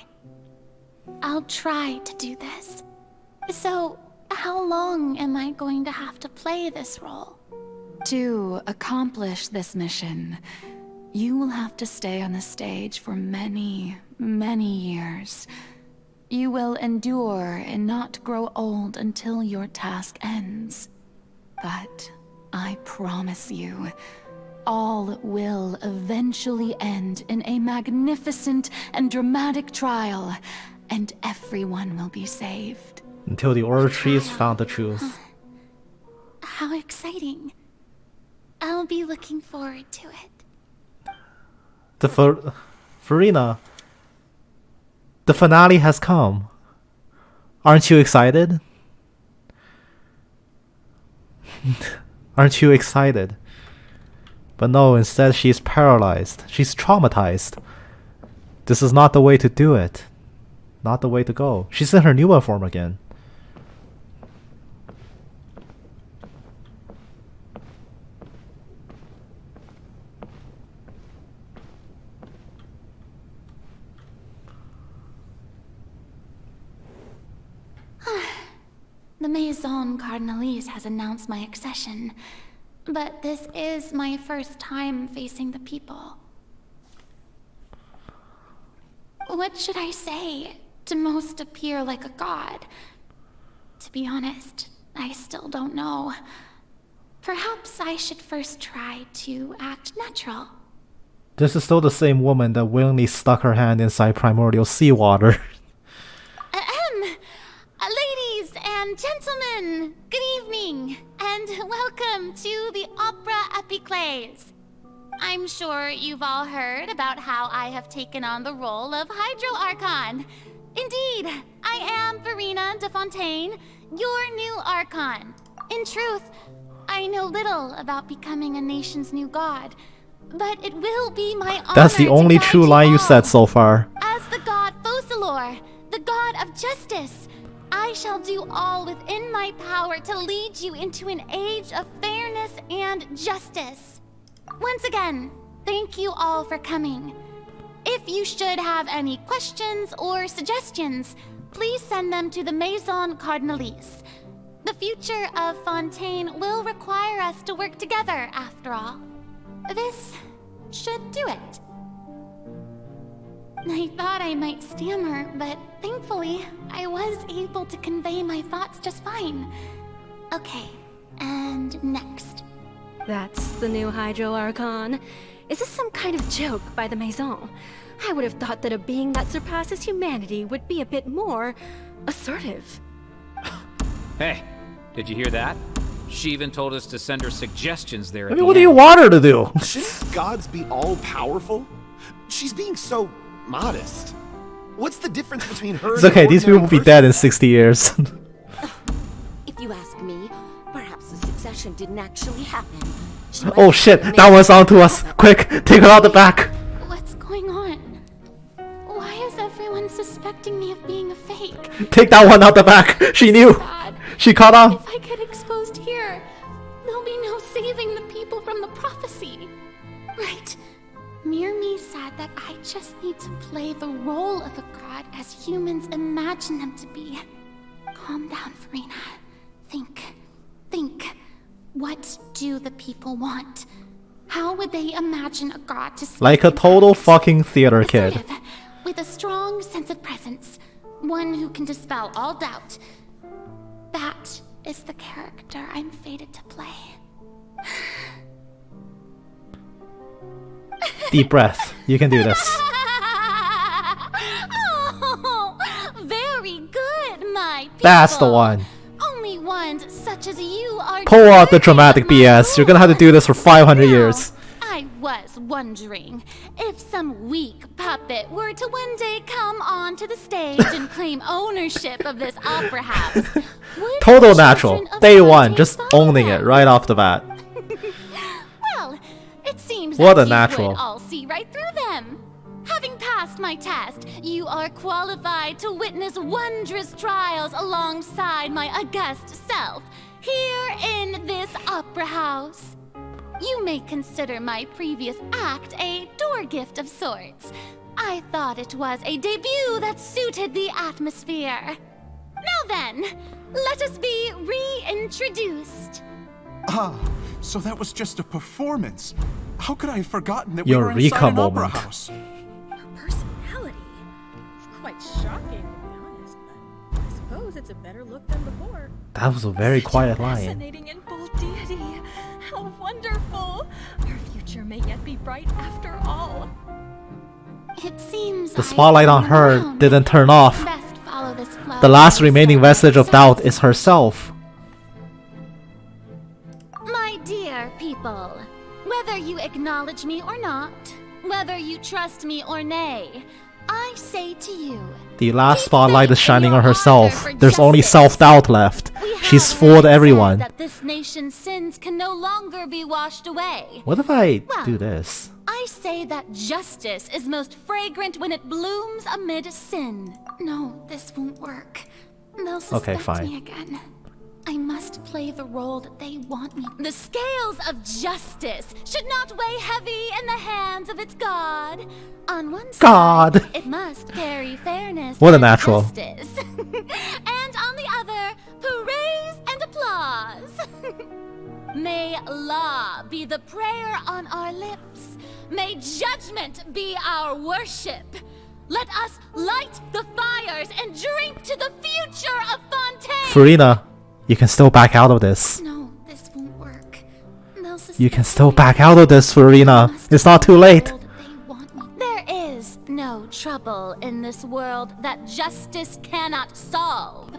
Speaker 5: I'll try to do this. So, how long am I going to have to play this role?
Speaker 13: To accomplish this mission, you will have to stay on the stage for many, many years. You will endure and not grow old until your task ends. But I promise you, all will eventually end in a magnificent and dramatic trial, and everyone will be saved.
Speaker 1: Until the Order Trees found the truth.
Speaker 5: How exciting. I'll be looking forward to it.
Speaker 1: Furina, The finale has come. Aren't you excited? Aren't you excited? But no, instead she's paralyzed. She's traumatized. This is not the way to do it. Not the way to go. She's in her newer form again.
Speaker 5: The Maison Cardinalise has announced my accession, but this is my first time facing the people. What should I say to most appear like a god? To be honest, I still don't know. Perhaps I should first try to act natural.
Speaker 1: This is still the same woman that willingly stuck her hand inside primordial seawater.
Speaker 11: Ladies and gentlemen, good evening, and welcome to the Opera Epiclese. I'm sure you've all heard about how I have taken on the role of Hydro Archon. Indeed, I am Furina de Fontaine, your new Archon. In truth, I know little about becoming a nation's new god, but it will be my honor.
Speaker 1: That's the only true line you said so far.
Speaker 11: As the god Focalor, the god of justice, I shall do all within my power to lead you into an age of fairness and justice. Once again, thank you all for coming. If you should have any questions or suggestions, please send them to the Maison Cardinalise. The future of Fontaine will require us to work together, after all. This should do it. I thought I might stammer, but thankfully, I was able to convey my thoughts just fine. Okay, and next.
Speaker 18: That's the new Hydro Archon. Is this some kind of joke by the Maison? I would have thought that a being that surpasses humanity would be a bit more assertive.
Speaker 10: Hey, did you hear that? She even told us to send her suggestions there.
Speaker 1: I mean, what do you want her to do?
Speaker 16: Shouldn't gods be all-powerful? She's being so modest. What's the difference between her
Speaker 1: It's okay, these people will be dead in 60 years.
Speaker 19: If you ask me, perhaps the succession didn't actually happen.
Speaker 1: Oh shit, that one's on to us. Quick, take her out the back.
Speaker 5: What's going on? Why is everyone suspecting me of being a fake?
Speaker 1: Take that one out the back. She knew. She caught on.
Speaker 5: If I get exposed here, there'll be no saving the people from the prophecy. Right. Myrmi said that I just need to play the role of a god as humans imagine them to be. Calm down, Furina. Think. What do the people want? How would they imagine a god to speak
Speaker 1: Like a total fucking theater kid.
Speaker 5: assertive, with a strong sense of presence, one who can dispel all doubt? That is the character I'm fated to play.
Speaker 1: Deep breath. You can do this.
Speaker 11: Oh, very good, my people.
Speaker 1: That's the one.
Speaker 11: Only ones such as you are.
Speaker 1: Pull out the dramatic BS. You're gonna have to do this for 500 years.
Speaker 11: I was wondering if some weak puppet were to one day come onto the stage and claim ownership of this opera house.
Speaker 1: Total natural. Day one, just owning it right off the bat.
Speaker 11: Well, it seems
Speaker 1: What
Speaker 11: that
Speaker 1: a
Speaker 11: you
Speaker 1: natural.
Speaker 11: would all see right through them. Having passed my test, you are qualified to witness wondrous trials alongside my august self, here in this opera house. You may consider my previous act a door gift of sorts. I thought it was a debut that suited the atmosphere. Now then, let us be reintroduced.
Speaker 24: Ah, so that was just a performance. How could I have forgotten that
Speaker 1: Your
Speaker 24: we were inside an
Speaker 1: Eureka
Speaker 24: opera
Speaker 1: moment.
Speaker 24: house?
Speaker 18: Personality? It's quite shocking, to be honest, but I suppose it's a better look than before.
Speaker 1: That was a very quiet line.
Speaker 18: Fascinating and bold deity. How wonderful. Our future may yet be bright after all.
Speaker 5: It seems
Speaker 1: The spotlight on her didn't turn off.
Speaker 5: best follow this flow.
Speaker 1: The last remaining vestige of doubt is herself.
Speaker 11: My dear people, whether you acknowledge me or not, whether you trust me or nay, I say to you,
Speaker 1: The last spotlight is shining on herself. There's only self-doubt left. She's fooled everyone.
Speaker 11: That this nation's sins can no longer be washed away.
Speaker 1: What if I do this?
Speaker 11: I say that justice is most fragrant when it blooms amid sin.
Speaker 5: No, this won't work. They'll suspect me again. I must play the role that they want me.
Speaker 11: The scales of justice should not weigh heavy in the hands of its god. On one side, it must carry fairness
Speaker 1: What a
Speaker 11: and
Speaker 1: natural.
Speaker 11: justice. And on the other, praise and applause. May law be the prayer on our lips. May judgment be our worship. Let us light the fires and drink to the future of Fontaine.
Speaker 1: Furina, you can still back out of this.
Speaker 5: No, this won't work.
Speaker 1: You can still back out of this, Furina. It's not too late.
Speaker 11: There is no trouble in this world that justice cannot solve.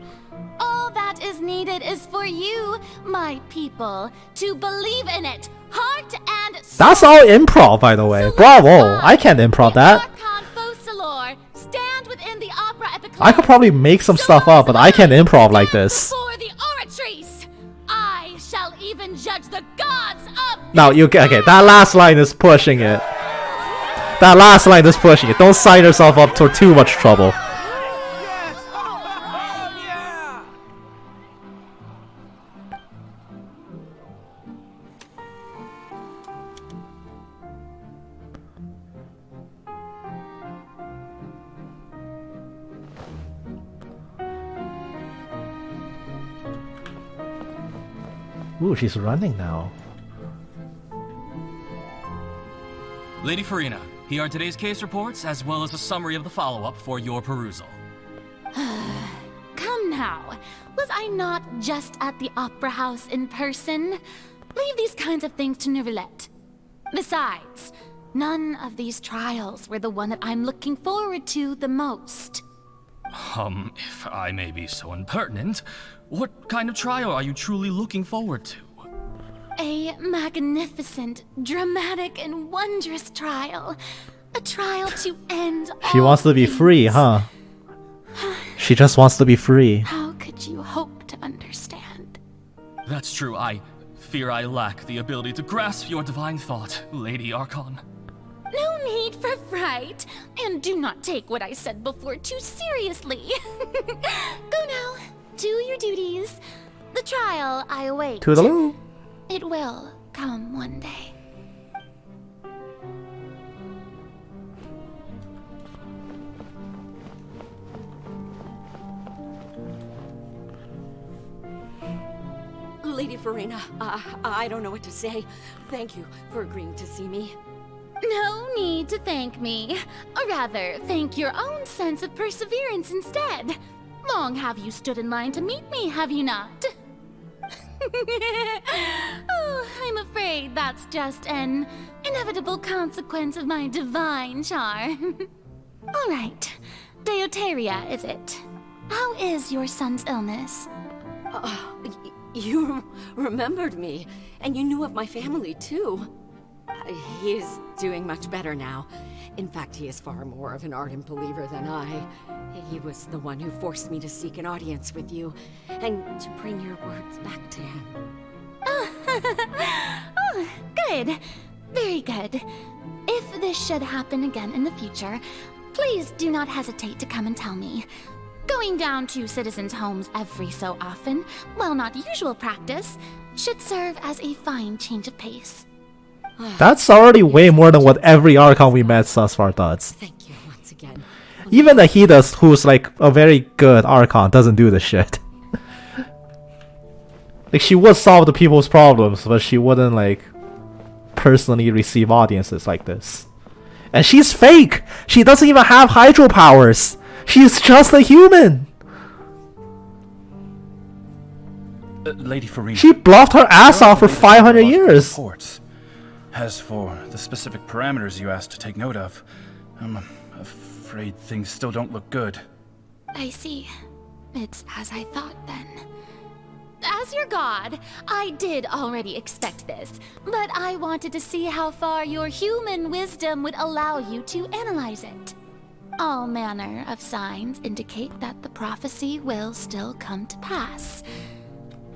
Speaker 11: All that is needed is for you, my people, to believe in it, heart and soul.
Speaker 1: That's all improv, by the way. Bravo! I can't improv that.
Speaker 11: Stand within the opera
Speaker 1: I could probably make some stuff up, but I can't improv like this.
Speaker 11: for the oratrice. I shall even judge the gods of.
Speaker 1: Now, okay, that last line is pushing it. That last line is pushing it. Don't sign yourself up for too much trouble. Ooh, she's running now.
Speaker 8: Lady Furina, here are today's case reports, as well as a summary of the follow-up for your perusal.
Speaker 11: Come now. Was I not just at the opera house in person? Leave these kinds of things to Narwhal. Besides, none of these trials were the one that I'm looking forward to the most.
Speaker 8: If I may be so impertinent, what kind of trial are you truly looking forward to?
Speaker 11: A magnificent, dramatic, and wondrous trial. A trial to end
Speaker 1: She wants to be free, huh? She just wants to be free.
Speaker 11: How could you hope to understand?
Speaker 8: That's true, I fear I lack the ability to grasp your divine thought, Lady Archon.
Speaker 11: No need for fright, and do not take what I said before too seriously. Go now, do your duties. The trial I await.
Speaker 1: Toodaloo.
Speaker 11: It will come one day.
Speaker 19: Lady Furina, I don't know what to say. Thank you for agreeing to see me.
Speaker 11: No need to thank me. Or rather, thank your own sense of perseverance instead. Long have you stood in line to meet me, have you not? Oh, I'm afraid that's just an inevitable consequence of my divine charm. All right, Deoteria, is it? How is your son's illness?
Speaker 19: You remembered me, and you knew of my family, too. He is doing much better now. In fact, he is far more of an ardent believer than I. He was the one who forced me to seek an audience with you, and to bring your words back to him.
Speaker 11: Oh, good. Very good. If this should happen again in the future, please do not hesitate to come and tell me. Going down to citizens' homes every so often, while not usual practice, should serve as a fine change of pace.
Speaker 1: That's already way more than what every Archon we met thus far does.
Speaker 19: Thank you once again.
Speaker 1: Even the Hidas, who's like a very good Archon, doesn't do this shit. Like, she would solve the people's problems, but she wouldn't like personally receive audiences like this. And she's fake! She doesn't even have hydro powers! She's just a human!
Speaker 12: Lady Furina.
Speaker 1: She bluffed her ass off for 500 years!
Speaker 12: Reports. As for the specific parameters you asked to take note of, I'm afraid things still don't look good.
Speaker 11: I see. It's as I thought then. As your god, I did already expect this, but I wanted to see how far your human wisdom would allow you to analyze it.
Speaker 5: All manner of signs indicate that the prophecy will still come to pass.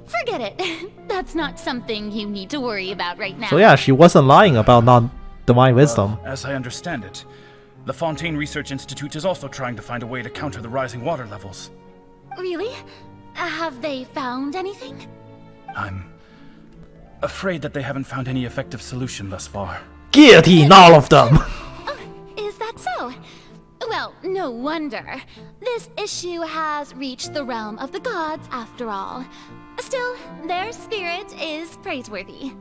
Speaker 5: Forget it. That's not something you need to worry about right now.
Speaker 1: So yeah, she wasn't lying about non-divine wisdom.
Speaker 12: As I understand it, the Fontaine Research Institute is also trying to find a way to counter the rising water levels.
Speaker 5: Really? Have they found anything?
Speaker 12: I'm afraid that they haven't found any effective solution thus far.
Speaker 1: Guillotine all of them!
Speaker 5: Is that so? Well, no wonder. This issue has reached the realm of the gods after all. Still, their spirit is praiseworthy.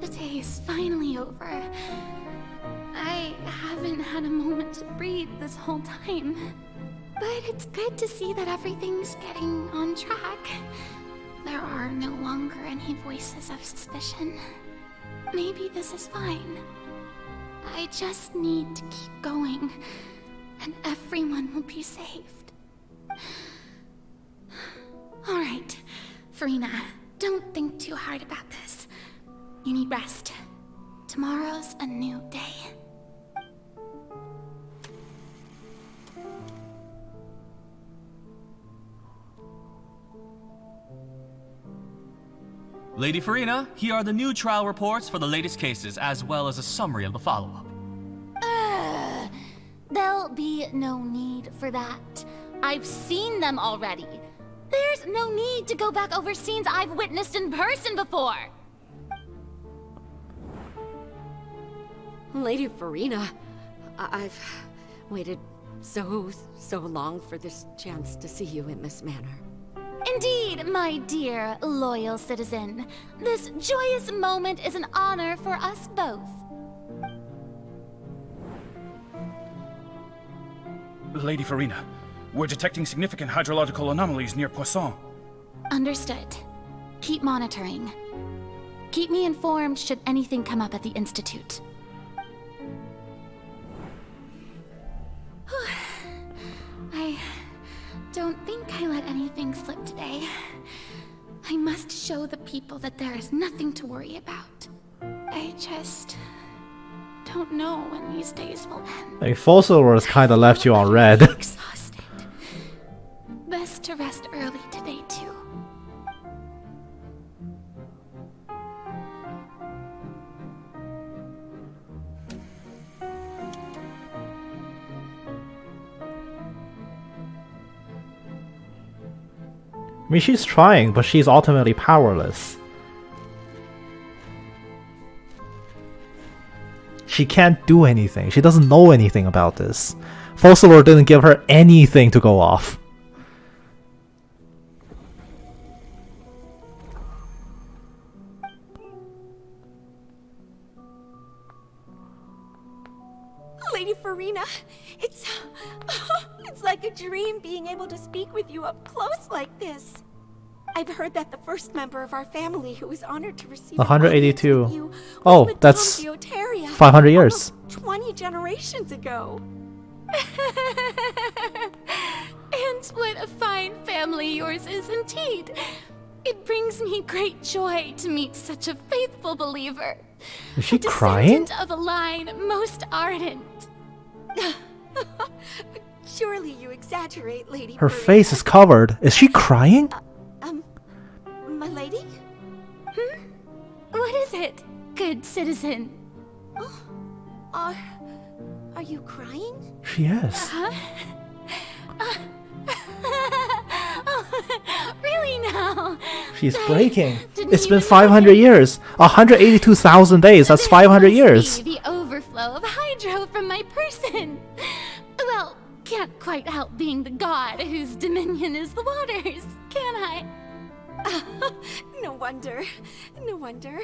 Speaker 5: The day is finally over. I haven't had a moment to breathe this whole time. But it's good to see that everything's getting on track. There are no longer any voices of suspicion. Maybe this is fine. I just need to keep going, and everyone will be saved. Alright, Furina, don't think too hard about this. You need rest. Tomorrow's a new day.
Speaker 8: Lady Furina, here are the new trial reports for the latest cases, as well as a summary of the follow-up.
Speaker 5: There'll be no need for that. I've seen them already. There's no need to go back over scenes I've witnessed in person before.
Speaker 19: Lady Furina, I've waited so long for this chance to see you in this manner.
Speaker 5: Indeed, my dear, loyal citizen. This joyous moment is an honor for us both.
Speaker 12: Lady Furina, we're detecting significant hydrological anomalies near Poisson.
Speaker 5: Understood. Keep monitoring. Keep me informed should anything come up at the Institute. I don't think I let anything slip today. I must show the people that there is nothing to worry about. I just don't know when these days will end.
Speaker 1: Like, Fossilver's kinda left you on red.
Speaker 5: Exhausted. Best to rest early today, too.
Speaker 1: I mean, she's trying, but she's ultimately powerless. She can't do anything. She doesn't know anything about this. Fossilver didn't give her anything to go off.
Speaker 4: Lady Furina, it's like a dream being able to speak with you up close like this. I've heard that the first member of our family who was honored to receive
Speaker 1: 182. Oh, that's 500 years.
Speaker 4: 20 generations ago.
Speaker 5: And what a fine family yours is indeed. It brings me great joy to meet such a faithful believer.
Speaker 1: Is she crying?
Speaker 5: Of a line most ardent.
Speaker 4: Surely you exaggerate, Lady
Speaker 1: Her
Speaker 4: Furina.
Speaker 1: face is covered. Is she crying?
Speaker 4: My lady?
Speaker 5: What is it, good citizen?
Speaker 4: Are you crying?
Speaker 1: She is.
Speaker 5: Really now?
Speaker 1: She's breaking. It's been 500 years. 182,000 days. That's 500 years.
Speaker 5: The overflow of hydro from my person. Well, can't quite help being the god whose dominion is the waters, can I?
Speaker 4: No wonder. No wonder.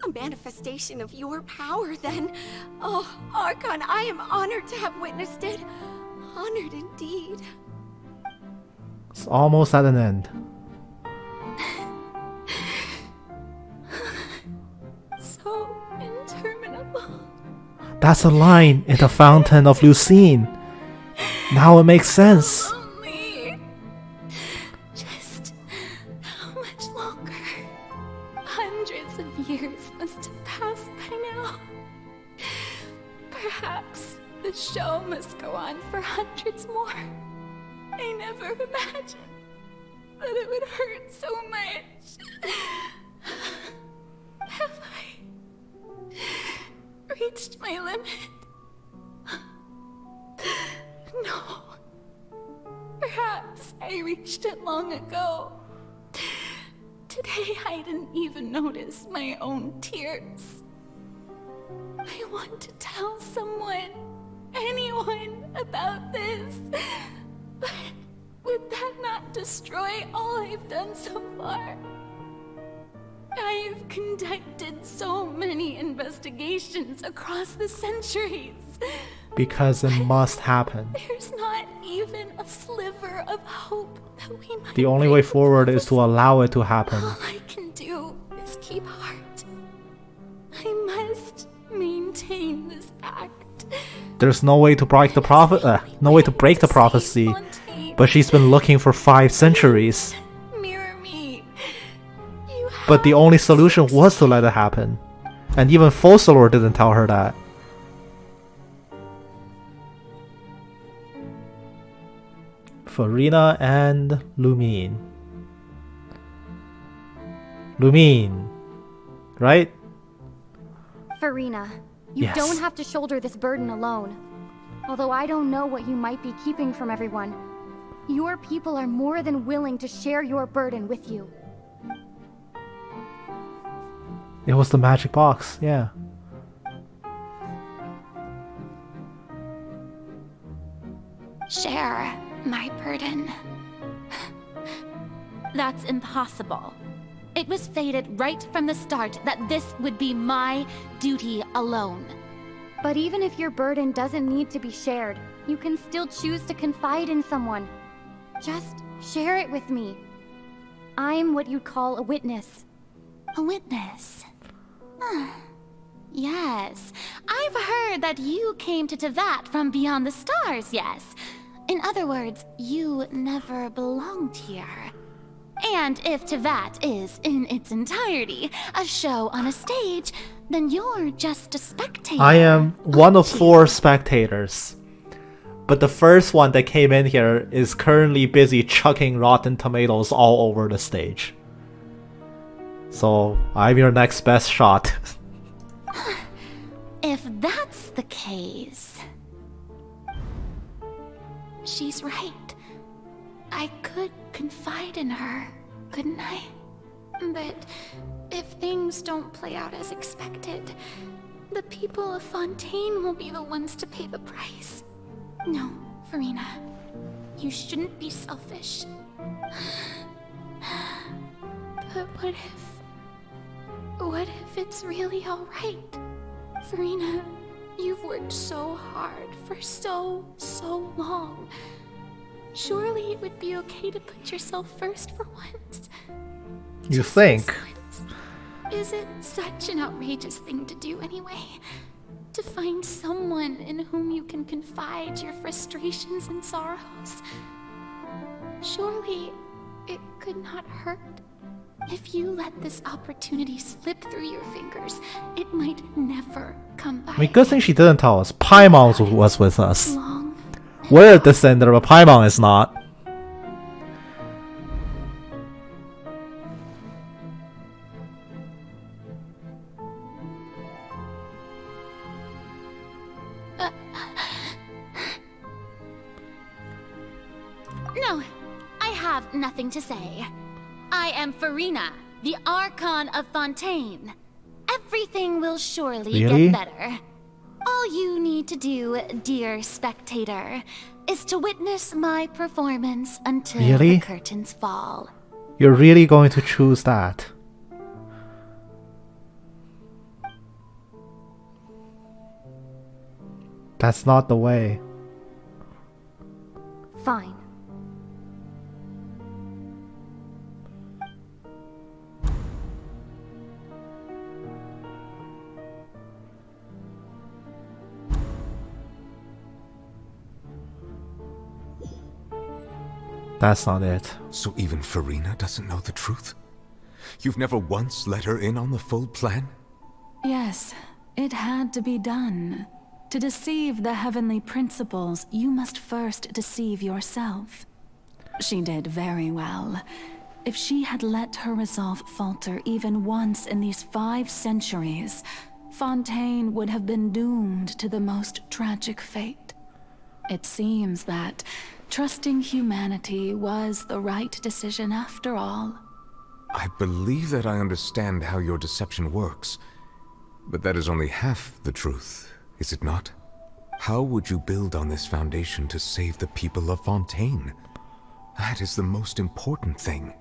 Speaker 4: A manifestation of your power, then. Oh, Archon, I am honored to have witnessed it. Honored indeed.
Speaker 1: It's almost at an end.
Speaker 5: So interminable.
Speaker 1: That's a line in the Fountain of Lucine. Now it makes sense.
Speaker 5: Just
Speaker 13: Perhaps the show must go on for hundreds more. I never imagined that it would hurt so much. Have I reached my limit? No. Perhaps I reached it long ago. Today I didn't even notice my own tears. I want to tell someone, anyone, about this. But would that not destroy all I've done so far? I've conducted so many investigations across the centuries.
Speaker 1: Because it must happen.
Speaker 13: There's not even a sliver of hope that we might.
Speaker 1: The only way forward is to allow it to happen.
Speaker 13: All I can do is keep heart. I must maintain this act.
Speaker 1: There's no way to break the no way to break the prophecy. But she's been looking for 5 centuries.
Speaker 13: Mirror me.
Speaker 1: But the only solution was to let it happen. And even Focalor didn't tell her that. Furina and Lumine. Lumine, right?
Speaker 22: Furina, you
Speaker 1: Yes.
Speaker 22: don't have to shoulder this burden alone. Although I don't know what you might be keeping from everyone, your people are more than willing to share your burden with you.
Speaker 1: It was the magic box, yeah.
Speaker 5: Share my burden. That's impossible. It was fated right from the start that this would be my duty alone.
Speaker 22: But even if your burden doesn't need to be shared, you can still choose to confide in someone. Just share it with me. I'm what you'd call a witness.
Speaker 5: A witness? Yes. I've heard that you came to Tevat from beyond the stars, yes. In other words, you never belonged here. And if Tevat is, in its entirety, a show on a stage, then you're just a spectator.
Speaker 1: I am one of 4 spectators. But the first one that came in here is currently busy chucking rotten tomatoes all over the stage. So, I'm your next best shot.
Speaker 5: If that's the case... She's right. I could confide in her, couldn't I? But if things don't play out as expected, the people of Fontaine will be the ones to pay the price. No, Furina. You shouldn't be selfish. But what if it's really alright? Furina, you've worked so hard for so long. Surely it would be okay to put yourself first for once.
Speaker 1: You think?
Speaker 5: Is it such an outrageous thing to do anyway? To find someone in whom you can confide your frustrations and sorrows? Surely it could not hurt. If you let this opportunity slip through your fingers, it might never come back.
Speaker 1: I mean, good thing she didn't tell us. Paimon was with us. We're a descender, but Paimon is not.
Speaker 5: No, I have nothing to say. I am Furina, the Archon of Fontaine. Everything will surely
Speaker 1: Really?
Speaker 5: get better. All you need to do, dear spectator, is to witness my performance until
Speaker 1: Really?
Speaker 5: the curtains fall.
Speaker 1: You're really going to choose that? That's not the way.
Speaker 22: Fine.
Speaker 1: That's not it.
Speaker 7: So even Furina doesn't know the truth? You've never once let her in on the full plan?
Speaker 13: Yes, it had to be done. To deceive the heavenly principles, you must first deceive yourself. She did very well. If she had let her resolve falter even once in these 5 centuries, Fontaine would have been doomed to the most tragic fate. It seems that trusting humanity was the right decision after all.
Speaker 7: I believe that I understand how your deception works, but that is only half the truth, is it not? How would you build on this foundation to save the people of Fontaine? That is the most important thing.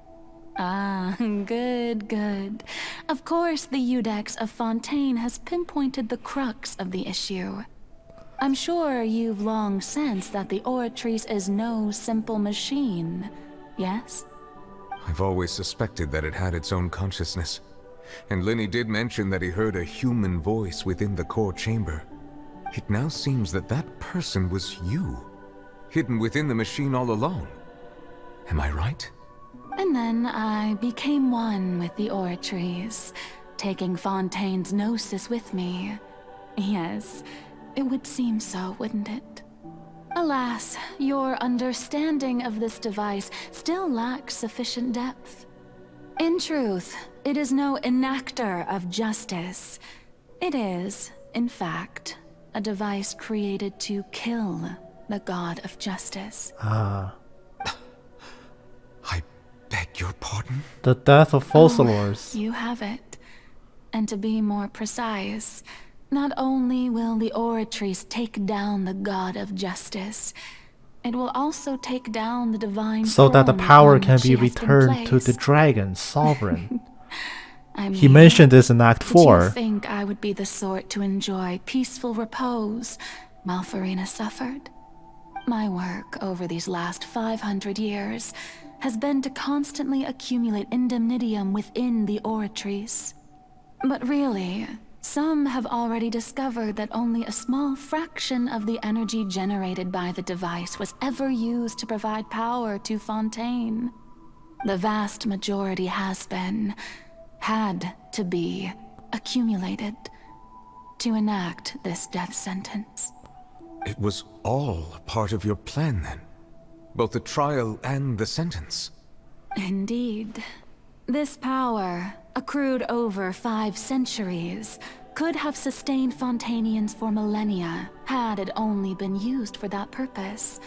Speaker 13: Ah, good, good. Of course, the Iudex of Fontaine has pinpointed the crux of the issue. I'm sure you've long sensed that the Oratrice is no simple machine, yes?
Speaker 7: I've always suspected that it had its own consciousness. And Lenny did mention that he heard a human voice within the core chamber. It now seems that that person was you, hidden within the machine all along. Am I right?
Speaker 13: And then I became one with the Oratrice, taking Fontaine's gnosis with me. Yes, it would seem so, wouldn't it? Alas, your understanding of this device still lacks sufficient depth. In truth, it is no enactor of justice. It is, in fact, a device created to kill the god of justice.
Speaker 1: Ah.
Speaker 7: I beg your pardon?
Speaker 1: The death of Fossilors.
Speaker 13: You have it. And to be more precise, not only will the Oratrice take down the god of justice, it will also take down the divine
Speaker 1: so that the
Speaker 13: throne
Speaker 1: power
Speaker 13: on
Speaker 1: can
Speaker 13: which
Speaker 1: be
Speaker 13: she has been
Speaker 1: returned to the
Speaker 13: placed.
Speaker 1: dragon sovereign.
Speaker 13: I
Speaker 1: He
Speaker 13: mean,
Speaker 1: mentioned this in Act
Speaker 13: did
Speaker 1: 4.
Speaker 13: you think I would be the sort to enjoy peaceful repose while Furina suffered? My work over these last 500 years has been to constantly accumulate indemnitium within the Oratrice. But really, some have already discovered that only a small fraction of the energy generated by the device was ever used to provide power to Fontaine. The vast majority has been, had to be, accumulated to enact this death sentence.
Speaker 7: It was all a part of your plan then? Both the trial and the sentence?
Speaker 13: Indeed. This power, accrued over 5 centuries, could have sustained Fontainians for millennia, had it only been used for that purpose.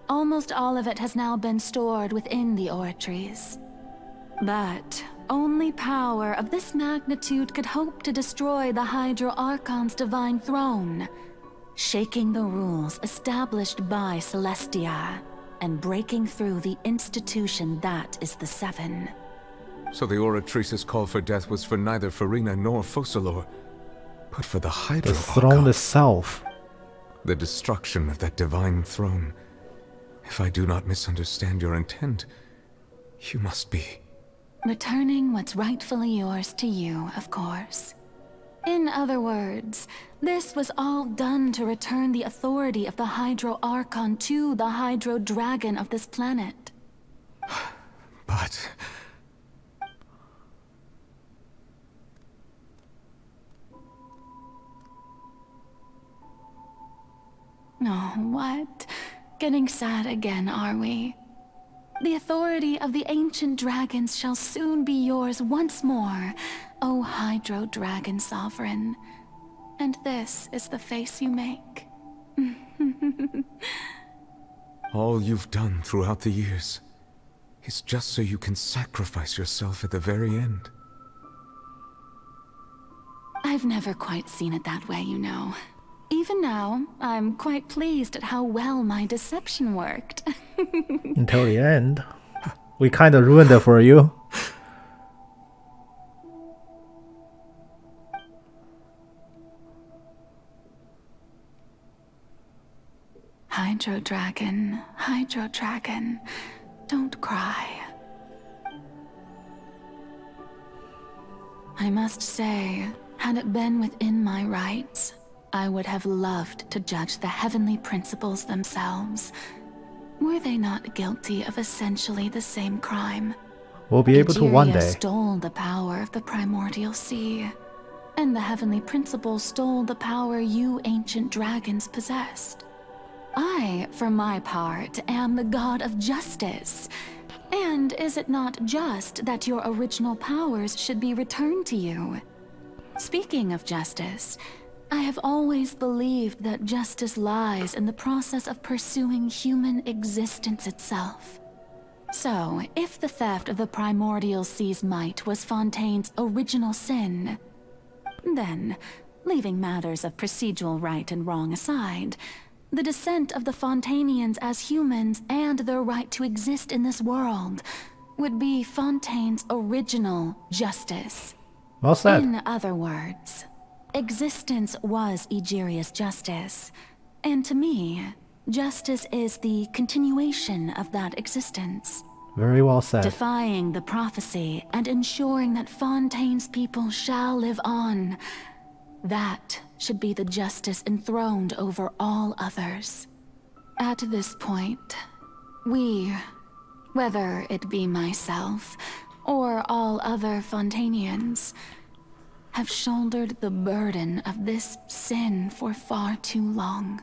Speaker 13: Almost all of it has now been stored within the Oratrice. But only power of this magnitude could hope to destroy the Hydro Archon's divine throne, shaking the rules established by Celestia, and breaking through the institution that is the Seven.
Speaker 7: So the Oratrice's call for death was for neither Furina nor Focalor, but for the Hydro
Speaker 1: The throne
Speaker 7: Archon.
Speaker 1: itself.
Speaker 7: The destruction of that divine throne. If I do not misunderstand your intent, you must be...
Speaker 13: Returning what's rightfully yours to you, of course. In other words, this was all done to return the authority of the Hydro Archon to the Hydro Dragon of this planet.
Speaker 7: But...
Speaker 13: Oh, what? Getting sad again, are we? The authority of the ancient dragons shall soon be yours once more, O Hydro Dragon Sovereign. And this is the face you make.
Speaker 7: all you've done throughout the years is just so you can sacrifice yourself at the very end.
Speaker 13: I've never quite seen it that way, you know. Even now, I'm quite pleased at how well my deception worked.
Speaker 1: Until the end. We kinda ruined it for you.
Speaker 13: Hydro Dragon, don't cry. I must say, had it been within my rights, I would have loved to judge the heavenly principles themselves. Were they not guilty of essentially the same crime?
Speaker 1: We'll be able to one
Speaker 13: Egeria
Speaker 1: day.
Speaker 13: stole the power of the primordial sea. and the heavenly principle stole the power you ancient dragons possessed. I, for my part, am the god of justice. And is it not just that your original powers should be returned to you? Speaking of justice, I have always believed that justice lies in the process of pursuing human existence itself. So, if the theft of the primordial sea's might was Fontaine's original sin, then, leaving matters of procedural right and wrong aside, the descent of the Fontainians as humans and their right to exist in this world would be Fontaine's original justice.
Speaker 1: Well said.
Speaker 13: In other words, existence was Egeria's justice, and to me, justice is the continuation of that existence.
Speaker 1: Very well said.
Speaker 13: Defying the prophecy and ensuring that Fontaine's people shall live on. That should be the justice enthroned over all others. At this point, we, whether it be myself or all other Fontainians, have shouldered the burden of this sin for far too long.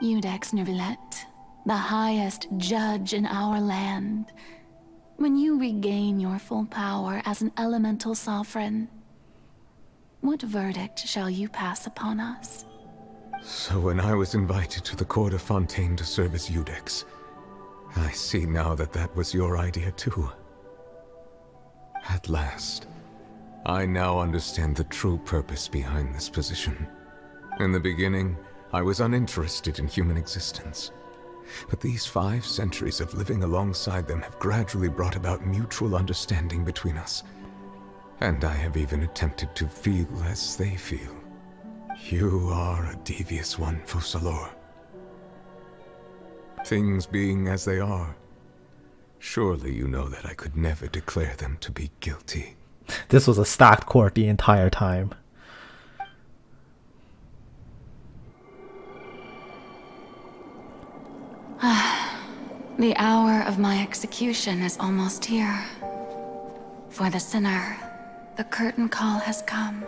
Speaker 13: Iudex Nervilette, the highest judge in our land, when you regain your full power as an elemental sovereign, what verdict shall you pass upon us?
Speaker 7: So when I was invited to the court of Fontaine to serve as Iudex, I see now that that was your idea too. At last, I now understand the true purpose behind this position. In the beginning, I was uninterested in human existence. But these 5 centuries of living alongside them have gradually brought about mutual understanding between us. And I have even attempted to feel as they feel. You are a devious one, Fussalor. Things being as they are, surely you know that I could never declare them to be guilty.
Speaker 1: This was a stacked court the entire time.
Speaker 13: The hour of my execution is almost here. For the sinner, the curtain call has come.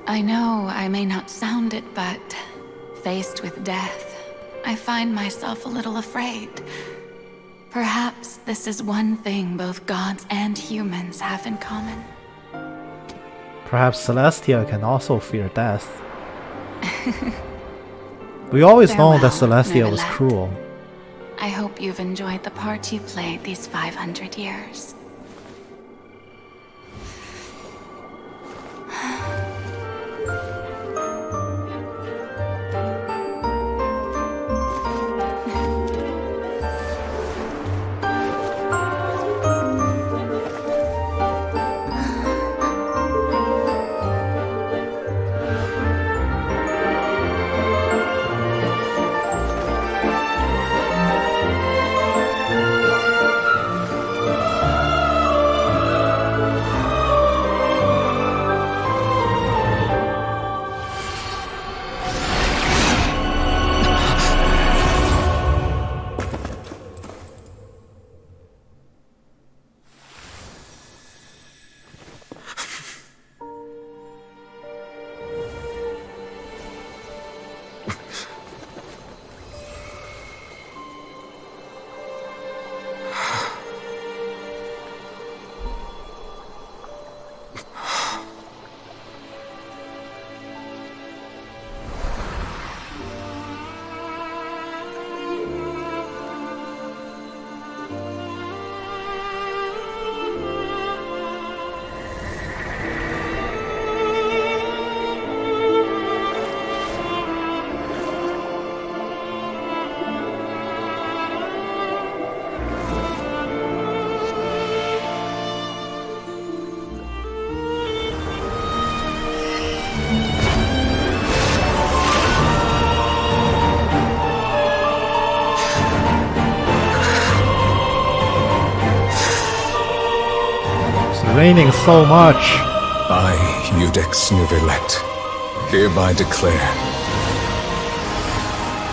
Speaker 13: I know I may not sound it, but faced with death, I find myself a little afraid. Perhaps this is one thing both gods and humans have in common.
Speaker 1: Perhaps Celestia can also fear death. We always known that Celestia was cruel.
Speaker 13: I hope you've enjoyed the part you played these 500 years.
Speaker 1: Raining so much.
Speaker 7: I, Iudex Nervilette, hereby declare,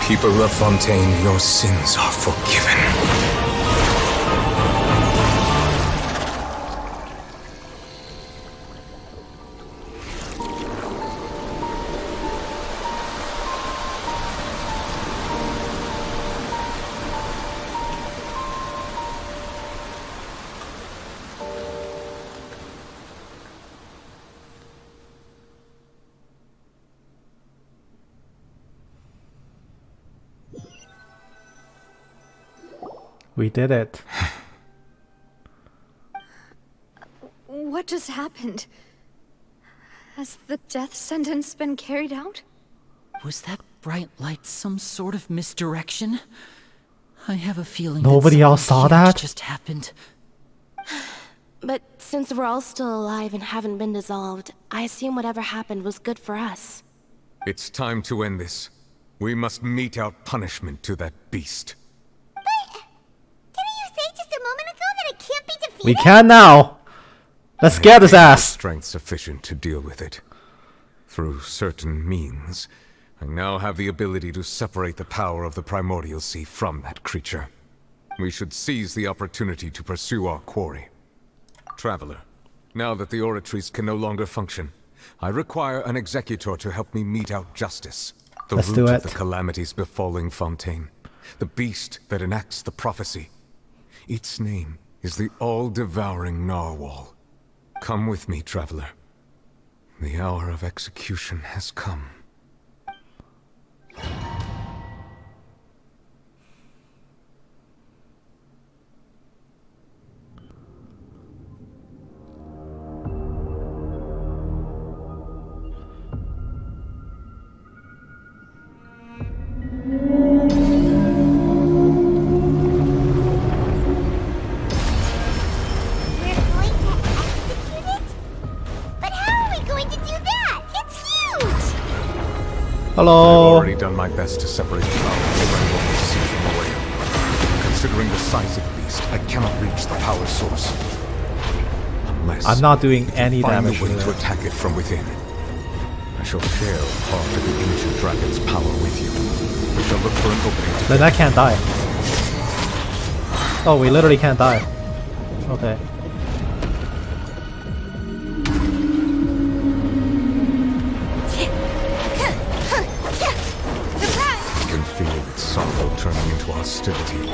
Speaker 7: people of Fontaine, your sins are forgiven.
Speaker 1: We did it.
Speaker 3: What just happened? Has the death sentence been carried out?
Speaker 21: Was that bright light some sort of misdirection? I have a feeling
Speaker 1: Nobody
Speaker 21: that
Speaker 1: else saw
Speaker 21: something huge
Speaker 1: that?
Speaker 21: just happened.
Speaker 6: But since we're all still alive and haven't been dissolved, I assume whatever happened was good for us.
Speaker 7: It's time to end this. We must mete out punishment to that beast.
Speaker 2: Didn't you say just a moment ago that it can't be defeated?
Speaker 1: We can now. Let's get his ass.
Speaker 7: Strength sufficient to deal with it. Through certain means, I now have the ability to separate the power of the Primordial Sea from that creature. We should seize the opportunity to pursue our quarry. Traveler, now that the oratories can no longer function, I require an executor to help me mete out justice. The
Speaker 1: Let's
Speaker 7: root
Speaker 1: do
Speaker 7: of
Speaker 1: it.
Speaker 7: the calamities befalling Fontaine. The beast that enacts the prophecy. Its name is the all-devouring Narwhal. Come with me, traveler. The hour of execution has come.
Speaker 1: Hello.
Speaker 7: I've already done my best to separate the power of the Narwhal Sea from the whale. Considering the size of the beast, I cannot reach the power source. Unless
Speaker 1: I'm not doing any
Speaker 7: find
Speaker 1: damage
Speaker 7: a way
Speaker 1: to
Speaker 7: to
Speaker 1: it.
Speaker 7: attack it from within. I shall share part of the ancient dragon's power with you. We shall look for an opening to
Speaker 1: Then I can't die. Oh, we literally can't die. Okay.
Speaker 7: I can feel its sorrow turning into hostility.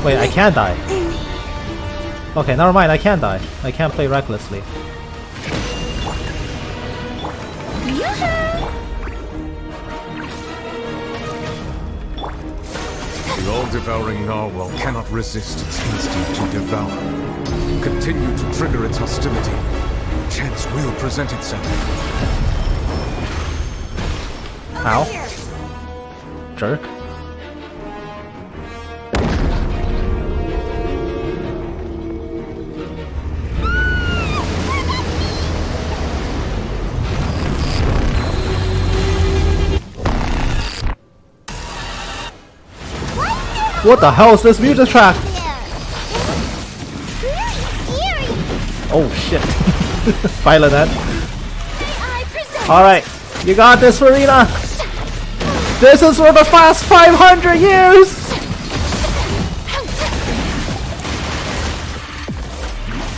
Speaker 1: Wait, I can't die. Okay, never mind, I can't die. I can't play recklessly.
Speaker 7: The all-devouring Narwhal cannot resist its instinct to devour. Continue to trigger its hostility. Chance will present itself.
Speaker 1: Ow. Jerk. What the hell is this music track? Oh shit. Bye, Lynette. Alright, you got this, Furina! This is for the past 500 years!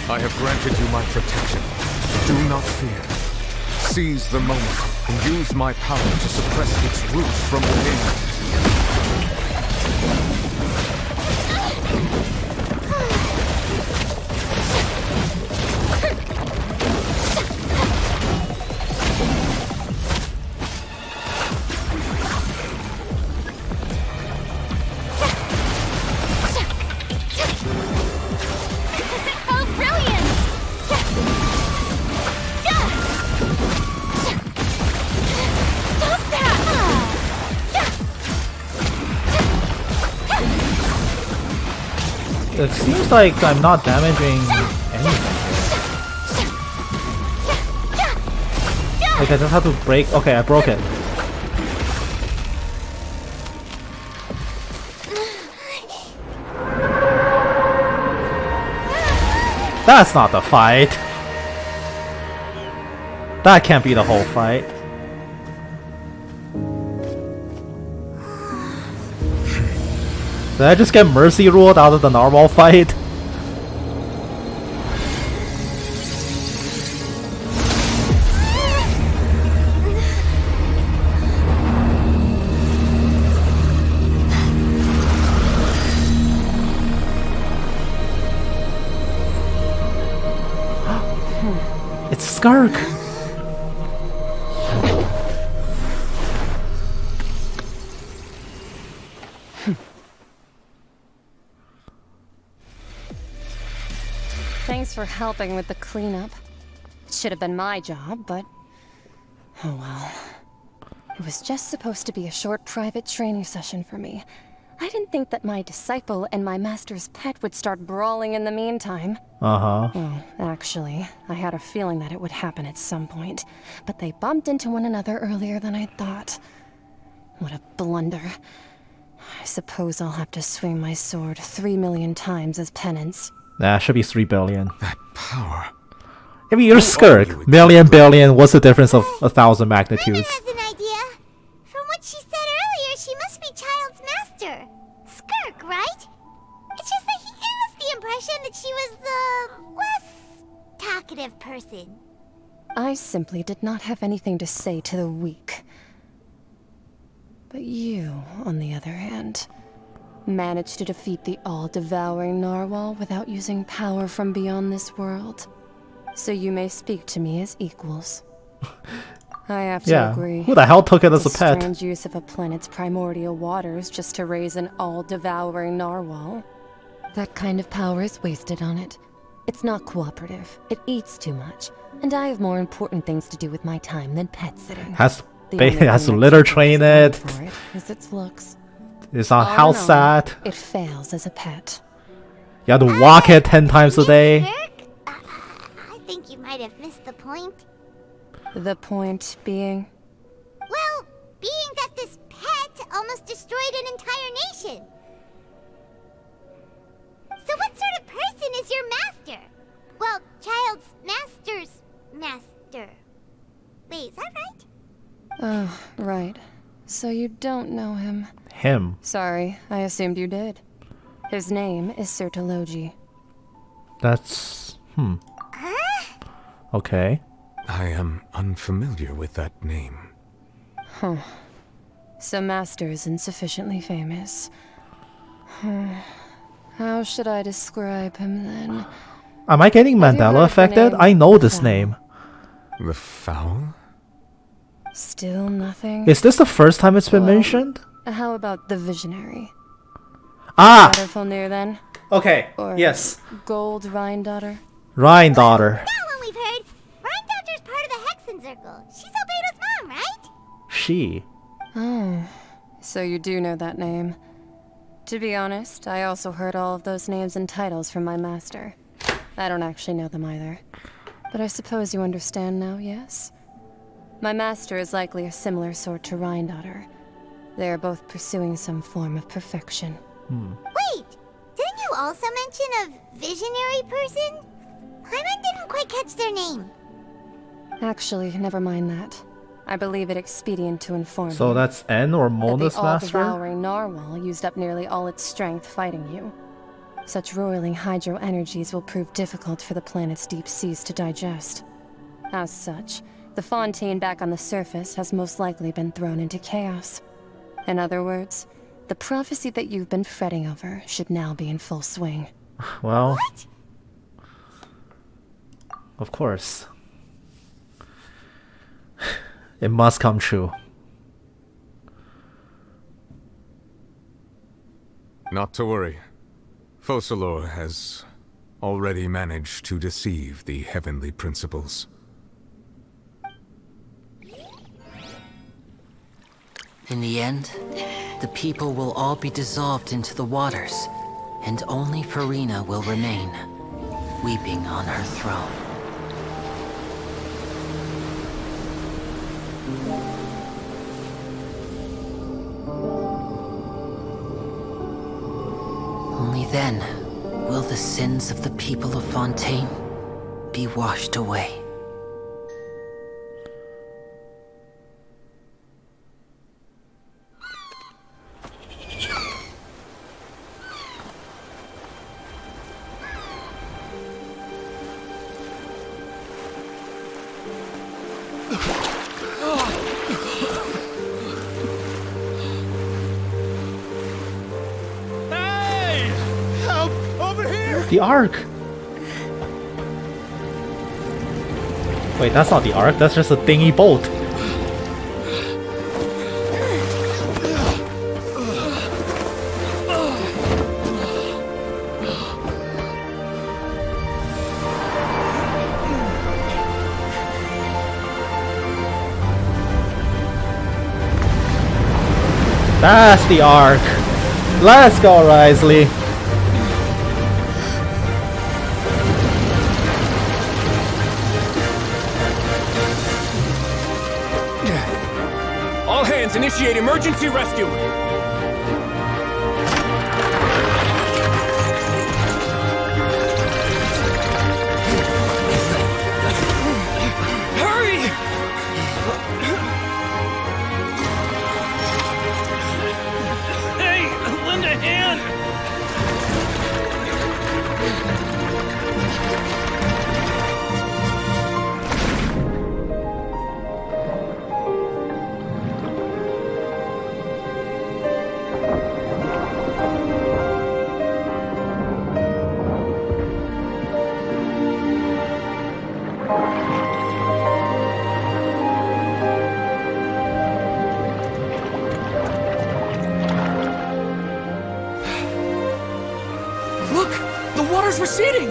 Speaker 7: I have granted you my protection. Do not fear. Seize the moment and use my power to suppress its roots from within.
Speaker 1: It seems like I'm not damaging anything. Like I just have to break. Okay, I broke it. That's not the fight. That can't be the whole fight. Did I just get mercy ruled out of the normal fight? It's Skirk!
Speaker 14: Thanks for helping with the cleanup. It should have been my job, but... oh well. It was just supposed to be a short private training session for me. I didn't think that my disciple and my master's pet would start brawling in the meantime.
Speaker 1: Uh-huh.
Speaker 14: Well, actually, I had a feeling that it would happen at some point, but they bumped into one another earlier than I thought. What a blunder. I suppose I'll have to swing my sword 3 million times as penance.
Speaker 1: Nah, should be 3 billion.
Speaker 7: That power.
Speaker 1: I mean, you're Skirk. Million, billion, what's the difference of 1,000 magnitudes?
Speaker 2: Has an idea. From what she said earlier, she must be Child's master. Skirk, right? It's just that he gave us the impression that she was the less talkative person.
Speaker 14: I simply did not have anything to say to the weak. But you, on the other hand, managed to defeat the all-devouring Narwhal without using power from beyond this world. So you may speak to me as equals. I have to agree.
Speaker 1: Who the hell took it as a pet?
Speaker 14: The strange use of a planet's primordial waters just to raise an all-devouring Narwhal. That kind of power is wasted on it. It's not cooperative. It eats too much. And I have more important things to do with my time than pet sitting.
Speaker 1: Has to litter train it.
Speaker 14: Is its looks.
Speaker 1: It's on house sat.
Speaker 14: It fails as a pet.
Speaker 1: You have to walk it 10 times a day.
Speaker 2: I think you might have missed the point.
Speaker 14: The point being?
Speaker 2: Well, being that this pet almost destroyed an entire nation. So what sort of person is your master? Well, Child's master's master. Wait, is that right?
Speaker 14: Oh, right. So you don't know him.
Speaker 1: Him?
Speaker 14: Sorry, I assumed you did. His name is Sertologi.
Speaker 1: That's... Okay.
Speaker 7: I am unfamiliar with that name.
Speaker 14: Huh. So Master isn't sufficiently famous. How should I describe him then?
Speaker 1: Am I getting Mandela affected? I know this name.
Speaker 7: The Foul?
Speaker 14: Still nothing?
Speaker 1: Is this the first time it's been mentioned?
Speaker 14: How about the Visionary?
Speaker 1: Ah!
Speaker 14: Daughter then?
Speaker 1: Okay,
Speaker 14: Or
Speaker 1: yes.
Speaker 14: Gold Rhine Daughter?
Speaker 1: Rhine Daughter.
Speaker 2: That one we've heard. Rhine Daughter's part of the Hexen Circle. She's Albedo's mom, right?
Speaker 1: She.
Speaker 14: Oh, so you do know that name. To be honest, I also heard all of those names and titles from my master. I don't actually know them either. But I suppose you understand now, yes? My master is likely a similar sort to Rhine Daughter. They are both pursuing some form of perfection.
Speaker 2: Wait, didn't you also mention a visionary person? Paimon didn't quite catch their name.
Speaker 14: Actually, never mind that. I believe it expedient to inform
Speaker 1: So
Speaker 14: you
Speaker 1: that's N or
Speaker 14: that
Speaker 1: Mona's
Speaker 14: the
Speaker 1: master?
Speaker 14: all-devouring Narwhal used up nearly all its strength fighting you. Such roiling hydro energies will prove difficult for the planet's deep seas to digest. As such, the Fontaine back on the surface has most likely been thrown into chaos. In other words, the prophecy that you've been fretting over should now be in full swing.
Speaker 1: Well... Of course. It must come true.
Speaker 7: Not to worry. Focalor has already managed to deceive the heavenly principles.
Speaker 15: In the end, the people will all be dissolved into the waters, and only Furina will remain, weeping on her throne. Only then will the sins of the people of Fontaine be washed away.
Speaker 1: The Ark! Wait, that's not the Ark, that's just a dingy boat. That's the Ark. Let's go, Risley.
Speaker 9: All hands, initiate emergency rescue! Hurry! Hey, lend a hand! Look! The water's receding!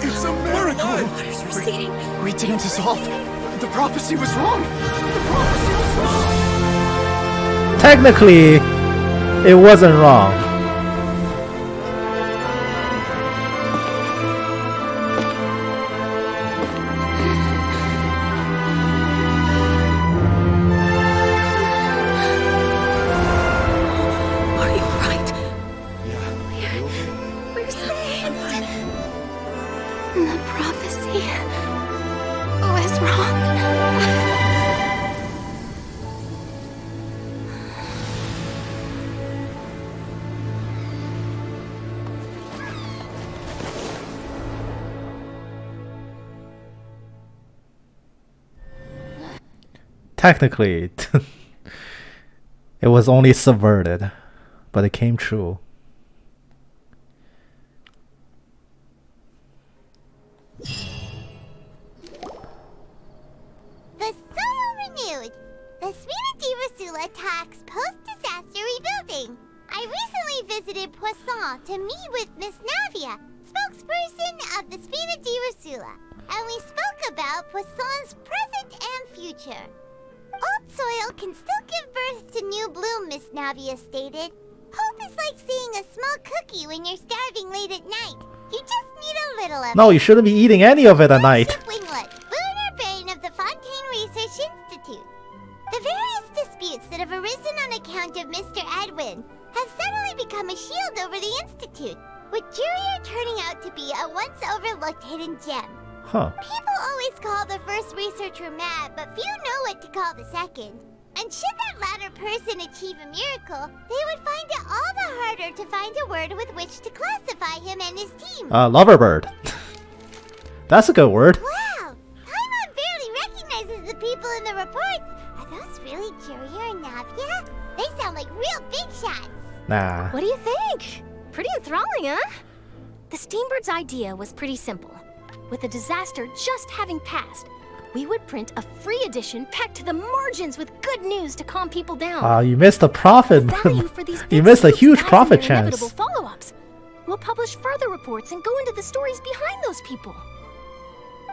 Speaker 16: It's a miracle!
Speaker 19: Water's receding.
Speaker 16: We didn't dissolve. The prophecy was wrong.
Speaker 1: Technically, it wasn't wrong.
Speaker 19: Are you right? We're saved. The prophecy was wrong.
Speaker 1: Technically, it was only subverted, but it came true.
Speaker 2: The soil renewed. The Spina di Rosula talks post-disaster rebuilding. I recently visited Poisson to meet with Miss Navia, spokesperson of the Spina di Rosula, and we spoke about Poisson's present and future. Old soil can still give birth to new bloom, Miss Navia stated. Hope is like seeing a small cookie when you're starving late at night. You just need a little of it.
Speaker 1: No, you shouldn't be eating any of it at night.
Speaker 2: Winglet, Lunar Brain of the Fontaine Research Institute. The various disputes that have arisen on account of Mr. Edwin have suddenly become a shield over the Institute, with Jurier turning out to be a once overlooked hidden gem.
Speaker 1: Huh.
Speaker 2: People always call the first researcher mad, but few know what to call the second. And should that latter person achieve a miracle, they would find it all the harder to find a word with which to classify him and his team.
Speaker 1: Loverbird. That's a good word.
Speaker 2: Wow! Paimon barely recognizes the people in the reports. Are those really Jurier and Navia? They sound like real big shots.
Speaker 1: Nah.
Speaker 17: What do you think? Pretty enthralling, huh? The Steambird's idea was pretty simple. With the disaster just having passed, we would print a free edition packed to the margins with good news to calm people down.
Speaker 1: You missed a profit. You missed a huge profit chance.
Speaker 17: Inevitable follow-ups. We'll publish further reports and go into the stories behind those people.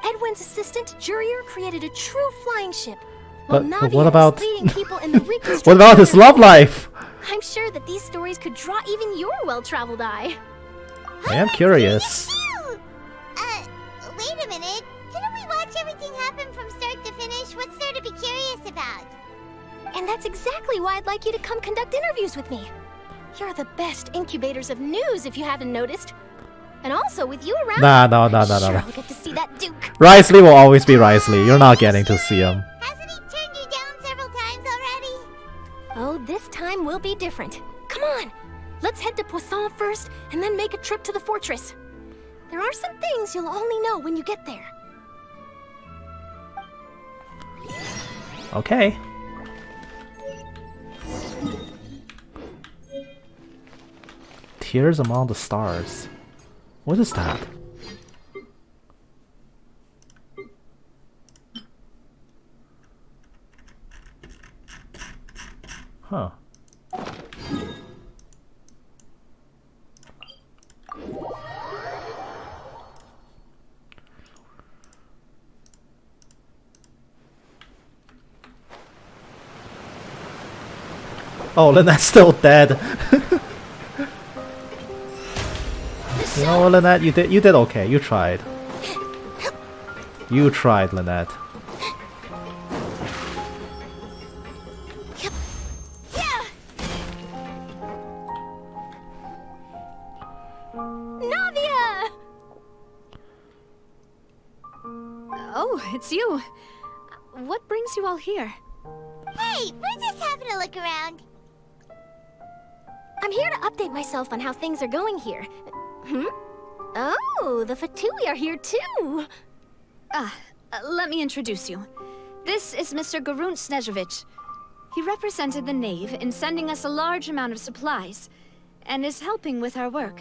Speaker 17: Edwin's assistant, Jurier, created a true flying ship.
Speaker 1: But
Speaker 17: Navia
Speaker 1: what about
Speaker 17: was leading people in the
Speaker 1: what about his love life?
Speaker 17: I'm sure that these stories could draw even your well-traveled eye.
Speaker 1: I am curious.
Speaker 2: Wait a minute. Didn't we watch everything happen from start to finish? What's there to be curious about?
Speaker 17: And that's exactly why I'd like you to come conduct interviews with me. You're the best incubators of news, if you haven't noticed. And also, with you around,
Speaker 1: No.
Speaker 17: I'll get to see that Duke.
Speaker 1: Risley will always be Risley. You're not getting to see him.
Speaker 2: Hasn't he turned you down several times already?
Speaker 17: Oh, this time will be different. Come on, let's head to Poisson first, and then make a trip to the fortress. There are some things you'll only know when you get there.
Speaker 1: Okay. appears among the stars. What is that? Huh. Oh, Lynette's still dead. You know what, Lynette? You did okay. You tried. You tried, Lynette.
Speaker 3: Navia! Oh, it's you. What brings you all here?
Speaker 2: Hey, we're just having a look around.
Speaker 17: I'm here to update myself on how things are going here. Oh, the Fatui are here too.
Speaker 3: Let me introduce you. This is Mr. Garunt Snezhevich. He represented the Knave in sending us a large amount of supplies, and is helping with our work.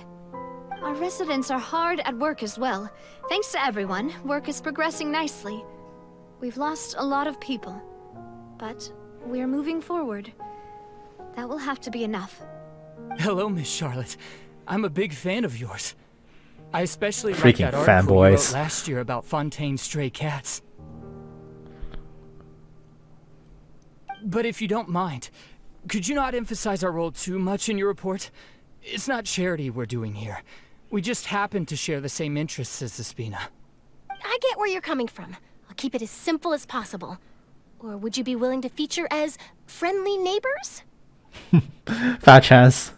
Speaker 3: Our residents are hard at work as well. Thanks to everyone, work is progressing nicely. We've lost a lot of people, but we're moving forward. That will have to be enough.
Speaker 9: Hello, Miss Charlotte. I'm a big fan of yours. I especially like
Speaker 1: Freaking
Speaker 9: that article you
Speaker 1: fanboys.
Speaker 9: wrote last year about Fontaine's stray cats. But if you don't mind, could you not emphasize our role too much in your report? It's not charity we're doing here. We just happen to share the same interests as the Spina.
Speaker 17: I get where you're coming from. I'll keep it as simple as possible. Or would you be willing to feature as friendly neighbors?
Speaker 1: Fat chance.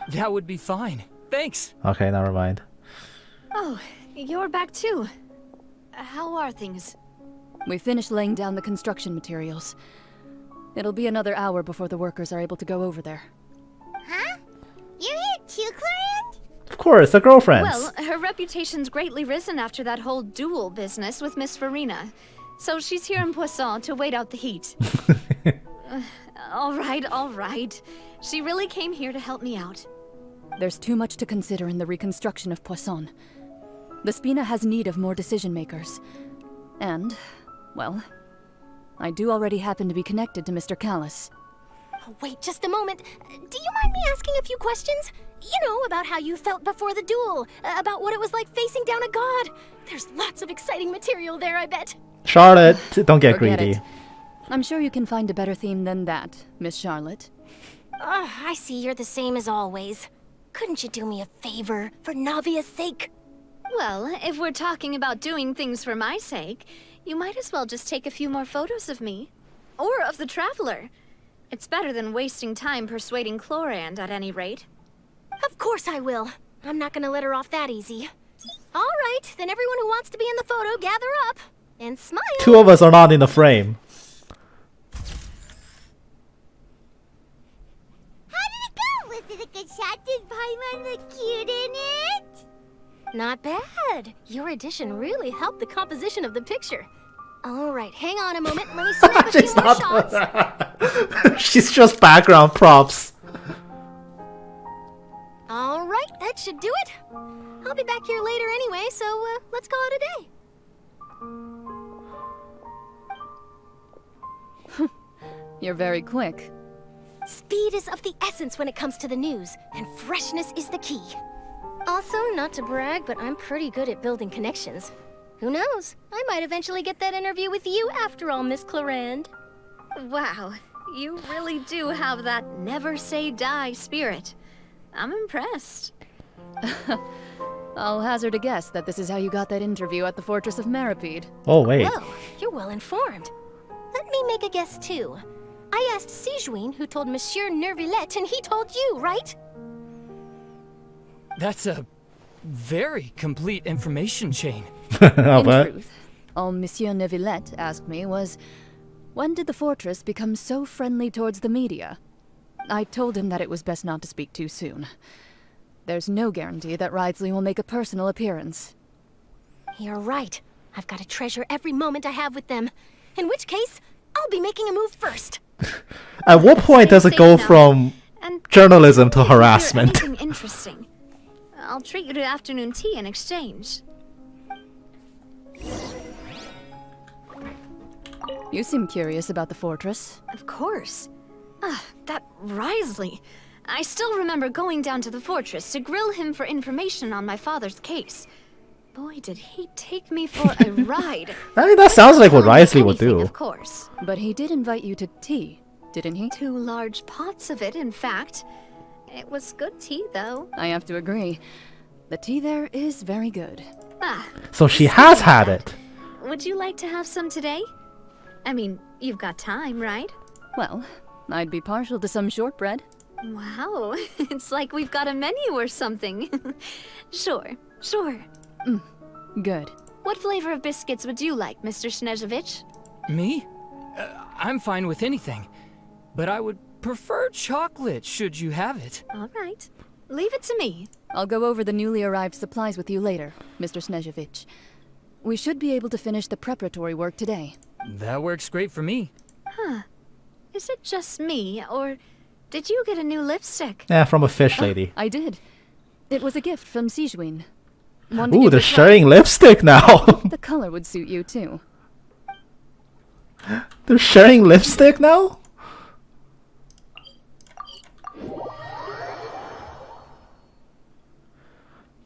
Speaker 9: That would be fine. Thanks.
Speaker 1: Okay, never mind.
Speaker 3: Oh, you're back too. How are things?
Speaker 13: We finished laying down the construction materials. It'll be another hour before the workers are able to go over there.
Speaker 2: Huh? You're here too, Clarence?
Speaker 1: Of course, the girlfriends.
Speaker 3: Well, her reputation's greatly risen after that whole duel business with Miss Furina. So she's here in Poisson to wait out the heat. All right. She really came here to help me out.
Speaker 13: There's too much to consider in the reconstruction of Poisson. The Spina has need of more decision-makers. And, well, I do already happen to be connected to Mr. Callis.
Speaker 17: Oh, wait just a moment. Do you mind me asking a few questions? You know, about how you felt before the duel, about what it was like facing down a god. There's lots of exciting material there, I bet.
Speaker 1: Charlotte, don't get
Speaker 13: Forget
Speaker 1: greedy.
Speaker 13: it. I'm sure you can find a better theme than that, Miss Charlotte.
Speaker 17: I see you're the same as always. Couldn't you do me a favor, for Navia's sake?
Speaker 3: Well, if we're talking about doing things for my sake, you might as well just take a few more photos of me. Or of the Traveler. It's better than wasting time persuading Chlorand, at any rate.
Speaker 17: Of course I will. I'm not gonna let her off that easy. All right, then everyone who wants to be in the photo, gather up. And smile.
Speaker 1: Two of us are not in the frame.
Speaker 2: How did it go? Was it a good shot? Did Paimon look cute in it?
Speaker 17: Not bad. Your addition really helped the composition of the picture. All right, hang on a moment. Let me snap a few more shots.
Speaker 1: She's just background props.
Speaker 17: All right, that should do it. I'll be back here later anyway, so let's call it a day.
Speaker 13: You're very quick.
Speaker 17: Speed is of the essence when it comes to the news, and freshness is the key. Also, not to brag, but I'm pretty good at building connections. Who knows? I might eventually get that interview with you after all, Miss Chlorand.
Speaker 3: Wow, you really do have that never say die spirit. I'm impressed.
Speaker 13: I'll hazard a guess that this is how you got that interview at the Fortress of Meripede.
Speaker 1: Oh, wait.
Speaker 17: Whoa, you're well informed. Let me make a guess too. I asked Sijuin who told Monsieur Nervillet, and he told you, right?
Speaker 9: That's a very complete information chain.
Speaker 1: Oh,
Speaker 13: In truth, all Monsieur Nervillet asked me was, when did the fortress become so friendly towards the media? I told him that it was best not to speak too soon. There's no guarantee that Ridesley will make a personal appearance.
Speaker 17: You're right. I've got to treasure every moment I have with them. In which case, I'll be making a move first.
Speaker 1: At what point does it go from journalism to harassment?
Speaker 3: Anything interesting. I'll treat you to afternoon tea in exchange.
Speaker 10: You seem curious about the fortress.
Speaker 3: Of course. That Risley. I still remember going down to the fortress to grill him for information on my father's case. Boy, did he take me for a ride.
Speaker 1: I mean, that sounds like what Risley would do.
Speaker 3: Of course.
Speaker 10: But he did invite you to tea, didn't he?
Speaker 3: 2 large pots of it, in fact. It was good tea, though.
Speaker 10: I have to agree. The tea there is very good.
Speaker 1: So she has had it.
Speaker 3: Would you like to have some today? I mean, you've got time, right?
Speaker 10: Well, I'd be partial to some shortbread.
Speaker 3: Wow, it's like we've got a menu or something. Sure.
Speaker 10: Good.
Speaker 3: What flavor of biscuits would you like, Mr. Snezhevich?
Speaker 9: Me? I'm fine with anything. But I would prefer chocolate, should you have it.
Speaker 3: All right. Leave it to me.
Speaker 10: I'll go over the newly arrived supplies with you later, Mr. Snezhevich. We should be able to finish the preparatory work today.
Speaker 9: That works great for me.
Speaker 3: Huh. Is it just me, or did you get a new lipstick?
Speaker 1: Yeah, from a fish lady.
Speaker 10: I did. It was a gift from Sijuin.
Speaker 1: Ooh, they're sharing lipstick now.
Speaker 10: The color would suit you too.
Speaker 1: They're sharing lipstick now?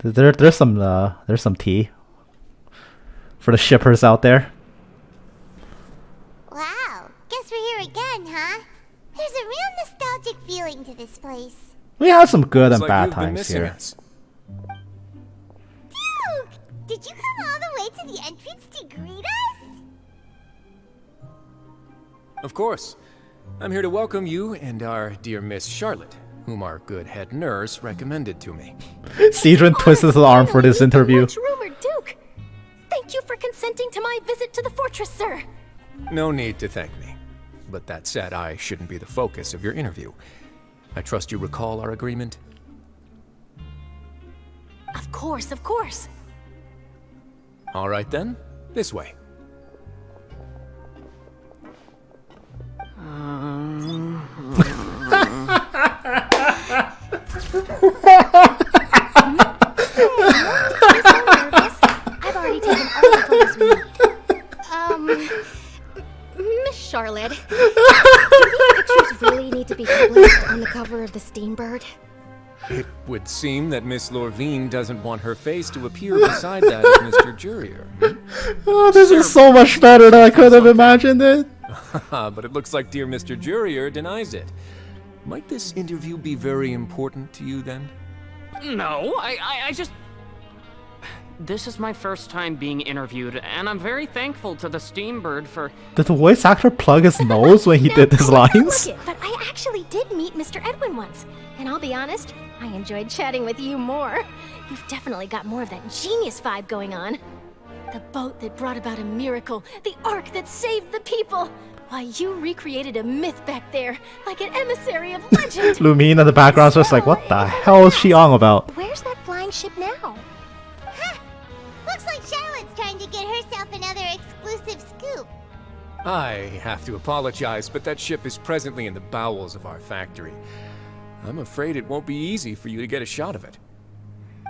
Speaker 1: There's some tea for the shippers out there.
Speaker 2: Wow, guess we're here again, huh? There's a real nostalgic feeling to this place.
Speaker 1: We have some good and
Speaker 7: Looks like
Speaker 1: bad
Speaker 7: you've been
Speaker 1: times
Speaker 7: missing
Speaker 1: here.
Speaker 7: us.
Speaker 2: Duke, did you come all the way to the entrance to greet us?
Speaker 20: Of course. I'm here to welcome you and our dear Miss Charlotte, whom our good head nurse recommended to me.
Speaker 1: Cedron twisted his arm for this interview.
Speaker 17: Rumored Duke! Thank you for consenting to my visit to the fortress, sir.
Speaker 20: No need to thank me. But that said, I shouldn't be the focus of your interview. I trust you recall our agreement?
Speaker 17: Of course, of course.
Speaker 20: All right then, this way.
Speaker 17: I've already taken all the photos we need. Miss Charlotte, do these pictures really need to be published on the cover of the Steambird?
Speaker 20: It would seem that Miss Lorvine doesn't want her face to appear beside that of Mr. Jurier.
Speaker 1: Oh, this is so much better than I could have imagined it.
Speaker 20: But it looks like dear Mr. Jurier denies it. Might this interview be very important to you then?
Speaker 23: No, I just... This is my first time being interviewed, and I'm very thankful to the Steambird for...
Speaker 1: Did the voice actor plug his nose when he did his lines?
Speaker 17: Look it, but I actually did meet Mr. Edwin once. And I'll be honest, I enjoyed chatting with you more. You've definitely got more of that genius vibe going on. The boat that brought about a miracle, the ark that saved the people. Why, you recreated a myth back there, like an emissary of legend.
Speaker 1: Lumine in the background's just like, what the hell is she on about?
Speaker 2: Where's that flying ship now? Huh! Looks like Charlotte's trying to get herself another exclusive scoop.
Speaker 20: I have to apologize, but that ship is presently in the bowels of our factory. I'm afraid it won't be easy for you to get a shot of it.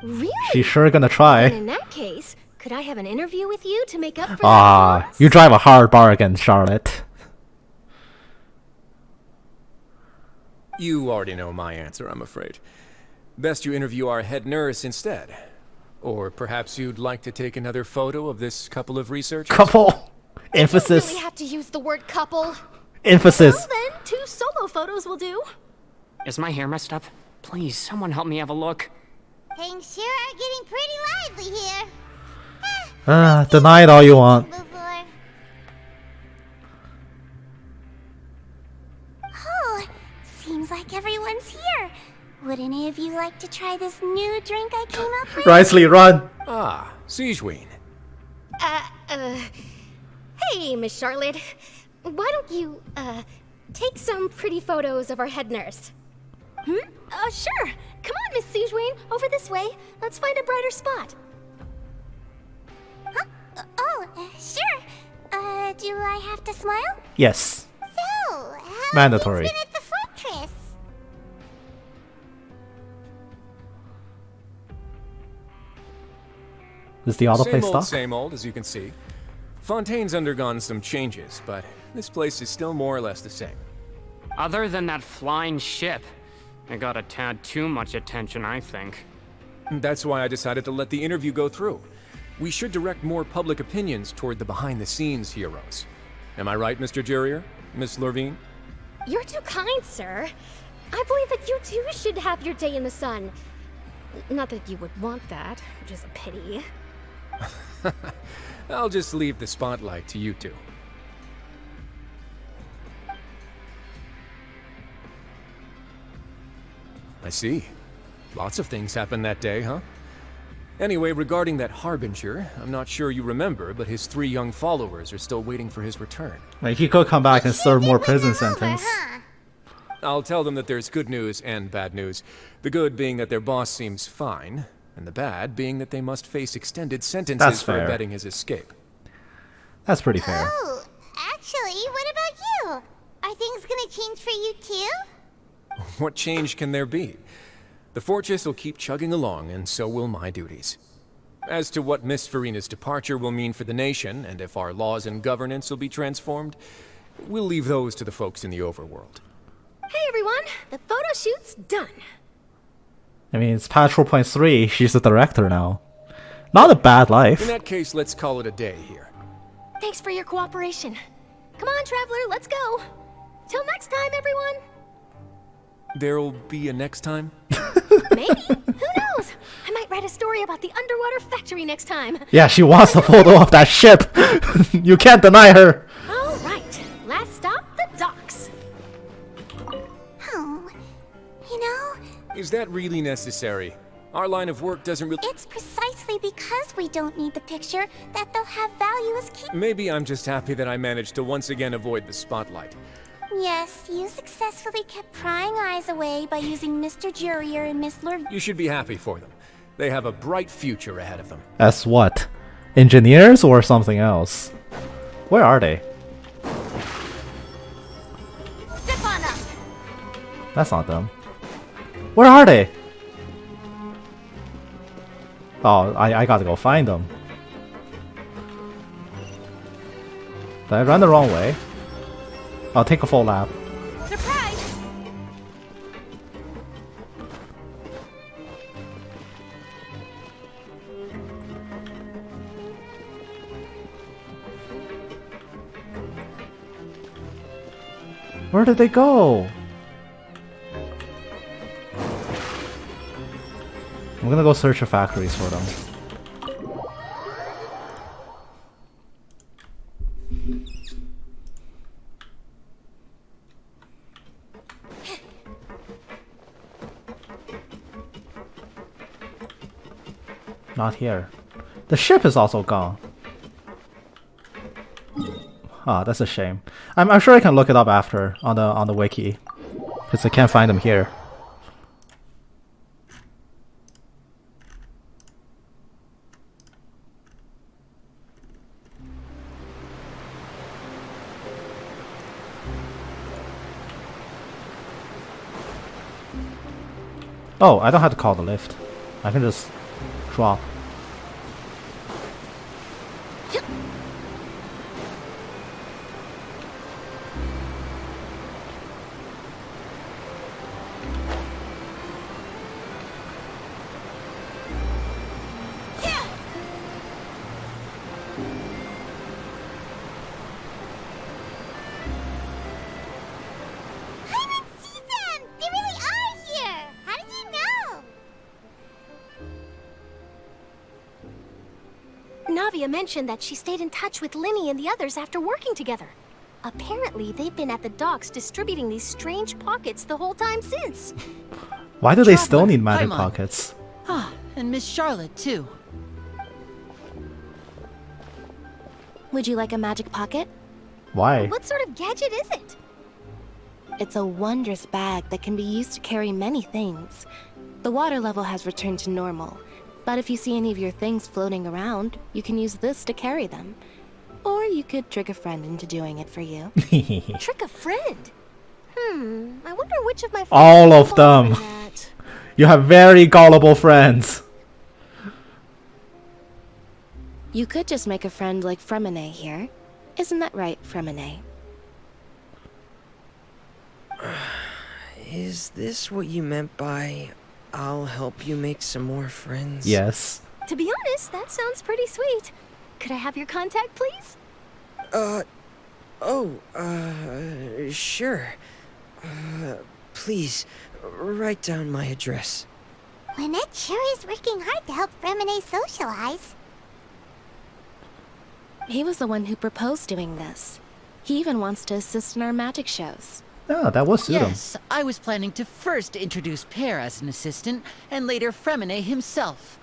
Speaker 2: Really?
Speaker 1: She's sure gonna try.
Speaker 17: And in that case, could I have an interview with you to make up for that?
Speaker 1: You drive a hard bargain, Charlotte.
Speaker 20: You already know my answer, I'm afraid. Best you interview our head nurse instead. Or perhaps you'd like to take another photo of this couple of researchers?
Speaker 1: Couple!
Speaker 17: You
Speaker 1: Emphasis.
Speaker 17: really have to use the word couple.
Speaker 1: Emphasis.
Speaker 17: Well then, 2 solo photos will do.
Speaker 23: Is my hair messed up? Please, someone help me have a look.
Speaker 2: Things sure are getting pretty lively here.
Speaker 1: Deny it all you want.
Speaker 2: Oh, seems like everyone's here. Would any of you like to try this new drink I came up with?
Speaker 1: Risley, run!
Speaker 20: Ah, Sijuin.
Speaker 17: Hey, Miss Charlotte. Why don't you, take some pretty photos of our head nurse? Sure. Come on, Miss Sijuin. Over this way. Let's find a brighter spot.
Speaker 2: Huh? Sure. Do I have to smile?
Speaker 1: Yes.
Speaker 2: So, how
Speaker 1: Mandatory.
Speaker 2: have you been at the fortress?
Speaker 1: Is the autoplay stuck?
Speaker 20: Same old, as you can see. Fontaine's undergone some changes, but this place is still more or less the same.
Speaker 23: Other than that flying ship, it got a tad too much attention, I think.
Speaker 20: That's why I decided to let the interview go through. We should direct more public opinions toward the behind-the-scenes heroes. Am I right, Mr. Jurier? Miss Lurvine?
Speaker 2: You're too kind, sir. I believe that you too should have your day in the sun. Not that you would want that, which is a pity.
Speaker 20: I'll just leave the spotlight to you two. I see. Lots of things happened that day, huh? Anyway, regarding that Harbinger, I'm not sure you remember, but his 3 young followers are still waiting for his return.
Speaker 1: Like, he could come back and serve more prison sentence.
Speaker 20: I'll tell them that there's good news and bad news. The good being that their boss seems fine, and the bad being that they must face extended sentences for abetting his escape.
Speaker 1: That's pretty fair.
Speaker 2: Oh, actually, what about you? Are things gonna change for you too?
Speaker 20: What change can there be? The fortress will keep chugging along, and so will my duties. As to what Miss Furina's departure will mean for the nation, and if our laws and governance will be transformed, we'll leave those to the folks in the overworld.
Speaker 17: Hey everyone, the photo shoot's done.
Speaker 1: I mean, it's patch 4.3, she's the director now. Not a bad life.
Speaker 20: In that case, let's call it a day here.
Speaker 17: Thanks for your cooperation. Come on, Traveler, let's go. Till next time, everyone.
Speaker 20: There'll be a next time?
Speaker 17: Maybe. Who knows? I might write a story about the underwater factory next time.
Speaker 1: Yeah, she wants a photo of that ship. You can't deny her.
Speaker 17: All right. Last stop, the docks.
Speaker 2: Oh, you know...
Speaker 20: Is that really necessary? Our line of work doesn't really...
Speaker 2: It's precisely because we don't need the picture that they'll have value as key.
Speaker 20: Maybe I'm just happy that I managed to once again avoid the spotlight.
Speaker 2: Yes, you successfully kept prying eyes away by using Mr. Jurier and Miss Lurvine.
Speaker 20: You should be happy for them. They have a bright future ahead of them.
Speaker 1: As what? Engineers or something else? Where are they?
Speaker 17: Step on up.
Speaker 1: That's not them. Where are they? Oh, I gotta go find them. Did I run the wrong way? I'll take a full lap.
Speaker 17: Surprise!
Speaker 1: Where did they go? I'm gonna go search for factories for them. Not here. The ship is also gone. Ah, that's a shame. I'm sure I can look it up after on the wiki, because I can't find them here. Oh, I don't have to call the lift. I can just drop.
Speaker 17: Navia mentioned that she stayed in touch with Linny and the others after working together. Apparently, they've been at the docks distributing these strange pockets the whole time since.
Speaker 1: Why do they still need magic pockets?
Speaker 21: Ah, and Miss Charlotte, too.
Speaker 6: Would you like a magic pocket?
Speaker 1: Why?
Speaker 17: What sort of gadget is it?
Speaker 6: It's a wondrous bag that can be used to carry many things. The water level has returned to normal, but if you see any of your things floating around, you can use this to carry them. Or you could trick a friend into doing it for you.
Speaker 17: Trick a friend? I wonder which of my friends
Speaker 1: All of them. You have very gullible friends.
Speaker 6: You could just make a friend like Fremine here. Isn't that right, Fremine?
Speaker 8: Is this what you meant by, I'll help you make some more friends?
Speaker 1: Yes.
Speaker 17: To be honest, that sounds pretty sweet. Could I have your contact, please?
Speaker 8: Sure. Please, write down my address.
Speaker 2: Lynette sure is working hard to help Fremine socialize.
Speaker 6: He was the one who proposed doing this. He even wants to assist in our magic shows.
Speaker 1: Yeah, that was suit him.
Speaker 21: Yes, I was planning to first introduce Pear as an assistant, and later Fremine himself.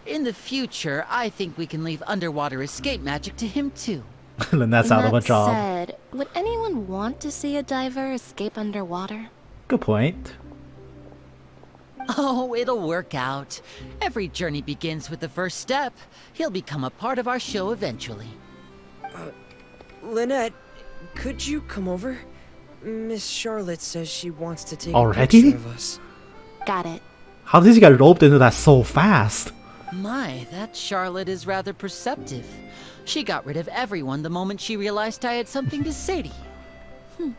Speaker 21: In the future, I think we can leave underwater escape magic to him too.
Speaker 1: Lynette's out of a job.
Speaker 6: Said, would anyone want to see a diver escape underwater?
Speaker 1: Good point.
Speaker 21: Oh, it'll work out. Every journey begins with the first step. He'll become a part of our show eventually.
Speaker 8: Lynette, could you come over? Miss Charlotte says she wants to take
Speaker 1: Already?
Speaker 8: a picture of us.
Speaker 6: Got it.
Speaker 1: How did he get roped into that so fast?
Speaker 21: My, that Charlotte is rather perceptive. She got rid of everyone the moment she realized I had something to say to you.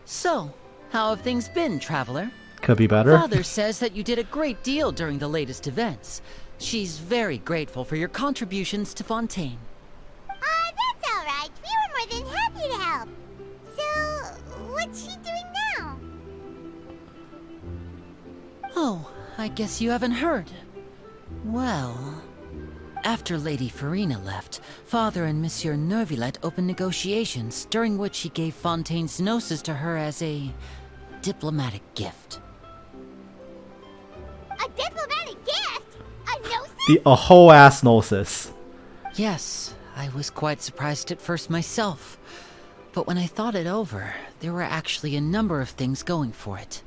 Speaker 21: So, how have things been, Traveler?
Speaker 1: Could be better.
Speaker 21: Father says that you did a great deal during the latest events. She's very grateful for your contributions to Fontaine.
Speaker 2: That's alright. We were more than happy to help. So, what's she doing now?
Speaker 21: Oh, I guess you haven't heard. Well, after Lady Furina left, Father and Monsieur Nervillette opened negotiations, during which he gave Fontaine's gnosis to her as a diplomatic gift.
Speaker 2: A diplomatic gift? A gnosis?
Speaker 1: A whole ass gnosis.
Speaker 21: Yes, I was quite surprised at first myself. But when I thought it over, there were actually a number of things going for it.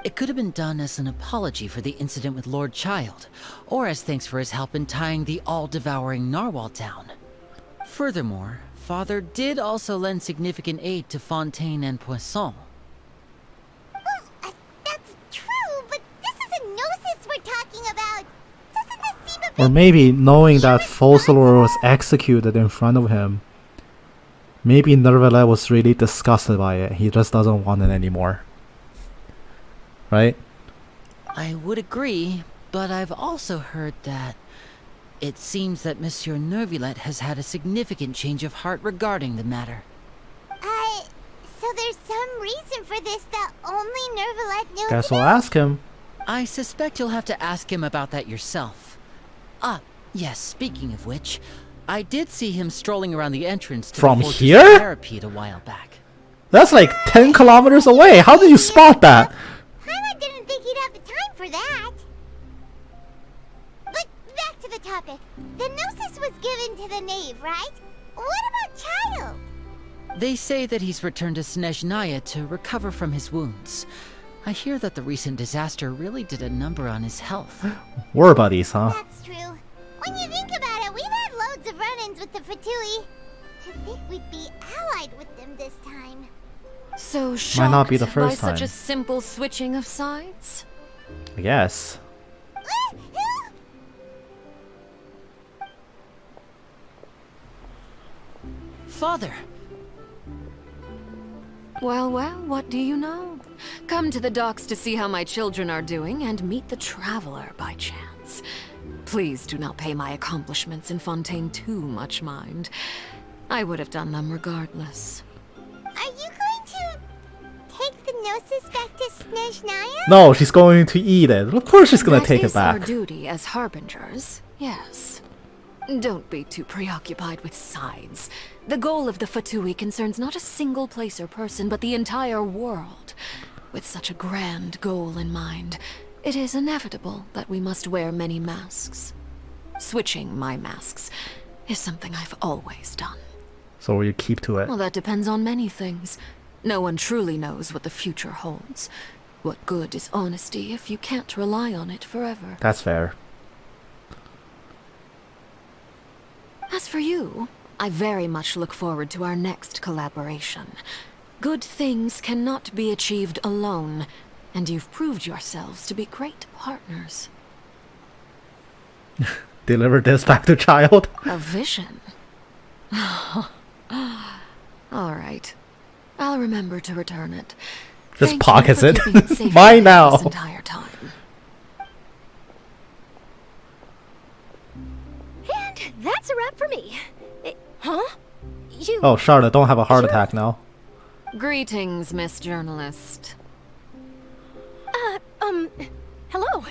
Speaker 21: It could have been done as an apology for the incident with Lord Child, or as thanks for his help in tying the all-devouring Narwhal down. Furthermore, Father did also lend significant aid to Fontaine and Poisson.
Speaker 2: That's true, but this is a gnosis we're talking about. Doesn't this seem a bit...
Speaker 1: Or maybe knowing that Fossilor was executed in front of him. Maybe Nervillette was really disgusted by it. He just doesn't want it anymore. Right?
Speaker 21: I would agree, but I've also heard that it seems that Monsieur Nervillette has had a significant change of heart regarding the matter.
Speaker 2: So there's some reason for this that only Nervillette knows.
Speaker 1: Guess we'll ask him.
Speaker 21: I suspect you'll have to ask him about that yourself. Ah, yes, speaking of which, I did see him strolling around the entrance to
Speaker 1: From
Speaker 21: the Fortress
Speaker 1: here?
Speaker 21: Parapet a while back.
Speaker 1: That's like 10 kilometers away. How did you spot that?
Speaker 2: Paimon didn't think he'd have the time for that. But back to the topic. The gnosis was given to the knave, right? What about Child?
Speaker 21: They say that he's returned to Snezhnaya to recover from his wounds. I hear that the recent disaster really did a number on his health.
Speaker 1: We're buddies, huh?
Speaker 2: That's true. When you think about it, we've had loads of run-ins with the Fatui. To think we'd be allied with them this time.
Speaker 11: So
Speaker 1: Might not be the
Speaker 11: shocked by
Speaker 1: first time.
Speaker 11: such a simple switching of sides?
Speaker 1: Yes.
Speaker 21: Father!
Speaker 11: Well, what do you know? Come to the docks to see how my children are doing and meet the Traveler by chance. Please do not pay my accomplishments in Fontaine too much mind. I would have done them regardless.
Speaker 2: Are you going to take the gnosis back to Snezhnaya?
Speaker 1: No, she's going to eat it. Of course she's gonna take it
Speaker 11: That is our
Speaker 1: back.
Speaker 11: duty as harbingers, yes. Don't be too preoccupied with sides. The goal of the Fatui concerns not a single place or person, but the entire world. With such a grand goal in mind, it is inevitable that we must wear many masks. Switching my masks is something I've always done.
Speaker 1: So you keep to it.
Speaker 11: Well, that depends on many things. No one truly knows what the future holds. What good is honesty if you can't rely on it forever?
Speaker 1: That's fair.
Speaker 11: As for you, I very much look forward to our next collaboration. Good things cannot be achieved alone, and you've proved yourselves to be great partners.
Speaker 1: Deliver this back to child.
Speaker 11: A vision? Alright. I'll remember to return it.
Speaker 1: Just
Speaker 11: Thank
Speaker 1: pockets
Speaker 11: you
Speaker 1: it.
Speaker 11: for keeping it safe
Speaker 1: Mine
Speaker 11: from
Speaker 1: now.
Speaker 11: this entire time.
Speaker 17: And that's a wrap for me. Huh? You...
Speaker 1: Oh, Charlotte, don't have a heart attack now.
Speaker 11: Greetings, Miss Journalist.
Speaker 17: Hello.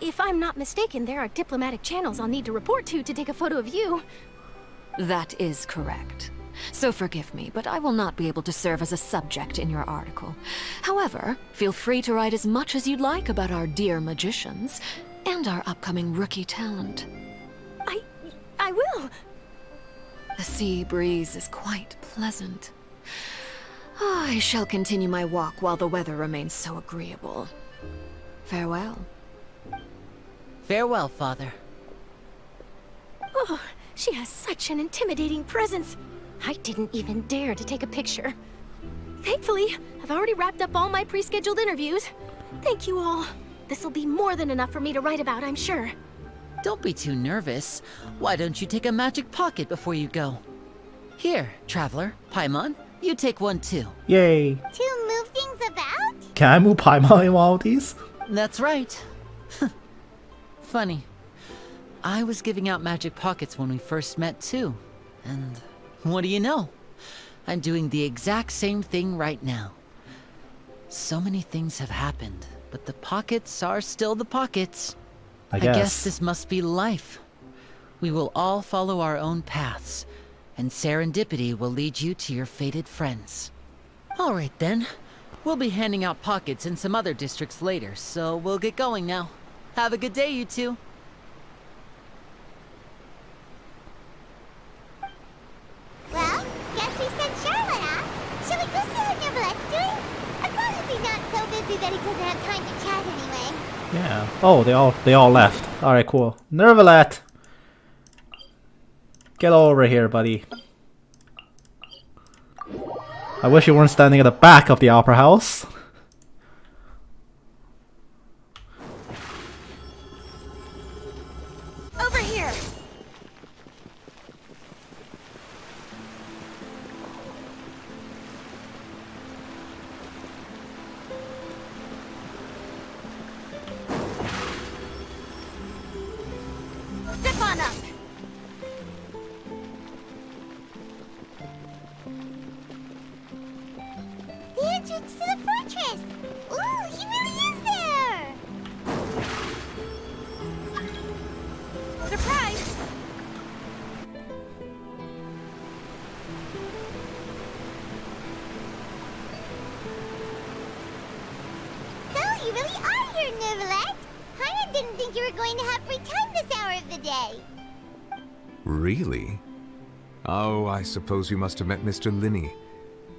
Speaker 17: If I'm not mistaken, there are diplomatic channels I'll need to report to take a photo of you.
Speaker 11: That is correct. So forgive me, but I will not be able to serve as a subject in your article. However, feel free to write as much as you'd like about our dear magicians and our upcoming rookie talent.
Speaker 17: I will.
Speaker 11: The sea breeze is quite pleasant. I shall continue my walk while the weather remains so agreeable. Farewell.
Speaker 21: Farewell, Father.
Speaker 17: Oh, she has such an intimidating presence. I didn't even dare to take a picture. Thankfully, I've already wrapped up all my pre-scheduled interviews. Thank you all. This'll be more than enough for me to write about, I'm sure.
Speaker 21: Don't be too nervous. Why don't you take a magic pocket before you go? Here, Traveler, Paimon, you take one too.
Speaker 1: Yay.
Speaker 2: To move things about?
Speaker 1: Can I move Paimon in one of these?
Speaker 21: That's right. Funny. I was giving out magic pockets when we first met too. And what do you know? I'm doing the exact same thing right now. So many things have happened, but the pockets are still the pockets. I guess this must be life. We will all follow our own paths, and serendipity will lead you to your fated friends. All right then. We'll be handing out pockets in some other districts later, so we'll get going now. Have a good day, you two.
Speaker 2: Well, guess we sent Charlotte off. Shall we go see what Neverlette's doing? As long as he's not so busy that he doesn't have time to chat anyway.
Speaker 1: Yeah. Oh, they all left. Alright, cool. Nervalette! Get over here, buddy. I wish you weren't standing at the back of the opera house.
Speaker 17: Over here. Step on up.
Speaker 2: The entrance to the fortress! Ooh, he really is there!
Speaker 17: Surprise!
Speaker 2: So, you really are here, Neverlette! Paimon didn't think you were going to have free time this hour of the day.
Speaker 7: Really? Oh, I suppose you must have met Mr. Linney.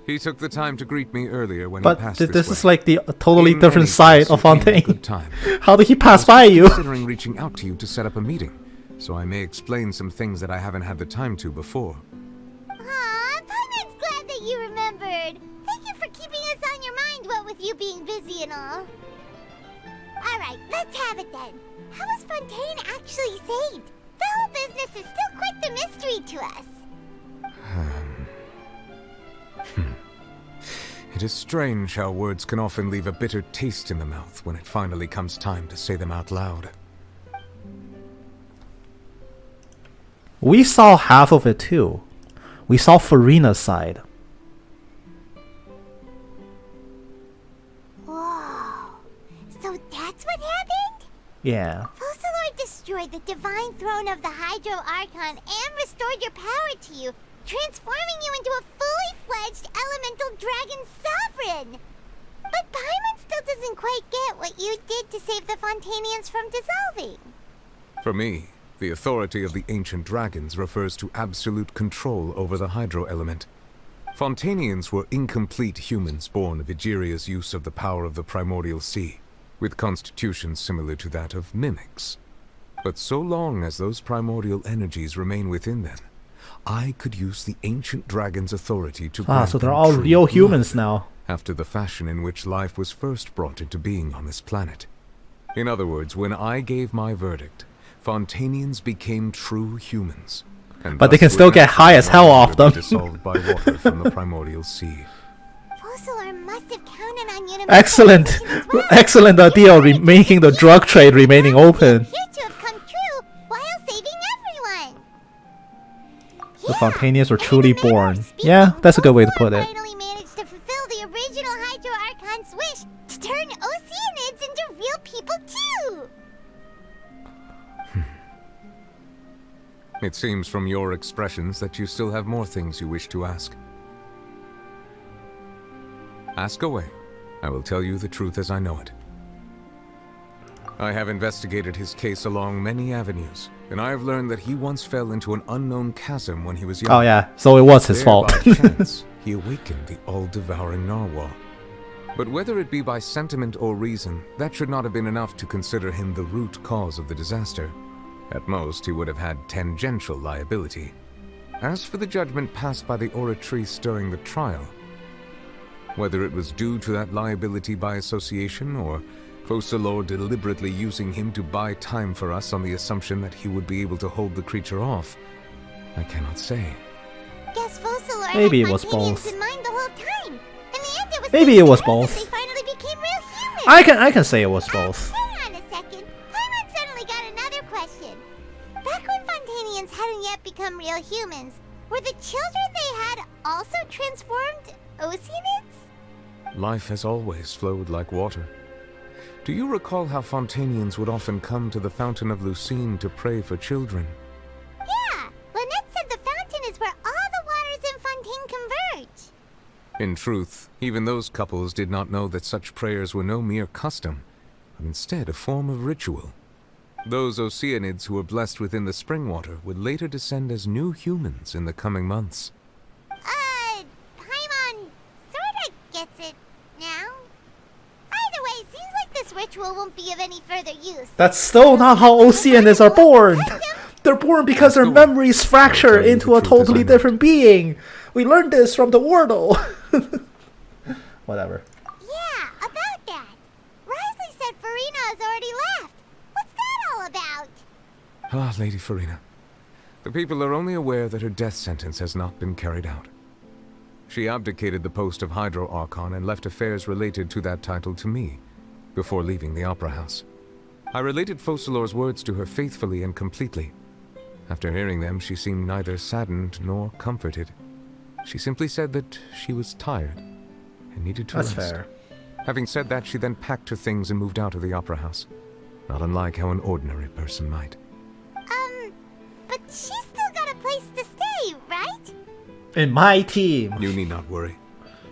Speaker 7: He took the time to greet me earlier when he passed
Speaker 1: But
Speaker 7: this
Speaker 1: this is
Speaker 7: way.
Speaker 1: like the totally
Speaker 7: In
Speaker 1: different
Speaker 7: any
Speaker 1: side
Speaker 7: case,
Speaker 1: of
Speaker 7: you came at a
Speaker 1: Fontaine.
Speaker 7: good time.
Speaker 1: How did he pass by you?
Speaker 7: Considering reaching out to you to set up a meeting, so I may explain some things that I haven't had the time to before.
Speaker 2: Aw, Paimon's glad that you remembered. Thank you for keeping us on your mind, what with you being busy and all. Alright, let's have it then. How was Fontaine actually saved? The whole business is still quite the mystery to us.
Speaker 7: It is strange how words can often leave a bitter taste in the mouth when it finally comes time to say them out loud.
Speaker 1: We saw half of it too. We saw Furina's side.
Speaker 2: Whoa. So that's what happened?
Speaker 1: Yeah.
Speaker 2: Focalord destroyed the divine throne of the Hydro Archon and restored your power to you, transforming you into a fully fledged elemental dragon sovereign. But Paimon still doesn't quite get what you did to save the Fontainians from dissolving.
Speaker 7: For me, the authority of the ancient dragons refers to absolute control over the hydro element. Fontainians were incomplete humans born of Egeria's use of the power of the primordial sea, with constitutions similar to that of mimics. But so long as those primordial energies remain within them, I could use the ancient dragon's authority to grant
Speaker 1: So they're
Speaker 7: them
Speaker 1: all
Speaker 7: true
Speaker 1: real
Speaker 7: blood,
Speaker 1: humans now.
Speaker 7: after the fashion in which life was first brought into being on this planet. In other words, when I gave my verdict, Fontainians became true humans. And
Speaker 1: But they
Speaker 7: thus
Speaker 1: can still
Speaker 7: would
Speaker 1: get high as hell
Speaker 7: no
Speaker 1: off
Speaker 7: longer
Speaker 1: them.
Speaker 7: be dissolved by water from the primordial sea.
Speaker 2: Fossilor must have counted on you to
Speaker 1: Excellent, excellent idea. Making the drug trade remaining open.
Speaker 2: appear to have come true while saving everyone.
Speaker 1: The Fontainians were truly born. Yeah, that's a good way to put it.
Speaker 2: Finally managed to fulfill the original Hydro Archon's wish to turn Oceanids into real people too.
Speaker 7: It seems from your expressions that you still have more things you wish to ask. Ask away. I will tell you the truth as I know it. I have investigated his case along many avenues, and I have learned that he once fell into an unknown chasm when he was young.
Speaker 1: Oh yeah, so it was his
Speaker 7: There,
Speaker 1: fault.
Speaker 7: by chance, he awakened the all-devouring narwhal. But whether it be by sentiment or reason, that should not have been enough to consider him the root cause of the disaster. At most, he would have had tangential liability. As for the judgment passed by the Oratrice during the trial, whether it was due to that liability by association, or Fossilor deliberately using him to buy time for us on the assumption that he would be able to hold the creature off, I cannot say.
Speaker 2: Guess Fossilor
Speaker 1: Maybe
Speaker 2: had
Speaker 1: it was
Speaker 2: Fontainians
Speaker 1: both.
Speaker 2: in mind the whole time. In the end, it was
Speaker 1: Maybe it was both.
Speaker 2: They finally became real humans.
Speaker 1: I can say it was both.
Speaker 2: Hang on a second. Paimon suddenly got another question. Back when Fontainians hadn't yet become real humans, were the children they had also transformed Oceanids?
Speaker 7: Life has always flowed like water. Do you recall how Fontainians would often come to the Fountain of Lucine to pray for children?
Speaker 2: Yeah, Lynette said the fountain is where all the waters in Fontaine converge.
Speaker 7: In truth, even those couples did not know that such prayers were no mere custom, but instead a form of ritual. Those Oceanids who were blessed within the spring water would later descend as new humans in the coming months.
Speaker 2: Paimon sorta gets it now. Either way, seems like this ritual won't be of any further use.
Speaker 1: That's still not how Oceanids are born. They're born because their memories fracture into a totally different being. We learned this from the Wordle. Whatever.
Speaker 2: Yeah, about that. Risley said Furina has already left. What's that all about?
Speaker 7: Ah, Lady Furina. The people are only aware that her death sentence has not been carried out. She abdicated the post of Hydro Archon and left affairs related to that title to me, before leaving the Opera House. I related Fossilor's words to her faithfully and completely. After hearing them, she seemed neither saddened nor comforted. She simply said that she was tired and needed to rest.
Speaker 1: That's fair.
Speaker 7: Having said that, she then packed her things and moved out of the Opera House, not unlike how an ordinary person might.
Speaker 2: But she's still got a place to stay, right?
Speaker 1: In my team.
Speaker 7: You need not worry.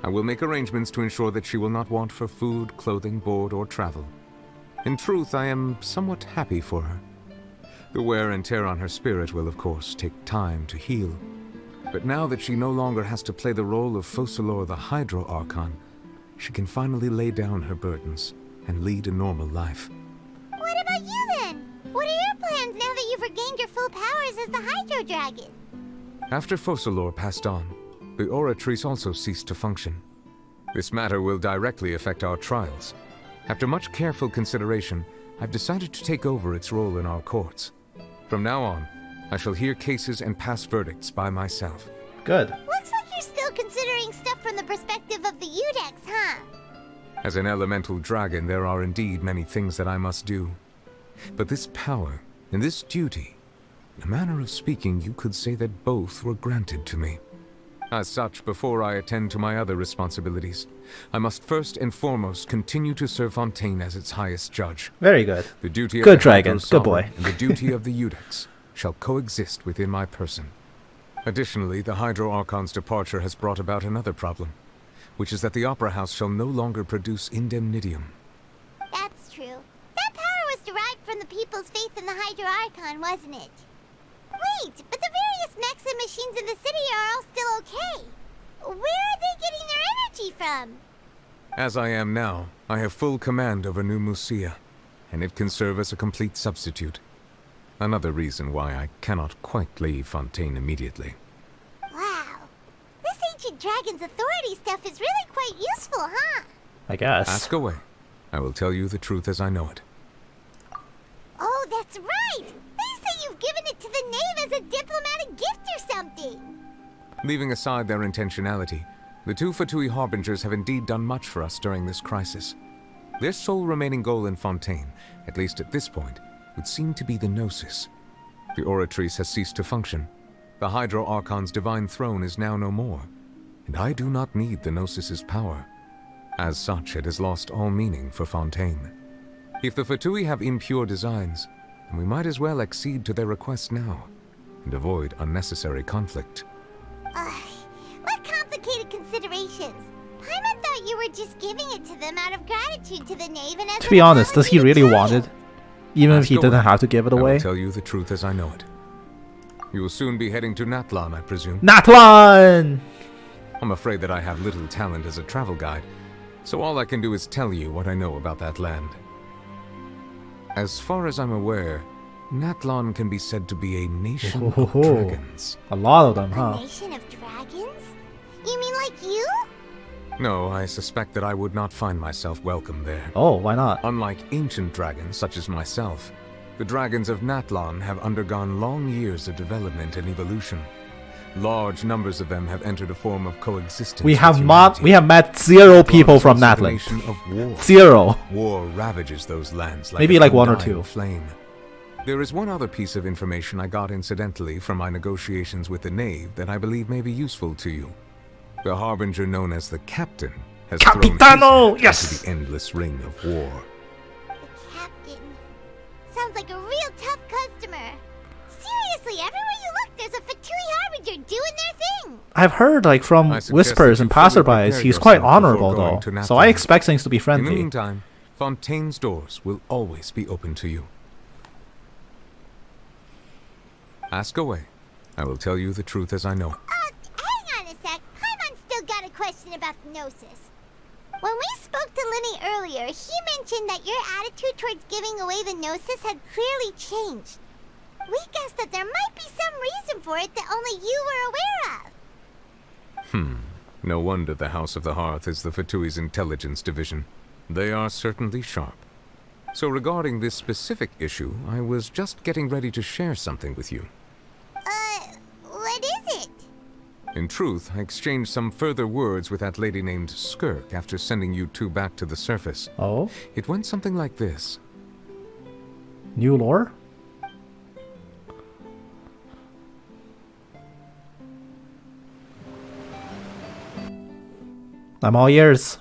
Speaker 7: I will make arrangements to ensure that she will not want for food, clothing, board, or travel. In truth, I am somewhat happy for her. The wear and tear on her spirit will, of course, take time to heal. But now that she no longer has to play the role of Fossilor the Hydro Archon, she can finally lay down her burdens and lead a normal life.
Speaker 2: What about you then? What are your plans now that you've regained your full powers as the Hydro Dragon?
Speaker 7: After Fossilor passed on, the Oratrice also ceased to function. This matter will directly affect our trials. After much careful consideration, I've decided to take over its role in our courts. From now on, I shall hear cases and pass verdicts by myself.
Speaker 1: Good.
Speaker 2: Looks like you're still considering stuff from the perspective of the Udex, huh?
Speaker 7: As an elemental dragon, there are indeed many things that I must do. But this power and this duty, in a manner of speaking, you could say that both were granted to me. As such, before I attend to my other responsibilities, I must first and foremost continue to serve Fontaine as its highest judge.
Speaker 1: Very good.
Speaker 7: The duty
Speaker 1: Good
Speaker 7: of the
Speaker 1: dragon.
Speaker 7: Hydro
Speaker 1: Good boy.
Speaker 7: Sovereign and the duty of the Udex shall coexist within my person. Additionally, the Hydro Archon's departure has brought about another problem, which is that the Opera House shall no longer produce indemnitium.
Speaker 2: That's true. That power was derived from the people's faith in the Hydro Archon, wasn't it? Wait, but the various mechs and machines in the city are all still okay. Where are they getting their energy from?
Speaker 7: As I am now, I have full command over New Musia, and it can serve as a complete substitute. Another reason why I cannot quite leave Fontaine immediately.
Speaker 2: Wow. This ancient dragon's authority stuff is really quite useful, huh?
Speaker 1: I guess.
Speaker 7: Ask away. I will tell you the truth as I know it.
Speaker 2: Oh, that's right! They Nave as a diplomatic gift or something.
Speaker 7: Leaving aside their intentionality, the two Fatui Harbingers have indeed done much for us during this crisis. Their sole remaining goal in Fontaine, at least at this point, would seem to be the Gnosis. The Oratrice has ceased to function. The Hydro Archon's divine throne is now no more, and I do not need the Gnosis's power. As such, it has lost all meaning for Fontaine. If the Fatui have impure designs, then we might as well accede to their request now, and avoid unnecessary conflict.
Speaker 2: What complicated considerations? Paimon thought you were just giving it to them out of gratitude to the Knave and as
Speaker 1: To be honest, does he really want it? Even if he didn't have to give it
Speaker 7: I
Speaker 1: away?
Speaker 7: will tell you the truth as I know it. You will soon be heading to Natlan, I presume.
Speaker 1: Natlan!
Speaker 7: I'm afraid that I have little talent as a travel guide, so all I can do is tell you what I know about that land. As far as I'm aware, Natlan can be said to be a nation of dragons.
Speaker 1: A lot of them,
Speaker 2: A
Speaker 1: huh?
Speaker 2: nation of dragons? You mean like you?
Speaker 7: No, I suspect that I would not find myself welcome there.
Speaker 1: Oh, why not?
Speaker 7: Unlike ancient dragons such as myself, the dragons of Natlan have undergone long years of development and evolution. Large numbers of them have entered a form of coexistence.
Speaker 1: We have met 0 people from Natlan.
Speaker 7: Of war.
Speaker 1: 0.
Speaker 7: War ravages those lands like
Speaker 1: maybe
Speaker 7: a
Speaker 1: like 1 or
Speaker 7: undying
Speaker 1: 2.
Speaker 7: Flame. There is one other piece of information I got incidentally from my negotiations with the Knave that I believe may be useful to you. The Harbinger known as the Captain has
Speaker 1: Capitano!
Speaker 7: thrown his
Speaker 1: Yes!
Speaker 7: into the endless ring of war.
Speaker 2: Captain. Sounds like a real tough customer. Seriously, everywhere you look, there's a Fatui Harbinger doing their thing.
Speaker 1: I've heard like from
Speaker 7: I suggest
Speaker 1: whispers
Speaker 7: that
Speaker 1: and
Speaker 7: you fully
Speaker 1: passerbys,
Speaker 7: prepare
Speaker 1: he's quite
Speaker 7: yourself
Speaker 1: honorable
Speaker 7: before
Speaker 1: though.
Speaker 7: going to
Speaker 1: So I
Speaker 7: Natlan.
Speaker 1: expect things to be
Speaker 7: In the
Speaker 1: friendly.
Speaker 7: meantime, Fontaine's doors will always be open to you. Ask away. I will tell you the truth as I know it.
Speaker 2: Hang on a sec. Paimon's still got a question about the Gnosis. When we spoke to Linny earlier, he mentioned that your attitude towards giving away the Gnosis had clearly changed. We guessed that there might be some reason for it that only you were aware of.
Speaker 7: No wonder the House of the Hearth is the Fatui's intelligence division. They are certainly sharp. So regarding this specific issue, I was just getting ready to share something with you.
Speaker 2: What is it?
Speaker 7: In truth, I exchanged some further words with that lady named Skirk after sending you two back to the surface.
Speaker 1: Oh?
Speaker 7: It went something like this.
Speaker 1: New lore? I'm all ears.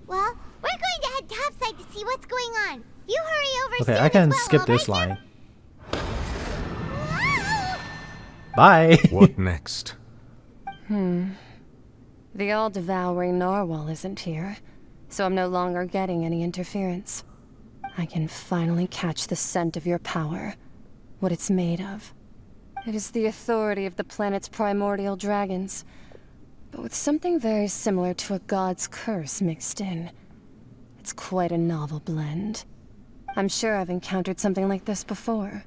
Speaker 2: Well, we're going to head topside to see what's going on. You hurry over
Speaker 1: Okay,
Speaker 2: soon
Speaker 1: I can
Speaker 2: as well,
Speaker 1: skip
Speaker 2: all
Speaker 1: this
Speaker 2: right?
Speaker 1: line. Bye.
Speaker 7: What next?
Speaker 14: The all-devouring narwhal isn't here, so I'm no longer getting any interference. I can finally catch the scent of your power, what it's made of. It is the authority of the planet's primordial dragons, but with something very similar to a god's curse mixed in. It's quite a novel blend. I'm sure I've encountered something like this before.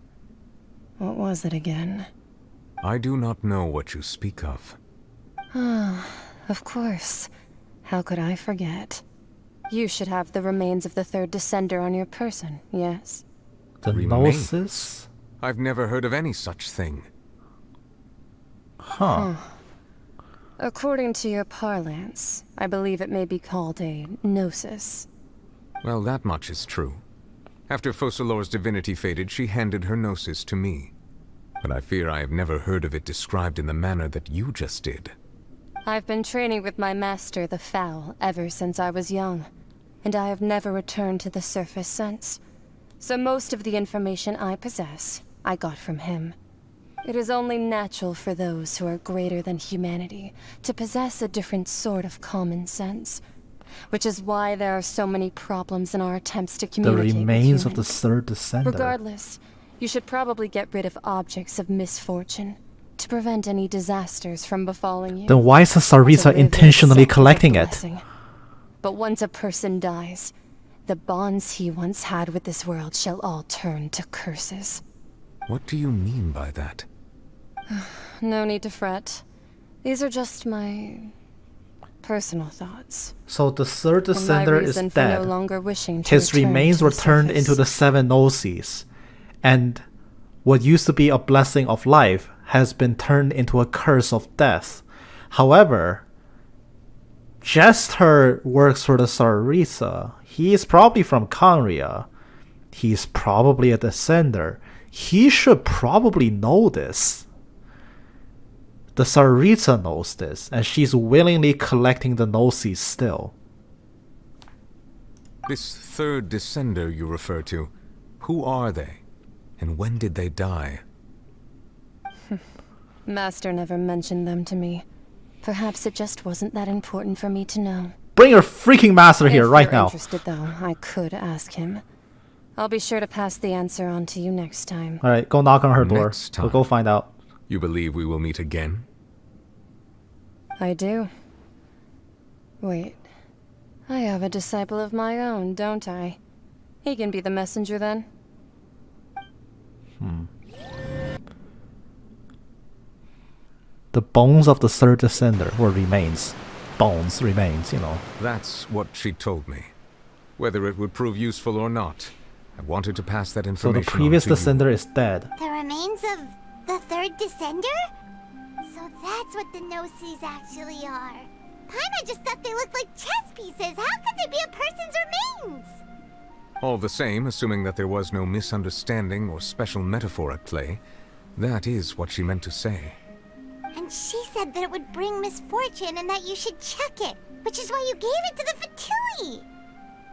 Speaker 14: What was it again?
Speaker 7: I do not know what you speak of.
Speaker 14: Ah, of course. How could I forget? You should have the remains of the third descender on your person, yes?
Speaker 1: The
Speaker 7: Remains?
Speaker 1: Gnosis?
Speaker 7: I've never heard of any such thing.
Speaker 1: Huh.
Speaker 14: According to your parlance, I believe it may be called a gnosis.
Speaker 7: Well, that much is true. After Focalor's divinity faded, she handed her gnosis to me. But I fear I have never heard of it described in the manner that you just did.
Speaker 14: I've been training with my master, the Foul, ever since I was young, and I have never returned to the surface since. So most of the information I possess, I got from him. It is only natural for those who are greater than humanity to possess a different sort of common sense, which is why there are so many problems in our attempts to
Speaker 1: The
Speaker 14: communicate
Speaker 1: remains
Speaker 14: with
Speaker 1: of the
Speaker 14: humans.
Speaker 1: third descender.
Speaker 14: Regardless, you should probably get rid of objects of misfortune to prevent any disasters from befalling you.
Speaker 1: Then why is
Speaker 14: To
Speaker 1: Sarita
Speaker 14: live
Speaker 1: intentionally
Speaker 14: is a
Speaker 1: collecting it?
Speaker 14: blessing. But once a person dies, the bonds he once had with this world shall all turn to curses.
Speaker 7: What do you mean by that?
Speaker 14: No need to fret. These are just my personal thoughts.
Speaker 1: So the third
Speaker 14: And my
Speaker 1: descender is
Speaker 14: reason for no
Speaker 1: dead.
Speaker 14: longer wishing to
Speaker 1: His
Speaker 14: return
Speaker 1: remains
Speaker 14: to
Speaker 1: were
Speaker 14: the
Speaker 1: turned
Speaker 14: surface.
Speaker 1: into the seven Gnosis, and what used to be a blessing of life has been turned into a curse of death. However, Jester works for the Tsaritsa. He is probably from Kangria. He's probably a descender. He should probably know this. The Tsaritsa knows this, and she's willingly collecting the Gnosis still.
Speaker 7: This third descender you refer to, who are they? And when did they die?
Speaker 14: Master never mentioned them to me. Perhaps it just wasn't that important for me to know.
Speaker 1: Bring your freaking master here right
Speaker 14: If
Speaker 1: now.
Speaker 14: you're interested, though, I could ask him. I'll be sure to pass the answer on to you next time.
Speaker 1: Alright, go knock on her door.
Speaker 7: Next time.
Speaker 1: We'll go find out.
Speaker 7: You believe we will meet again?
Speaker 14: I do. Wait. I have a disciple of my own, don't I? He can be the messenger then.
Speaker 1: The bones of the third descender, or remains. Bones, remains, you know.
Speaker 7: That's what she told me. Whether it would prove useful or not, I wanted to pass that
Speaker 1: So
Speaker 7: information
Speaker 1: the previous
Speaker 7: on to
Speaker 1: descender is dead.
Speaker 2: The remains of the third descender? So that's what the Gnosis actually are. Paimon just thought they looked like chess pieces. How could they be a person's remains?
Speaker 7: you. All the same, assuming that there was no misunderstanding or special metaphor at play, that is what she meant to say.
Speaker 2: And she said that it would bring misfortune and that you should check it, which is why you gave it to the Fatui.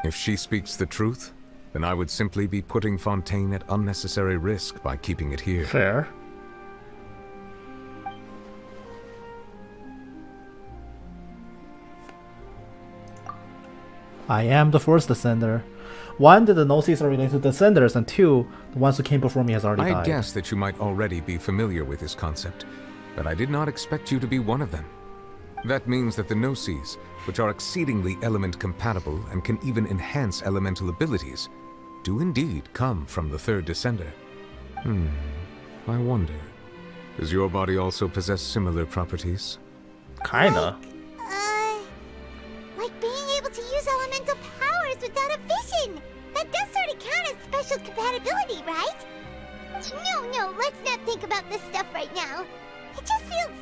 Speaker 7: If she speaks the truth, then I would simply be putting Fontaine at unnecessary risk by keeping it here.
Speaker 1: Fair. I am the first descender. One, that the Gnosis are related to descenders, and two, the ones who came before me has already
Speaker 7: I
Speaker 1: died.
Speaker 7: guessed that you might already be familiar with this concept, but I did not expect you to be one of them. That means that the Gnosis, which are exceedingly element compatible and can even enhance elemental abilities, do indeed come from the third descender. I wonder, does your body also possess similar properties?
Speaker 1: Kinda.
Speaker 2: Like being able to use elemental powers without a vision. That does sort of count as special compatibility, right? No, let's not think about this stuff right now. It just feels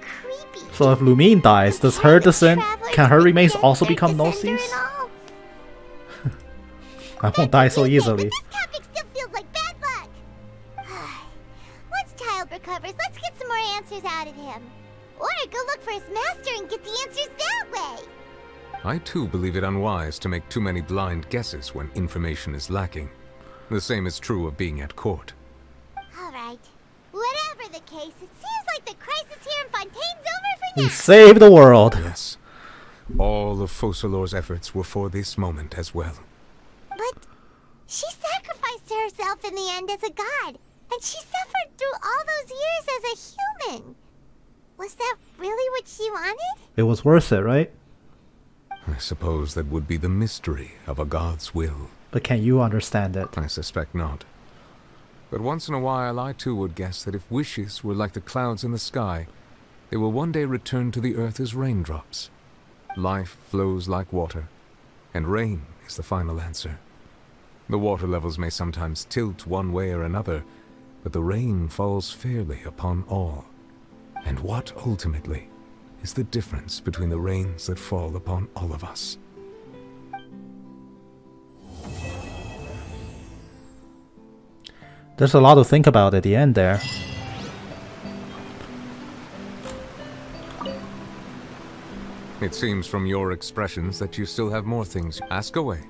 Speaker 2: creepy.
Speaker 1: So if Lumine dies, does her descent, can her remains also become Gnosis? I won't die so easily.
Speaker 2: This topic still feels like bad luck. Once Child recovers, let's get some more answers out of him. Or go look for his master and get the answers that way.
Speaker 7: I too believe it unwise to make too many blind guesses when information is lacking. The same is true of being at court.
Speaker 2: Alright. Whatever the case, it seems like the crisis here in Fontaine's over for
Speaker 1: We
Speaker 2: now.
Speaker 1: saved the world.
Speaker 7: Yes. All of Focalor's efforts were for this moment as well.
Speaker 2: But she sacrificed herself in the end as a god, and she suffered through all those years as a human. Was that really what she wanted?
Speaker 1: It was worth it, right?
Speaker 7: I suppose that would be the mystery of a god's will.
Speaker 1: But can you understand it?
Speaker 7: I suspect not. But once in a while I too would guess that if wishes were like the clouds in the sky, they will one day return to the earth as raindrops. Life flows like water, and rain is the final answer. The water levels may sometimes tilt one way or another, but the rain falls fairly upon all. And what, ultimately, is the difference between the rains that fall upon all of us?
Speaker 1: There's a lot to think about at the end there.
Speaker 7: It seems from your expressions that you still have more things. Ask away.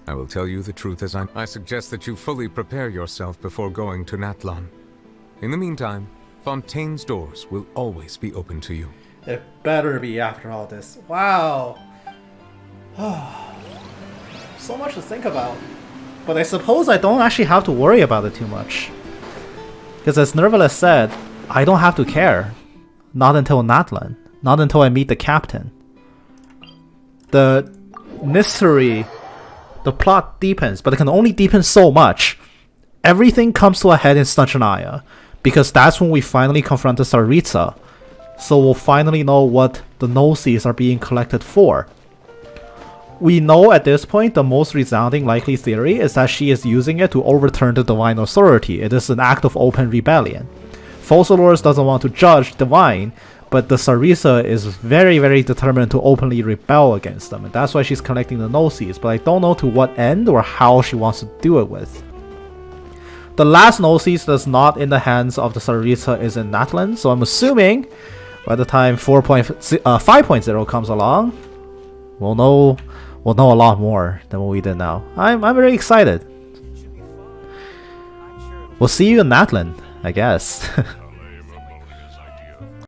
Speaker 7: I will tell you the truth as I suggest that you fully prepare yourself before going to Natlan. In the meantime, Fontaine's doors will always be open to you.
Speaker 1: It better be after all this. Wow. So much to think about. But I suppose I don't actually have to worry about it too much. Because as Nervalus said, I don't have to care. Not until Natlan. Not until I meet the captain. The mystery, the plot deepens, but it can only deepen so much. Everything comes to a head in Snatchanaya, because that's when we finally confront the Tsaritsa. So we'll finally know what the Gnosis are being collected for. We know at this point the most resounding likely theory is that she is using it to overturn the divine authority. It is an act of open rebellion. Focalors doesn't want to judge divine, but the Sarisa is very, very determined to openly rebel against them, and that's why she's collecting the Gnosis, but I don't know to what end or how she wants to do it with. The last Gnosis that's not in the hands of the Sarisa is in Natlan, so I'm assuming by the time 5.0 comes along, we'll know a lot more than what we did now. I'm very excited. We'll see you in Natlan, I guess.